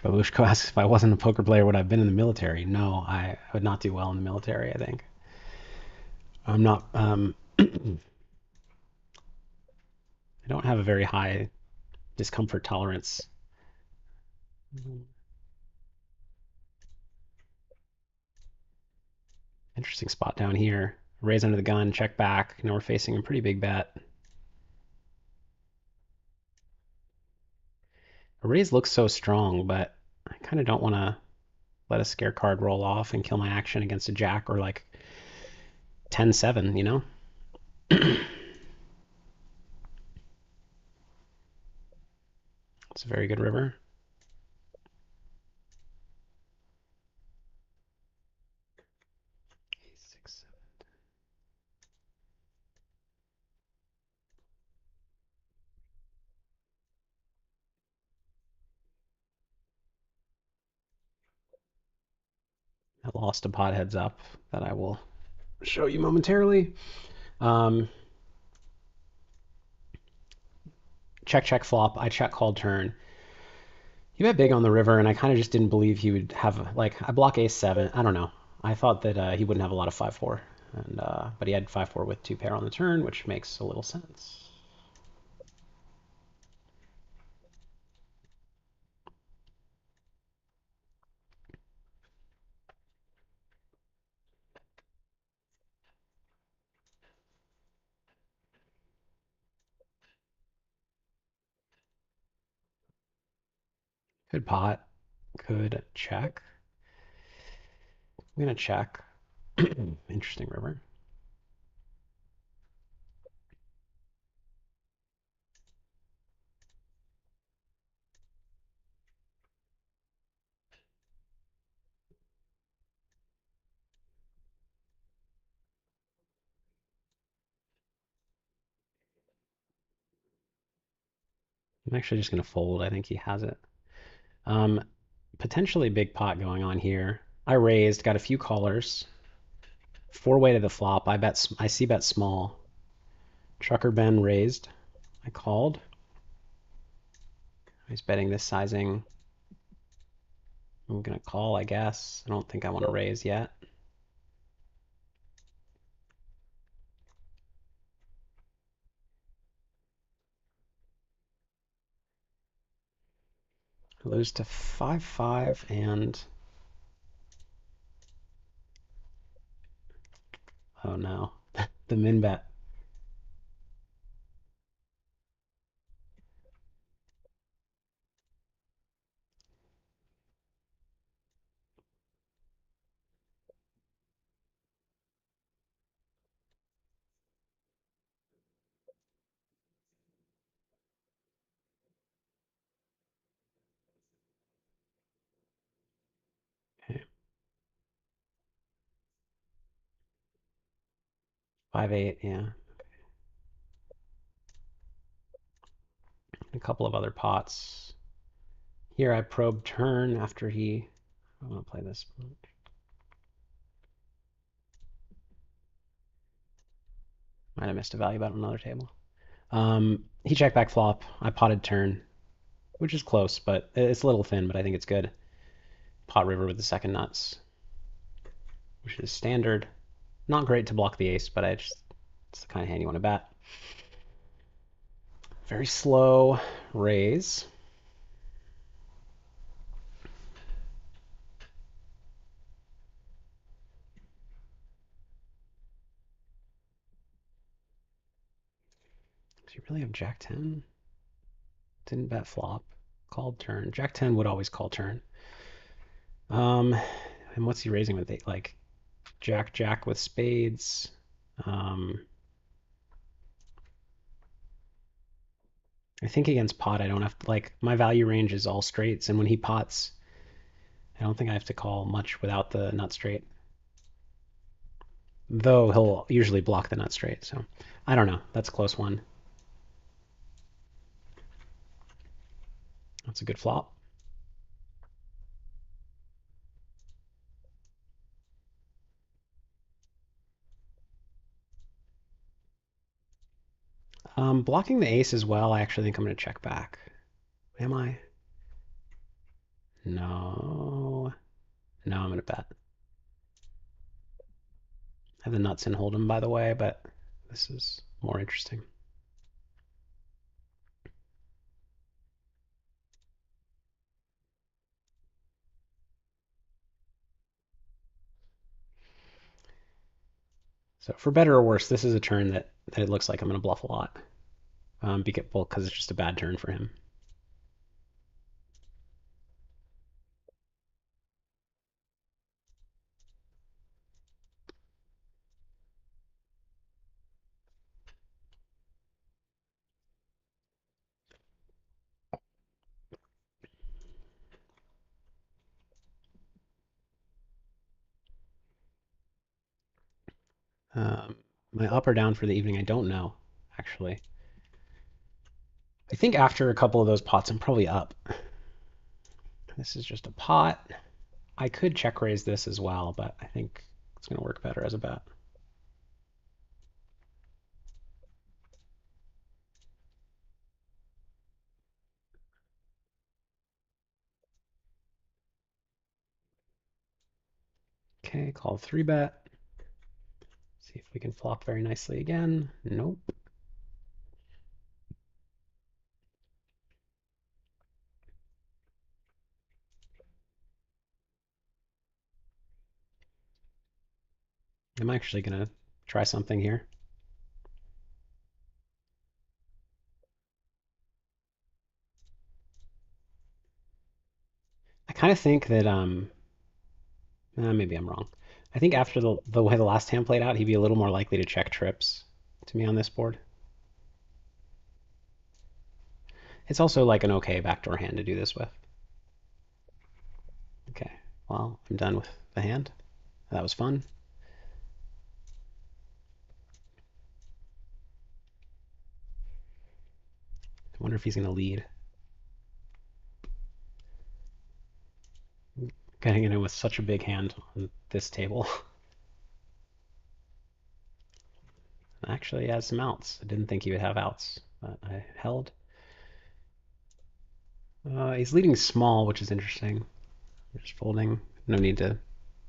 Babushko asks if I wasn't a poker player, would I have been in the military? No, I would not do well in the military, I think. I'm not. I don't have a very high discomfort tolerance. Interesting spot down here. Raise under the gun, check back. Now we're facing a pretty big bet. A raise looks so strong, but I kind of don't want to let a scare card roll off and kill my action against a jack or like 10-7, you know? It's a very good river. I lost a pot heads up that I will show you momentarily. Check, check, flop. I check, called turn. He bet big on the river, and I kind of just didn't believe he would have, like, I block ace-7. I don't know. I thought that he wouldn't have a lot of 5-4. But he had 5-4 with 2 pair on the turn, which makes a little sense. Could pot. Could check. I'm going to check. Interesting river. I'm actually just going to fold. I think he has it. Potentially big pot going on here. I raised, got a few callers. 4-way to the flop. I see bet small. Trucker Ben raised. I called. He's betting this sizing. I'm going to call, I guess. I don't think I want to raise yet. Lose to 5-5 and... Oh no, the min bet. Okay. 5-8, yeah. A couple of other pots. Here I probe turn after he... I want to play this. Might have missed a value bet on another table. He checked back flop. I potted turn, which is close, but it's a little thin, but I think it's good. Pot river with the second nuts, which is standard. Not great to block the ace, but it's the kind of hand you want to bet. Very slow raise. Do you really have Jack 10? Didn't bet flop. Called turn. Jack 10 would always call turn. And what's he raising with? Like Jack Jack with spades. I think against pot I don't have to, like, my value range is all straights, and when he pots, I don't think I have to call much without the nut straight. Though he'll usually block the nut straight, so I don't know. That's a close one. That's a good flop. Blocking the ace as well, I actually think I'm going to check back. Am I? No. No, I'm going to bet. I have the nuts in Hold'em, by the way, but this is more interesting. So for better or worse, this is a turn that it looks like I'm going to bluff a lot. Because it's just a bad turn for him. Um, my up or down for the evening, I don't know, actually. I think after a couple of those pots, I'm probably up. This is just a pot. I could check raise this as well, but I think it's going to work better as a bet. Okay, call 3-bet. See if we can flop very nicely again. Nope. I'm actually going to try something here. I kind of think that maybe I'm wrong. I think after the way the last hand played out, he'd be a little more likely to check trips to me on this board. It's also like an okay backdoor hand to do this with. Okay, well, I'm done with the hand. That was fun. I wonder if he's going to lead. Getting in with such a big hand on this table. Actually, he has some outs. I didn't think he would have outs, but I held. He's leading small, which is interesting. Just folding. No need to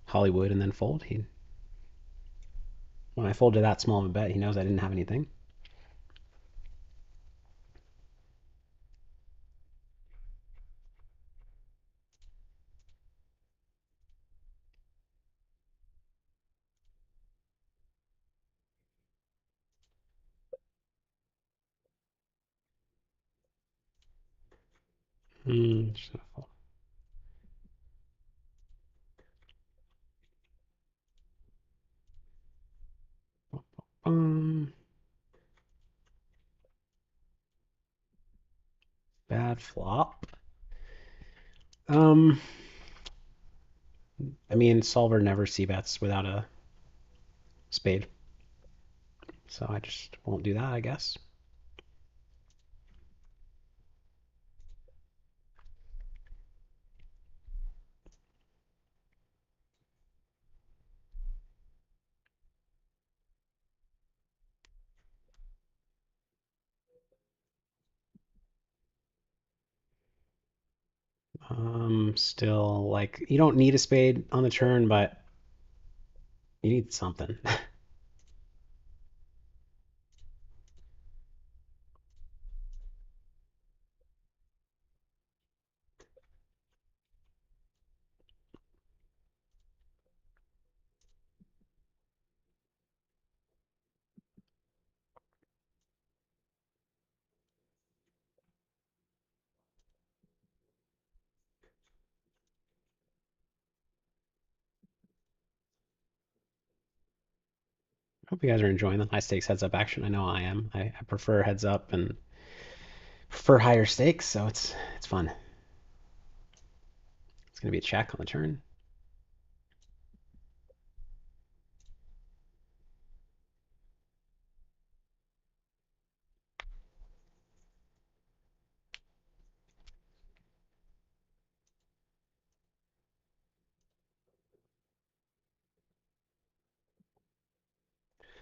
Hollywood and then fold. When I folded that small of a bet, he knows I didn't have anything. Just gonna fold. Um, bad flop. Um, I mean, solver never c-bets without a spade, so I just won't do that, I guess. Still, like, you don't need a spade on the turn, but you need something. Hope you guys are enjoying the high stakes heads up action. I know I am. I prefer heads up and prefer higher stakes, so it's fun. It's gonna be a check on the turn.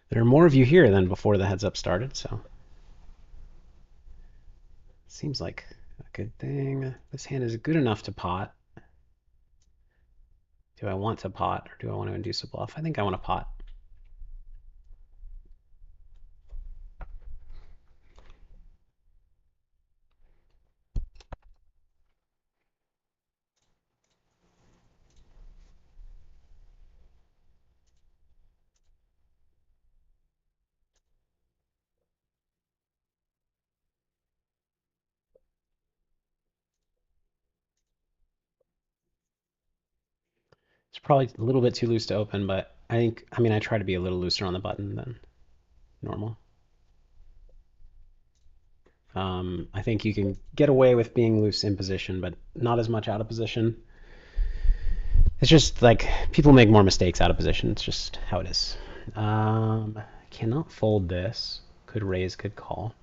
There are more of you here than before the heads up started, so seems like a good thing. This hand is good enough to pot. Do I want to pot or do I want to induce a bluff? I think I want to pot. It's probably a little bit too loose to open, but I mean, I try to be a little looser on the button than normal. I think you can get away with being loose in position, but not as much out of position. It's just like people make more mistakes out of position. It's just how it is. Cannot fold this. Could raise, could call.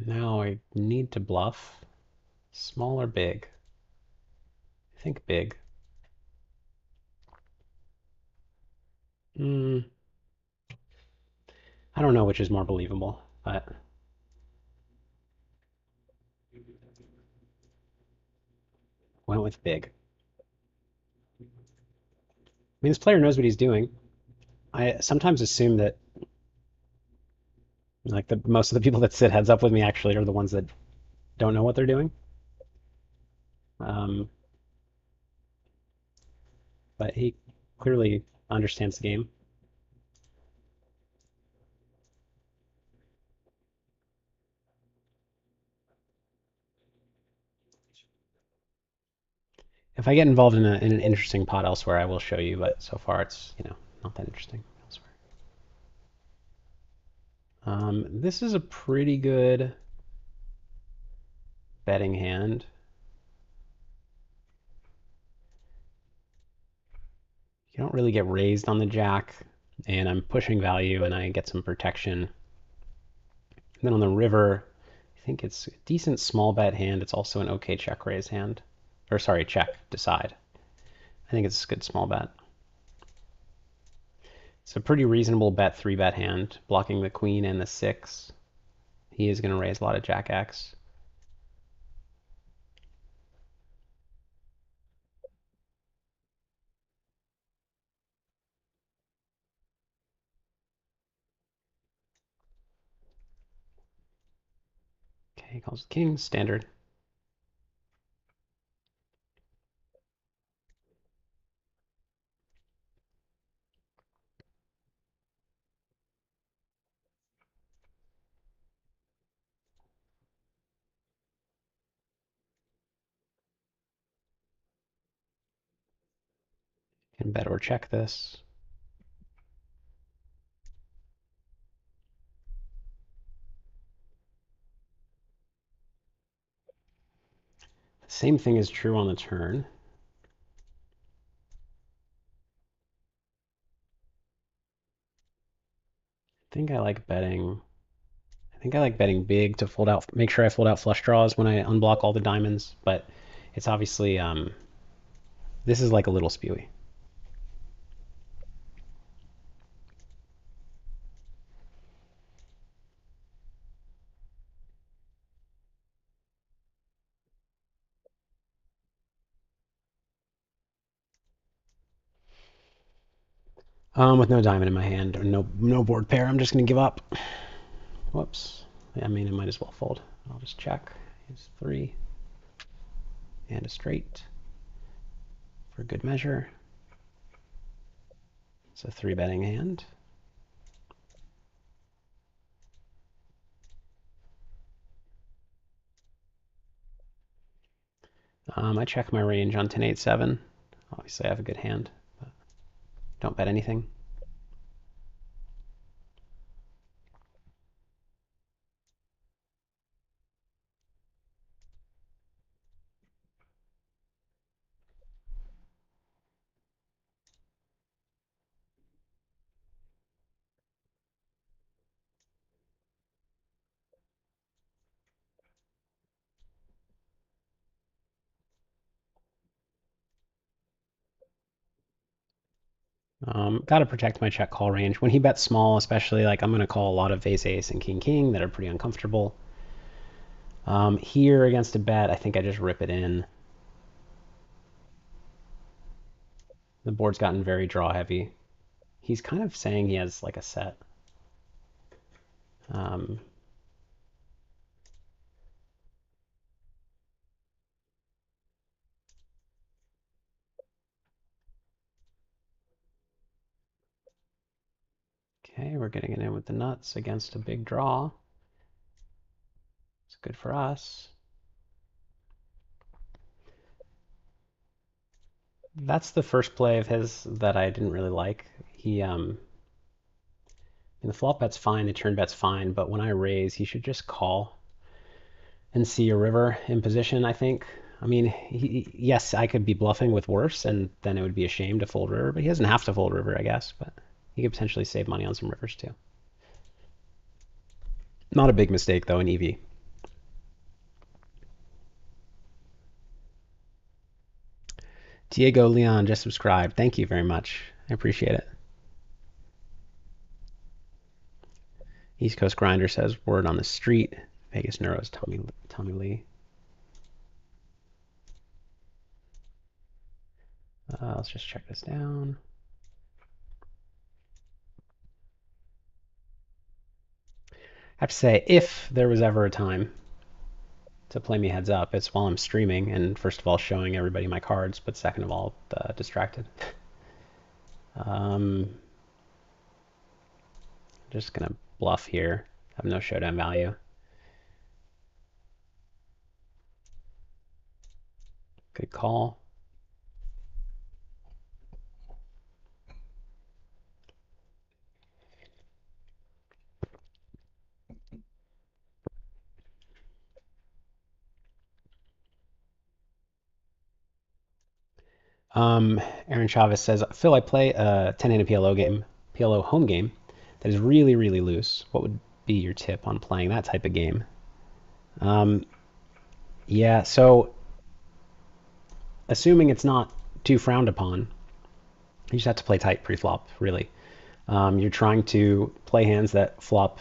Now I need to bluff. Small or big? I think big. I don't know which is more believable, but went with big. I mean, this player knows what he's doing. I sometimes assume that like the most of the people that sit heads up with me actually are the ones that don't know what they're doing. Um, but he clearly understands the game. If I get involved in an interesting pot elsewhere, I will show you. But so far, it's not that interesting elsewhere. This is a pretty good betting hand. You don't really get raised on the jack, and I'm pushing value, and I get some protection. And then on the river, I think it's a decent small bet hand. It's also an okay check raise hand, or sorry, check decide. I think it's a good small bet. It's a pretty reasonable bet, 3-bet hand, blocking the queen and the 6. He is going to raise a lot of jack X. Okay, calls the king, standard. Can bet or check this. The same thing is true on the turn. I think I like betting. I think I like betting big to fold out, make sure I fold out flush draws when I unblock all the diamonds. But it's obviously this is like a little spewy. With no diamond in my hand or no board pair, I'm just gonna give up. Whoops. I mean, I might as well fold. I'll just check. It's 3 and a straight for good measure. It's a 3-betting hand. I check my range on 10-8-7. Obviously, I have a good hand, but don't bet anything. Got to protect my check call range. When he bets small, especially, like I'm going to call a lot of ace ace and king king that are pretty uncomfortable. Here against a bet, I think I just rip it in. The board's gotten very draw heavy. He's kind of saying he has like a set. Um, okay, we're getting it in with the nuts against a big draw. It's good for us. That's the first play of his that I didn't really like. The flop bet's fine, the turn bet's fine, but when I raise, he should just call and see a river in position, I think. I mean, yes, I could be bluffing with worse, and then it would be a shame to fold river, but he doesn't have to fold river, I guess, but he could potentially save money on some rivers too. Not a big mistake, though, in EV. Diego Leon just subscribed. Thank you very much. I appreciate it. East Coast Grinder says, word on the street. Vegas Neuros, Tommy Lee. Let's just check this down. I have to say, if there was ever a time to play me heads up, it's while I'm streaming and first of all showing everybody my cards, but second of all, distracted. Just gonna bluff here. Have no showdown value. Good call. Aaron Chavez says, Phil, I play a 10-handed PLO home game that is really, really loose. What would be your tip on playing that type of game? Um, yeah, so assuming it's not too frowned upon, you just have to play tight pre-flop, really. You're trying to play hands that flop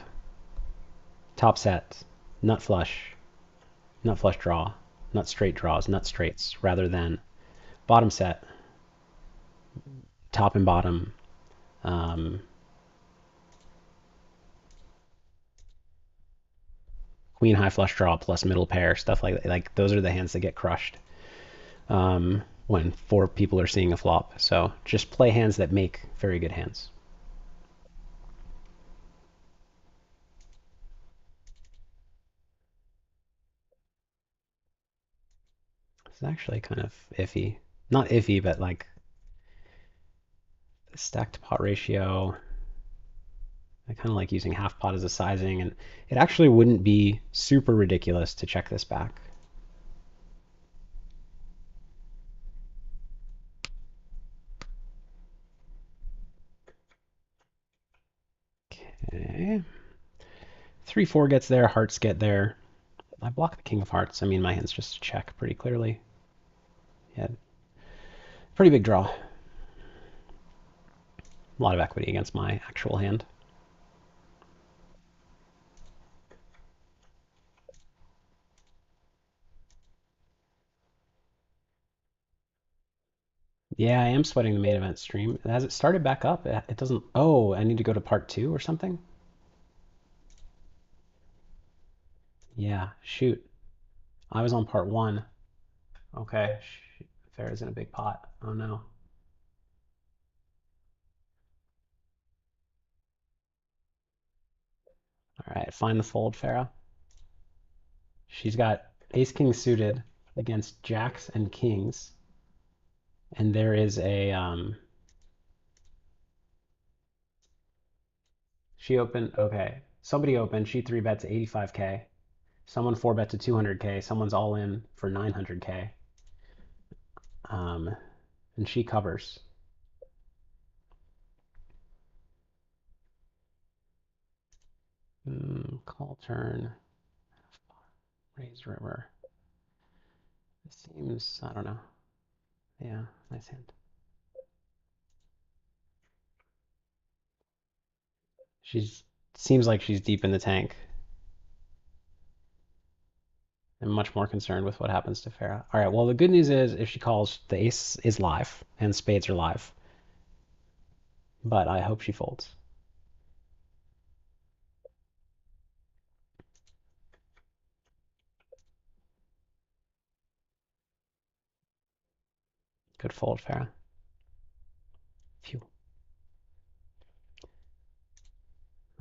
top set, nut flush draw, nut straight draws, nut straights, rather than bottom set, top and bottom, um, queen high flush draw plus middle pair, stuff like that. Like those are the hands that get crushed when four people are seeing a flop. So just play hands that make very good hands. It's actually kind of iffy. Not iffy, but like the stack to pot ratio. I kind of like using half pot as a sizing, and it actually wouldn't be super ridiculous to check this back. Okay. 3-4 gets there, hearts get there. I block the king of hearts. I mean, my hand's just a check pretty clearly. Yeah, pretty big draw. A lot of equity against my actual hand. Yeah, I am sweating the main event stream. Has it started back up? It doesn't. Oh, I need to go to part 2 or something? Yeah, shoot. I was on part 1. Okay. Fair is in a big pot. Oh no. All right, find the fold, Farah. She's got ace king suited. against jacks and kings. And there is a she opened, okay. Somebody opened, she 3 bets 85K. Someone 4 bet to 200K. Someone's all in for 900K. Um, and she covers. Call turn, raise river. It seems, I don't know. Yeah, nice hand. She's seems like she's deep in the tank. I'm much more concerned with what happens to Farah. All right, well, the good news is if she calls, the ace is live and spades are live. But I hope she folds. Good fold, Farah. Phew.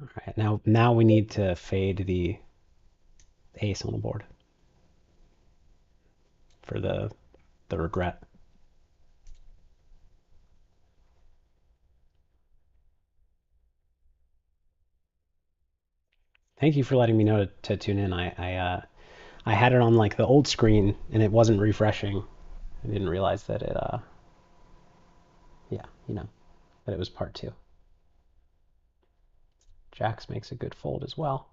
All right, now we need to fade the ace on the board for the regret. Thank you for letting me know to tune in. I had it on like the old screen and it wasn't refreshing. I didn't realize that it yeah, that it was part two. Jacks makes a good fold as well.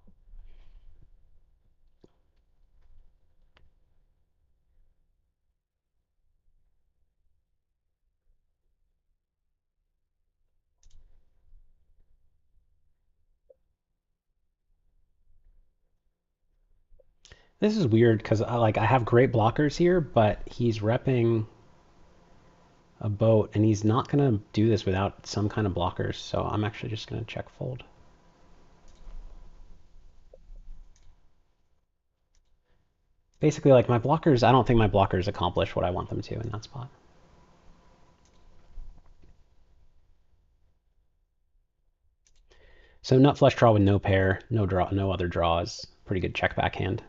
This is weird because I have great blockers here, but he's repping a boat and he's not gonna do this without some kind of blockers. So I'm actually just gonna check fold. Basically, like my blockers, I don't think my blockers accomplish what I want them to in that spot. So nut flush draw with no pair, no draw, no other draws. Pretty good check back hand.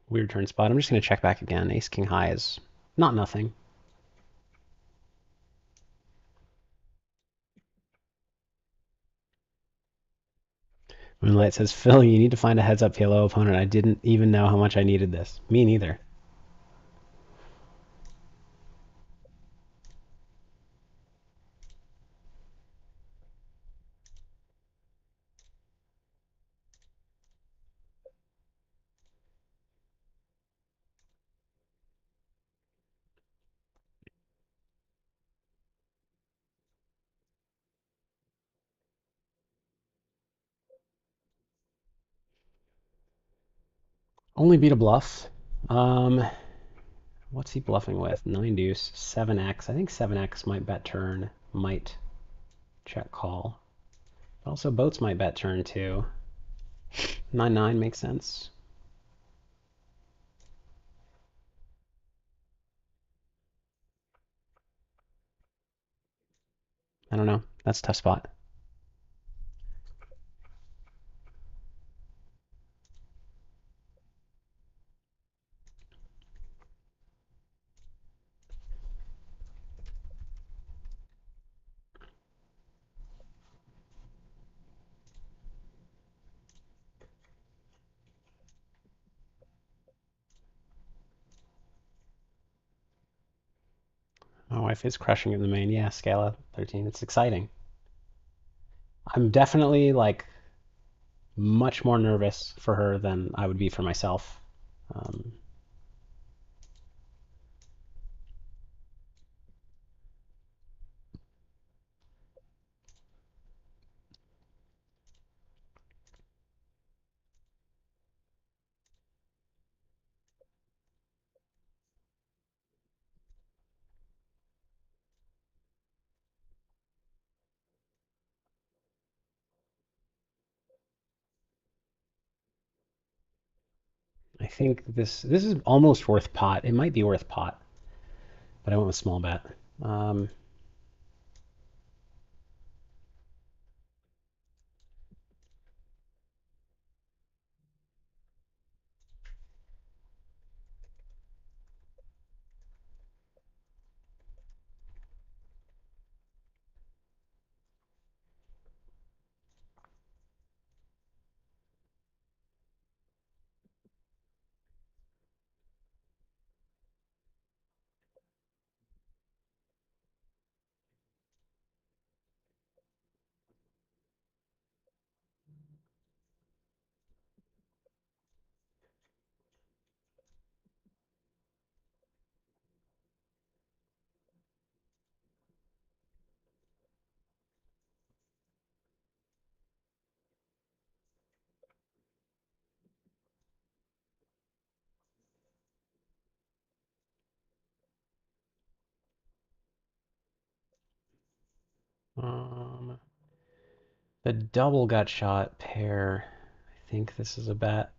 Weird turn spot. I'm just gonna check back again. Ace king high is not nothing. Moonlight says, Phil, you need to find a heads up PLO opponent. I didn't even know how much I needed this. Me neither. Only beat a bluff. What's he bluffing with? 9 deuce, 7x. I think 7x might bet turn, might check call. But also boats might bet turn too. 9-9 makes sense. I don't know. That's a tough spot. My wife is crushing in the main. Yeah, Scala 13. It's exciting. I'm definitely like much more nervous for her than I would be for myself. Um, I think this is almost worth pot. It might be worth pot. but I went with small bet. Um, um, the double gut shot pair. I think this is a bet.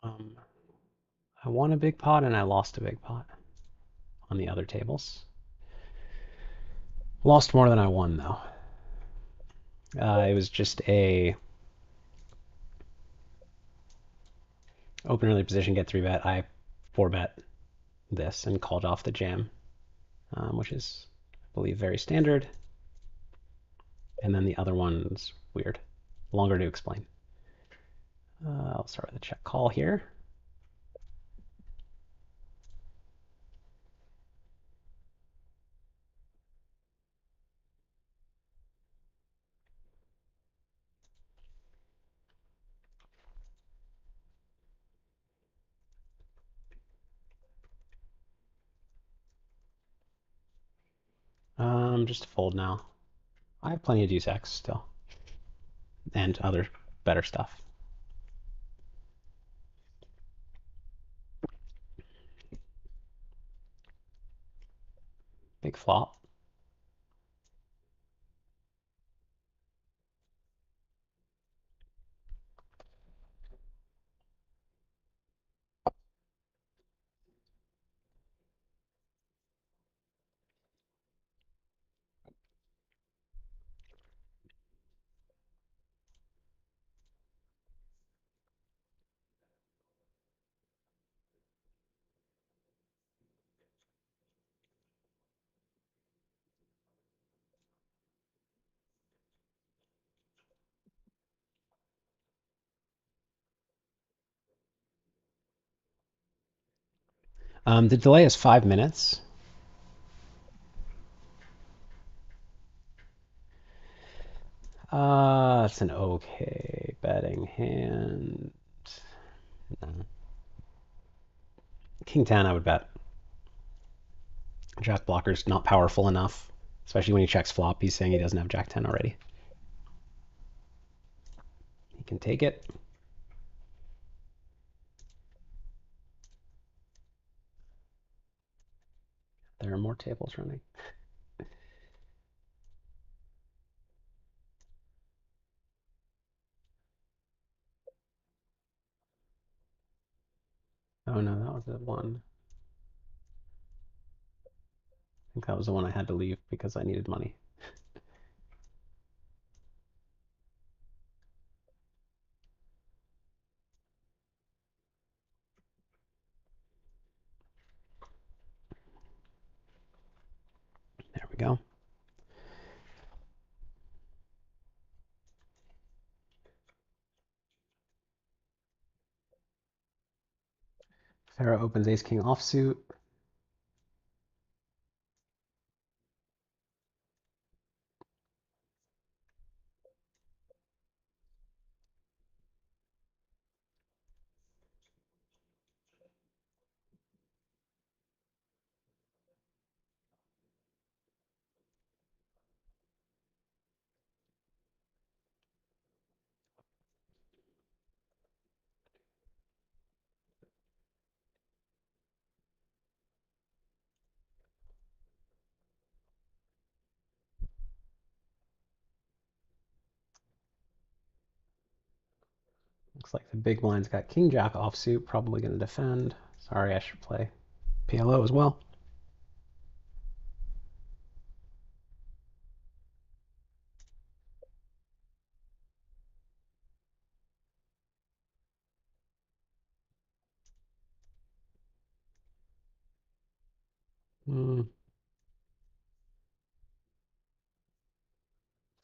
Um, I won a big pot and I lost a big pot on the other tables. Lost more than I won though. It was just a open early position, get 3-bet. I 4-bet this and called off the jam, which is, I believe, very standard. And then the other one's weird. Longer to explain. I'll start with a check call here. Just to fold now. I have plenty of deuce X still. And other better stuff. Big flop. The delay is 5 minutes. It's an okay betting hand. No. King 10, I would bet. Jack blocker's not powerful enough, especially when he checks flop. He's saying he doesn't have Jack 10 already. He can take it. There are more tables running. Oh no, that was the one. I think that was the one I had to leave because I needed money. Pharaoh opens ace king offsuit. Looks like the big blind's got king jack offsuit, probably going to defend. Sorry, I should play PLO as well.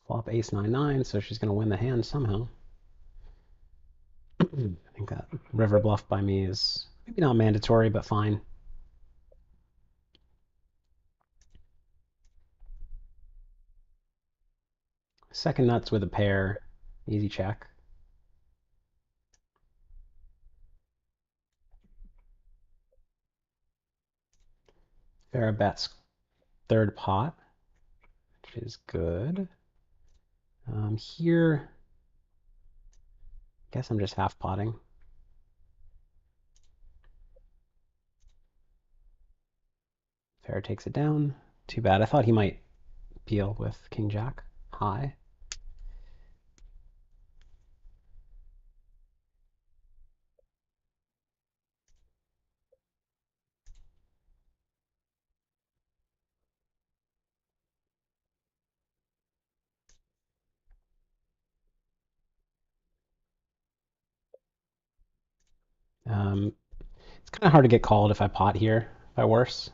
Flop ace 9-9, so she's going to win the hand somehow. I think that river bluff by me is maybe not mandatory, but fine. Second nuts with a pair, easy check. Farah bets third pot, which is good. Here, I guess I'm just half potting. Farah takes it down. Too bad. I thought he might peel with king jack high. It's kind of hard to get called if I pot here, if I worse.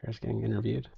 Farah's getting interviewed.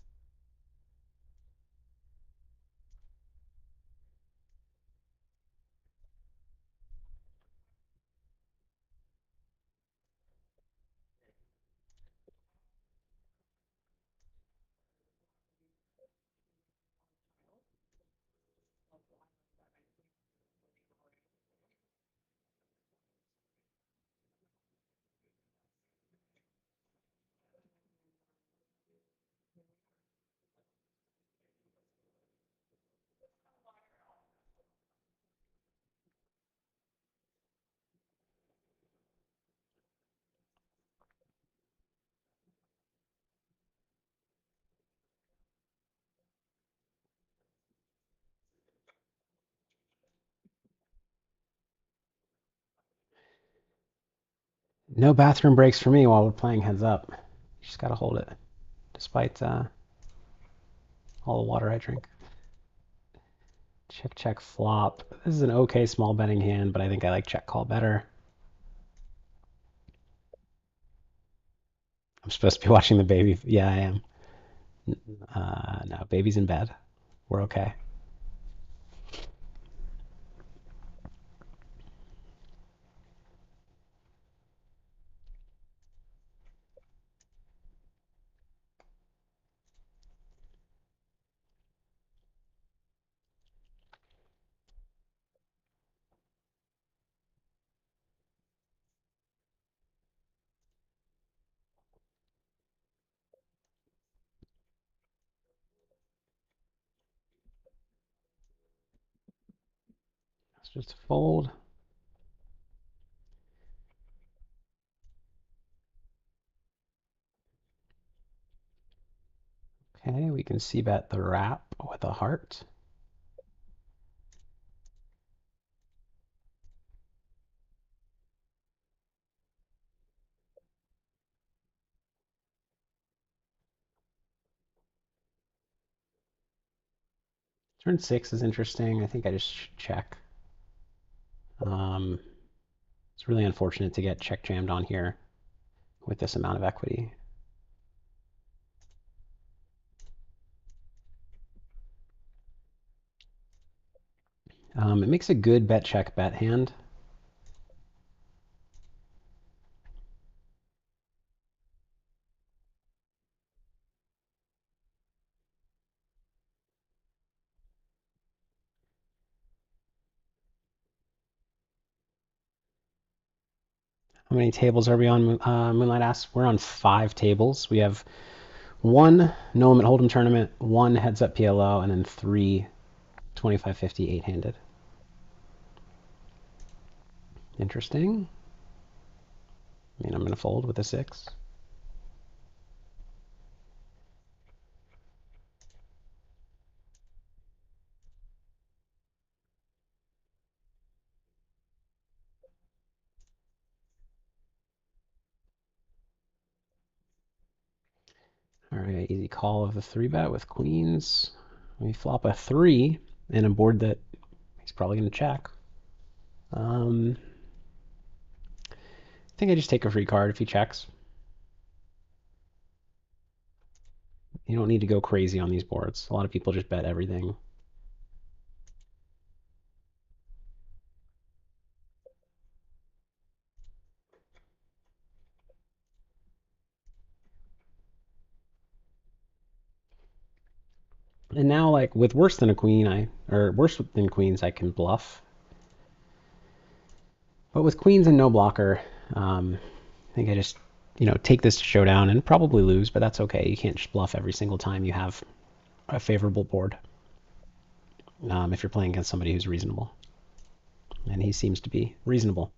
No bathroom breaks for me while we're playing heads up. You just gotta hold it, despite all the water I drink. Check, check, flop. This is an okay small betting hand, but I think I like check call better. I'm supposed to be watching the baby. Yeah, I am. No, baby's in bed. We're okay. It's just a fold. Okay, we can see bet the wrap with a heart. Turn 6 is interesting. I think I just check. It's really unfortunate to get check jammed on here with this amount of equity. It makes a good bet check bet hand. How many tables are we on? Moonlight asks. We're on 5 tables. We have 1 no limit hold'em tournament, 1 heads up PLO, and then 3 25-50 8-handed. Interesting. I mean, I'm going to fold with a 6. All right, easy call of the 3-bet with queens. We flop a 3 in a board that he's probably going to check. I think I just take a free card if he checks. You don't need to go crazy on these boards. A lot of people just bet everything. And now, like with worse than a queen, or worse than queens, I can bluff. But with queens and no blocker, I think I just take this to showdown and probably lose, but that's okay. You can't just bluff every single time you have a favorable board. If you're playing against somebody who's reasonable, and he seems to be reasonable.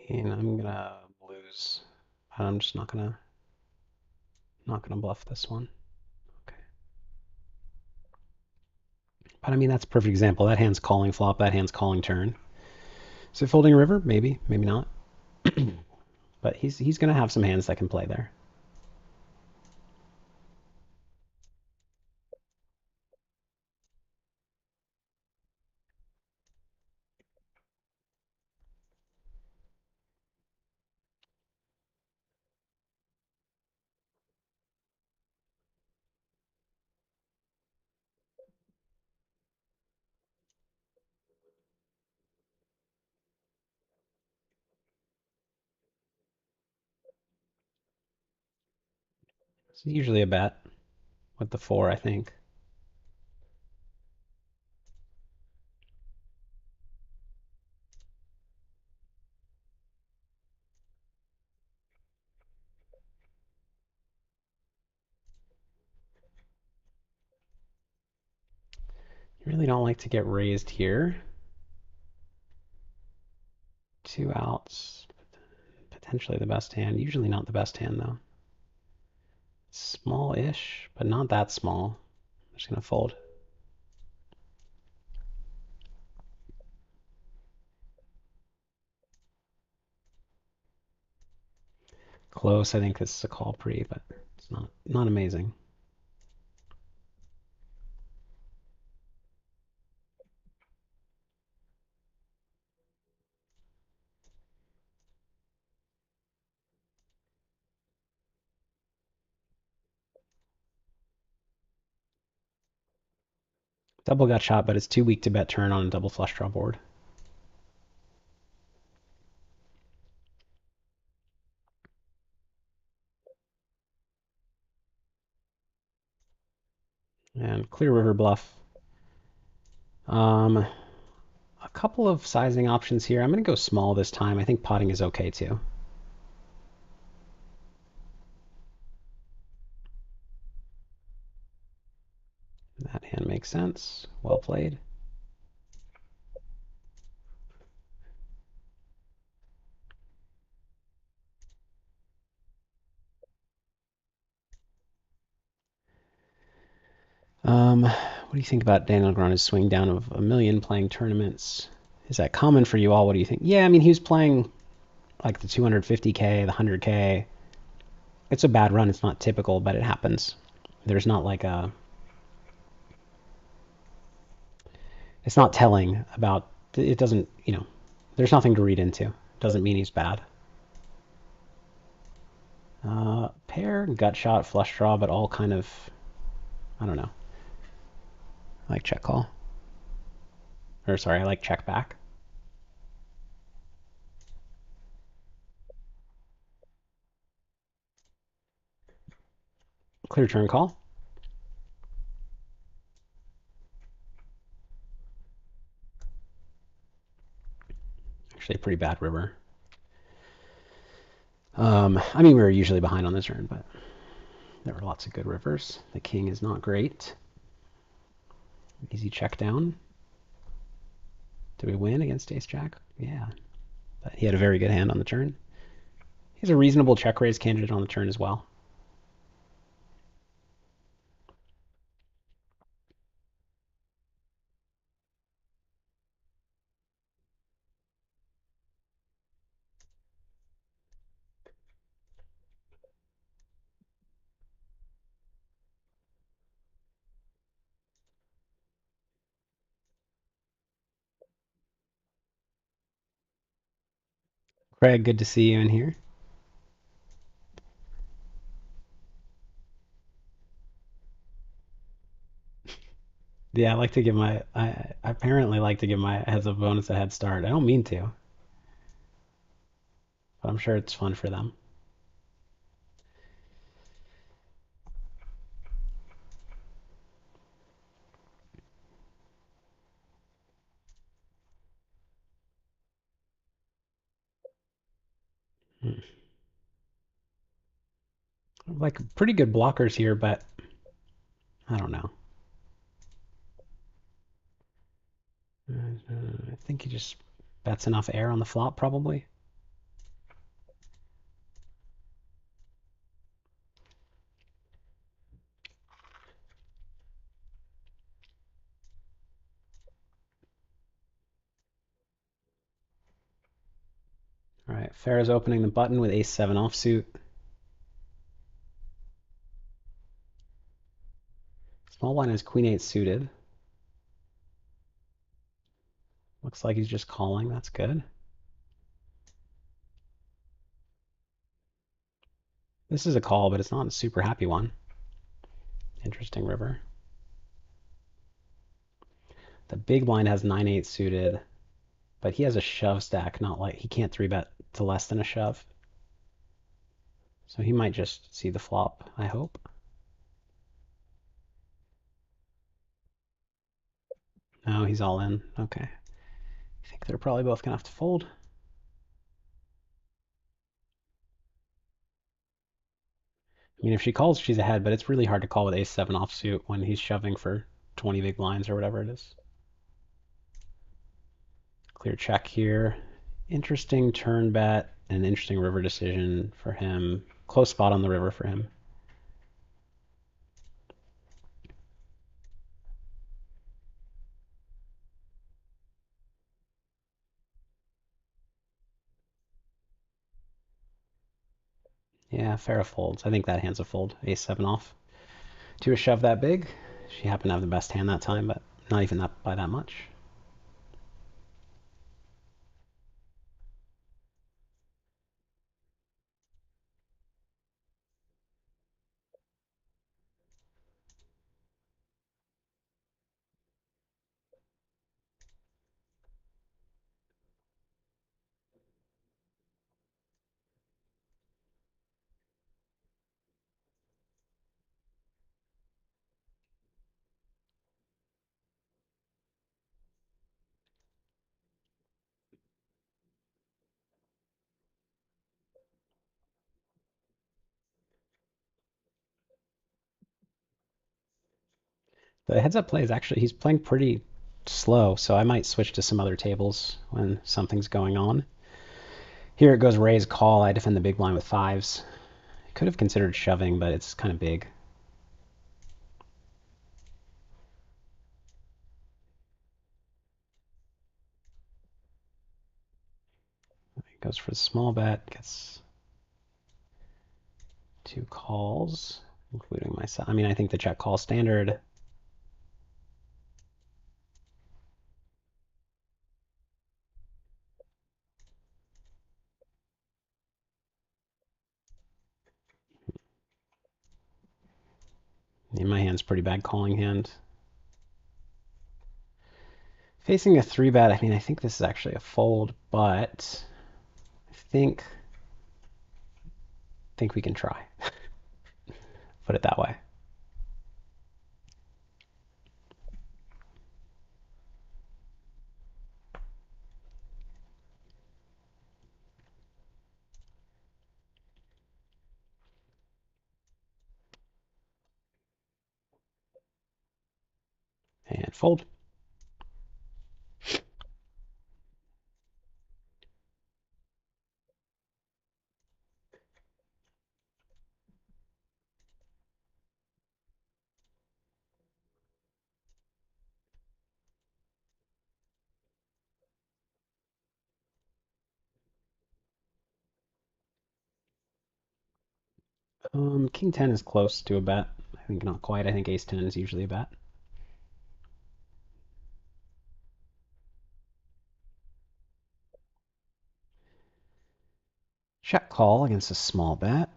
And I'm gonna lose. I'm just not gonna bluff this one. Okay. But I mean that's a perfect example. That hand's calling flop. That hand's calling turn. Is it folding a river? Maybe, maybe not. But he's gonna have some hands that can play there. It's usually a bet with the 4, I think. You really don't like to get raised here. 2 outs, potentially the best hand. Usually not the best hand though. Small-ish, but not that small. I'm just gonna fold. Close. I think this is a call pre, but it's not amazing. Double got shot, but it's too weak to bet turn on a double flush draw board. And clear river bluff. A couple of sizing options here. I'm going to go small this time. I think potting is okay too. That hand makes sense. Well played. What do you think about Daniel Negreanu's swing down of a million playing tournaments? Is that common for you all? What do you think? Yeah, I mean, he was playing like the 250K, the 100K. It's a bad run. It's not typical, but it happens. There's not like a. It's not telling about. It doesn't, there's nothing to read into. It doesn't mean he's bad. Pair, gut shot, flush draw, but all kind of, I don't know. I like check call. Or sorry, I like check back. Clear turn call. Actually, a pretty bad river. I mean, we were usually behind on this turn, but there were lots of good rivers. The king is not great. Easy check down. Did we win against ace jack? Yeah, but he had a very good hand on the turn. He's a reasonable check raise candidate on the turn as well. Craig, good to see you in here. Yeah, I like to give I apparently like to give my heads up bonus a head start. I don't mean to, but I'm sure it's fun for them. Hmm. Like pretty good blockers here, but I don't know. I think he just bets enough air on the flop, probably. All right, Fair is opening the button with ace-7 offsuit. Small blind has queen-8 suited. Looks like he's just calling. That's good. This is a call, but it's not a super happy one. Interesting river. The big blind has 9-8 suited, but he has a shove stack, not like he can't 3-bet to less than a shove. So he might just see the flop, I hope. No, he's all in. Okay. I think they're probably both going to have to fold. I mean, if she calls, she's ahead, but it's really hard to call with ace-7 offsuit when he's shoving for 20 big blinds or whatever it is. Clear check here. Interesting turn bet and an interesting river decision for him. Close spot on the river for him. Yeah, fair folds. I think that hand's a fold. Ace-7 off. To a shove that big. She happened to have the best hand that time, but not even that by that much. The heads up play is actually, he's playing pretty slow, so I might switch to some other tables when something's going on. Here it goes raise call. I defend the big blind with fives. I could have considered shoving, but it's kind of big. Goes for the small bet, gets 2 calls, including myself. I mean, I think the check call standard. In my hand's pretty bad calling hand. Facing a 3-bet, I mean, I think this is actually a fold, but I think we can try. Put it that way. And fold. King 10 is close to a bet. I think not quite. I think ace 10 is usually a bet. Check call against a small bet.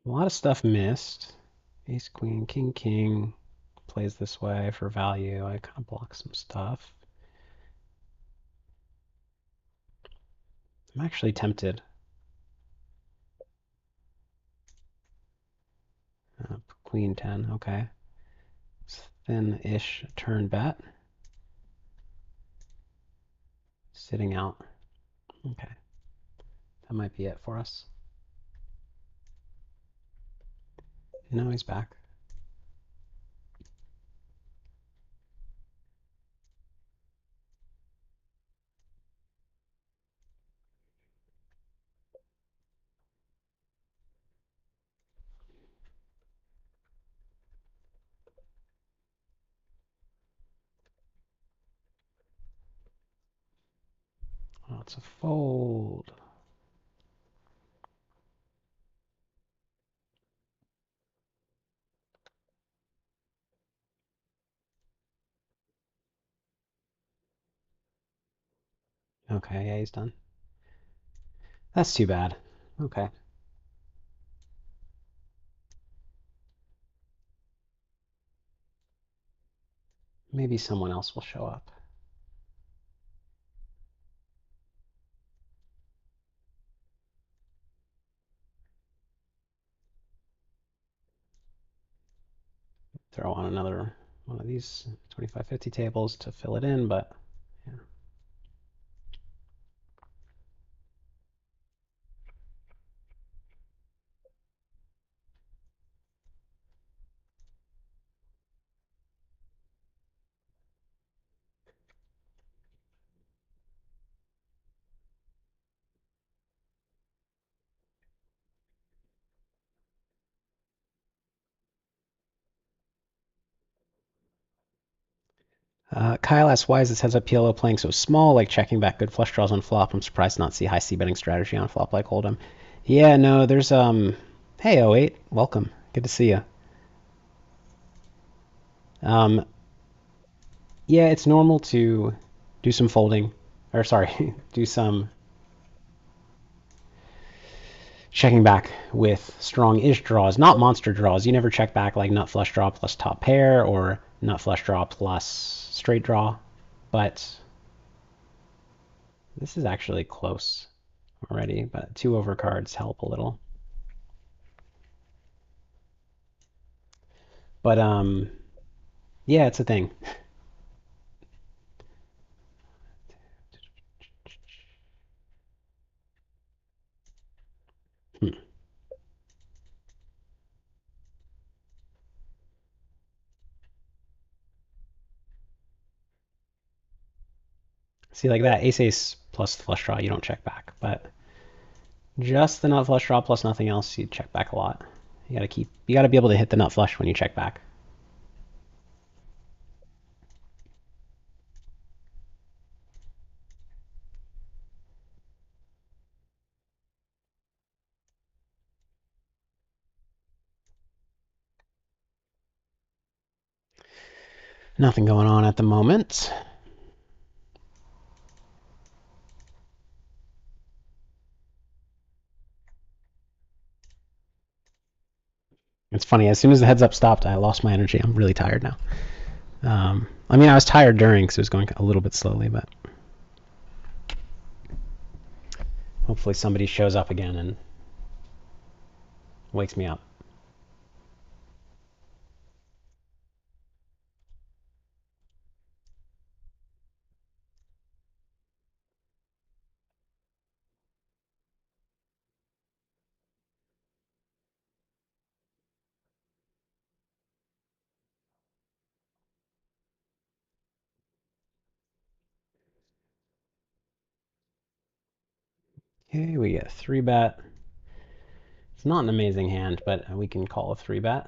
A lot of stuff missed. Ace, queen, king, king plays this way for value. I kind of block some stuff. I'm actually tempted. Queen 10, okay. It's thin-ish turn bet. Sitting out. Okay. That might be it for us. No, he's back. Oh, it's a fold. Okay, yeah, he's done. That's too bad. Okay. Maybe someone else will show up. Throw on another one of these 25-50 tables to fill it in, but yeah. Kyle asks, why is this heads up PLO playing so small, like checking back good flush draws on flop? I'm surprised to not see high C betting strategy on flop like Hold'em. Yeah, no, there's, hey, 08, welcome. Good to see you. Yeah, it's normal to do some folding, or sorry, do some checking back with strong-ish draws, not monster draws. You never check back like nut flush draw plus top pair or nut flush draw plus straight draw, but this is actually close already, but 2 overcards help a little. But yeah, it's a thing. See, like that ace ace plus flush draw, you don't check back, but just the nut flush draw plus nothing else, you check back a lot. You gotta be able to hit the nut flush when you check back. Nothing going on at the moment. It's funny, as soon as the heads up stopped, I lost my energy. I'm really tired now. I mean, I was tired during because it was going a little bit slowly, but hopefully somebody shows up again and wakes me up. Okay, we get 3-bet. It's not an amazing hand, but we can call a 3-bet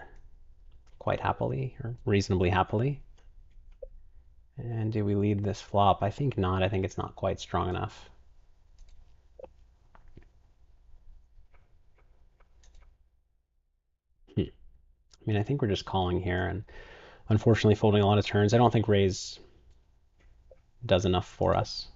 quite happily, or reasonably happily. And do we lead this flop? I think not. I think it's not quite strong enough. I mean, I think we're just calling here and unfortunately folding a lot of turns. I don't think raise does enough for us.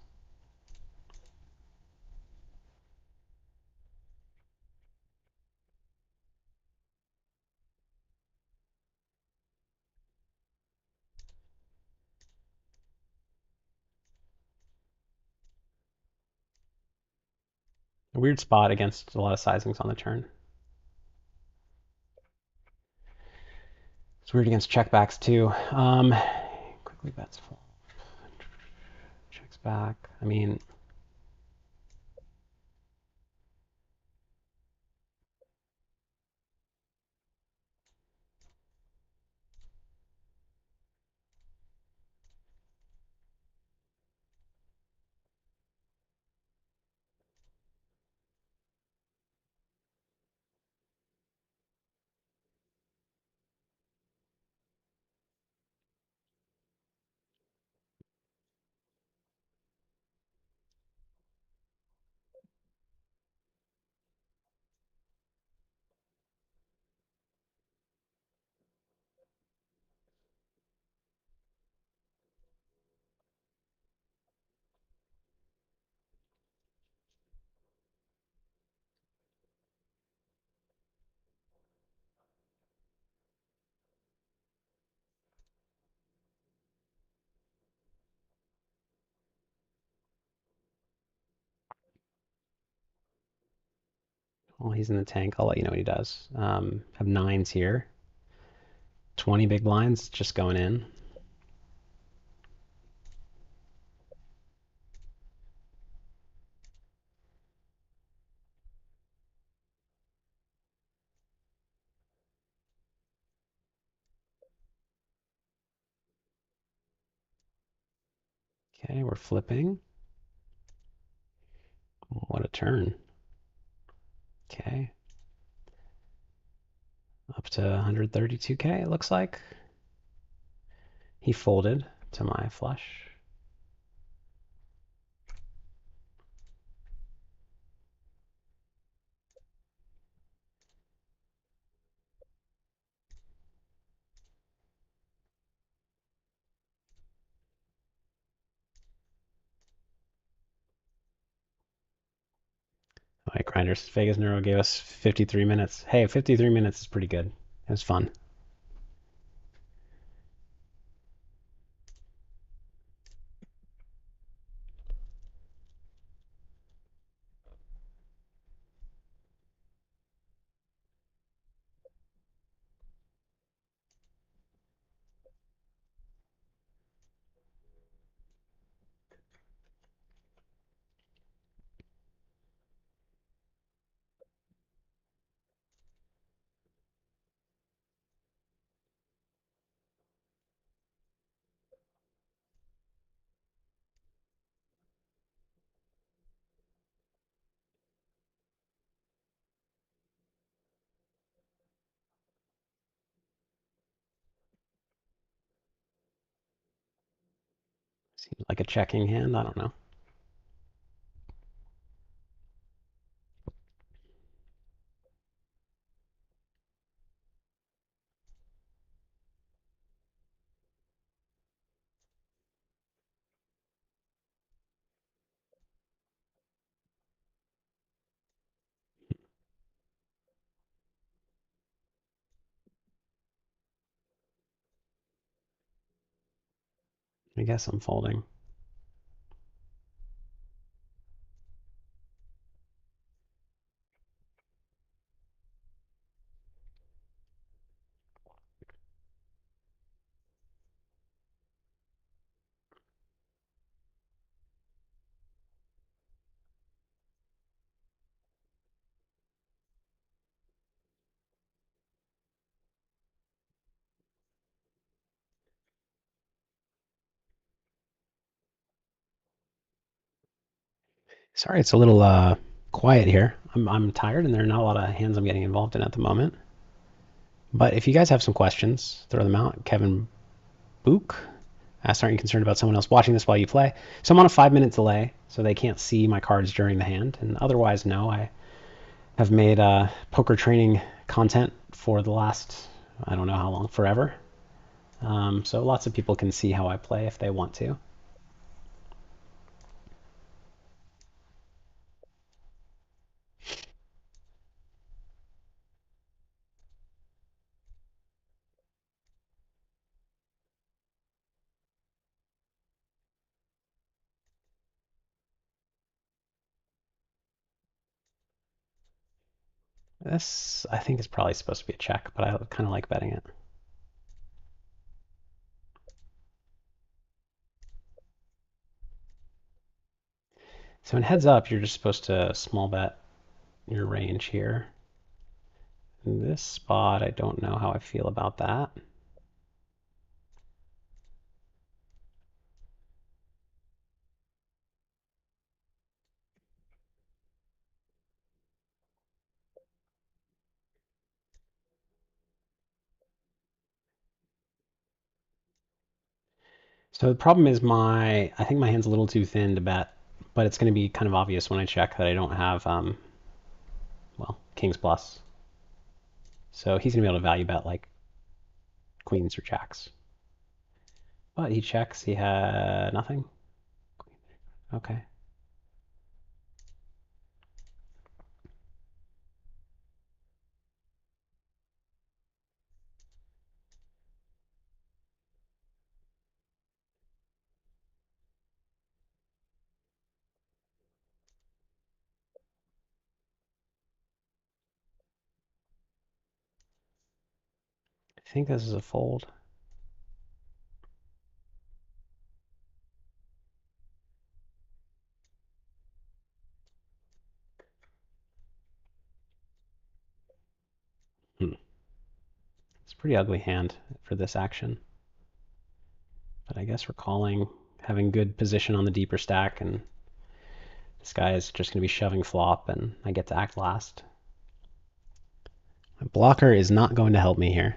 A weird spot against a lot of sizings on the turn. It's weird against checkbacks too. Quickly bets full. Checks back. I mean, well, he's in the tank. I'll let you know what he does. Have nines here. 20 big blinds just going in. Okay, we're flipping. What a turn. Okay. Up to 132K, it looks like. He folded to my flush. All right, Grinders. Vegas Neuro gave us 53 minutes. Hey, 53 minutes is pretty good. It was fun. Seems like a checking hand. I don't know. I guess I'm folding. Sorry, it's a little quiet here. I'm tired, and there are not a lot of hands I'm getting involved in at the moment. But if you guys have some questions, throw them out. Kevin Book asked, "Aren't you concerned about someone else watching this while you play?" So I'm on a 5-minute delay, so they can't see my cards during the hand. And otherwise, no. I have made poker training content for the last, I don't know how long, forever. So lots of people can see how I play if they want to. This, I think, is probably supposed to be a check, but I kind of like betting it. So in heads up, you're just supposed to small bet your range here. In this spot, I don't know how I feel about that. So the problem is I think my hand's a little too thin to bet, but it's going to be kind of obvious when I check that I don't have, well, kings plus. So he's going to be able to value bet like queens or jacks. But he checks, he had nothing. Okay. I think this is a fold. It's a pretty ugly hand for this action. But I guess we're calling, having good position on the deeper stack, and this guy is just going to be shoving flop, and I get to act last. My blocker is not going to help me here.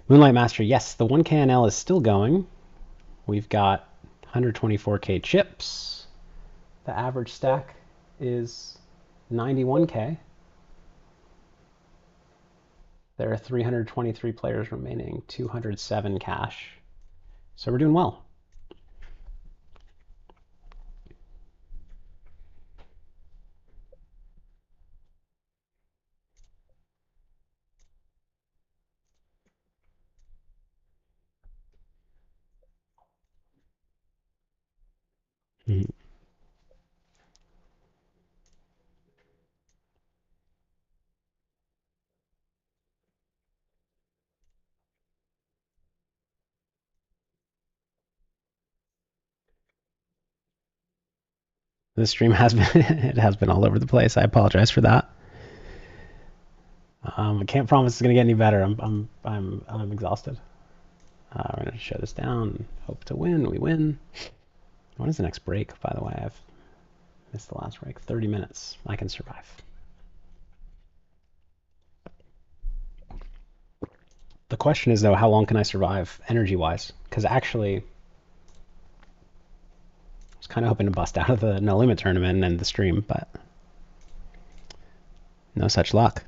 Moonlight Master, yes, the 1K NL is still going. We've got 124K chips. The average stack is 91K. There are 323 players remaining, 207 cash. So we're doing well. Mm-hmm. This stream has been it has been all over the place. I apologize for that. I can't promise it's gonna get any better. I'm exhausted. We're gonna shut this down. Hope to win. We win. When is the next break? By the way, I've missed the last break. 30 minutes. I can survive. The question is though, how long can I survive energy-wise? Because actually, was kind of hoping to bust out of the No Limit tournament and the stream, but no such luck.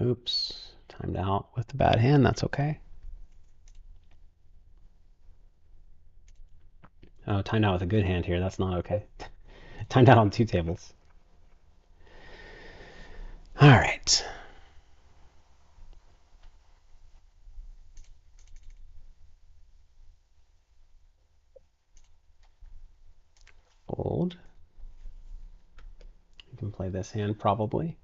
Oops, timed out with the bad hand. That's okay. Oh, timed out with a good hand here. That's not okay. Timed out on 2 tables. All right. Fold. You can play this hand probably.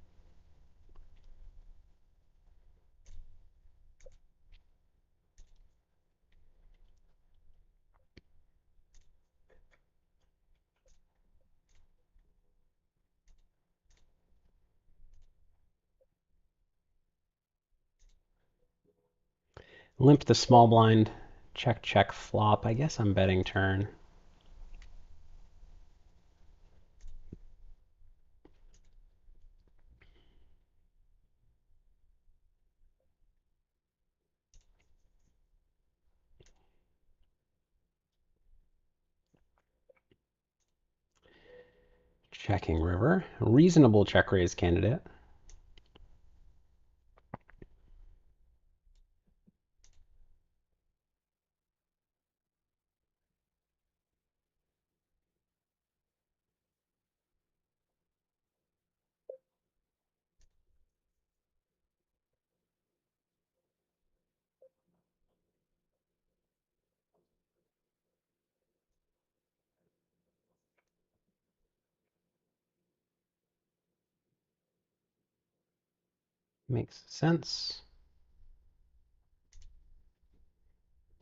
Limp the small blind. Check, check, flop. I guess I'm betting turn. Checking river. Reasonable check raise candidate. Makes sense.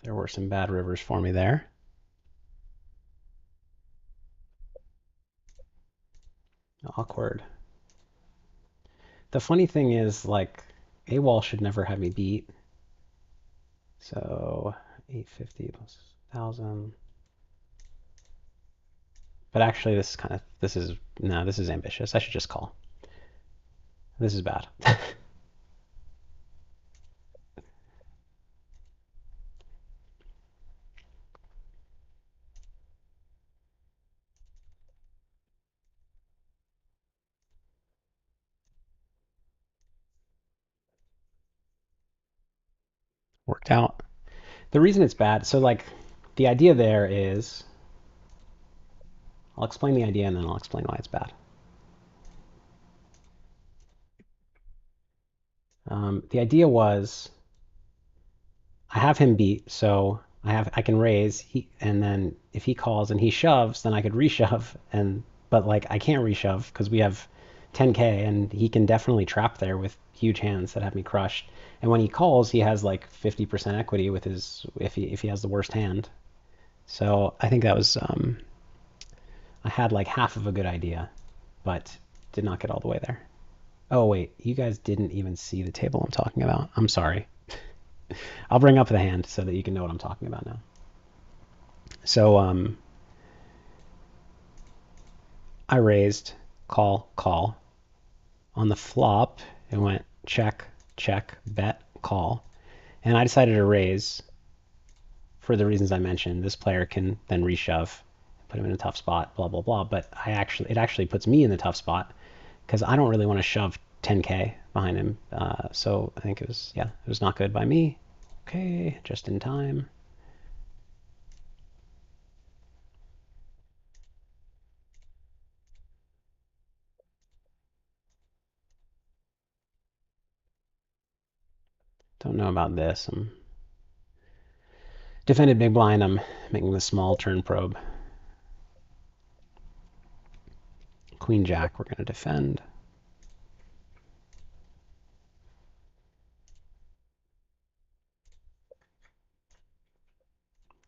There were some bad rivers for me there. Awkward. The funny thing is, like, AWOL should never have me beat. So 850 plus 1,000. But actually, this is ambitious. I should just call. This is bad. Worked out. The reason it's bad, so like, the idea there is, I'll explain the idea and then I'll explain why it's bad. The idea was I have him beat, so I can raise and then if he calls and he shoves, then I could reshove but like I can't reshove because we have 10k and he can definitely trap there with huge hands that have me crushed. And when he calls, he has like 50% equity with his if he has the worst hand. So I think that was I had like half of a good idea, but did not get all the way there. Oh wait, you guys didn't even see the table I'm talking about. I'm sorry. I'll bring up the hand so that you can know what I'm talking about now. So I raised, call, call. On the flop, it went check, check, bet, call. And I decided to raise for the reasons I mentioned. This player can then reshove, put him in a tough spot, blah, blah, blah. But it actually puts me in the tough spot because I don't really want to shove 10k behind him. So I think it was not good by me. Okay, just in time. Don't know about this. I'm defended big blind. I'm making the small turn probe. Queen jack, we're going to defend.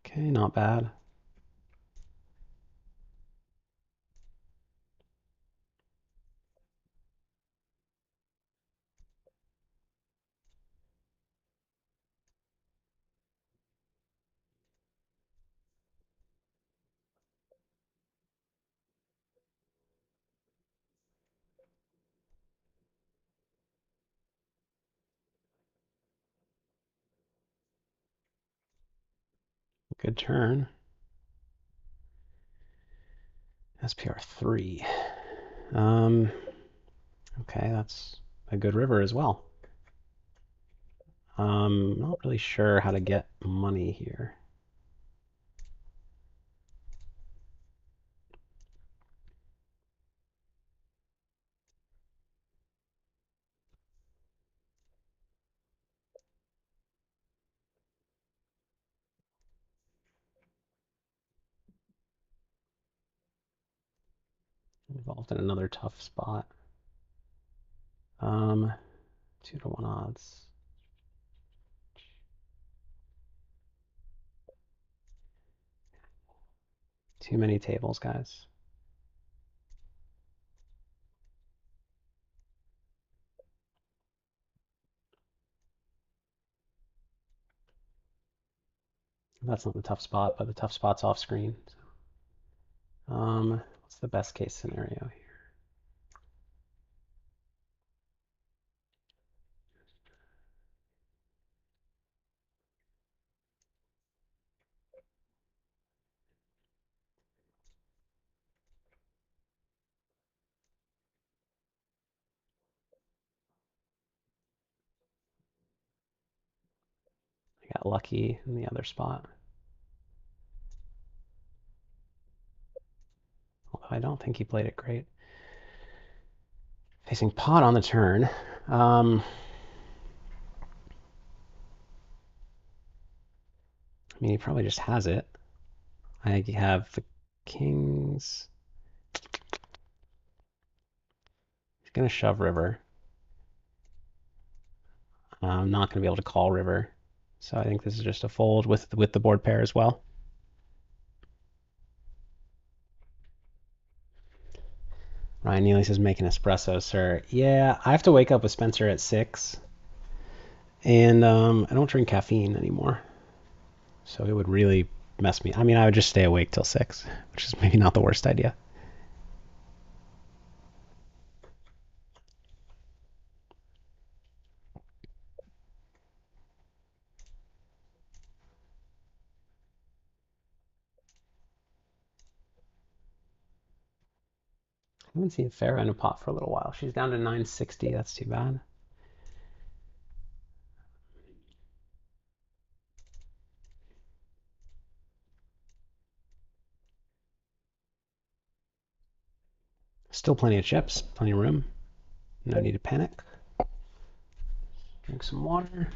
Okay, not bad. Good turn. SPR 3. Okay, that's a good river as well. Not really sure how to get money here. Involved in another tough spot. 2-to-1 odds. Too many tables, guys. That's not the tough spot, but the tough spot's off screen. What's the best case scenario here? I got lucky in the other spot. Although I don't think he played it great. Facing pot on the turn. I mean, he probably just has it. I have the kings. He's going to shove river. I'm not going to be able to call river. So I think this is just a fold with the board pair as well. Ryan Neely says, make an espresso, sir. Yeah, I have to wake up with Spencer at 6. And I don't drink caffeine anymore. So it would really mess me. I mean, I would just stay awake till 6, which is maybe not the worst idea. I haven't seen Farah in a pot for a little while. She's down to 960. That's too bad. Still plenty of chips, plenty of room. No need to panic. Drink some water.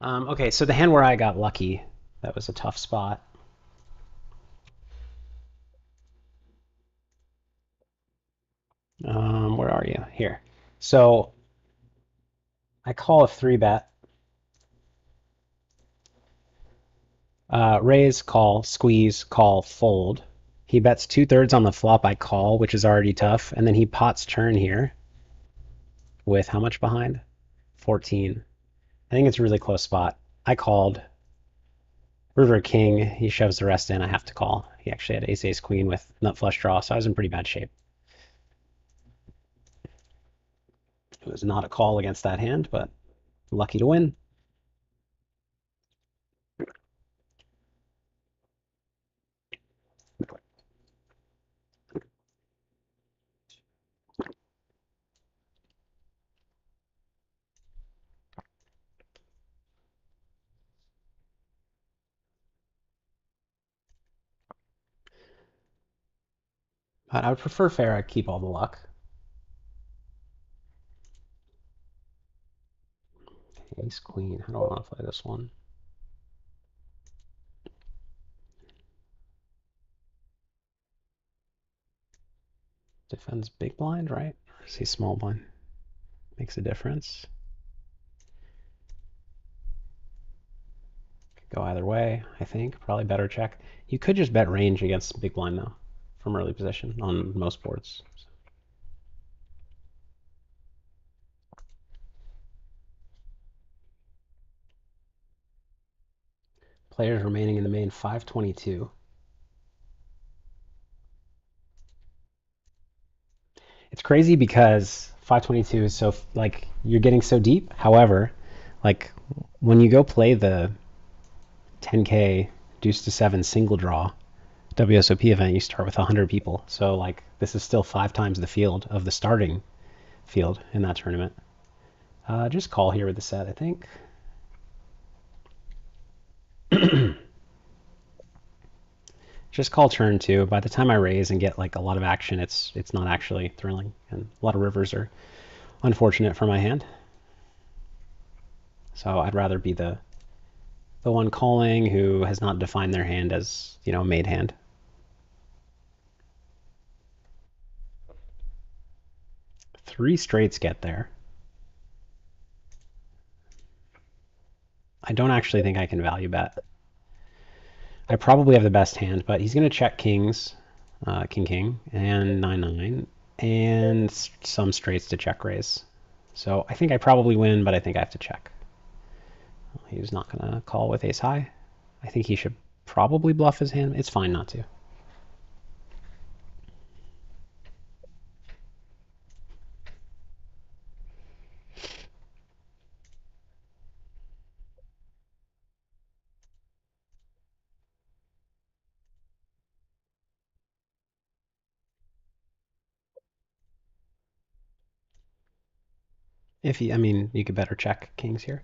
Okay, so the hand where I got lucky, that was a tough spot. Where are you? Here. So I call a 3-bet. Raise, call, squeeze, call, fold. He bets 2/3 on the flop I call, which is already tough, and then he pots turn here with how much behind? 14. I think it's a really close spot. I called. River king, he shoves the rest in. I have to call. He actually had ace queen with nut flush draw, so I was in pretty bad shape. It was not a call against that hand, but lucky to win. But I would prefer Farah keep all the luck. Ace queen. How do I want to play this one? Defends big blind, right? Or is he small blind? Makes a difference. Could go either way, I think. Probably better check. You could just bet range against big blind though, from early position on most boards. Players remaining in the main, 522. It's crazy because 522 is so, like, you're getting so deep. However, like, when you go play the 10K deuce to 7 single draw WSOP event, you start with 100 people. So, like, this is still 5 times the field of the starting field in that tournament. Just call here with the set, I think. Just call turn 2. By the time I raise and get like a lot of action, it's not actually thrilling, and a lot of rivers are unfortunate for my hand. So I'd rather be the one calling who has not defined their hand as, made hand. Three straights get there. I don't actually think I can value bet. I probably have the best hand, but he's going to check kings, king king, and 9-9, and some straights to check raise. So I think I probably win, but I think I have to check. He's not going to call with ace high. I think he should probably bluff his hand. It's fine not to. If he, I mean, you could better check kings here.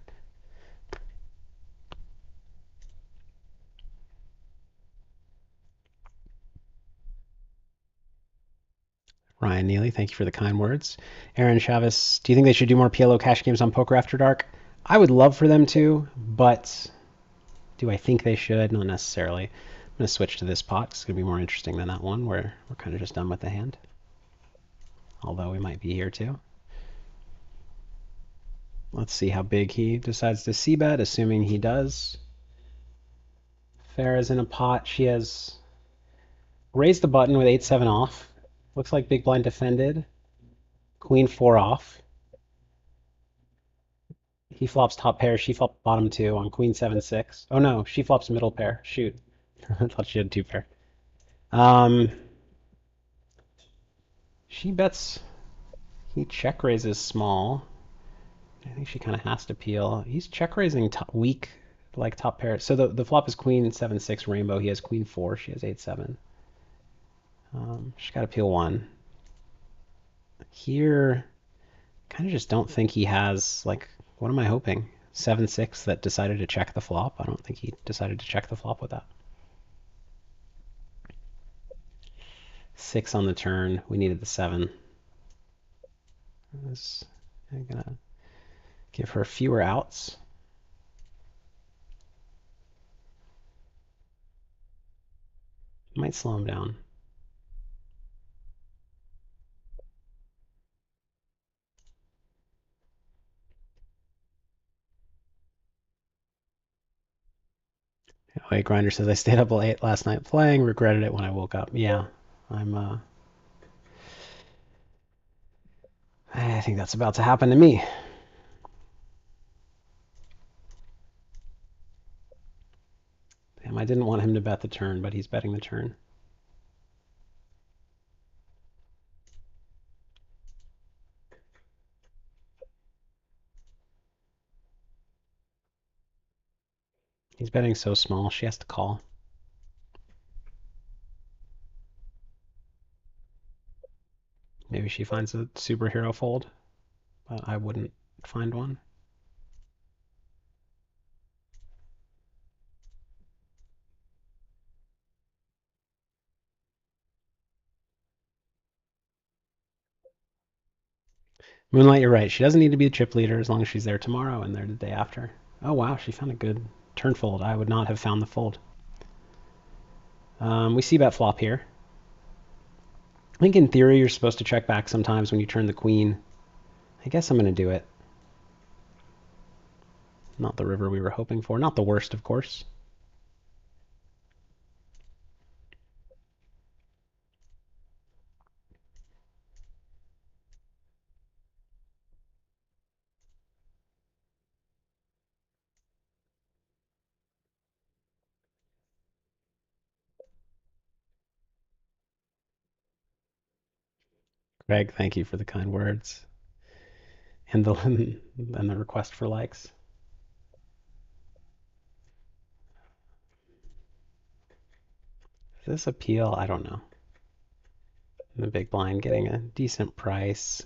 Ryan Neely, thank you for the kind words. Aaron Chavez, do you think they should do more PLO cash games on Poker After Dark? I would love for them to, but do I think they should? Not necessarily. I'm going to switch to this pot. It's going to be more interesting than that one where we're kind of just done with the hand. Although we might be here too. Let's see how big he decides to c-bet, assuming he does. Farah's in a pot. She has raised the button with 8-7 off. Looks like big blind defended. Queen 4 off. He flops top pair. She flops bottom 2 on queen 7-6. Oh no, she flops middle pair. Shoot. I thought she had 2 pair. She bets. He check raises small. I think she kind of has to peel. He's check raising weak, like top pair. So the flop is queen 7-6 rainbow. He has queen 4. She has 8-7. She's got to peel 1. Here, kind of just don't think he has, like, what am I hoping? 7-6 that decided to check the flop. I don't think he decided to check the flop with that. 6 on the turn. We needed the 7. I'm gonna give her fewer outs. Might slow him down. Wait, Grinder says I stayed up late last night playing, regretted it when I woke up. Yeah, I'm I think that's about to happen to me. Damn, I didn't want him to bet the turn, but he's betting the turn. He's betting so small, she has to call. Maybe she finds a superhero fold, but I wouldn't find one. Moonlight, you're right. She doesn't need to be the chip leader as long as she's there tomorrow and there the day after. Oh wow, she found a good turn fold. I would not have found the fold. We see bet flop here. I think in theory you're supposed to check back sometimes when you turn the queen. I guess I'm going to do it. Not the river we were hoping for. Not the worst, of course. Greg, thank you for the kind words and the and the request for likes. Does this appeal? I don't know. The big blind getting a decent price.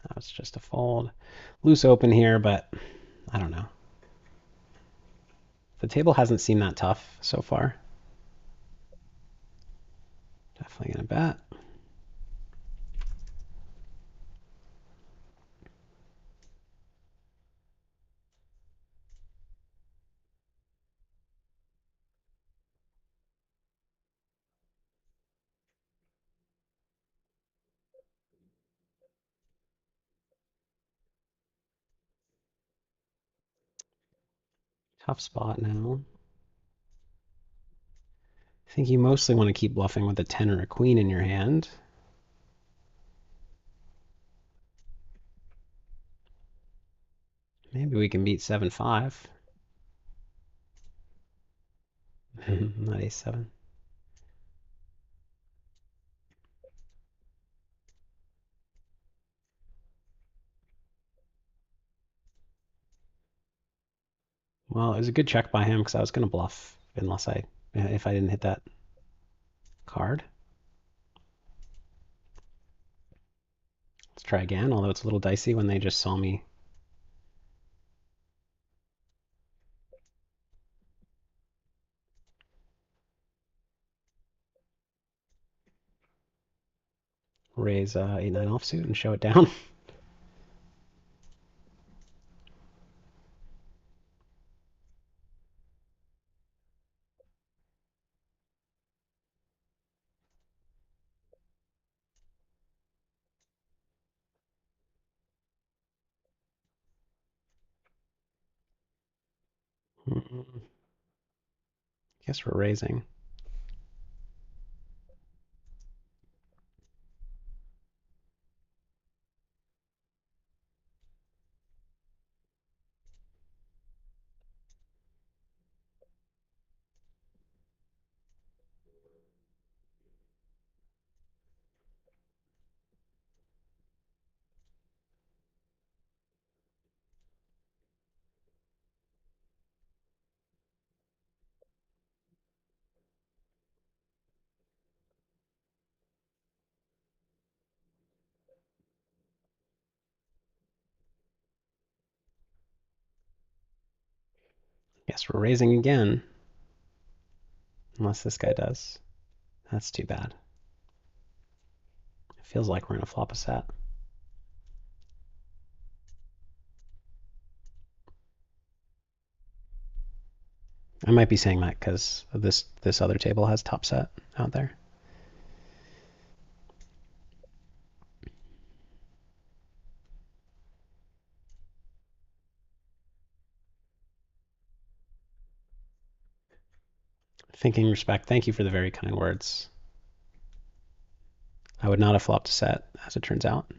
That was just a fold. Loose open here, but I don't know. The table hasn't seemed that tough so far. Definitely gonna bet. Tough spot now. I think you mostly want to keep bluffing with a 10 or a queen in your hand. Maybe we can beat 7-5. Not ace-7. Well, it was a good check by him because I was going to bluff unless if I didn't hit that card. Let's try again, although it's a little dicey when they just saw me. Raise 8-9 offsuit and show it down. Guess we're raising. Guess we're raising again. Unless this guy does. That's too bad. It feels like we're going to flop a set. I might be saying that because this other table has top set out there. Thinking respect, thank you for the very kind words. I would not have flopped a set, as it turns out.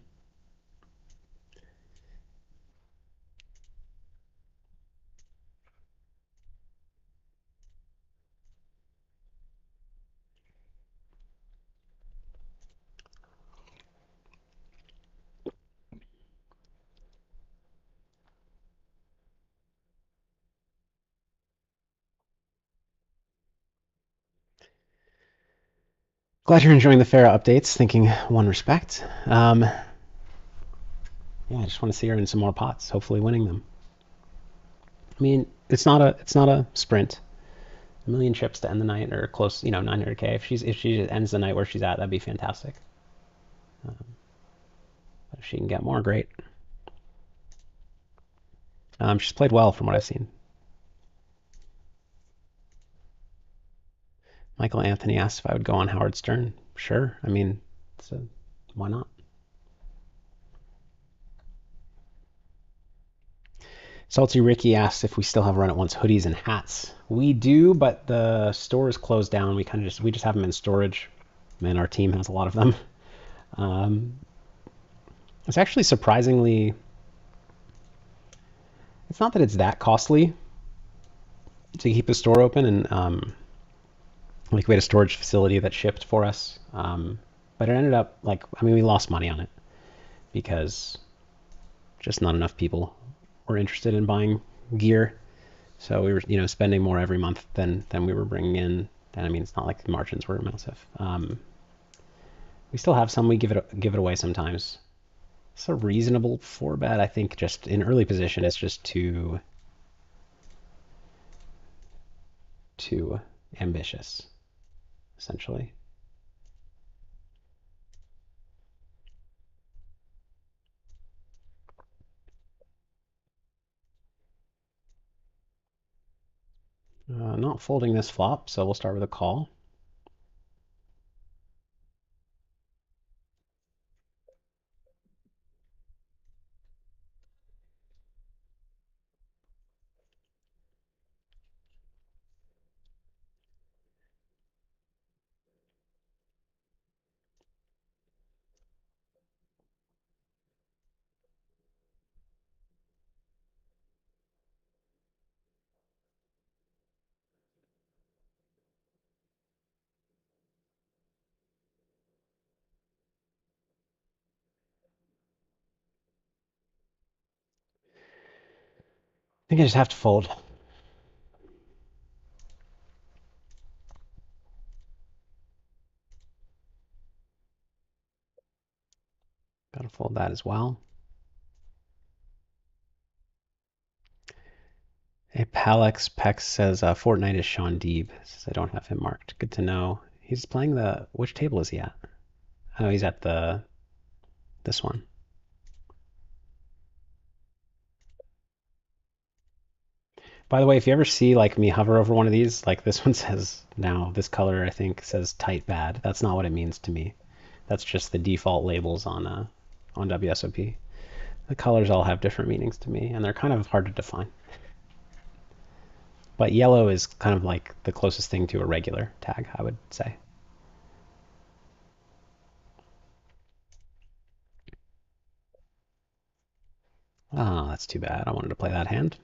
Glad you're enjoying the Farah updates. Thinking one respect. Yeah, I just want to see her in some more pots, hopefully winning them. I mean, it's not a sprint. A million chips to end the night, or close, 900K. If she ends the night where she's at, that'd be fantastic. But if she can get more, great. She's played well from what I've seen. Michael Anthony asked if I would go on Howard Stern. Sure. I mean, why not? Salty Ricky asks if we still have Run It Once hoodies and hats. We do, but the store is closed down. We just have them in storage, and our team has a lot of them. It's actually surprisingly. It's not that it's that costly to keep the store open, and Like we had a storage facility that shipped for us, but it ended up like I mean we lost money on it because just not enough people were interested in buying gear. So we were spending more every month than we were bringing in. And I mean it's not like the margins were massive. We still have some. We give it away sometimes. It's a reasonable 4-bet. I think just in early position it's just too ambitious, essentially. Not folding this flop, so we'll start with a call. I think I just have to fold. Gotta fold that as well. Hey, Palex Pex says Fortnite is Sean Deeb. Says I don't have him marked. Good to know. He's playing which table is he at? Oh, he's at this one. By the way, if you ever see like me hover over one of these, like this one says now, this color I think says tight bad. That's not what it means to me. That's just the default labels on WSOP. The colors all have different meanings to me, and they're kind of hard to define. But yellow is kind of like the closest thing to a regular tag, I would say. Oh, that's too bad. I wanted to play that hand.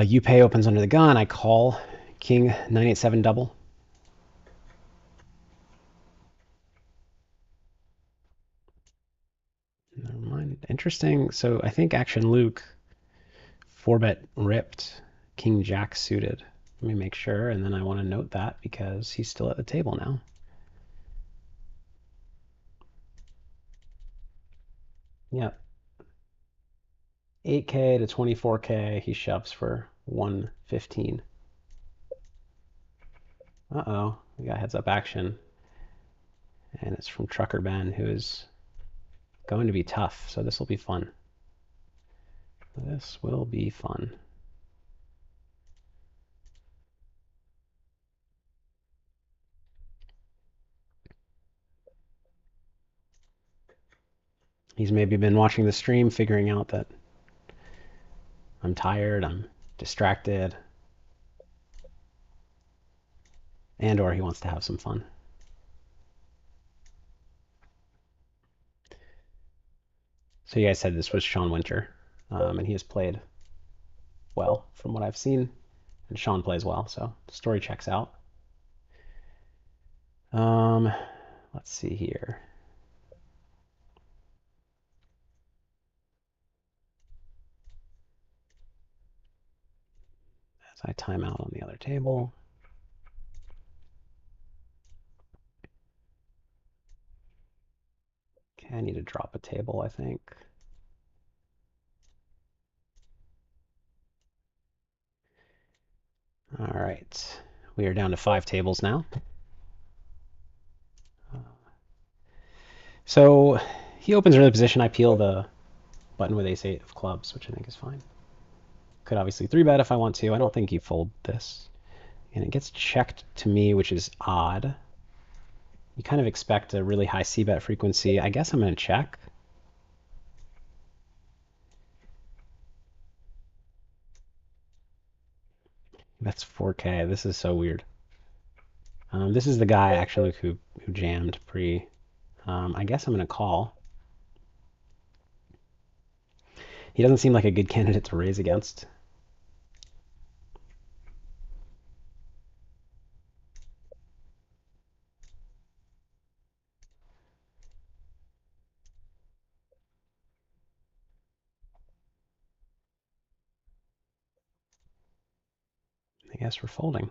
You pay opens under the gun. I call King 987 double. Never mind. Interesting. So I think Action Luke 4-bet ripped King Jack suited. Let me make sure, and then I want to note that because he's still at the table now. Yep. 8K to 24K. He shoves for 115. Uh-oh. We got heads up action. And it's from Trucker Ben, who is going to be tough. So this will be fun. This will be fun. He's maybe been watching the stream, figuring out that I'm tired, I'm distracted, and or he wants to have some fun. So you guys said this was Sean Winter, and he has played well from what I've seen, and Sean plays well, so the story checks out. Let's see here. As I time out on the other table. Okay, I need to drop a table, I think. All right, we are down to 5 tables now. So he opens early position. I peel the button with ace-8 of clubs, which I think is fine. Could obviously 3-bet if I want to. I don't think you fold this. And it gets checked to me, which is odd. You kind of expect a really high c-bet frequency. I guess I'm going to check. That's 4K. This is so weird. This is the guy actually who jammed pre. I guess I'm going to call. He doesn't seem like a good candidate to raise against. I guess we're folding.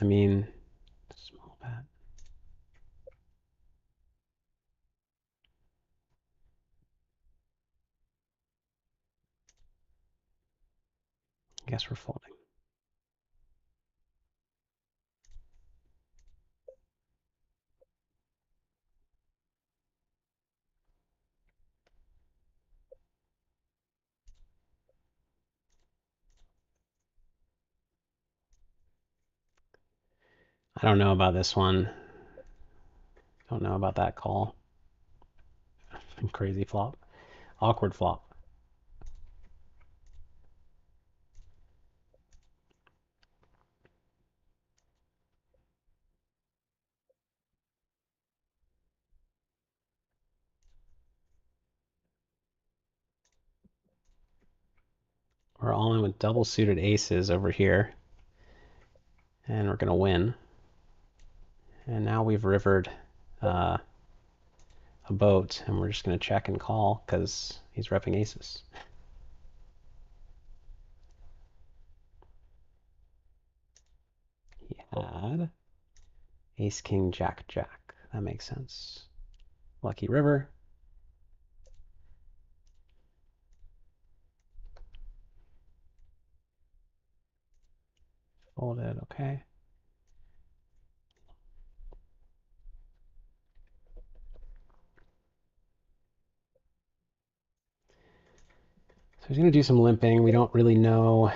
I mean, small bet. I guess we're folding. I don't know about this one. Don't know about that call. Crazy flop. Awkward flop. We're all in with double suited aces over here. And we're going to win. And now we've rivered a boat, and we're just going to check and call because he's repping aces. He had ace, king, jack, jack. That makes sense. Lucky river. Folded, okay. So he's going to do some limping. We don't really know.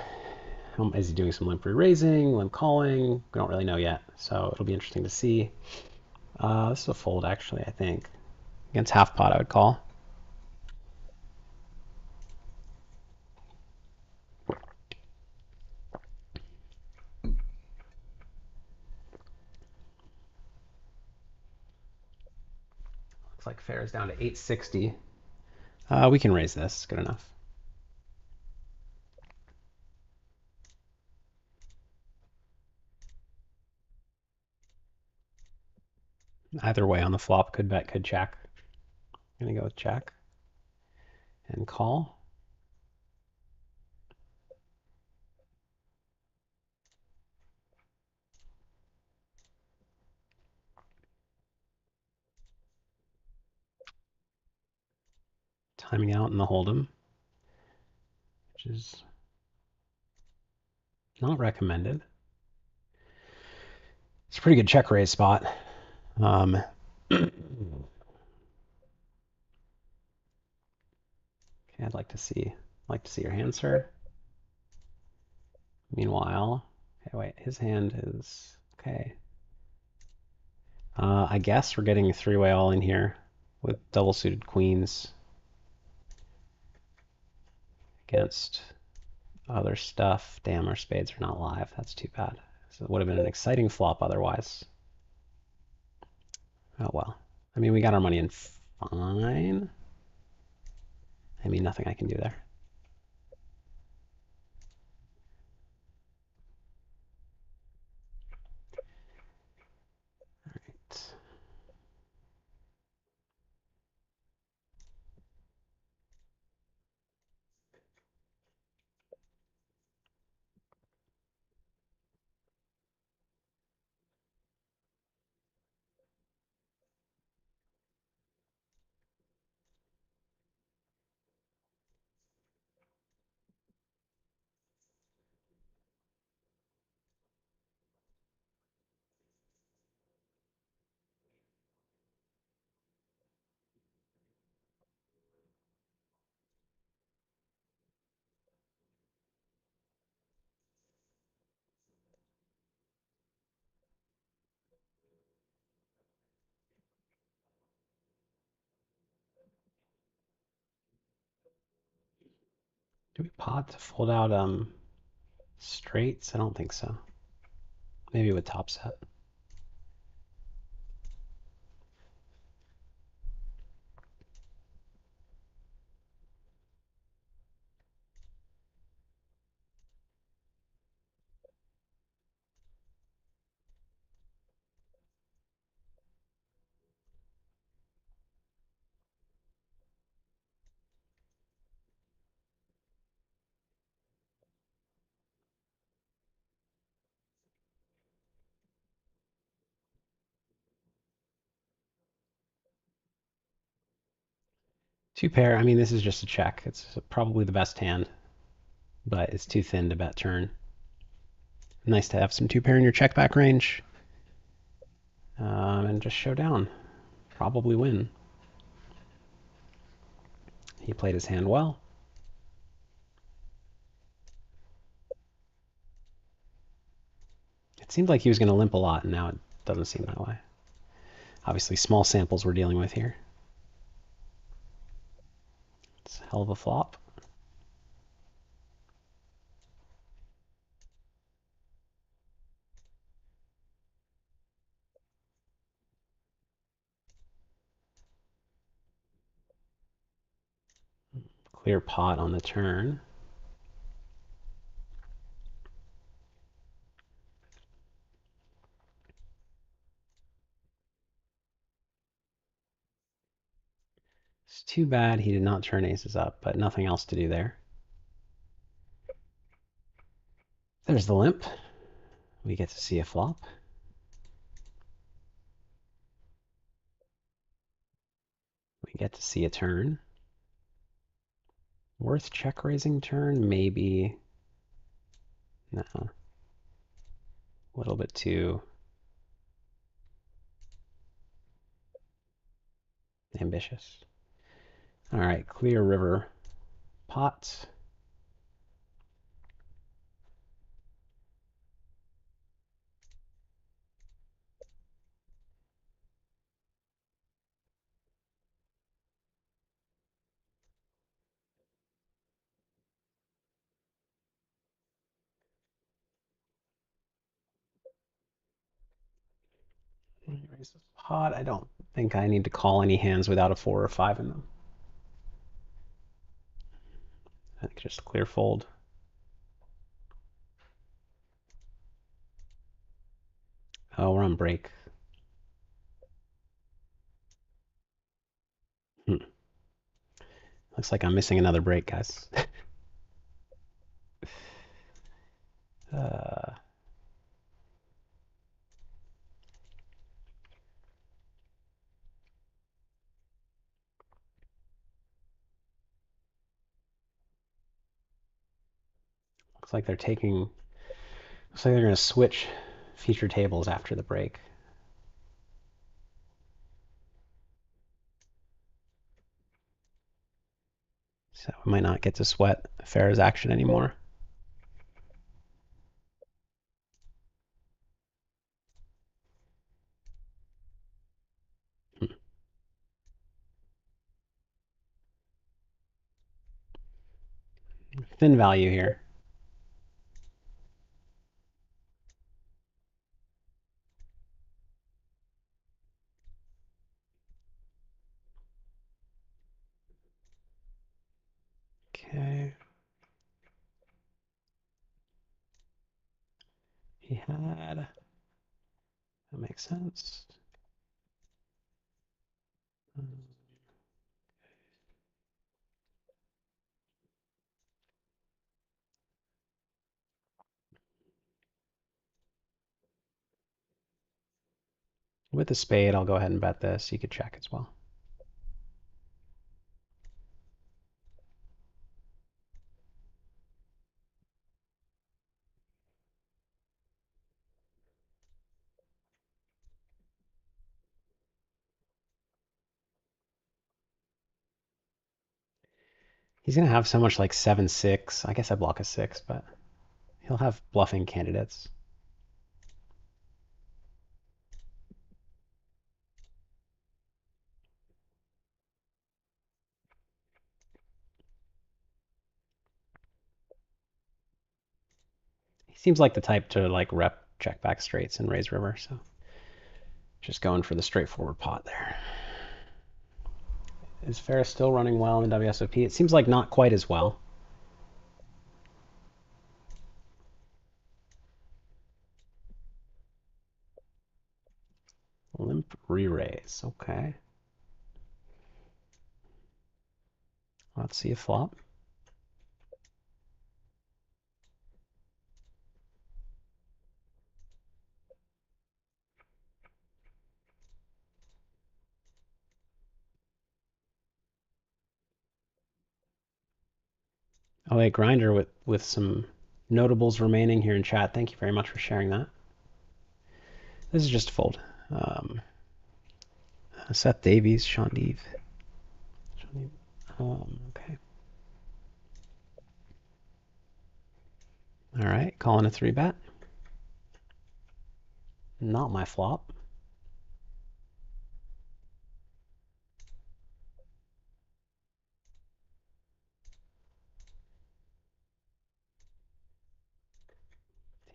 Is he doing some limp re-raising, limp calling? We don't really know yet. So it'll be interesting to see. This is a fold, actually, I think. Against half pot, I would call. Looks like fair is down to 860. We can raise this. Good enough. Either way on the flop, could bet, could check. I'm going to go with check and call. Timing out in the hold'em, which is not recommended. It's a pretty good check raise spot. Okay, I'd like to see your hand, sir. Meanwhile, okay, wait, his hand is okay. I guess we're getting a three-way all in here with double suited queens against other stuff. Damn, our spades are not live. That's too bad. So it would have been an exciting flop otherwise. Oh well. I mean, we got our money in fine. I mean, nothing I can do there. All right. Do we pot to fold out straights? I don't think so. Maybe with top set. Two pair, I mean, this is just a check. It's probably the best hand, but it's too thin to bet turn. Nice to have some two pair in your check back range. And just show down. Probably win. He played his hand well. It seemed like he was going to limp a lot, and now it doesn't seem that way. Obviously, small samples we're dealing with here. It's a hell of a flop. Clear pot on the turn. It's too bad he did not turn aces up, but nothing else to do there. There's the limp. We get to see a flop. We get to see a turn. Worth check raising turn? Maybe. No. A little bit too ambitious. All right, clear river pot. Raise this pot. I don't think I need to call any hands without a 4 or 5 in them. I think just clear fold. Oh, we're on break. Looks like I'm missing another break, guys. uh, looks like they're taking. Looks like they're going to switch feature tables after the break. So we might not get to sweat Farah's action anymore. Thin value here. Okay. He had. That makes sense. With a spade, I'll go ahead and bet this. You could check as well. He's going to have so much like 7-6. I guess I block a 6, but he'll have bluffing candidates. He seems like the type to like rep check back straights and raise river, so just going for the straightforward pot there. Is Ferris still running well in the WSOP? It seems like not quite as well. Limp re-raise, okay. Let's see a flop. Oh, wait, Grinder with some notables remaining here in chat. Thank you very much for sharing that. This is just a fold. Seth Davies, Sean Deeve. Okay. All right, calling a 3-bet. Not my flop.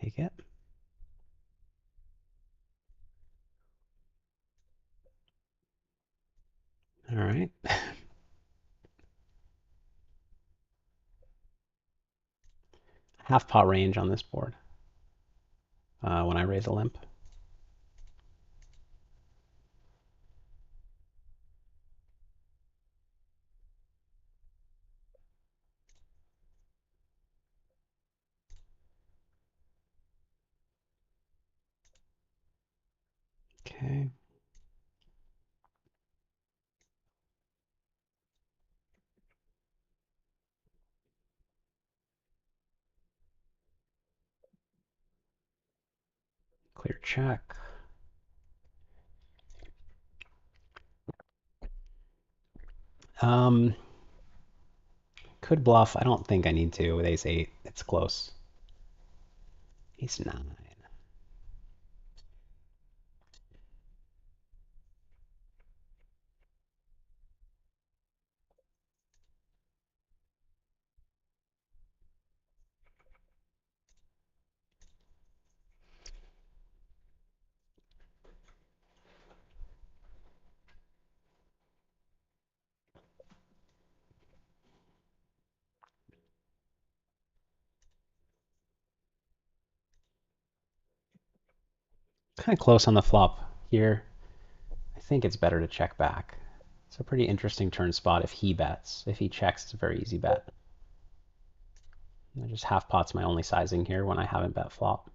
Take it. All right. Half pot range on this board when I raise a limp. Okay. Clear check. Could bluff. I don't think I need to with ace 8. It's close. Ace 9. Kind of close on the flop here. I think it's better to check back. It's a pretty interesting turn spot if he bets. If he checks, it's a very easy bet. Just half pot's my only sizing here when I haven't bet flop.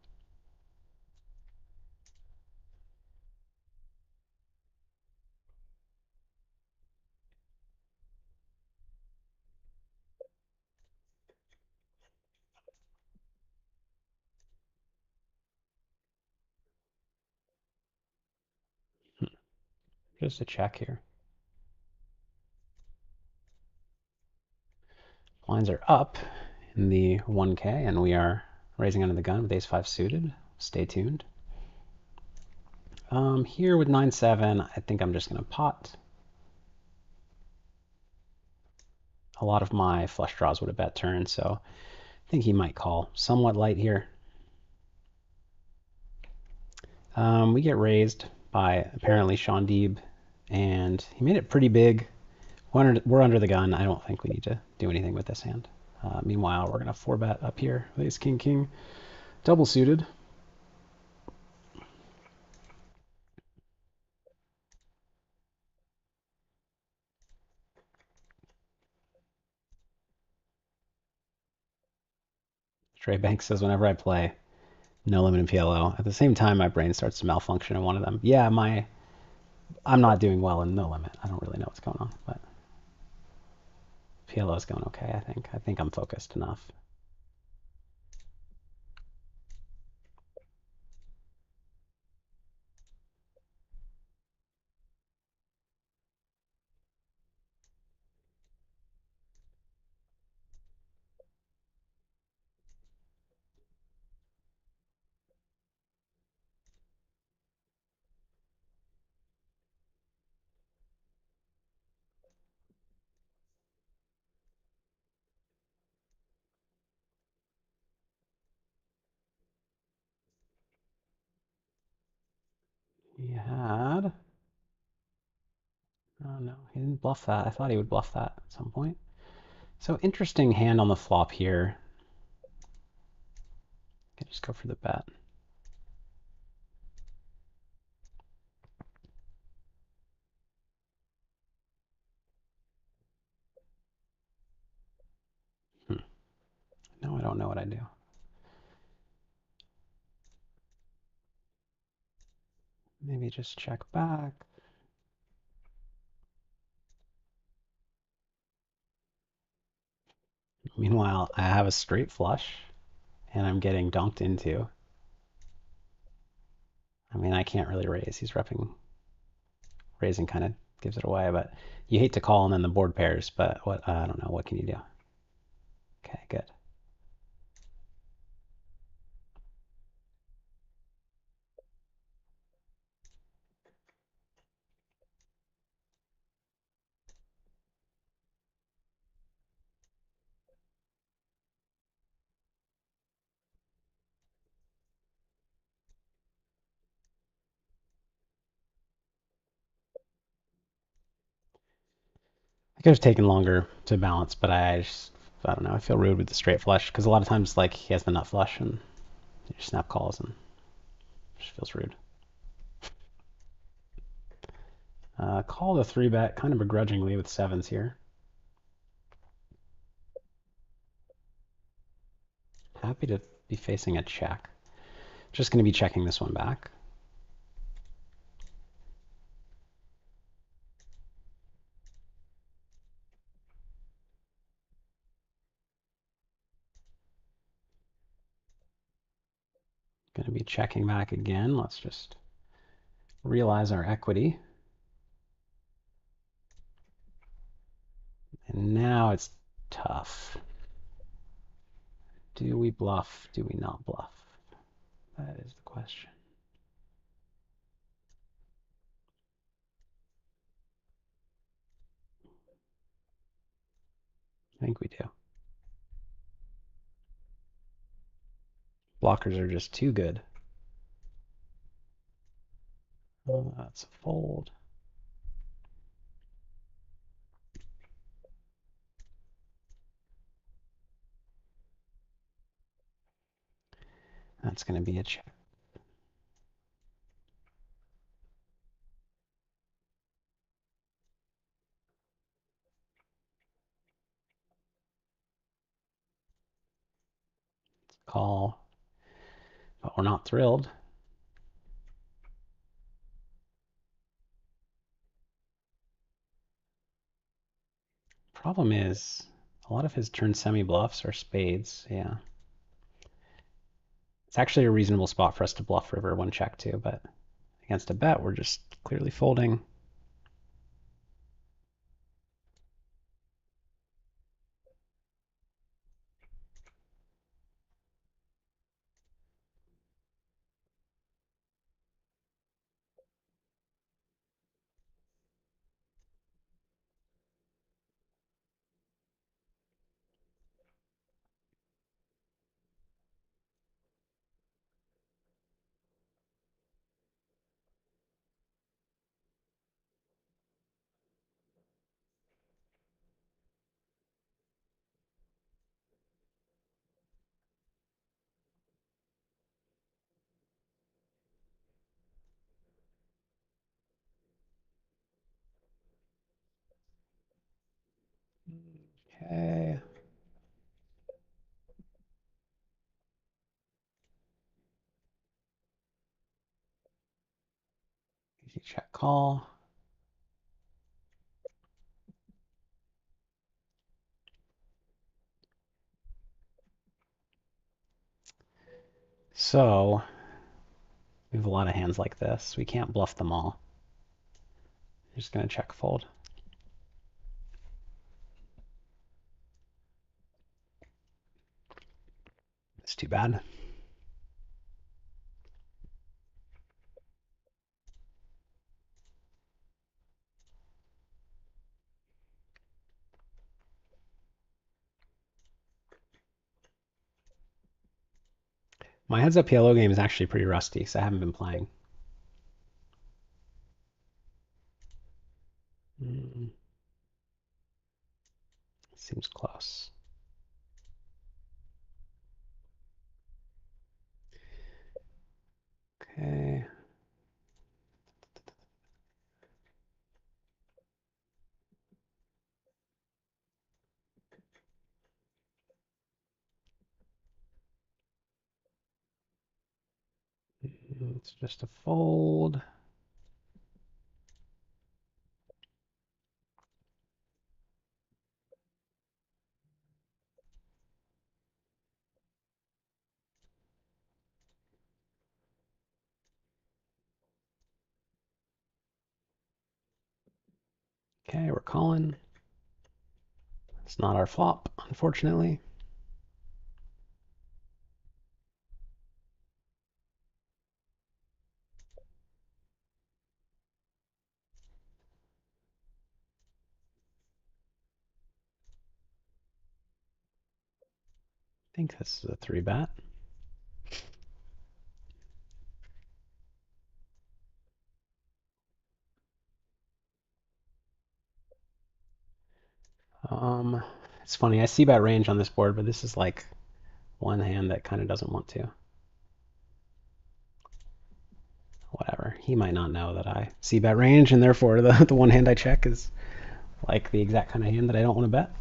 Just a check here. Blinds are up in the 1K, and we are raising under the gun with ace 5 suited. Stay tuned. Here with 9-7, I think I'm just going to pot. A lot of my flush draws would have bet turn, so I think he might call. Somewhat light here. We get raised by apparently Sean Deeb, and he made it pretty big. We're under the gun. I don't think we need to do anything with this hand. Meanwhile, we're going to 4-bet up here. Ace, king, king. Double suited. Trey Banks says whenever I play no limit in PLO, at the same time my brain starts to malfunction in one of them. Yeah, I'm not doing well in no limit. I don't really know what's going on, but PLO is going okay, I think. I think I'm focused enough. He had... Oh no, he didn't bluff that. I thought he would bluff that at some point. So interesting hand on the flop here. I could just go for the bet. No, I don't know what I do. Maybe just check back. Meanwhile, I have a straight flush and I'm getting donked into. I mean, I can't really raise. He's repping. Raising kind of gives it away, but you hate to call and then the board pairs, but what, I don't know. What can you do? Okay, good. I could have taken longer to balance, but I don't know. I feel rude with the straight flush because a lot of times, like, he has the nut flush and you just snap calls and it just feels rude. Call the 3-bet kind of begrudgingly with sevens here. Happy to be facing a check. Just going to be checking this one back. Going to be checking back again. Let's just realize our equity. And now it's tough. Do we bluff? Do we not bluff? That is the question. I think we do. Blockers are just too good. Oh, that's a fold. That's going to be a check. Call, but we're not thrilled. Problem is, a lot of his turn semi-bluffs are spades. Yeah. It's actually a reasonable spot for us to bluff river one check too, but against a bet, we're just clearly folding. Okay. Easy check call. So we have a lot of hands like this. We can't bluff them all. I'm just going to check fold. It's too bad. My heads up PLO game is actually pretty rusty, so I haven't been playing. Seems close. Okay. It's just a fold. Okay, we're calling. It's not our flop, unfortunately. I think this is a 3-bet. It's funny, I see bet range on this board, but this is like one hand that kind of doesn't want to. Whatever. He might not know that I see bet range, and therefore the one hand I check is like the exact kind of hand that I don't want to bet.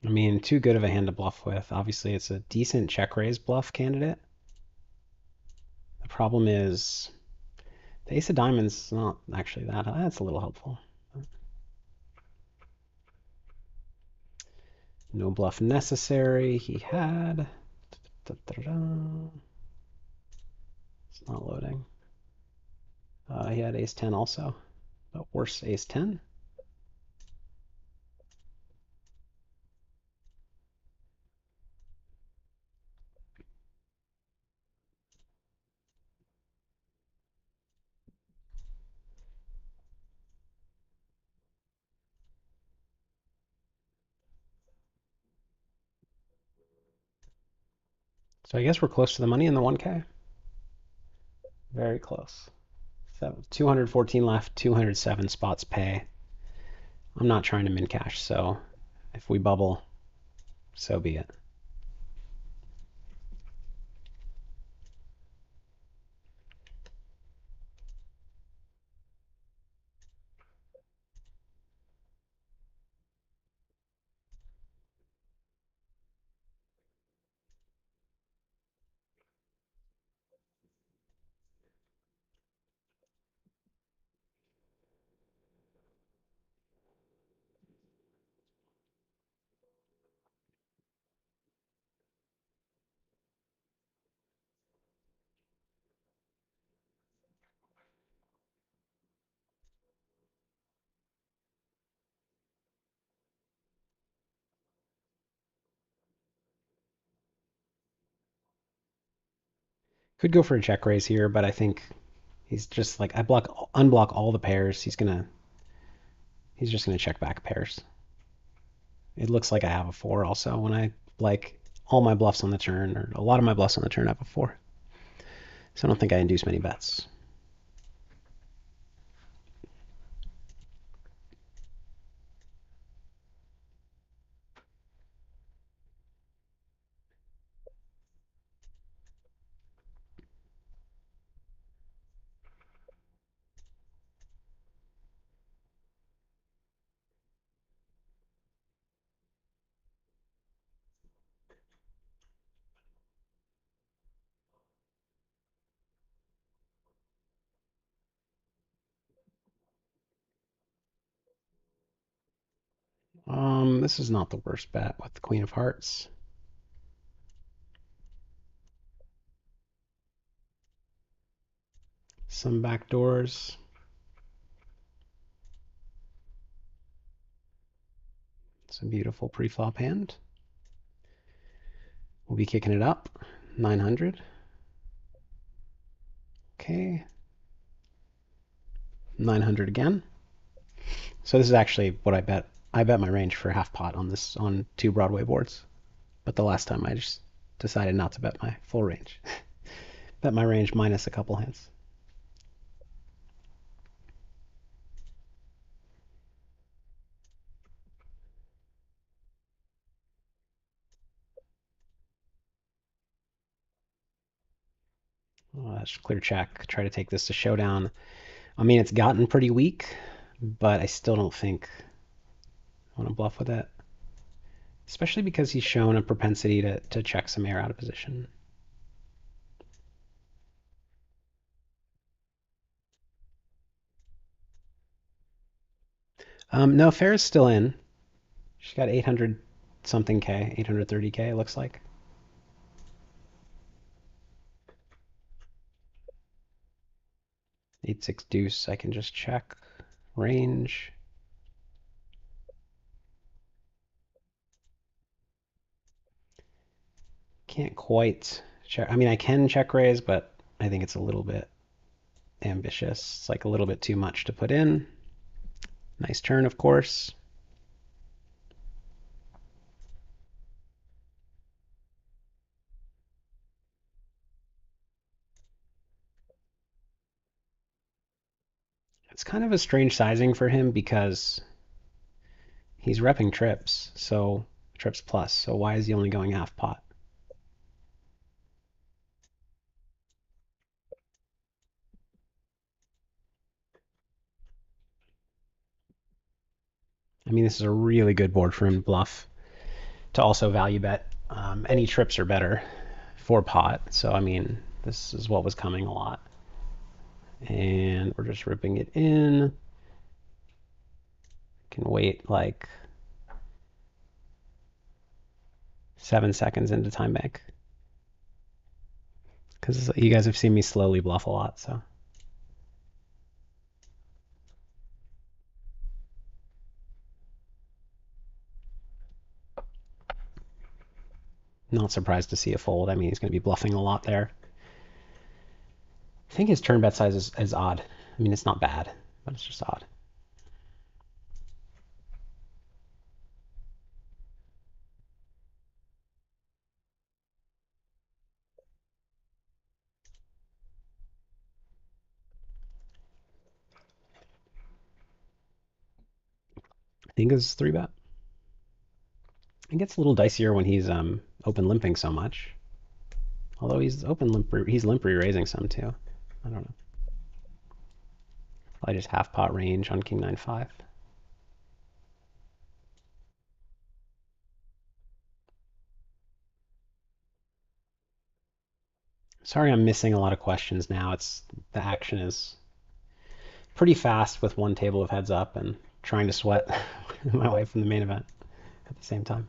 I mean, too good of a hand to bluff with. Obviously, it's a decent check raise bluff candidate. The problem is the ace of diamonds is not actually that. That's a little helpful. No bluff necessary. He had. It's not loading. He had ace 10 also. But worse ace 10. So I guess we're close to the money in the 1K. Very close. So 214 left, 207 spots pay. I'm not trying to min cash, so if we bubble, so be it. Could go for a check raise here, but I think he's just like I unblock all the pairs. He's just gonna check back pairs. It looks like I have a 4 also when I like all my bluffs on the turn, or a lot of my bluffs on the turn have a 4. So I don't think I induce many bets. This is not the worst bet with the Queen of Hearts. Some back doors. It's a beautiful pre-flop hand. We'll be kicking it up. 900. Okay. 900 again. So this is actually what I bet. I bet my range for half pot on 2 Broadway boards. But the last time I just decided not to bet my full range. Bet my range minus a couple hands. That's clear check. Try to take this to showdown. I mean, it's gotten pretty weak, but I still don't think I want to bluff with it. Especially because he's shown a propensity to check some air out of position. No, Farrah's still in. She's got 800 something K, 830K, it looks like. 8-6 deuce, I can just check. Range. Can't quite check. I mean, I can check raise, but I think it's a little bit ambitious. It's like a little bit too much to put in. Nice turn, of course. It's kind of a strange sizing for him because he's repping trips, so trips plus. So why is he only going half pot? I mean, this is a really good board for him to bluff, to also value bet. Any trips are better for pot, so I mean, this is what was coming a lot. And we're just ripping it in. Can wait like 7 seconds into time bank. Because you guys have seen me slowly bluff a lot, so. Not surprised to see a fold. I mean, he's going to be bluffing a lot there. I think his turn bet size is odd. I mean, it's not bad, but it's just odd. I think it's 3-bet. It gets a little dicier when he's open limping so much. Although he's he's limp raising some too. I don't know. Probably just half pot range on King 9-5. Sorry, I'm missing a lot of questions now. It's the action is pretty fast with one table of heads up and trying to sweat my wife in the main event at the same time.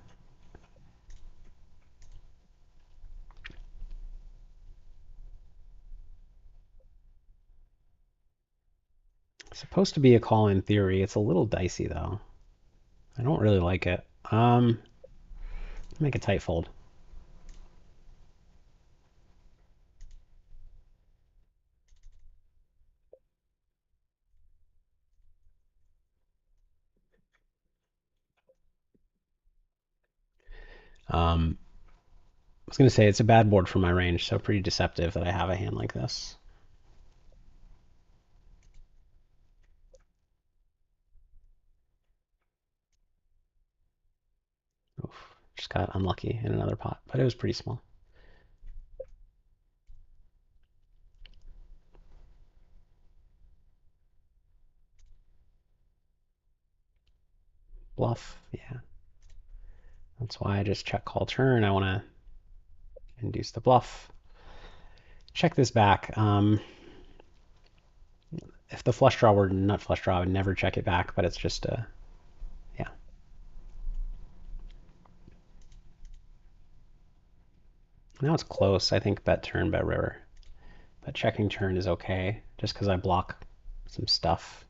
It's supposed to be a call in theory. It's a little dicey though. I don't really like it. Make a tight fold. I was going to say it's a bad board for my range, so pretty deceptive that I have a hand like this. Oof, just got unlucky in another pot, but it was pretty small. Bluff, yeah. That's why I just check call turn. I want to induce the bluff. Check this back. If the flush draw were nut flush draw, I would never check it back, but it's just a, yeah. Now it's close. I think bet turn, bet river. But checking turn is okay, just because I block some stuff.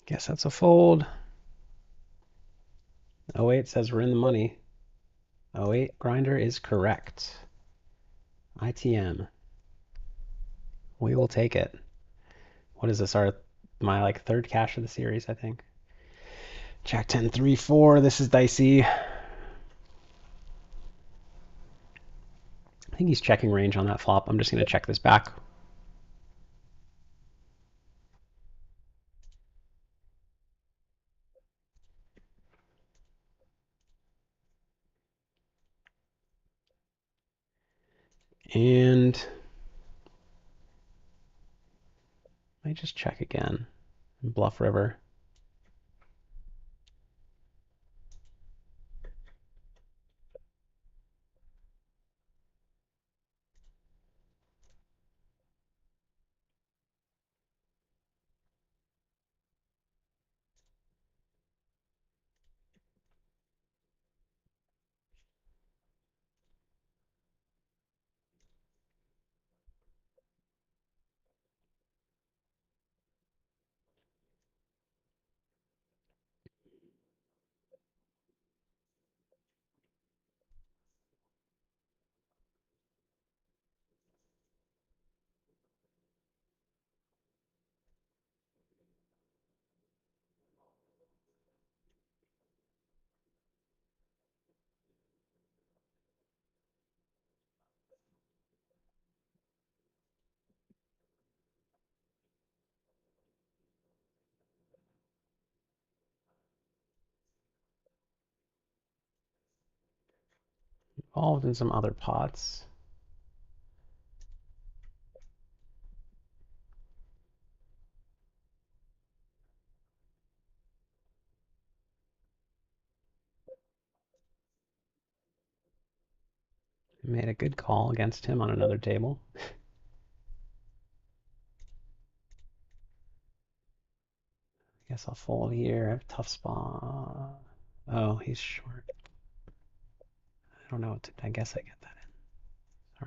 Guess that's a fold. 08 says we're in the money. 08 grinder is correct. ITM. We will take it. What is this? My like third cash of the series, I think. Jack 10, 3, 4. This is dicey. I think he's checking range on that flop. I'm just going to check this back. And I just check again. Bluff river. Involved in some other pots. Made a good call against him on another table. I guess I'll fold here. I have a tough spot. Oh, he's short. I don't know what to, I guess I get that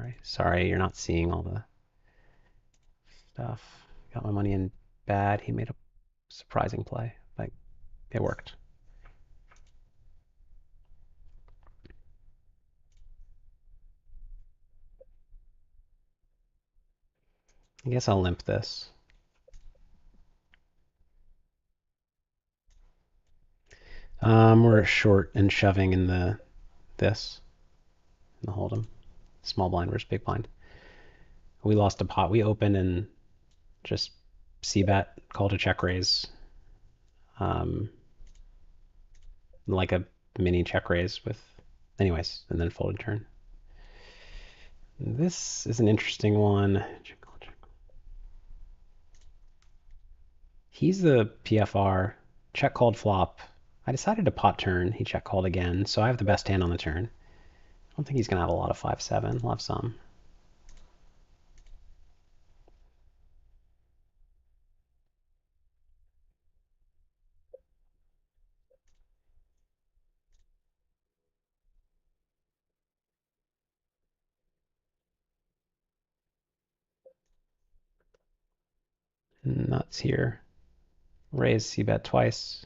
in. Sorry, you're not seeing all the stuff. Got my money in bad. He made a surprising play, but it worked. I guess I'll limp this. We're short and shoving in this in the hold'em. Small blind versus big blind. We lost a pot. We opened and just c-bet, called a check raise. Like a mini check raise with, anyways, and then folded turn. This is an interesting one. He's the PFR. Check called flop. I decided to pot turn. He check called again, so I have the best hand on the turn. I don't think he's gonna have a lot of 5-7. We'll have some. Nuts here. Raise c-bet twice.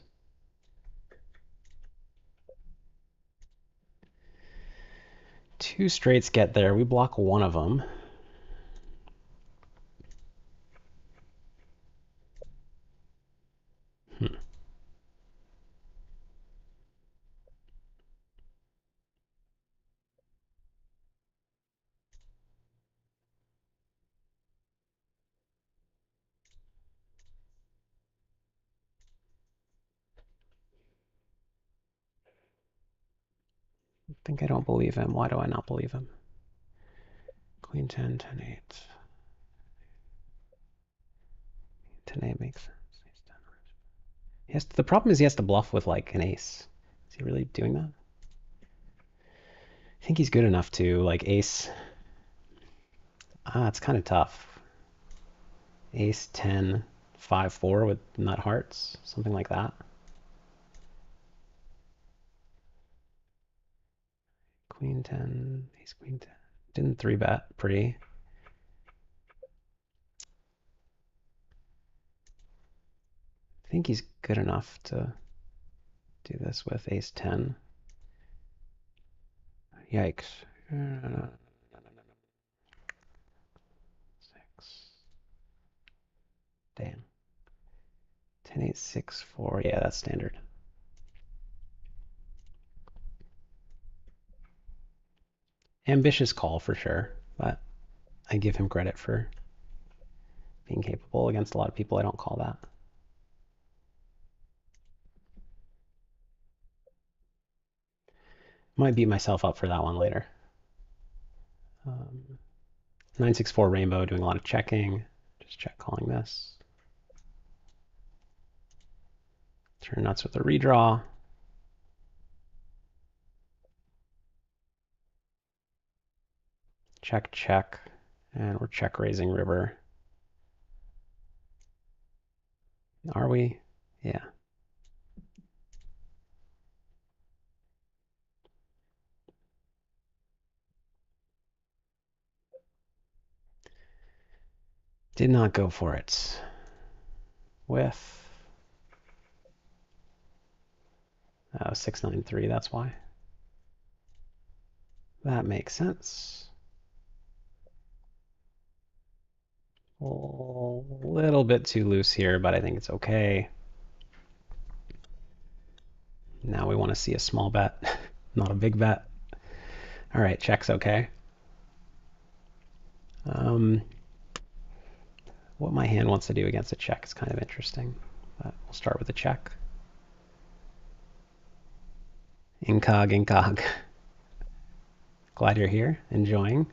Two straights get there. We block one of them. I think I don't believe him. Why do I not believe him? Queen 10, 10, 8. 10, 8 makes sense. The problem is he has to bluff with like an ace. Is he really doing that? I think he's good enough to like ace. It's kind of tough. Ace 10, 5, 4 with nut hearts, something like that. Queen 10, ace queen 10. Didn't 3-bet, pretty. I think he's good enough to do this with ace 10. Yikes. 6. Damn. 10, 8, 6, 4. Yeah, that's standard. Ambitious call for sure, but I give him credit for being capable. Against a lot of people, I don't call that. Might beat myself up for that one later. 964 rainbow doing a lot of checking. Just check calling this. Turn nuts with a redraw. Check, check. And we're check raising river. Are we? Yeah. Did not go for it. With 693, that's why. That makes sense. A little bit too loose here, but I think it's okay. Now we want to see a small bet, not a big bet. All right, check's okay. What my hand wants to do against a check is kind of interesting, but we'll start with a check. Incog, incog. Glad you're here, enjoying.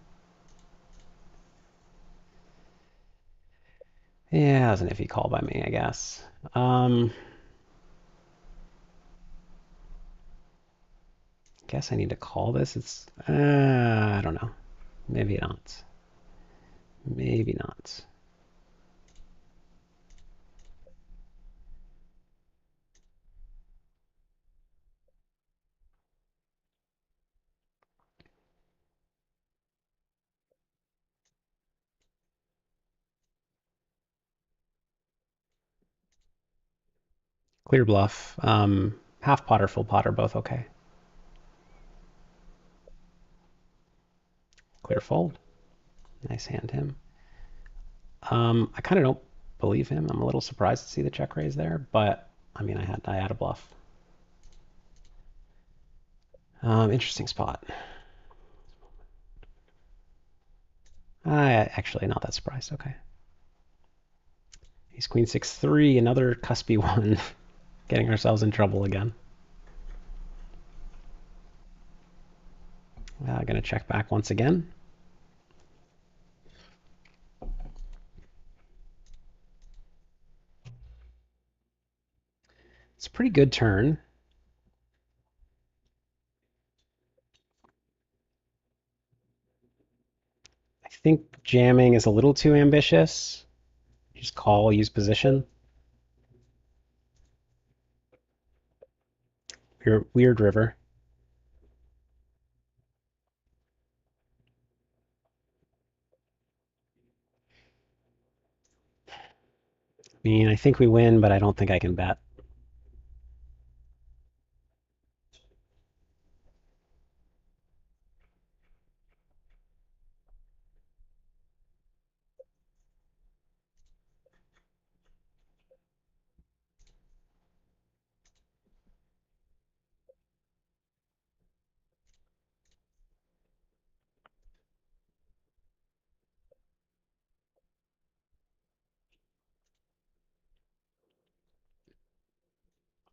Yeah, that was an iffy call by me, I guess. Guess I need to call this. It's, I don't know. Maybe not. Maybe not. Clear bluff. Half pot or full pot are both okay. Clear fold. Nice hand him. I kind of don't believe him. I'm a little surprised to see the check raise there, but I mean, I had a bluff. Interesting spot. I actually not that surprised. Okay. He's queen 6-3, another cuspy one. Getting ourselves in trouble again. Gonna check back once again. It's a pretty good turn. I think jamming is a little too ambitious. Just call, use position. Weird river. I mean, I think we win, but I don't think I can bet.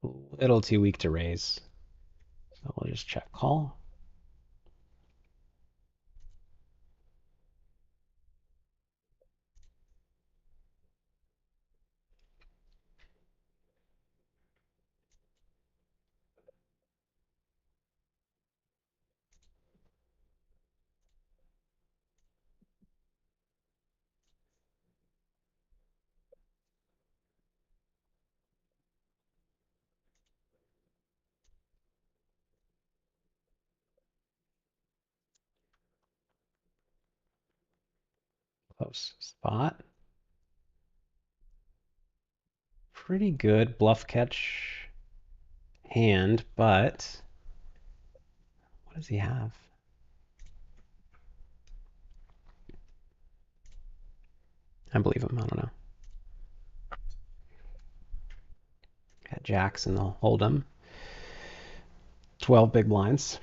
A little too weak to raise. So we'll just check call. Close spot. Pretty good bluff catch hand, but what does he have? I believe him. I don't know. Got jacks and they'll hold him. 12 big blinds.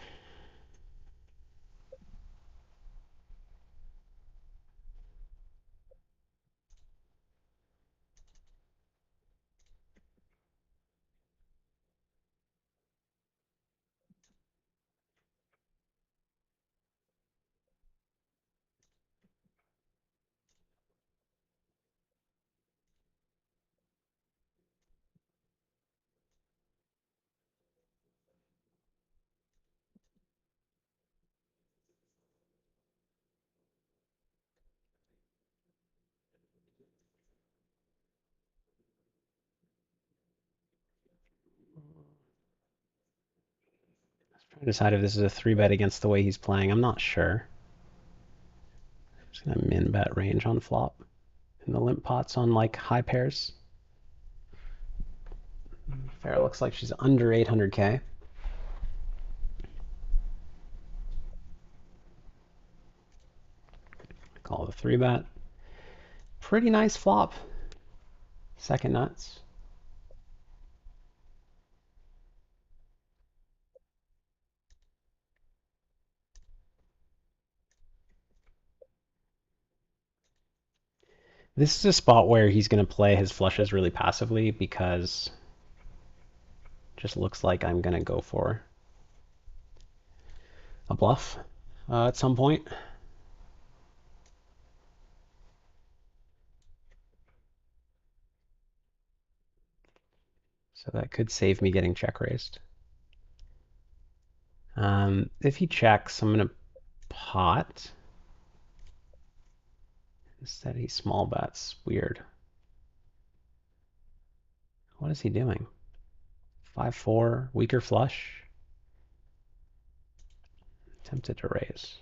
Trying to decide if this is a 3-bet against the way he's playing. I'm not sure. I'm just going to min bet range on flop. And the limp pots on like high pairs. Fair looks like she's under 800k. Call the 3-bet. Pretty nice flop. Second nuts. This is a spot where he's going to play his flushes really passively because it just looks like I'm going to go for a bluff at some point. So that could save me getting check raised. If he checks, I'm going to pot. Instead, he small bets. Weird. What is he doing? 5-4, weaker flush. Tempted to raise.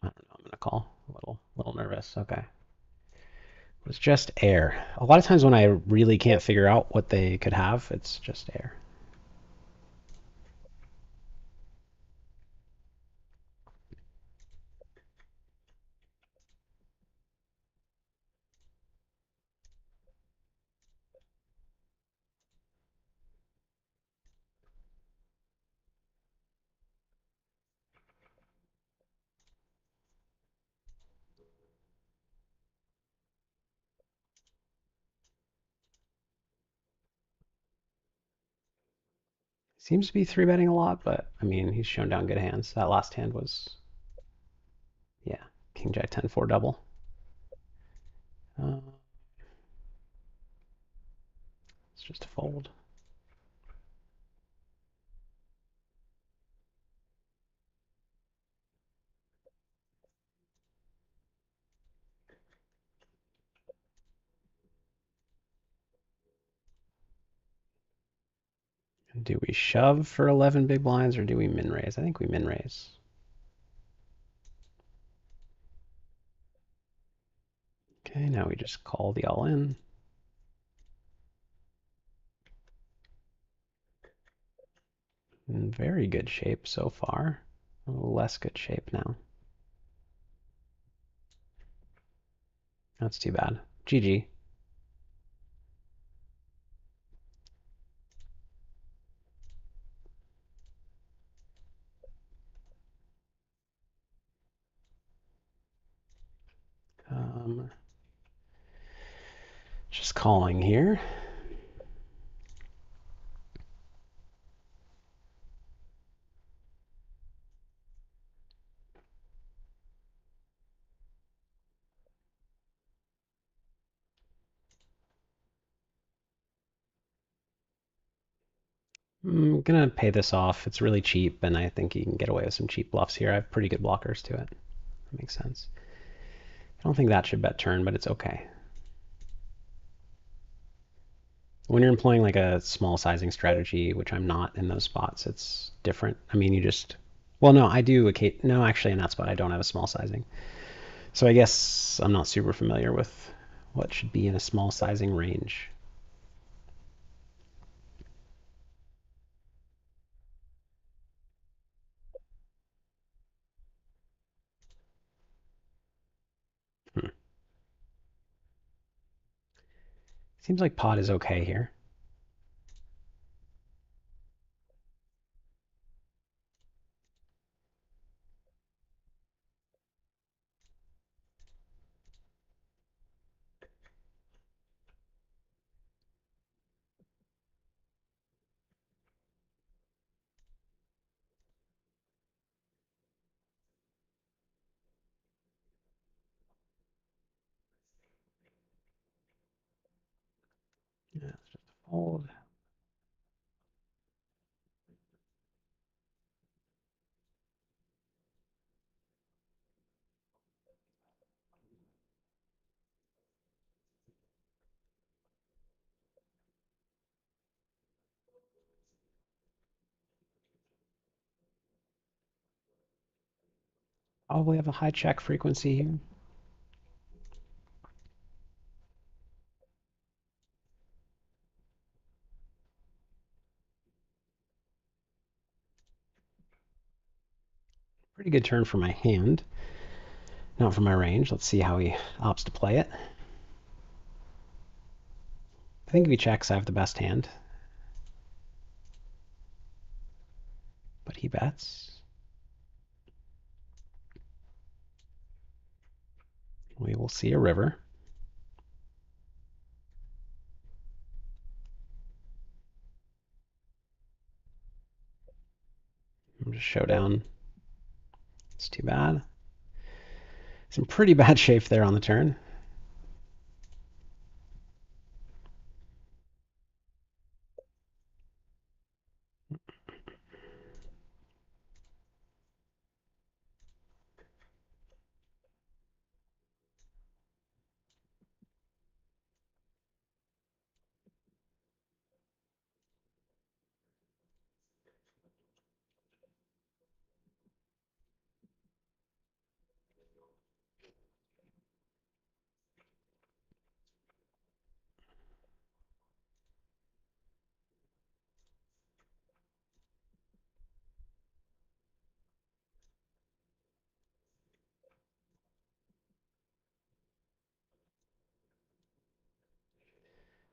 I don't know. I'm gonna call. A little nervous. Okay. It was just air. A lot of times when I really can't figure out what they could have, it's just air. Seems to be 3-betting a lot, but I mean, he's shown down good hands. That last hand was, yeah, King Jack 10-4 double. It's just a fold. Do we shove for 11 big blinds or do we min raise? I think we min raise. Okay, now we just call the all in. In very good shape so far. A little less good shape now. That's too bad. GG. Just calling here. I'm gonna pay this off. It's really cheap, and I think you can get away with some cheap bluffs here. I have pretty good blockers to it. That makes sense. I don't think that should bet turn, but it's okay. When you're employing like a small sizing strategy, which I'm not in those spots, it's different. I mean, you just, well, no, I do. No, actually, in that spot, I don't have a small sizing. So I guess I'm not super familiar with what should be in a small sizing range. Hmm. Seems like pot is okay here. Yeah, it's just a fold. probably have a high check frequency here. Pretty good turn for my hand, not for my range. Let's see how he opts to play it. I think if he checks, I have the best hand. But he bets. We will see a river. I'm just showdown. It's too bad. Some pretty bad shape there on the turn.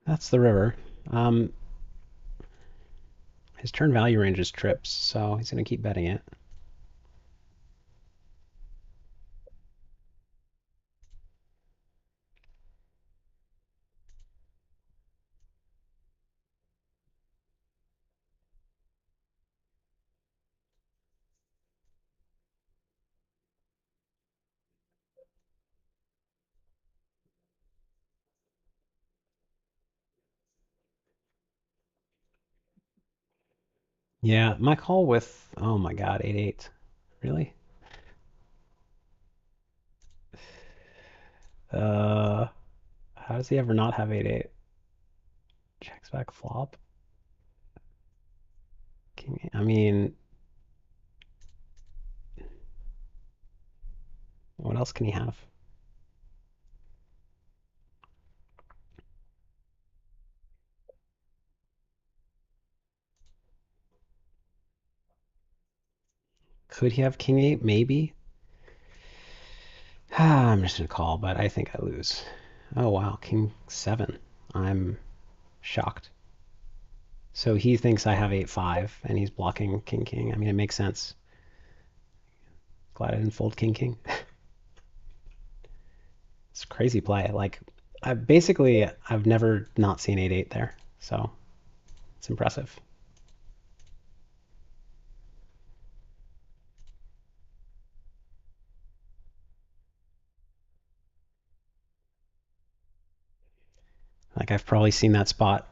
That's the river. His turn value range is trips, so he's going to keep betting it. Yeah, my call with, oh my god, 8-8. Really? Uh, how does he ever not have 8-8? Checks back flop. King, I mean, what else can he have? Could he have king 8? Maybe. I'm just gonna call, but I think I lose. Oh wow, king 7. I'm shocked. So he thinks I have 8-5, and he's blocking king king. I mean, it makes sense. Glad I didn't fold king king. It's a crazy play. Like, I've never not seen 8-8 there, so it's impressive. Like, I've probably seen that spot,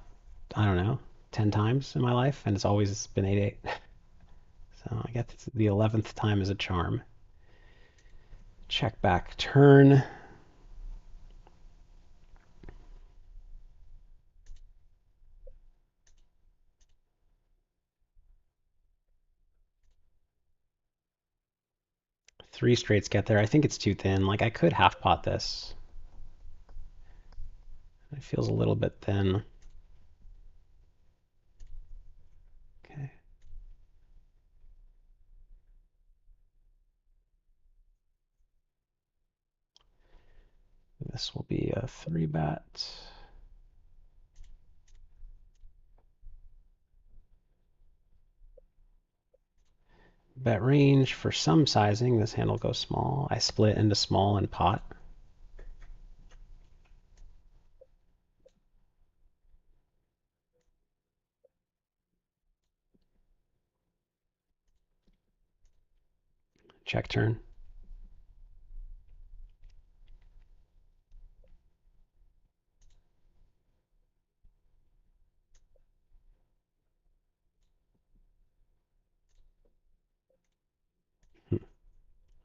I don't know, 10 times in my life, and it's always been 8-8. So I guess the 11th time is a charm. Check back turn. Three straights get there. I think it's too thin. Like, I could half pot this. It feels a little bit thin. Okay. This will be a 3-bet. Bet range for some sizing. This hand will go small. I split into small and pot. Check turn.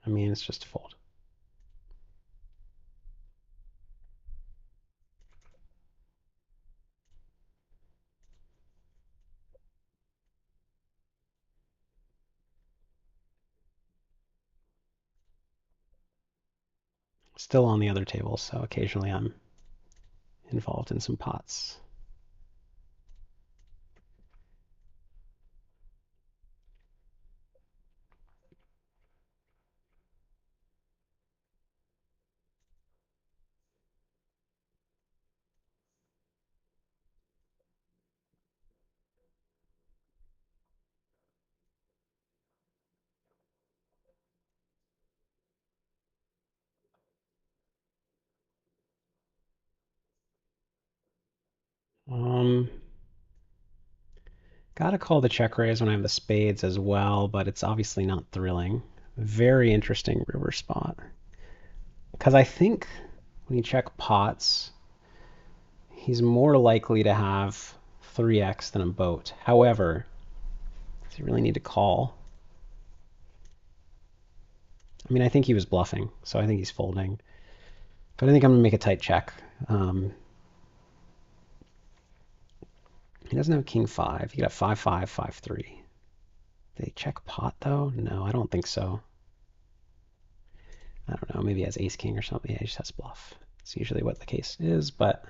I mean, it's just a fold. Still on the other table, so occasionally I'm involved in some pots. Um, Gotta call the check raise when I have the spades as well, but it's obviously not thrilling. Very interesting river spot. Because I think when you check pots, he's more likely to have 3x than a boat. However, does he really need to call? I mean, I think he was bluffing, so I think he's folding. But I think I'm going to make a tight check. He doesn't have king 5. He could have 5-5, 5-3. Did he check pot, though? No, I don't think so. I don't know. Maybe he has ace king or something. Yeah, he just has bluff. It's usually what the case is, but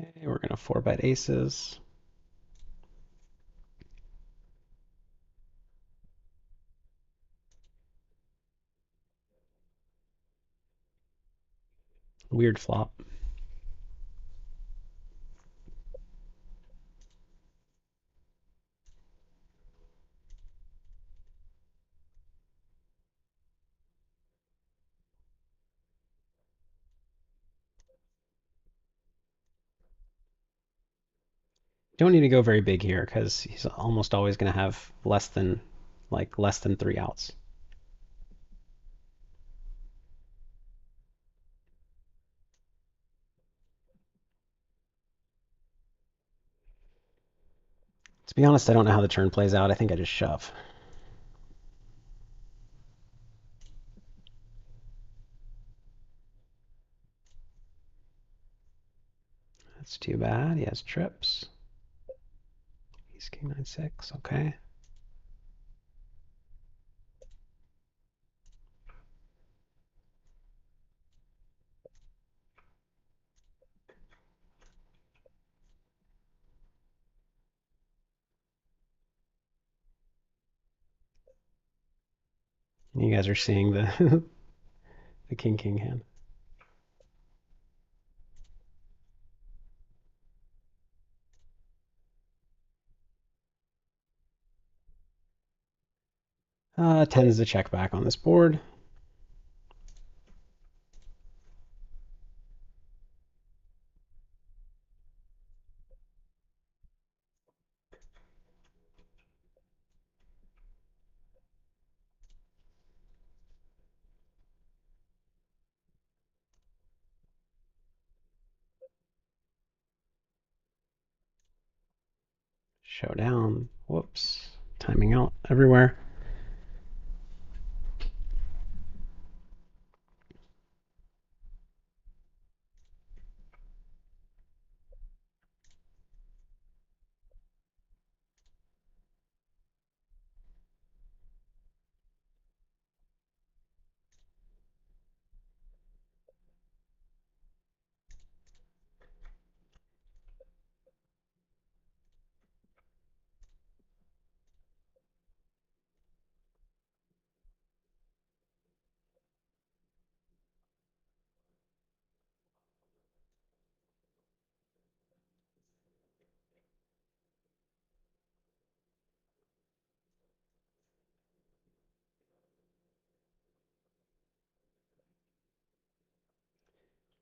okay, we're going to 4-bet aces. Weird flop. Don't need to go very big here because he's almost always going to have less than 3 outs. To be honest, I don't know how the turn plays out. I think I just shove. That's too bad. He has trips. He's king 9-6. Okay. You guys are seeing the the king king hand. Tends to check back on this board. Showdown. Whoops. Timing out everywhere.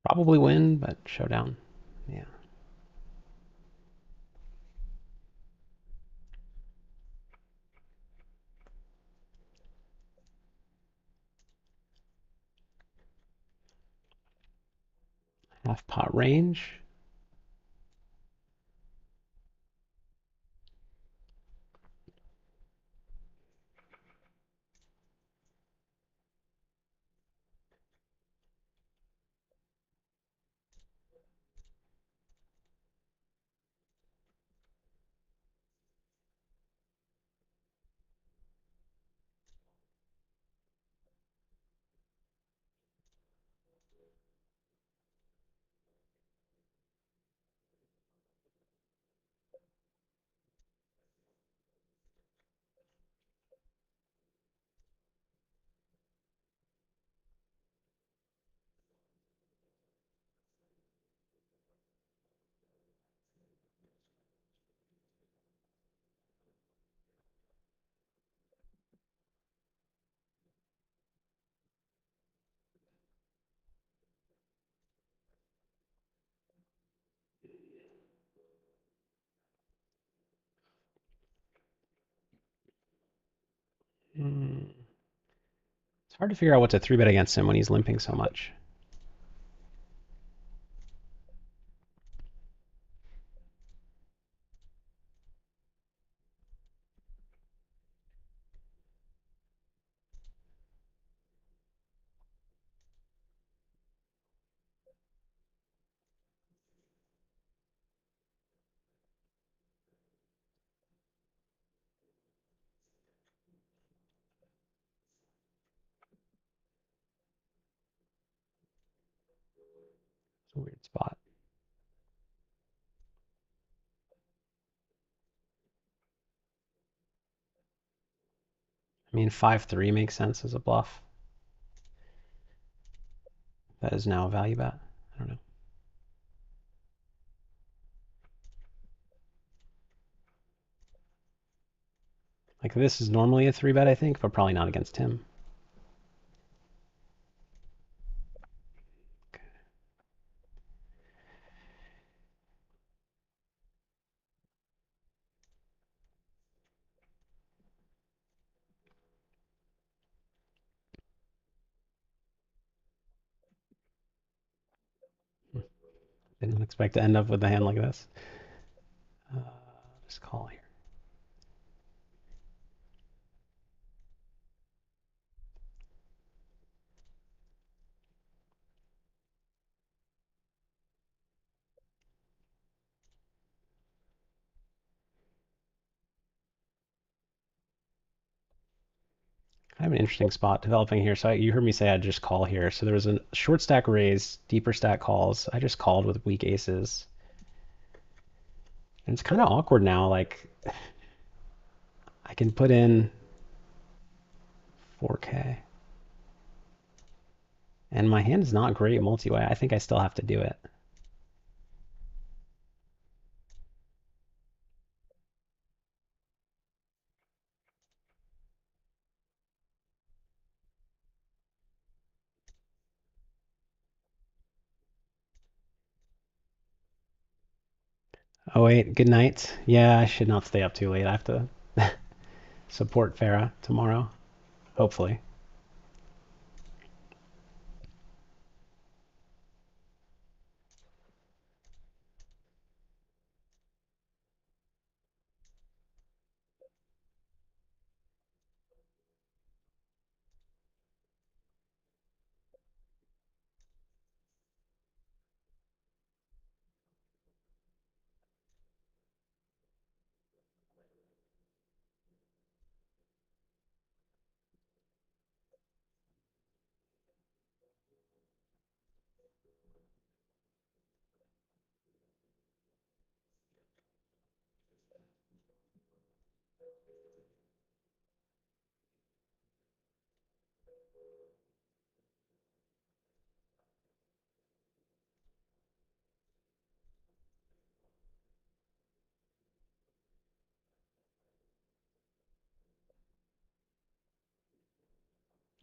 Probably win, but showdown. Yeah. Half pot range. Mm. It's hard to figure out what to 3-bet against him when he's limping so much. It's a weird spot. I mean, 5-3 makes sense as a bluff. That is now a value bet. I don't know. Like this is normally a 3-bet, I think, but probably not against him. Didn't expect to end up with a hand like this. Just call here. I have an interesting spot developing here. So you heard me say I'd just call here. So there was a short stack raise, deeper stack calls. I just called with weak aces. And it's kind of awkward now. Like I can put in 4K. And my hand is not great multi-way. I think I still have to do it. Oh wait, good night. Yeah, I should not stay up too late. I have to support Farah tomorrow, hopefully.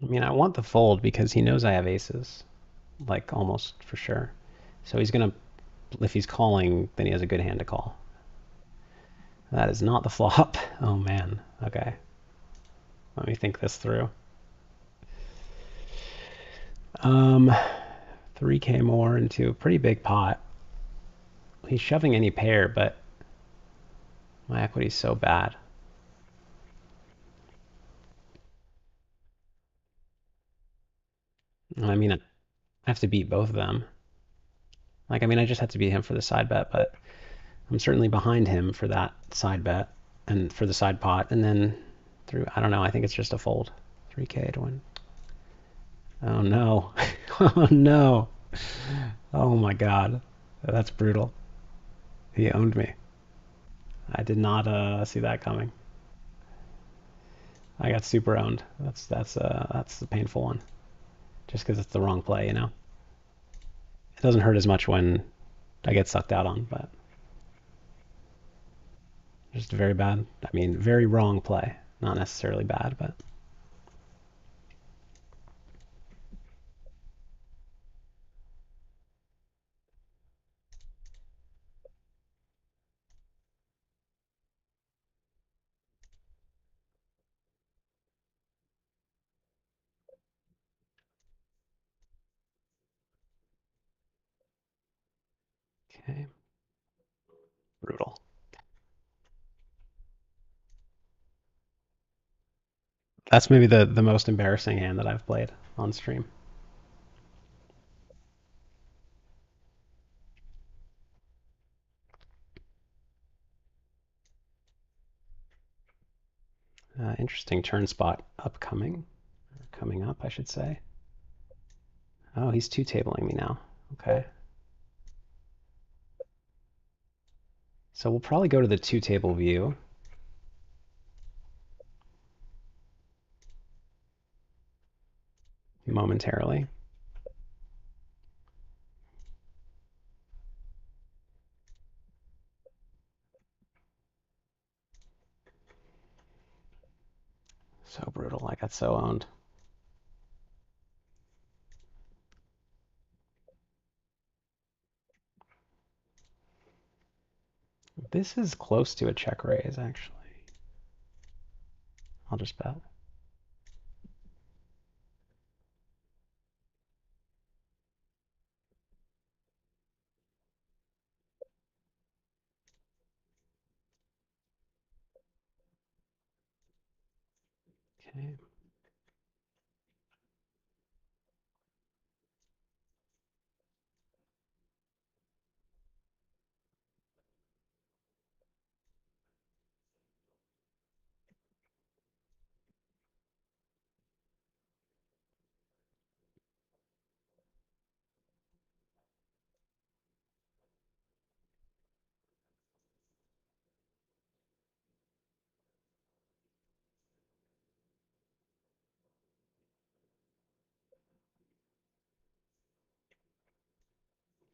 I mean, I want the fold because he knows I have aces, like almost for sure. So he's gonna, if he's calling, then he has a good hand to call. That is not the flop. Oh man. Okay. Let me think this through. Um, 3K more into a pretty big pot. He's shoving any pair, but my equity's so bad. I mean, I have to beat both of them. Like, I mean, I just have to beat him for the side bet, but I'm certainly behind him for that side bet and for the side pot. And then through, I don't know, I think it's just a fold. 3K to win. Oh no. Oh no. Oh my God. That's brutal. He owned me. I did not see that coming. I got super owned. That's the painful one. Just because it's the wrong play, you know. It doesn't hurt as much when I get sucked out on, but just very bad. I mean, very wrong play. Not necessarily bad, but okay, brutal. That's maybe the most embarrassing hand that I've played on stream. Interesting turn spot upcoming, or coming up, I should say. Oh, he's two tabling me now. Okay. So we'll probably go to the two table view. Momentarily. So brutal. I got so owned. This is close to a check raise, actually. I'll just bet. Okay.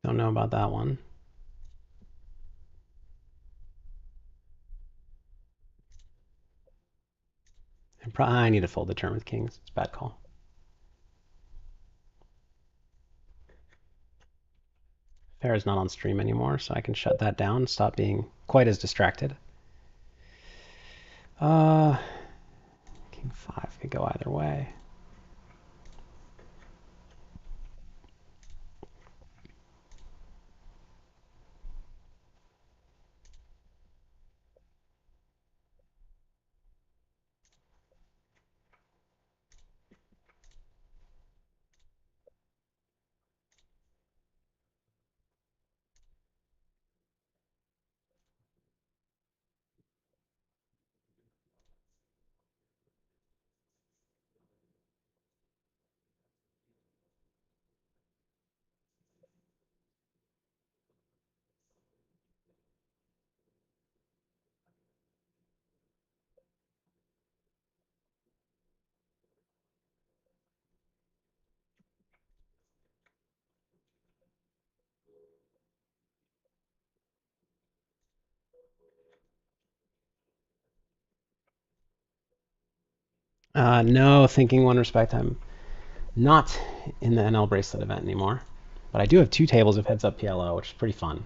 Don't know about that one. I need to fold the turn with kings. It's a bad call. Fair is not on stream anymore, so I can shut that down, stop being quite as distracted. King 5 could go either way. No, thinking one respect, I'm not in the NL Bracelet event anymore. But I do have two tables of Heads Up PLO, which is pretty fun.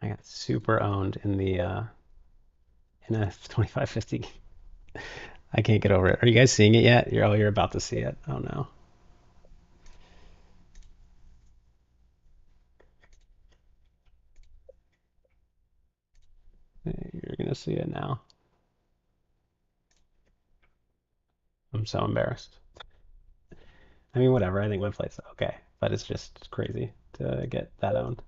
I got super owned in a 2550. I can't get over it. Are you guys seeing it yet? You're about to see it. Oh no. You're gonna see it now. I'm so embarrassed. I mean, whatever. I think web flight's okay, but it's just crazy to get that owned.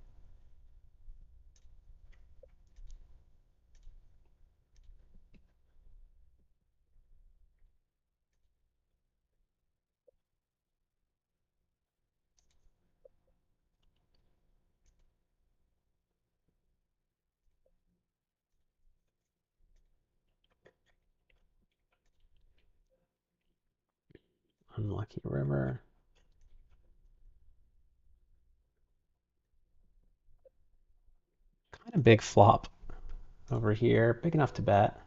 Unlucky river. Kind of big flop over here. Big enough to bet.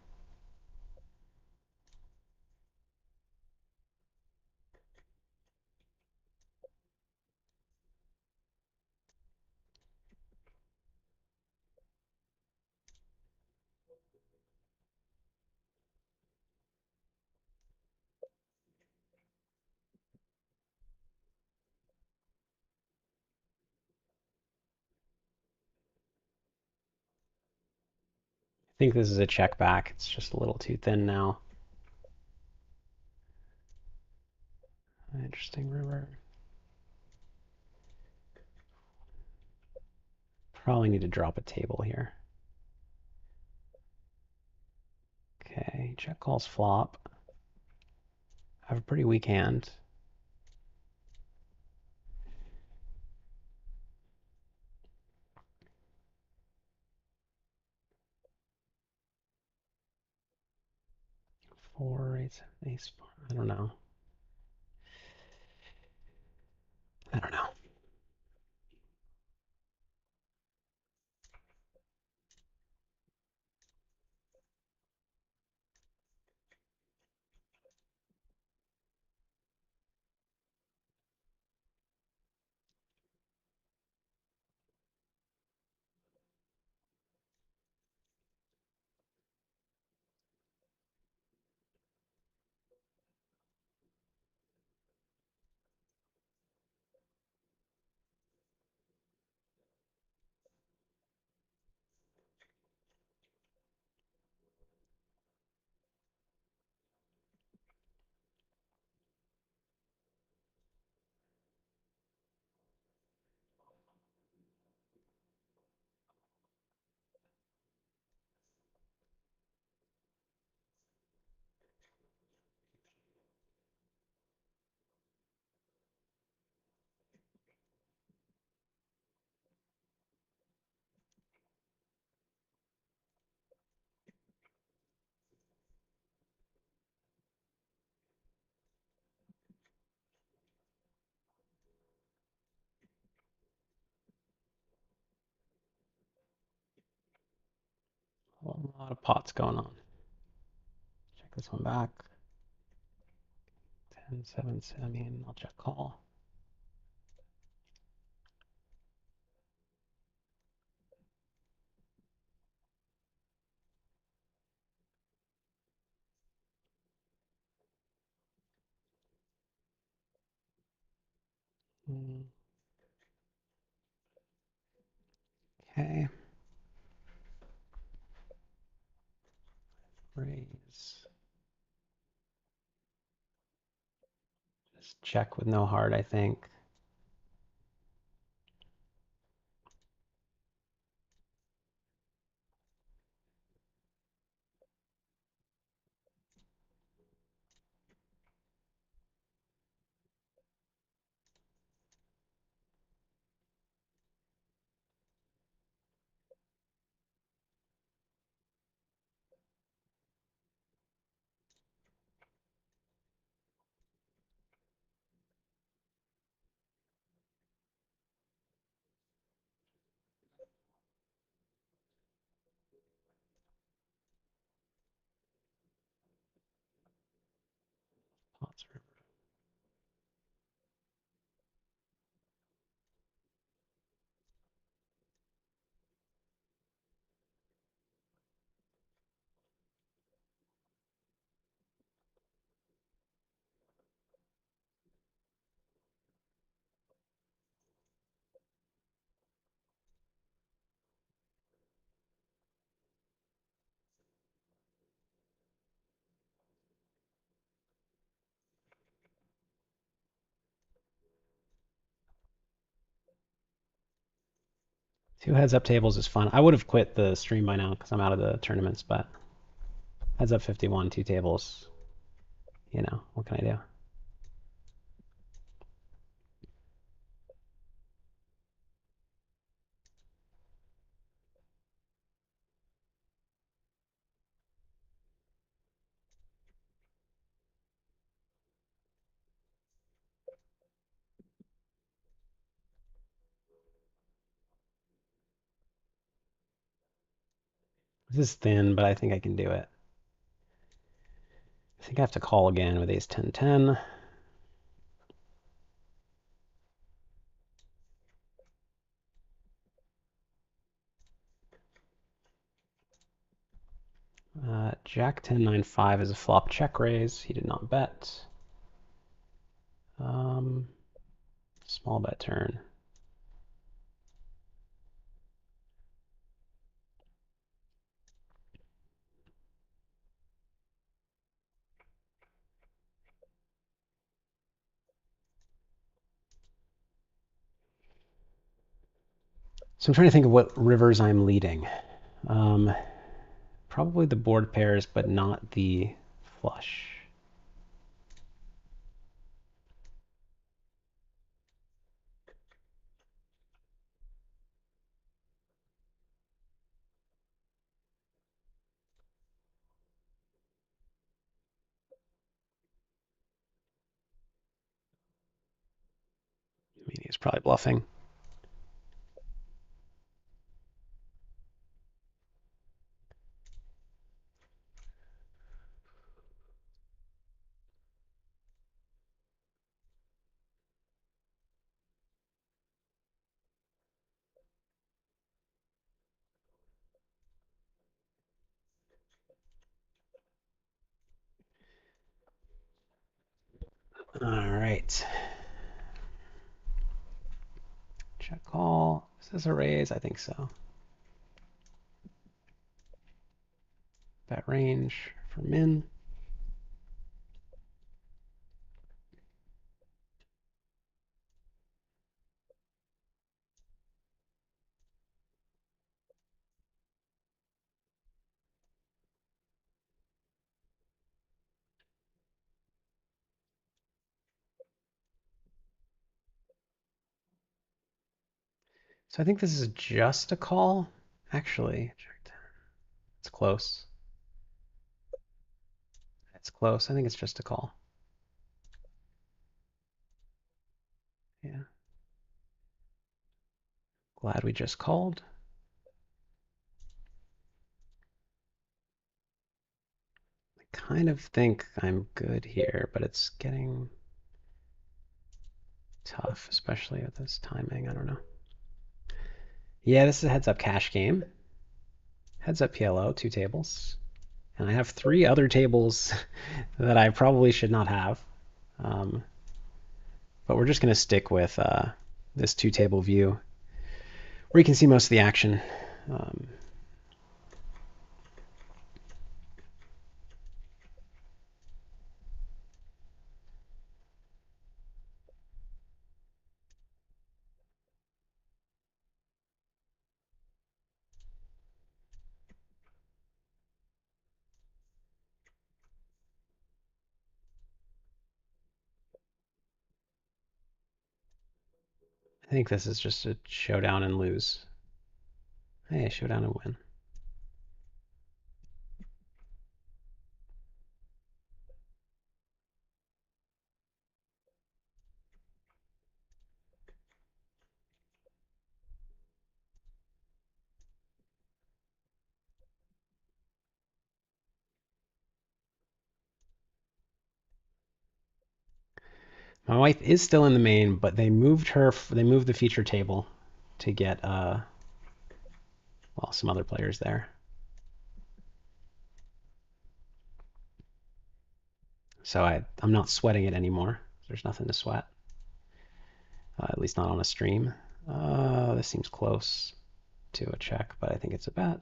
I think this is a check back. It's just a little too thin now. Interesting river. Probably need to drop a table here. Okay, check calls flop. I have a pretty weak hand. Four, eight, seven, ace. I don't know. I don't know. A lot of pots going on. Check this one back. 10, 7, I mean, I'll check call. Okay. Raise. Just check with no heart, I think. Two heads up tables is fun. I would have quit the stream by now because I'm out of the tournaments, but heads up 51, two tables. You know, what can I do? This is thin, but I think I can do it. I think I have to call again with ace 10 10. Jack 10 9 5 is a flop check raise. He did not bet. Small bet turn. So I'm trying to think of what rivers I'm leading. Probably the board pairs, but not the flush. I mean, he's probably bluffing. All right. Check call. Is this a raise? I think so. Bet range for min. So I think this is just a call. Actually, it's close. It's close. I think it's just a call. Yeah. Glad we just called. I kind of think I'm good here, but it's getting tough, especially with this timing. I don't know. Yeah, this is a heads up cash game. Heads up PLO, two tables. And I have three other tables that I probably should not have. But we're just going to stick with this two table view where you can see most of the action. I think this is just a showdown and lose. Hey, showdown and win. My wife is still in the main, but they moved her. They moved the feature table to get well, some other players there. So I'm not sweating it anymore. There's nothing to sweat. At least not on a stream. This seems close to a check, but I think it's a bet.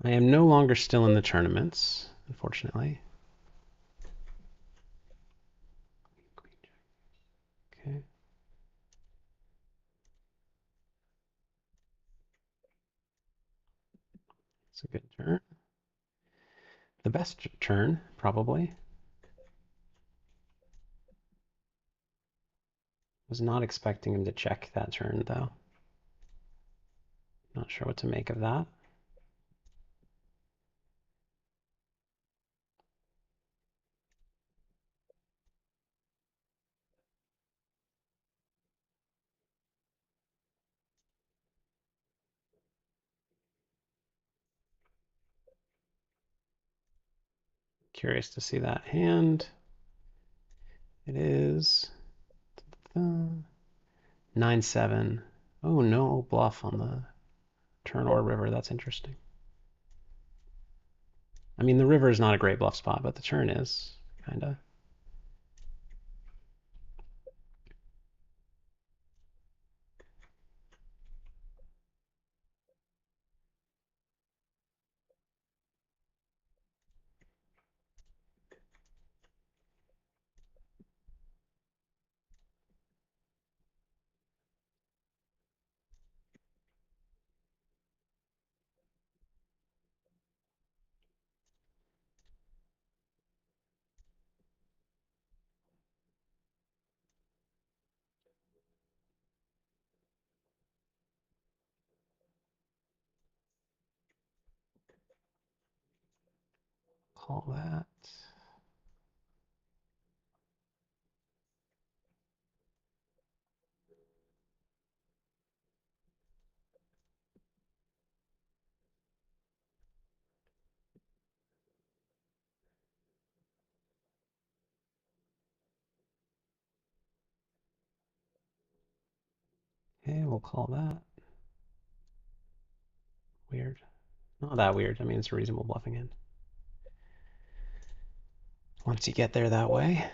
I am no longer still in the tournaments, unfortunately. Okay. It's a good turn. The best turn, probably. Was not expecting him to check that turn, though. Not sure what to make of that. Curious to see that hand. It is 9-7. Oh, no bluff on the turn or river. That's interesting. I mean, the river is not a great bluff spot, but the turn is, kind of. Call that. Okay, we'll call that. Weird. Not that weird. I mean, it's a reasonable bluffing hand. Once you get there that way.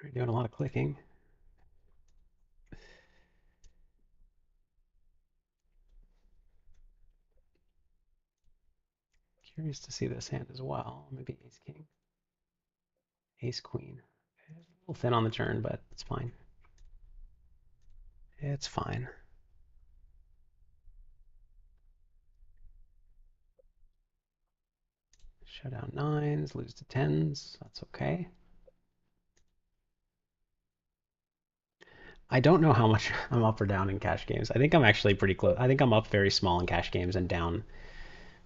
We're doing a lot of clicking. Curious to see this hand as well. Maybe ace king. Ace queen. A little thin on the turn, but it's fine. It's fine. Shut down nines, lose to tens. That's okay. I don't know how much I'm up or down in cash games. I think I'm actually pretty close. I think I'm up very small in cash games and down,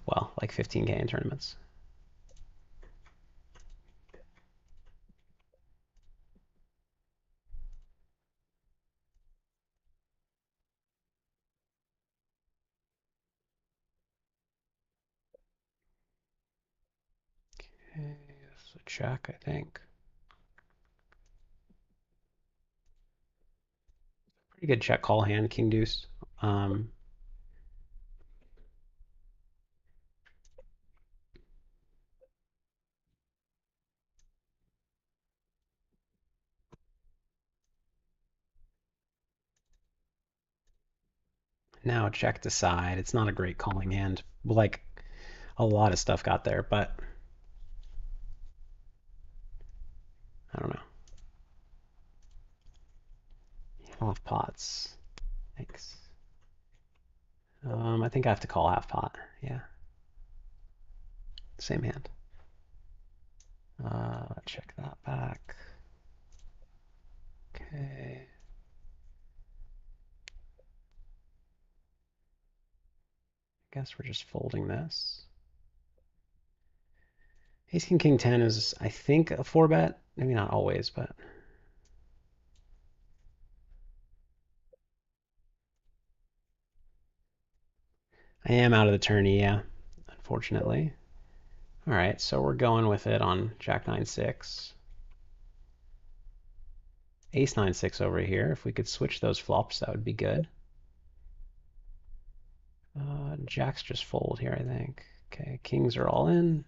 well, like 15K in tournaments. Okay, so check, I think. Pretty good check call hand, king deuce. Um, Now check to side. It's not a great calling hand. Like, a lot of stuff got there, but I don't know. Half pots. Thanks. I think I have to call half pot. Yeah. Same hand. Check that back. Okay. I guess we're just folding this. Ace King King 10 is, I think, a 4-bet. Maybe not always, but I am out of the tourney, yeah, unfortunately. All right, so we're going with it on Jack 9-6. Ace 9-6 over here. If we could switch those flops, that would be good. Jacks just fold here, I think. Okay, kings are all in.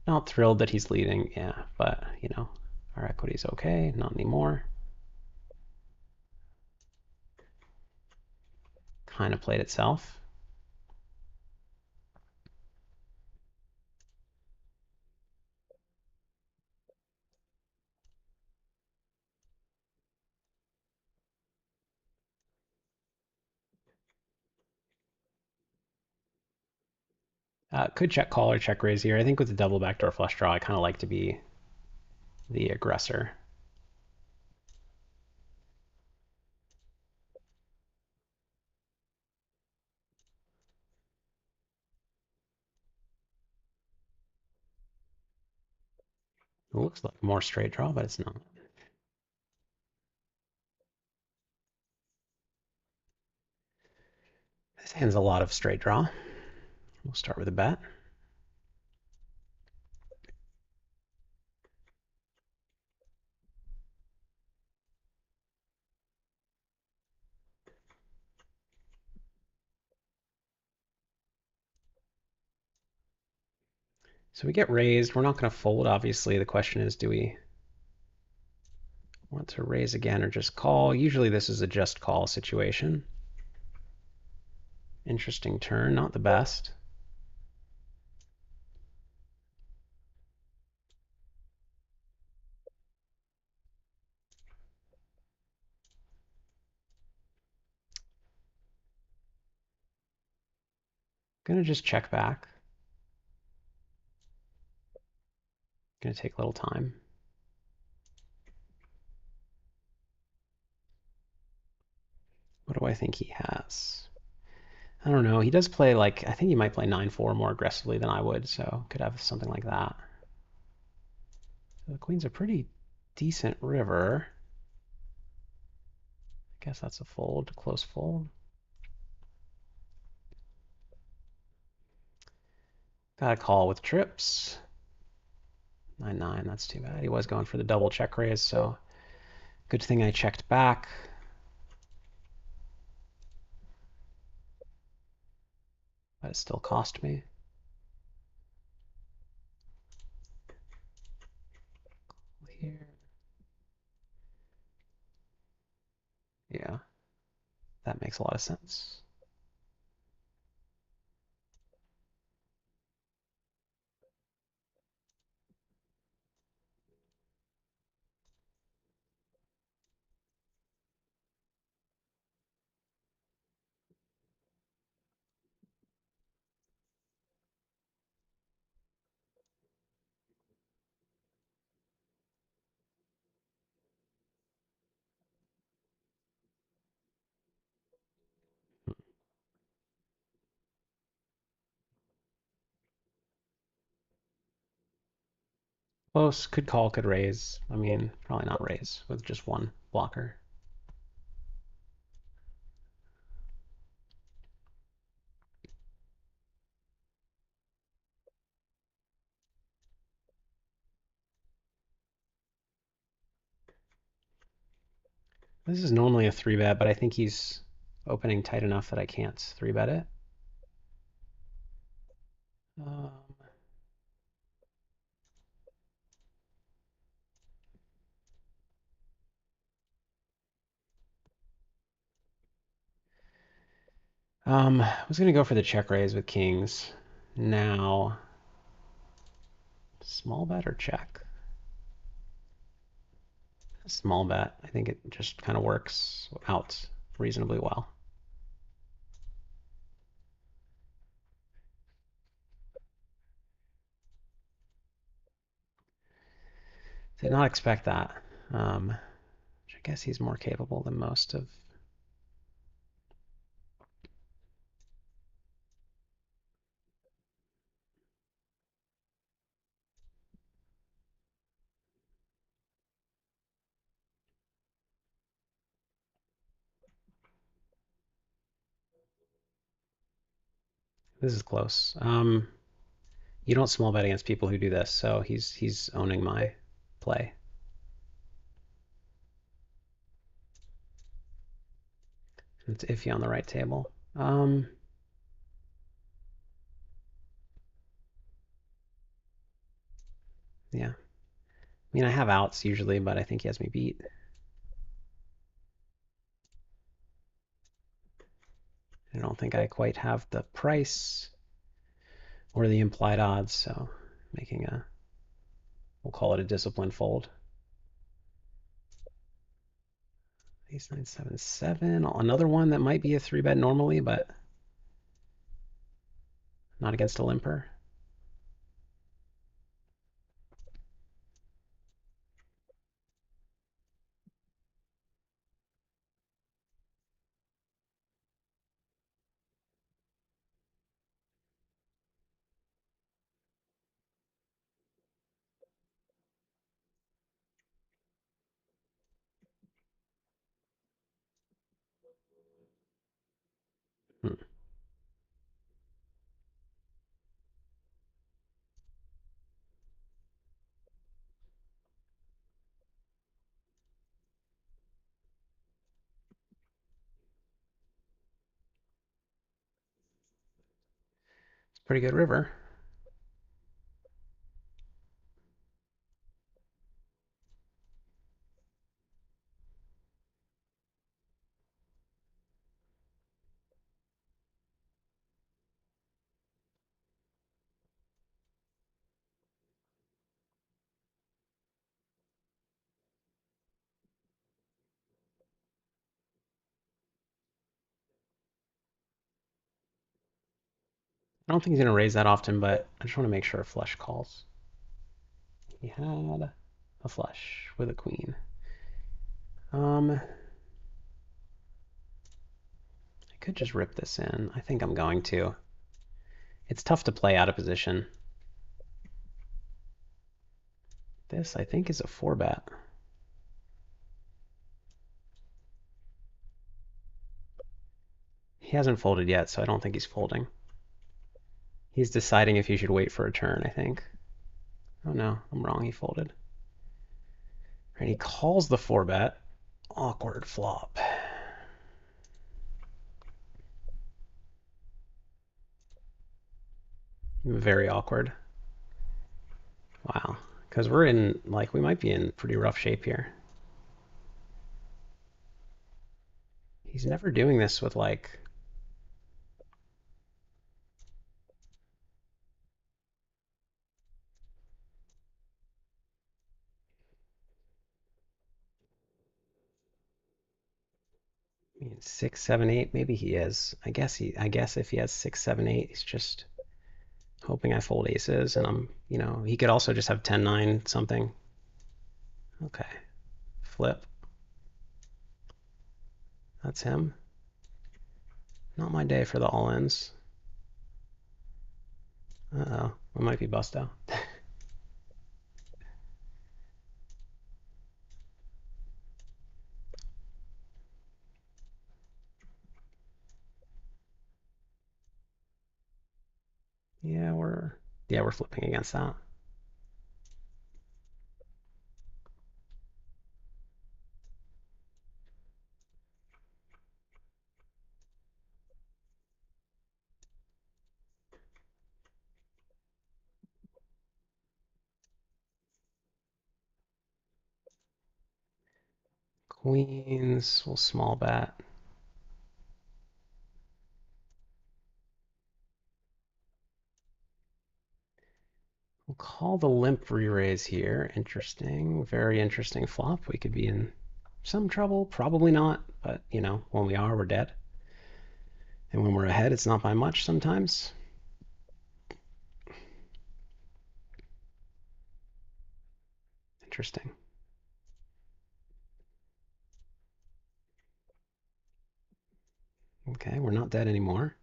Not thrilled that he's leading, yeah, but, you know, our equity's okay, not anymore. Kind of played itself. Could check call or check raise here. I think with the double backdoor flush draw, I kind of like to be the aggressor. It looks like more straight draw, but it's not. This hand's a lot of straight draw. We'll start with a bet. So we get raised. We're not going to fold, obviously. The question is, do we want to raise again or just call? Usually this is a just call situation. Interesting turn, not the best. Gonna just check back. Gonna take a little time. What do I think he has? I don't know. He does play like, I think he might play 9-4 more aggressively than I would, so could have something like that. So the queen's a pretty decent river. I guess that's a fold, close fold. Got a call with trips. 9-9, that's too bad. He was going for the double check raise, so good thing I checked back. But it still cost me. Here. Yeah, that makes a lot of sense. Close, could call, could raise. I mean, probably not raise with just one blocker. This is normally a 3-bet, but I think he's opening tight enough that I can't 3-bet it. Um, I was gonna go for the check raise with kings. Now, small bet or check? Small bet. I think it just kind of works out reasonably well. Did not expect that. Which I guess he's more capable than most of. This is close. You don't small bet against people who do this, so he's owning my play. It's iffy on the right table. Yeah. I mean, I have outs usually, but I think he has me beat. I don't think I quite have the price or the implied odds, so making a, we'll call it a discipline fold. Ace 9 7 7. Another one that might be a 3-bet normally, but not against a limper. Hmm. It's a pretty good river. I don't think he's going to raise that often, but I just want to make sure a flush calls. He had a flush with a queen. I could just rip this in. I think I'm going to. It's tough to play out of position. This, I think, is a 4-bet. He hasn't folded yet, so I don't think he's folding. He's deciding if he should wait for a turn, I think. Oh no, I'm wrong. He folded. And he calls the 4-bet. Awkward flop. Very awkward. Wow. Because we're in, like, we might be in pretty rough shape here. He's never doing this with, like, I mean, 6, 7, 8. Maybe he is. I guess if he has 6, 7, 8, he's just hoping I fold aces, and he could also just have 10, 9 something. Okay. Flip. That's him. Not my day for the all-ins. Uh-oh. I might be busto. Yeah, we're flipping against that. Queens, we'll small bet. We'll call the limp re-raise here. Interesting, very interesting flop. We could be in some trouble, probably not, but you know, when we are, we're dead. And when we're ahead, it's not by much sometimes. Interesting. Okay, we're not dead anymore.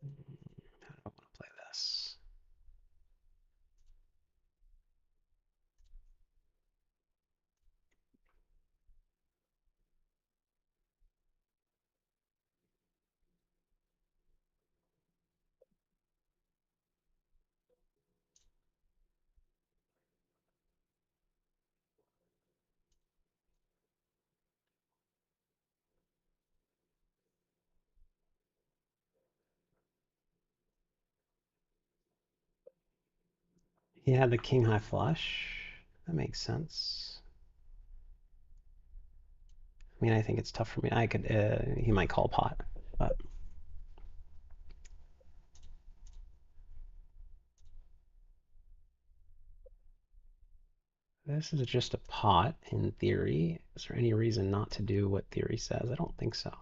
How do I want to play this? He had the king high flush. That makes sense. I mean, I think it's tough for me. I could, he might call pot, but this is just a pot in theory. Is there any reason not to do what theory says? I don't think so.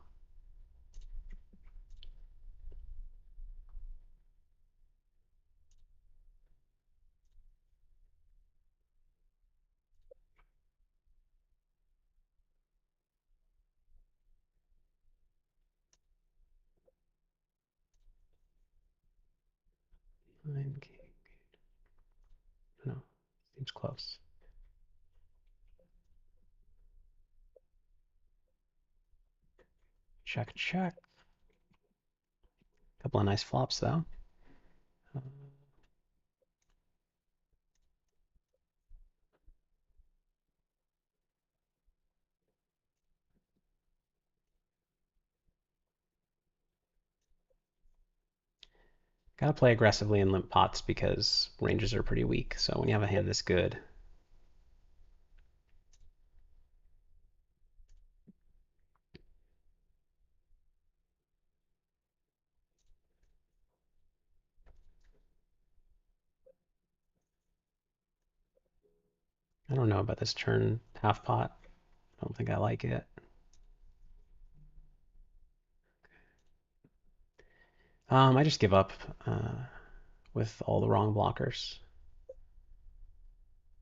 Nine king. No, seems close. Check, check. Couple of nice flops though. Uh, Gotta play aggressively in limp pots because ranges are pretty weak. So when you have a hand this good, I don't know about this turn half pot. I don't think I like it. I just give up with all the wrong blockers.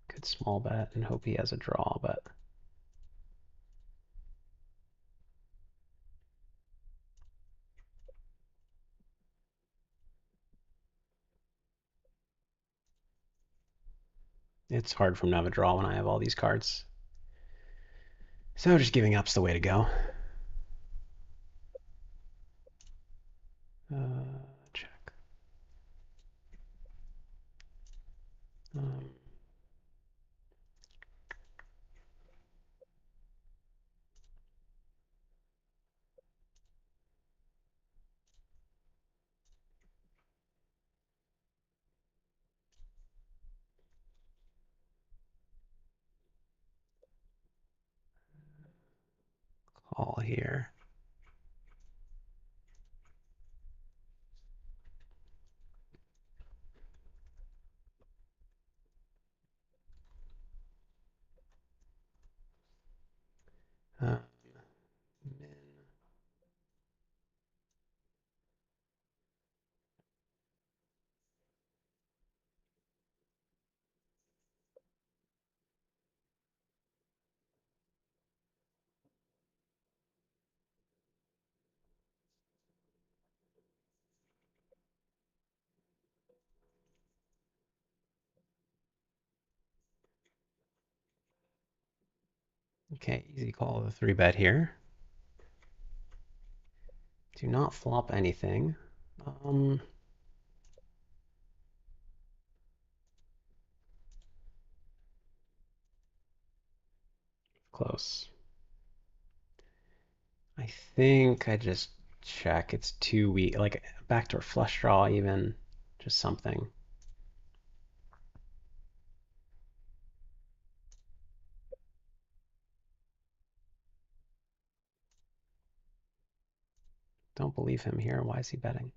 Could small bet and hope he has a draw, but it's hard for him to have a draw when I have all these cards. So just giving up's the way to go. Check. Um, Call here. Min. Okay, easy call of the 3-bet here. Do not flop anything. Close. I think I just check. It's too weak. Like backdoor flush draw even. Just something. Don't believe him here. Why is he betting?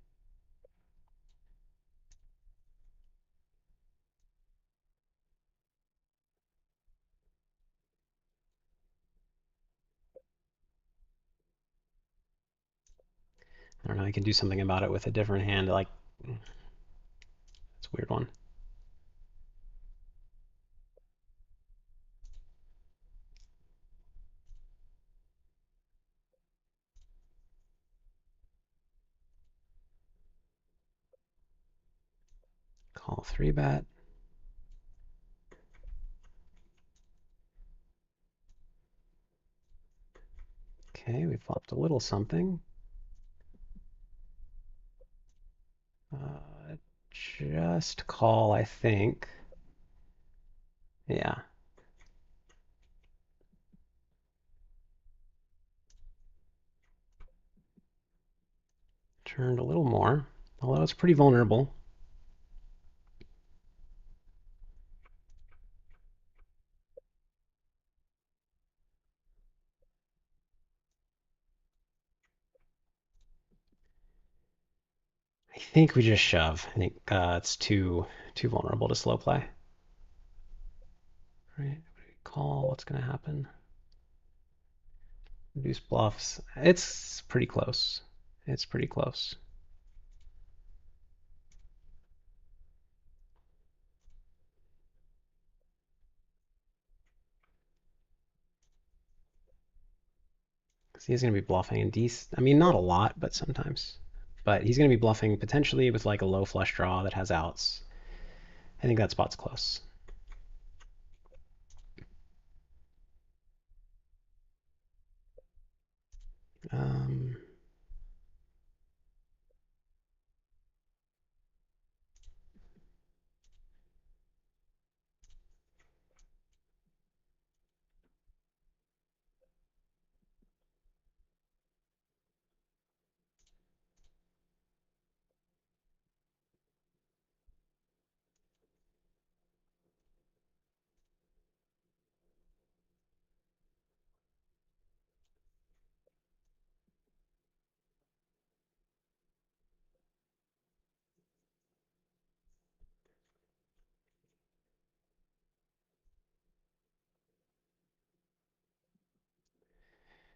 I don't know. I can do something about it with a different hand. Like, it's a weird one. Call 3-bet. Okay, we flopped a little something. Just call, I think. Yeah. Turned a little more, although it's pretty vulnerable. I think we just shove. I think it's too vulnerable to slow play. Right? Call. What's going to happen? Reduce bluffs. It's pretty close. It's pretty close. He's going to be bluffing in I mean, not a lot, but sometimes. But he's going to be bluffing potentially with like a low flush draw that has outs. I think that spot's close. Um,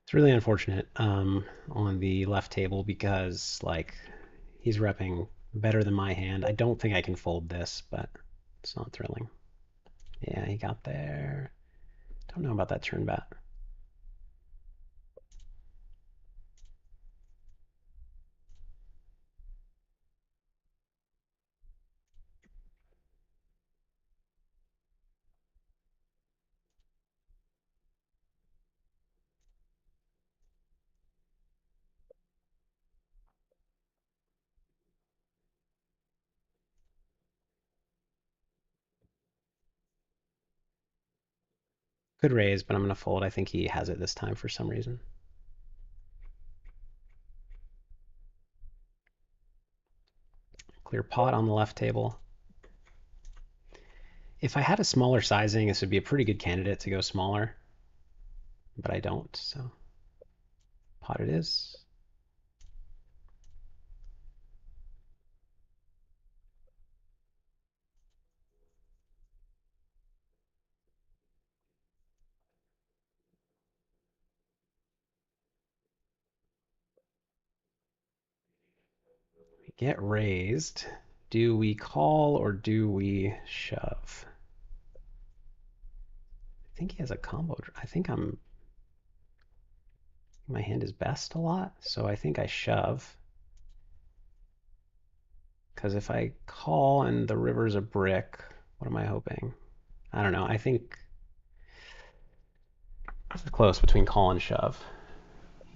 it's really unfortunate on the left table because like he's repping better than my hand. I don't think I can fold this, but it's not thrilling. Yeah, he got there. Don't know about that turn bet. Could raise, but I'm going to fold. I think he has it this time for some reason. Clear pot on the left table. If I had a smaller sizing, this would be a pretty good candidate to go smaller, but I don't, so pot it is. We get raised. Do we call or do we shove? I think he has a combo. I think my hand is best a lot, so I think I shove. Because if I call and the river's a brick, what am I hoping? I don't know. I think it's close between call and shove.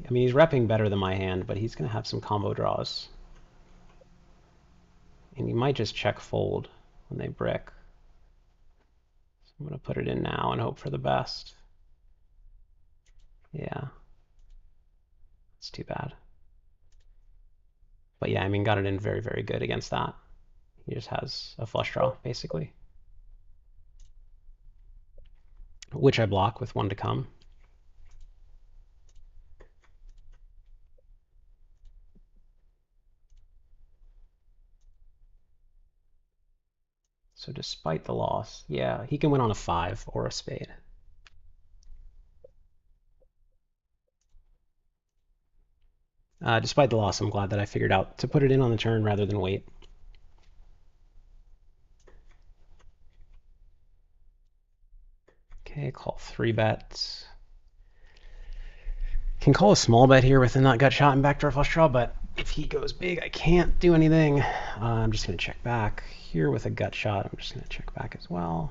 I mean, he's repping better than my hand, but he's going to have some combo draws. And you might just check fold when they brick. So I'm going to put it in now and hope for the best. Yeah. It's too bad. But yeah, I mean, got it in very, very good against that. He just has a flush draw, basically. Which I block with one to come. So despite the loss, yeah, he can win on a 5 or a spade. Despite the loss, I'm glad that I figured out to put it in on the turn rather than wait. Okay, call 3-bet. Can call a small bet here with a nut gut shot and backdoor flush draw, but if he goes big, I can't do anything. I'm just going to check back. Here with a gut shot, I'm just going to check back as well.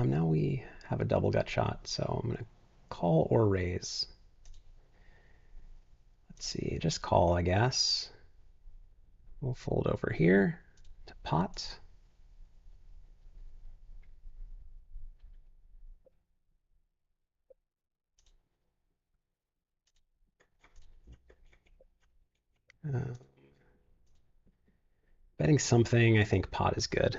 Now we have a double gut shot, so I'm going to call or raise. Let's see, just call, I guess. We'll fold over here to pot. Betting something, I think pot is good.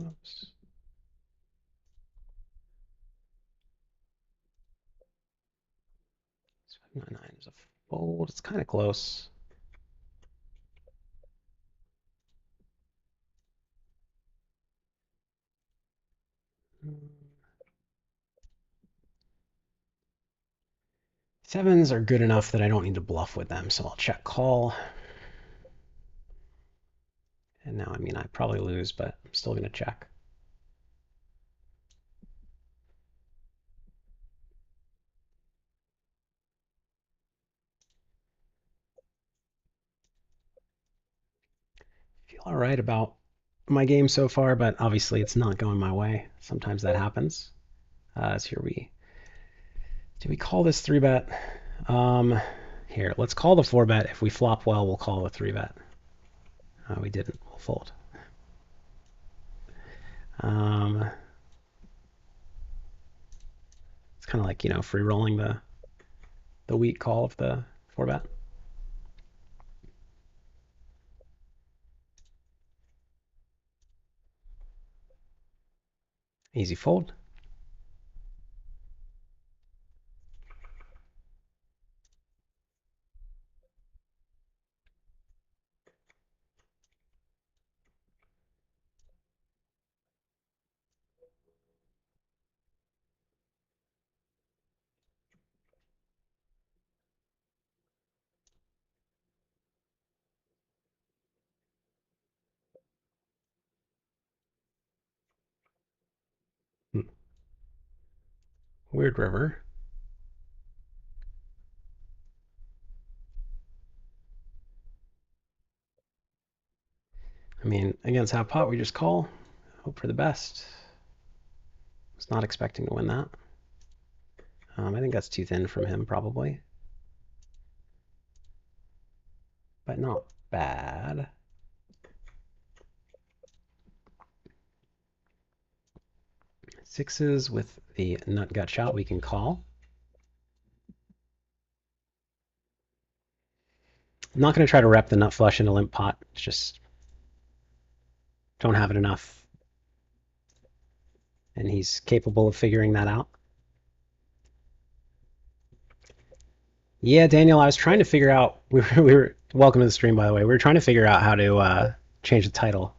Oops. So 9 is a fold. It's kind of close. Sevens are good enough that I don't need to bluff with them, so I'll check call. And now, I mean, I probably lose, but I'm still going to check. Feel all right about my game so far, but obviously it's not going my way. Sometimes that happens. So do we call this 3-bet? Here, let's call the 4-bet. If we flop well, we'll call the 3-bet. We didn't. We'll fold. It's kind of like, you know, free rolling the weak call of the 4-bet. Easy fold. Weird river. I mean, against half pot, we just call. Hope for the best. Was not expecting to win that. I think that's too thin from him, probably. But not bad. Sixes with the nut gut shot we can call. I'm not going to try to rep the nut flush into limp pot. It's just don't have it enough. And he's capable of figuring that out. Yeah, Daniel, I was trying to figure out, we were welcome to the stream, by the way. We were trying to figure out how to change the title.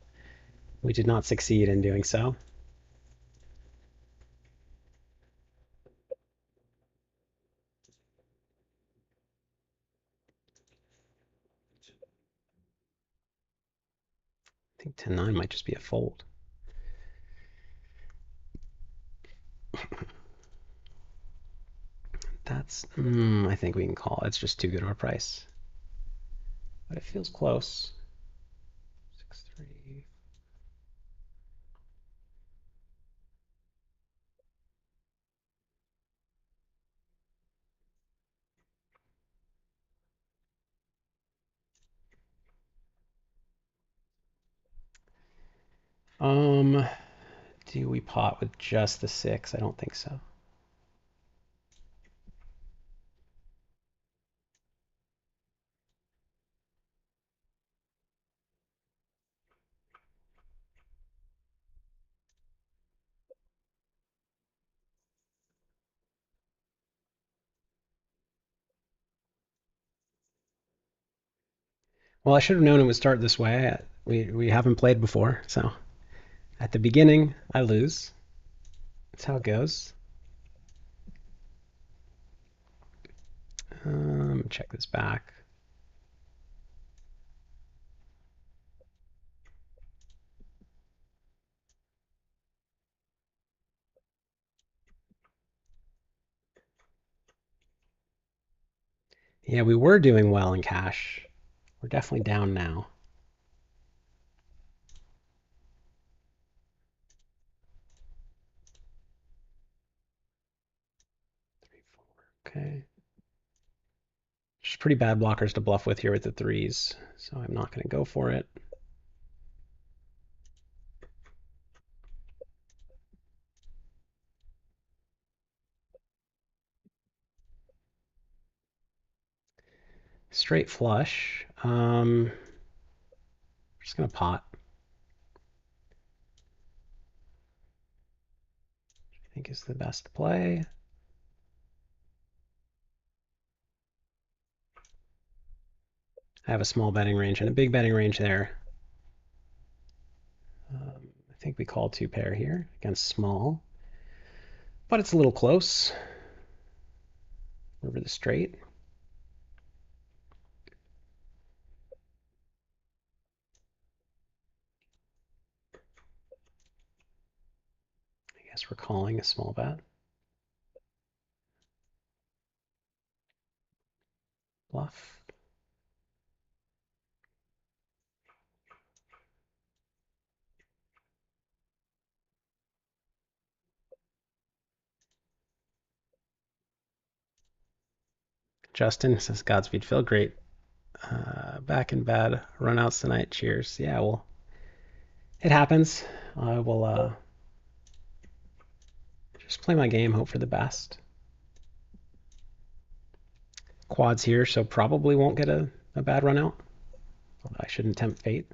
We did not succeed in doing so. I think 10-9 might just be a fold. That's, I think we can call. It's just too good of a price. But it feels close. 6-3. Um, do we pot with just the 6? I don't think so. Well, I should have known it would start this way. We haven't played before, so at the beginning I lose. That's how it goes. Check this back. Yeah, we were doing well in cash. We're definitely down now. 3, 4. Okay. Just pretty bad blockers to bluff with here with the 3s, so I'm not going to go for it. Straight flush. Just going to pot. I think is the best play. I have a small betting range and a big betting range there. I think we call 2 pair here against small, but it's a little close. Over the straight. I guess we're calling a small bet. Bluff. Justin says Godspeed Phil, great. Back in bad runouts tonight. Cheers. Yeah, well, it happens. I will just play my game, hope for the best. Quads here, so probably won't get a bad run out. I shouldn't tempt fate.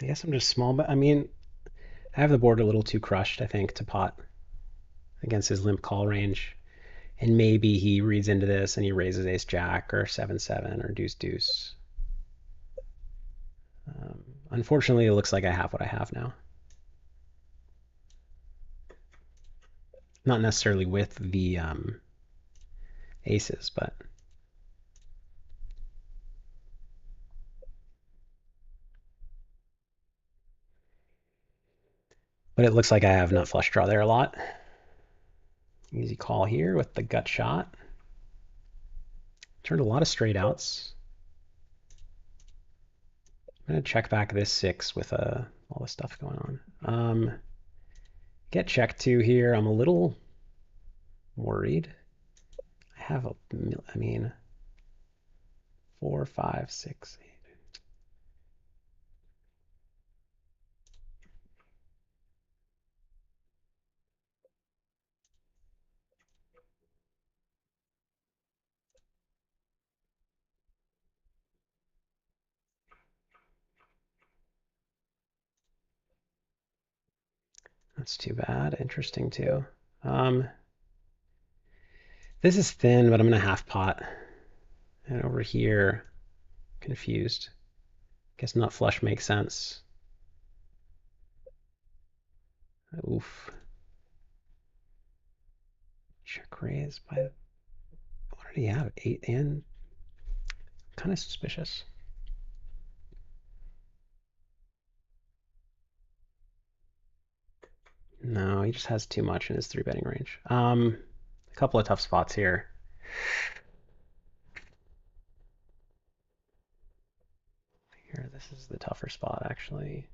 I guess I'm just small, but I mean, I have the board a little too crushed, I think, to pot against his limp call range. And maybe he reads into this and he raises ace jack or 7-7 or deuce deuce. Unfortunately, it looks like I have what I have now. Not necessarily with the aces, but it looks like I have nut flush draw there a lot. Easy call here with the gut shot. Turned a lot of straight outs. I'm gonna check back this 6 with all this stuff going on. Get check 2 here. I'm a little worried. I have I mean, 4, 5, 6, 8. That's too bad. Interesting too. This is thin, but I'm gonna half pot. And over here, confused. Guess nut flush makes sense. Oof. Check raise by, what did he have? 8 in? Kind of suspicious. No, he just has too much in his 3-betting range. A couple of tough spots here. Here, this is the tougher spot, actually.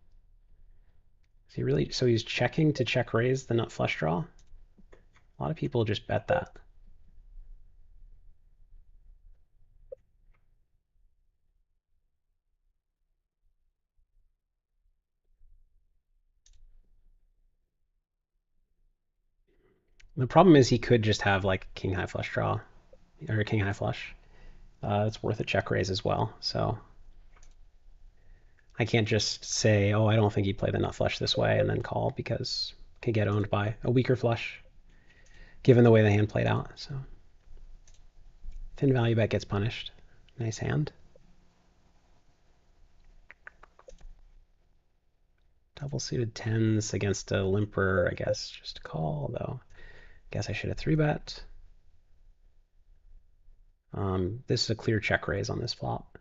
Is he really, so he's checking to check raise the nut flush draw? A lot of people just bet that. The problem is he could just have like king high flush draw or king high flush. It's worth a check raise as well. So I can't just say, oh, I don't think he'd play the nut flush this way and then call because it could get owned by a weaker flush given the way the hand played out. So thin value bet gets punished. Nice hand. Double suited tens against a limper, I guess. Just a call, though. Guess I should have 3-bet. This is a clear check raise on this flop.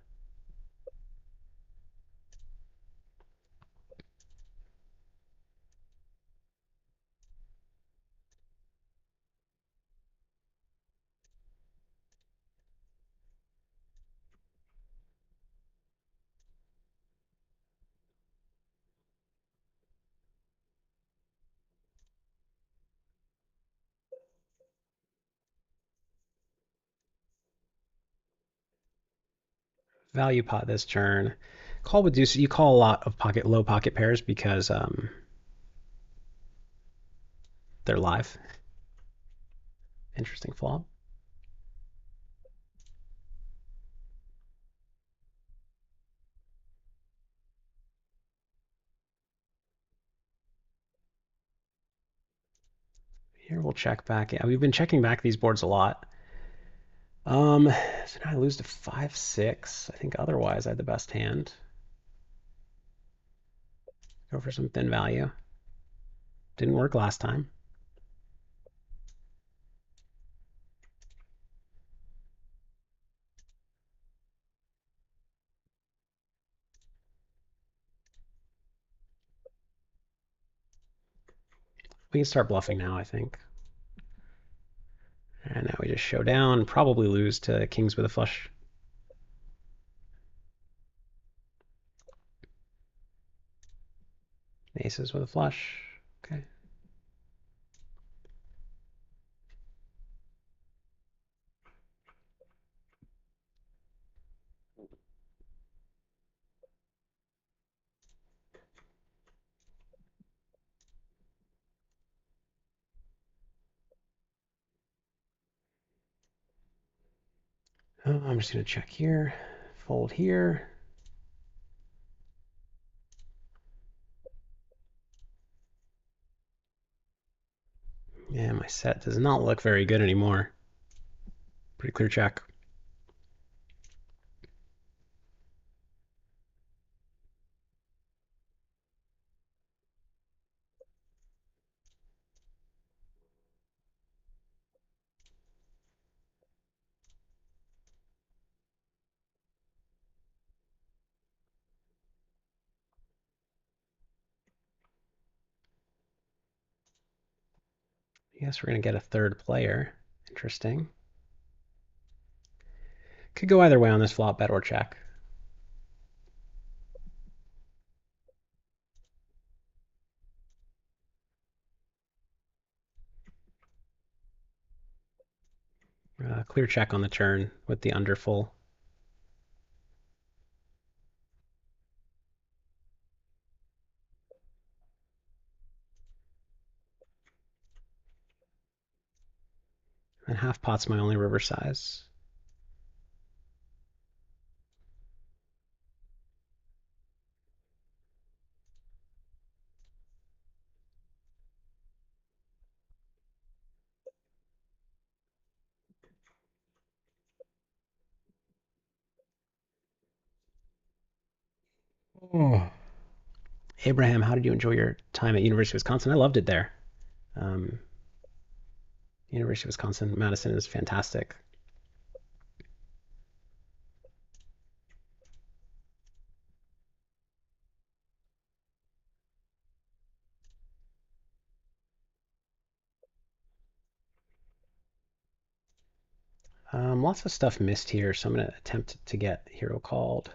Value pot this turn. Call with deuce. You call a lot of low pocket pairs because they're live. Interesting flop. Here we'll check back. Yeah, we've been checking back these boards a lot. So now I lose to 5-6. I think otherwise I had the best hand. Go for some thin value. Didn't work last time. We can start bluffing now, I think. And now we just show down, probably lose to kings with a flush. Aces with a flush. Okay. Oh, I'm just going to check here, fold here. Yeah, my set does not look very good anymore. Pretty clear check. I guess we're going to get a third player. Interesting. Could go either way on this flop, bet or check. Clear check on the turn with the under full. And half pot's my only river size. Oh. Abraham, how did you enjoy your time at University of Wisconsin? I loved it there. Um, University of Wisconsin, Madison is fantastic. Lots of stuff missed here, so I'm going to attempt to get Hero called.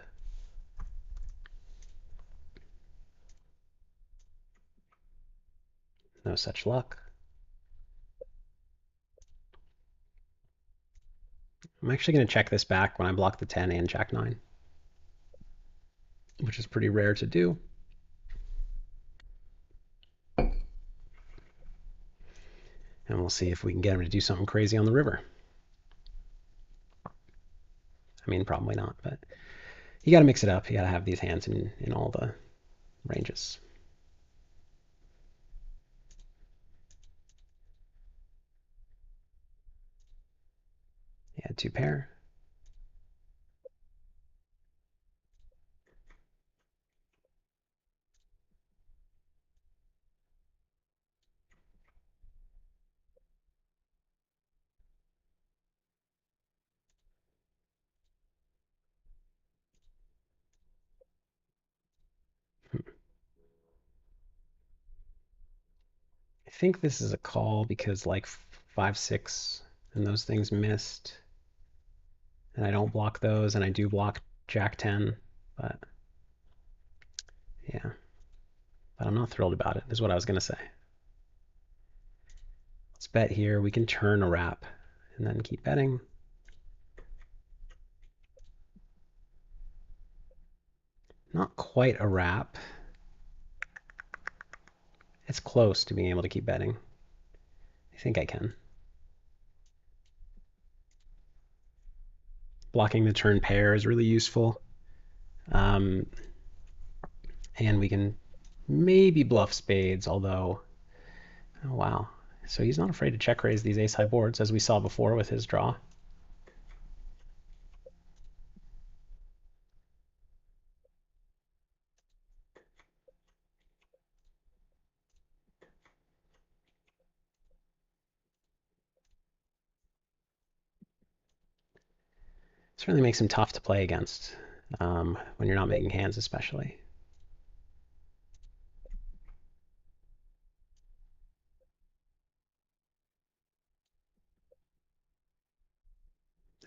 No such luck. I'm actually going to check this back when I block the 10 and Jack 9, which is pretty rare to do. And we'll see if we can get him to do something crazy on the river. I mean, probably not, but you got to mix it up. You got to have these hands in all the ranges. Yeah, 2 pair. I think this is a call because like 5, 6 and those things missed. And I don't block those, and I do block Jack 10, but yeah. But I'm not thrilled about it, is what I was going to say. Let's bet here. We can turn a wrap and then keep betting. Not quite a wrap. It's close to being able to keep betting. I think I can. Blocking the turn pair is really useful. And we can maybe bluff spades, although, oh wow. So he's not afraid to check raise these ace high boards, as we saw before with his draw. Certainly makes him tough to play against when you're not making hands, especially.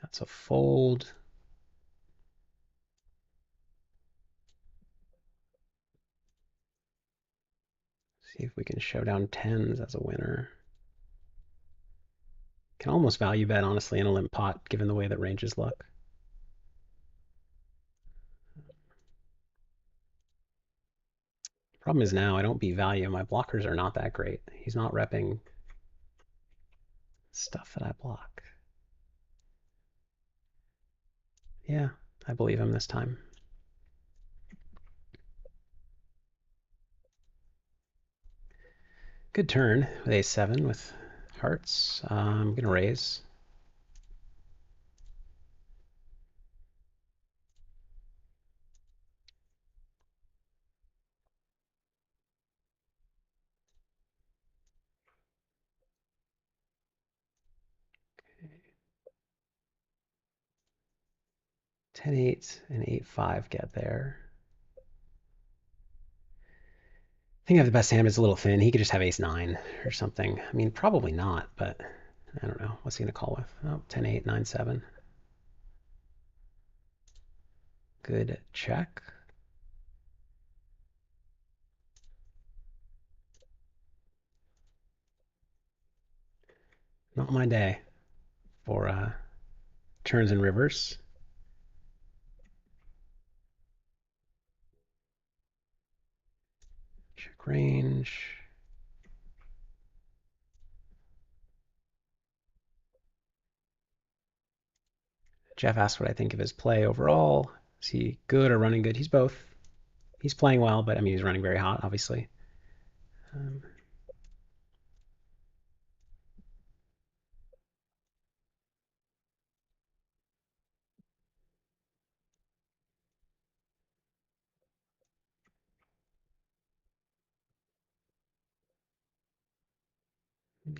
That's a fold. See if we can show down tens as a winner. Can almost value bet, honestly, in a limp pot, given the way that ranges look. Problem is now I don't beat value. My blockers are not that great. He's not repping stuff that I block. Yeah, I believe him this time. Good turn with a7 with hearts. I'm going to raise. Okay. 10-8 and 8-5 get there. I think I have the best hand, but it's a little thin. He could just have ace-9 or something. I mean, probably not, but I don't know. What's he going to call with? Oh, 10-8, 9-7. Good check. Not my day for turns and rivers. Check range. Jeff asked what I think of his play overall. Is he good or running good? He's both. He's playing well, but I mean, he's running very hot, obviously. Um,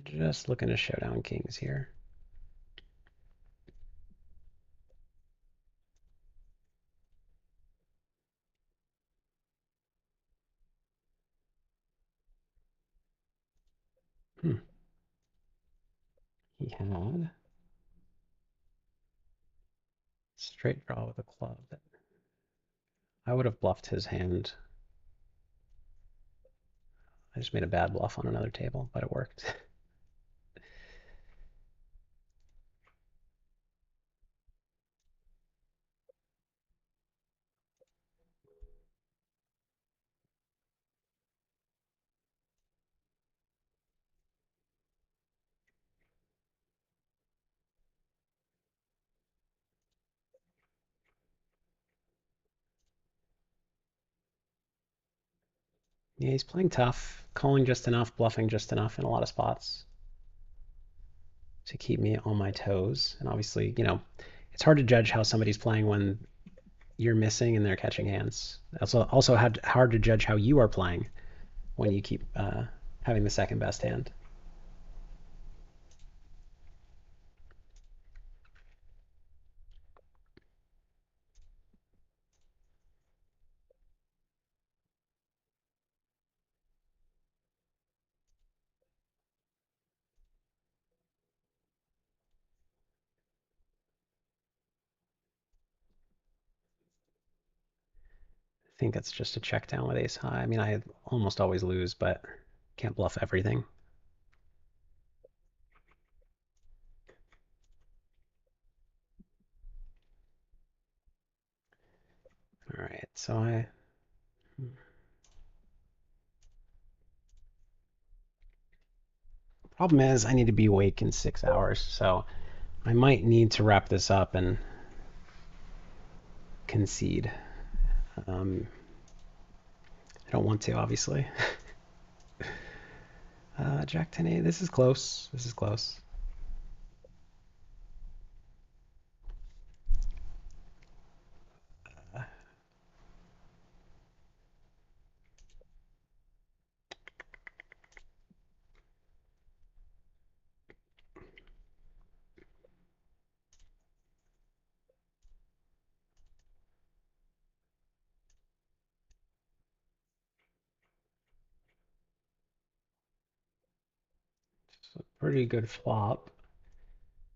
Just looking to show down kings here. Hmm. He had straight draw with a club. I would have bluffed his hand. I just made a bad bluff on another table, but it worked. Yeah, he's playing tough, calling just enough, bluffing just enough in a lot of spots to keep me on my toes. And obviously, it's hard to judge how somebody's playing when you're missing and they're catching hands. Also hard to judge how you are playing when you keep having the second best hand. I think that's just a check down with ace high. I mean, I almost always lose, but can't bluff everything. All right, so problem is I need to be awake in 6 hours, so I might need to wrap this up and concede. I don't want to, obviously. Jack 10 8. This is close. This is close. It's a pretty good flop.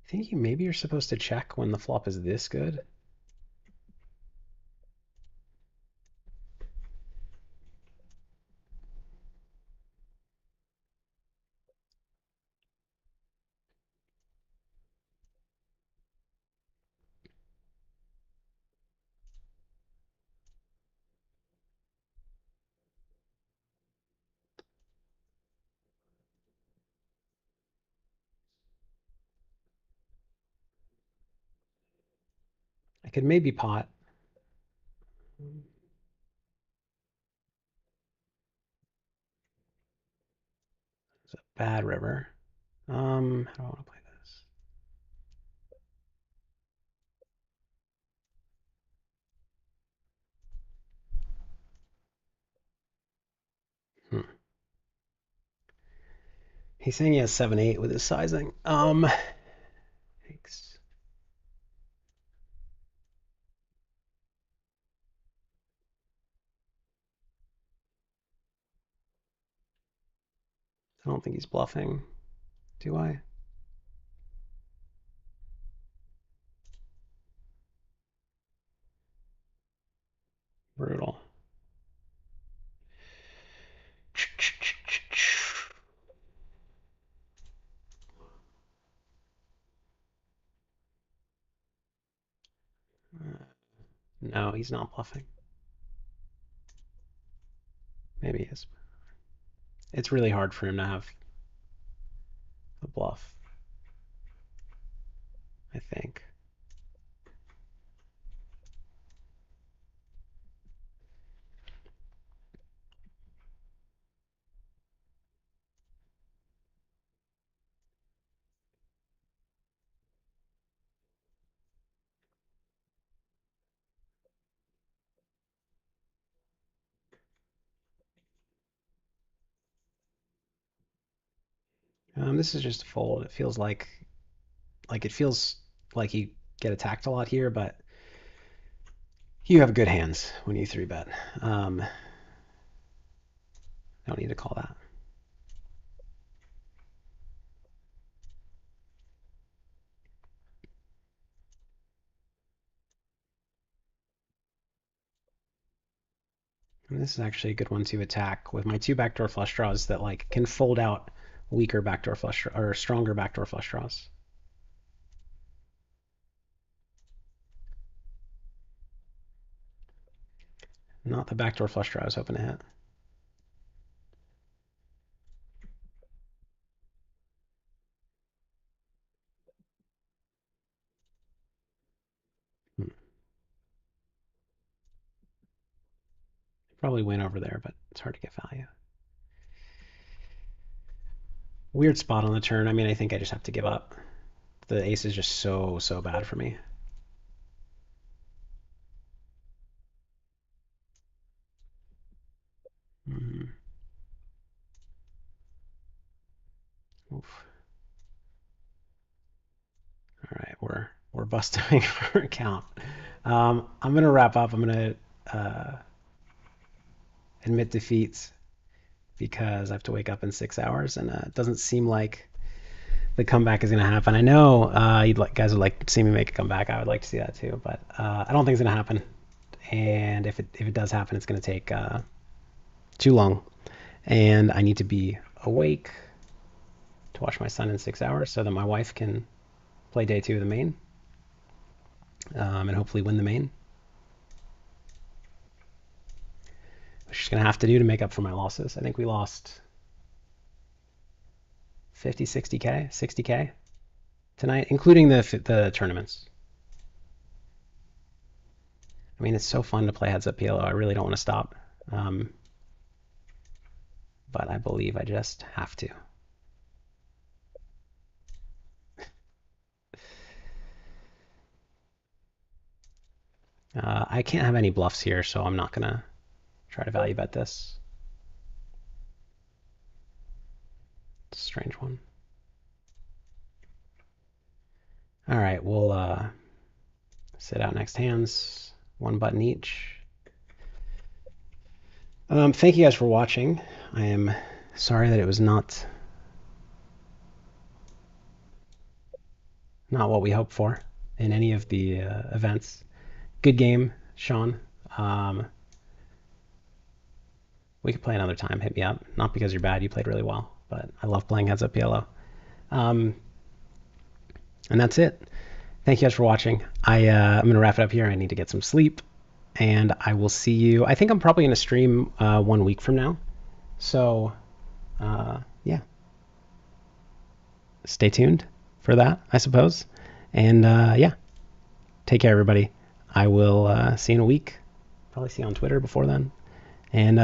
I think maybe you're supposed to check when the flop is this good. I could maybe pot. It's a bad river. How do I want to play this? Hmm. He's saying he has 7 8 with his sizing. Thanks. I don't think he's bluffing. Do I? Brutal. No, he's not bluffing. Maybe he is. It's really hard for him to have a bluff, I think. This is just a fold. It feels like you get attacked a lot here, but you have good hands when you 3-bet. Don't need to call that. And this is actually a good one to attack with my 2 backdoor flush draws that like can fold out weaker backdoor flush or stronger backdoor flush draws. Not the backdoor flush draw I was hoping to hit. Probably win over there, but it's hard to get value. Weird spot on the turn. I mean, I think I just have to give up. The ace is just so bad for me. Oof. All right, we're busting for a count. I'm gonna wrap up. I'm gonna admit defeat because I have to wake up in 6 hours, and it doesn't seem like the comeback is gonna happen. I know guys would like to see me make a comeback. I would like to see that too, but I don't think it's gonna happen. And if it does happen, it's gonna take too long, and I need to be awake to watch my son in 6 hours so that my wife can play day 2 of the main and hopefully win the main. Which she's going to have to do to make up for my losses. I think we lost 50, 60K, 60K tonight, including the tournaments. I mean, it's so fun to play heads up PLO. I really don't want to stop. But I believe I just have to. I can't have any bluffs here, so I'm not going to try to value bet this. It's a strange one. All right, we'll sit out next hands, 1 button each. Thank you guys for watching. I am sorry that it was not what we hoped for in any of the events. Good game, Sean. We could play another time. Hit me up. Not because you're bad. You played really well, but I love playing heads up PLO. And that's it. Thank you guys for watching. I'm going to wrap it up here. I need to get some sleep. And I will see you. I think I'm probably going to stream 1 week from now. So, yeah. Stay tuned for that, I suppose. And, yeah. Take care, everybody. I will see you in a week. Probably see you on Twitter before then. And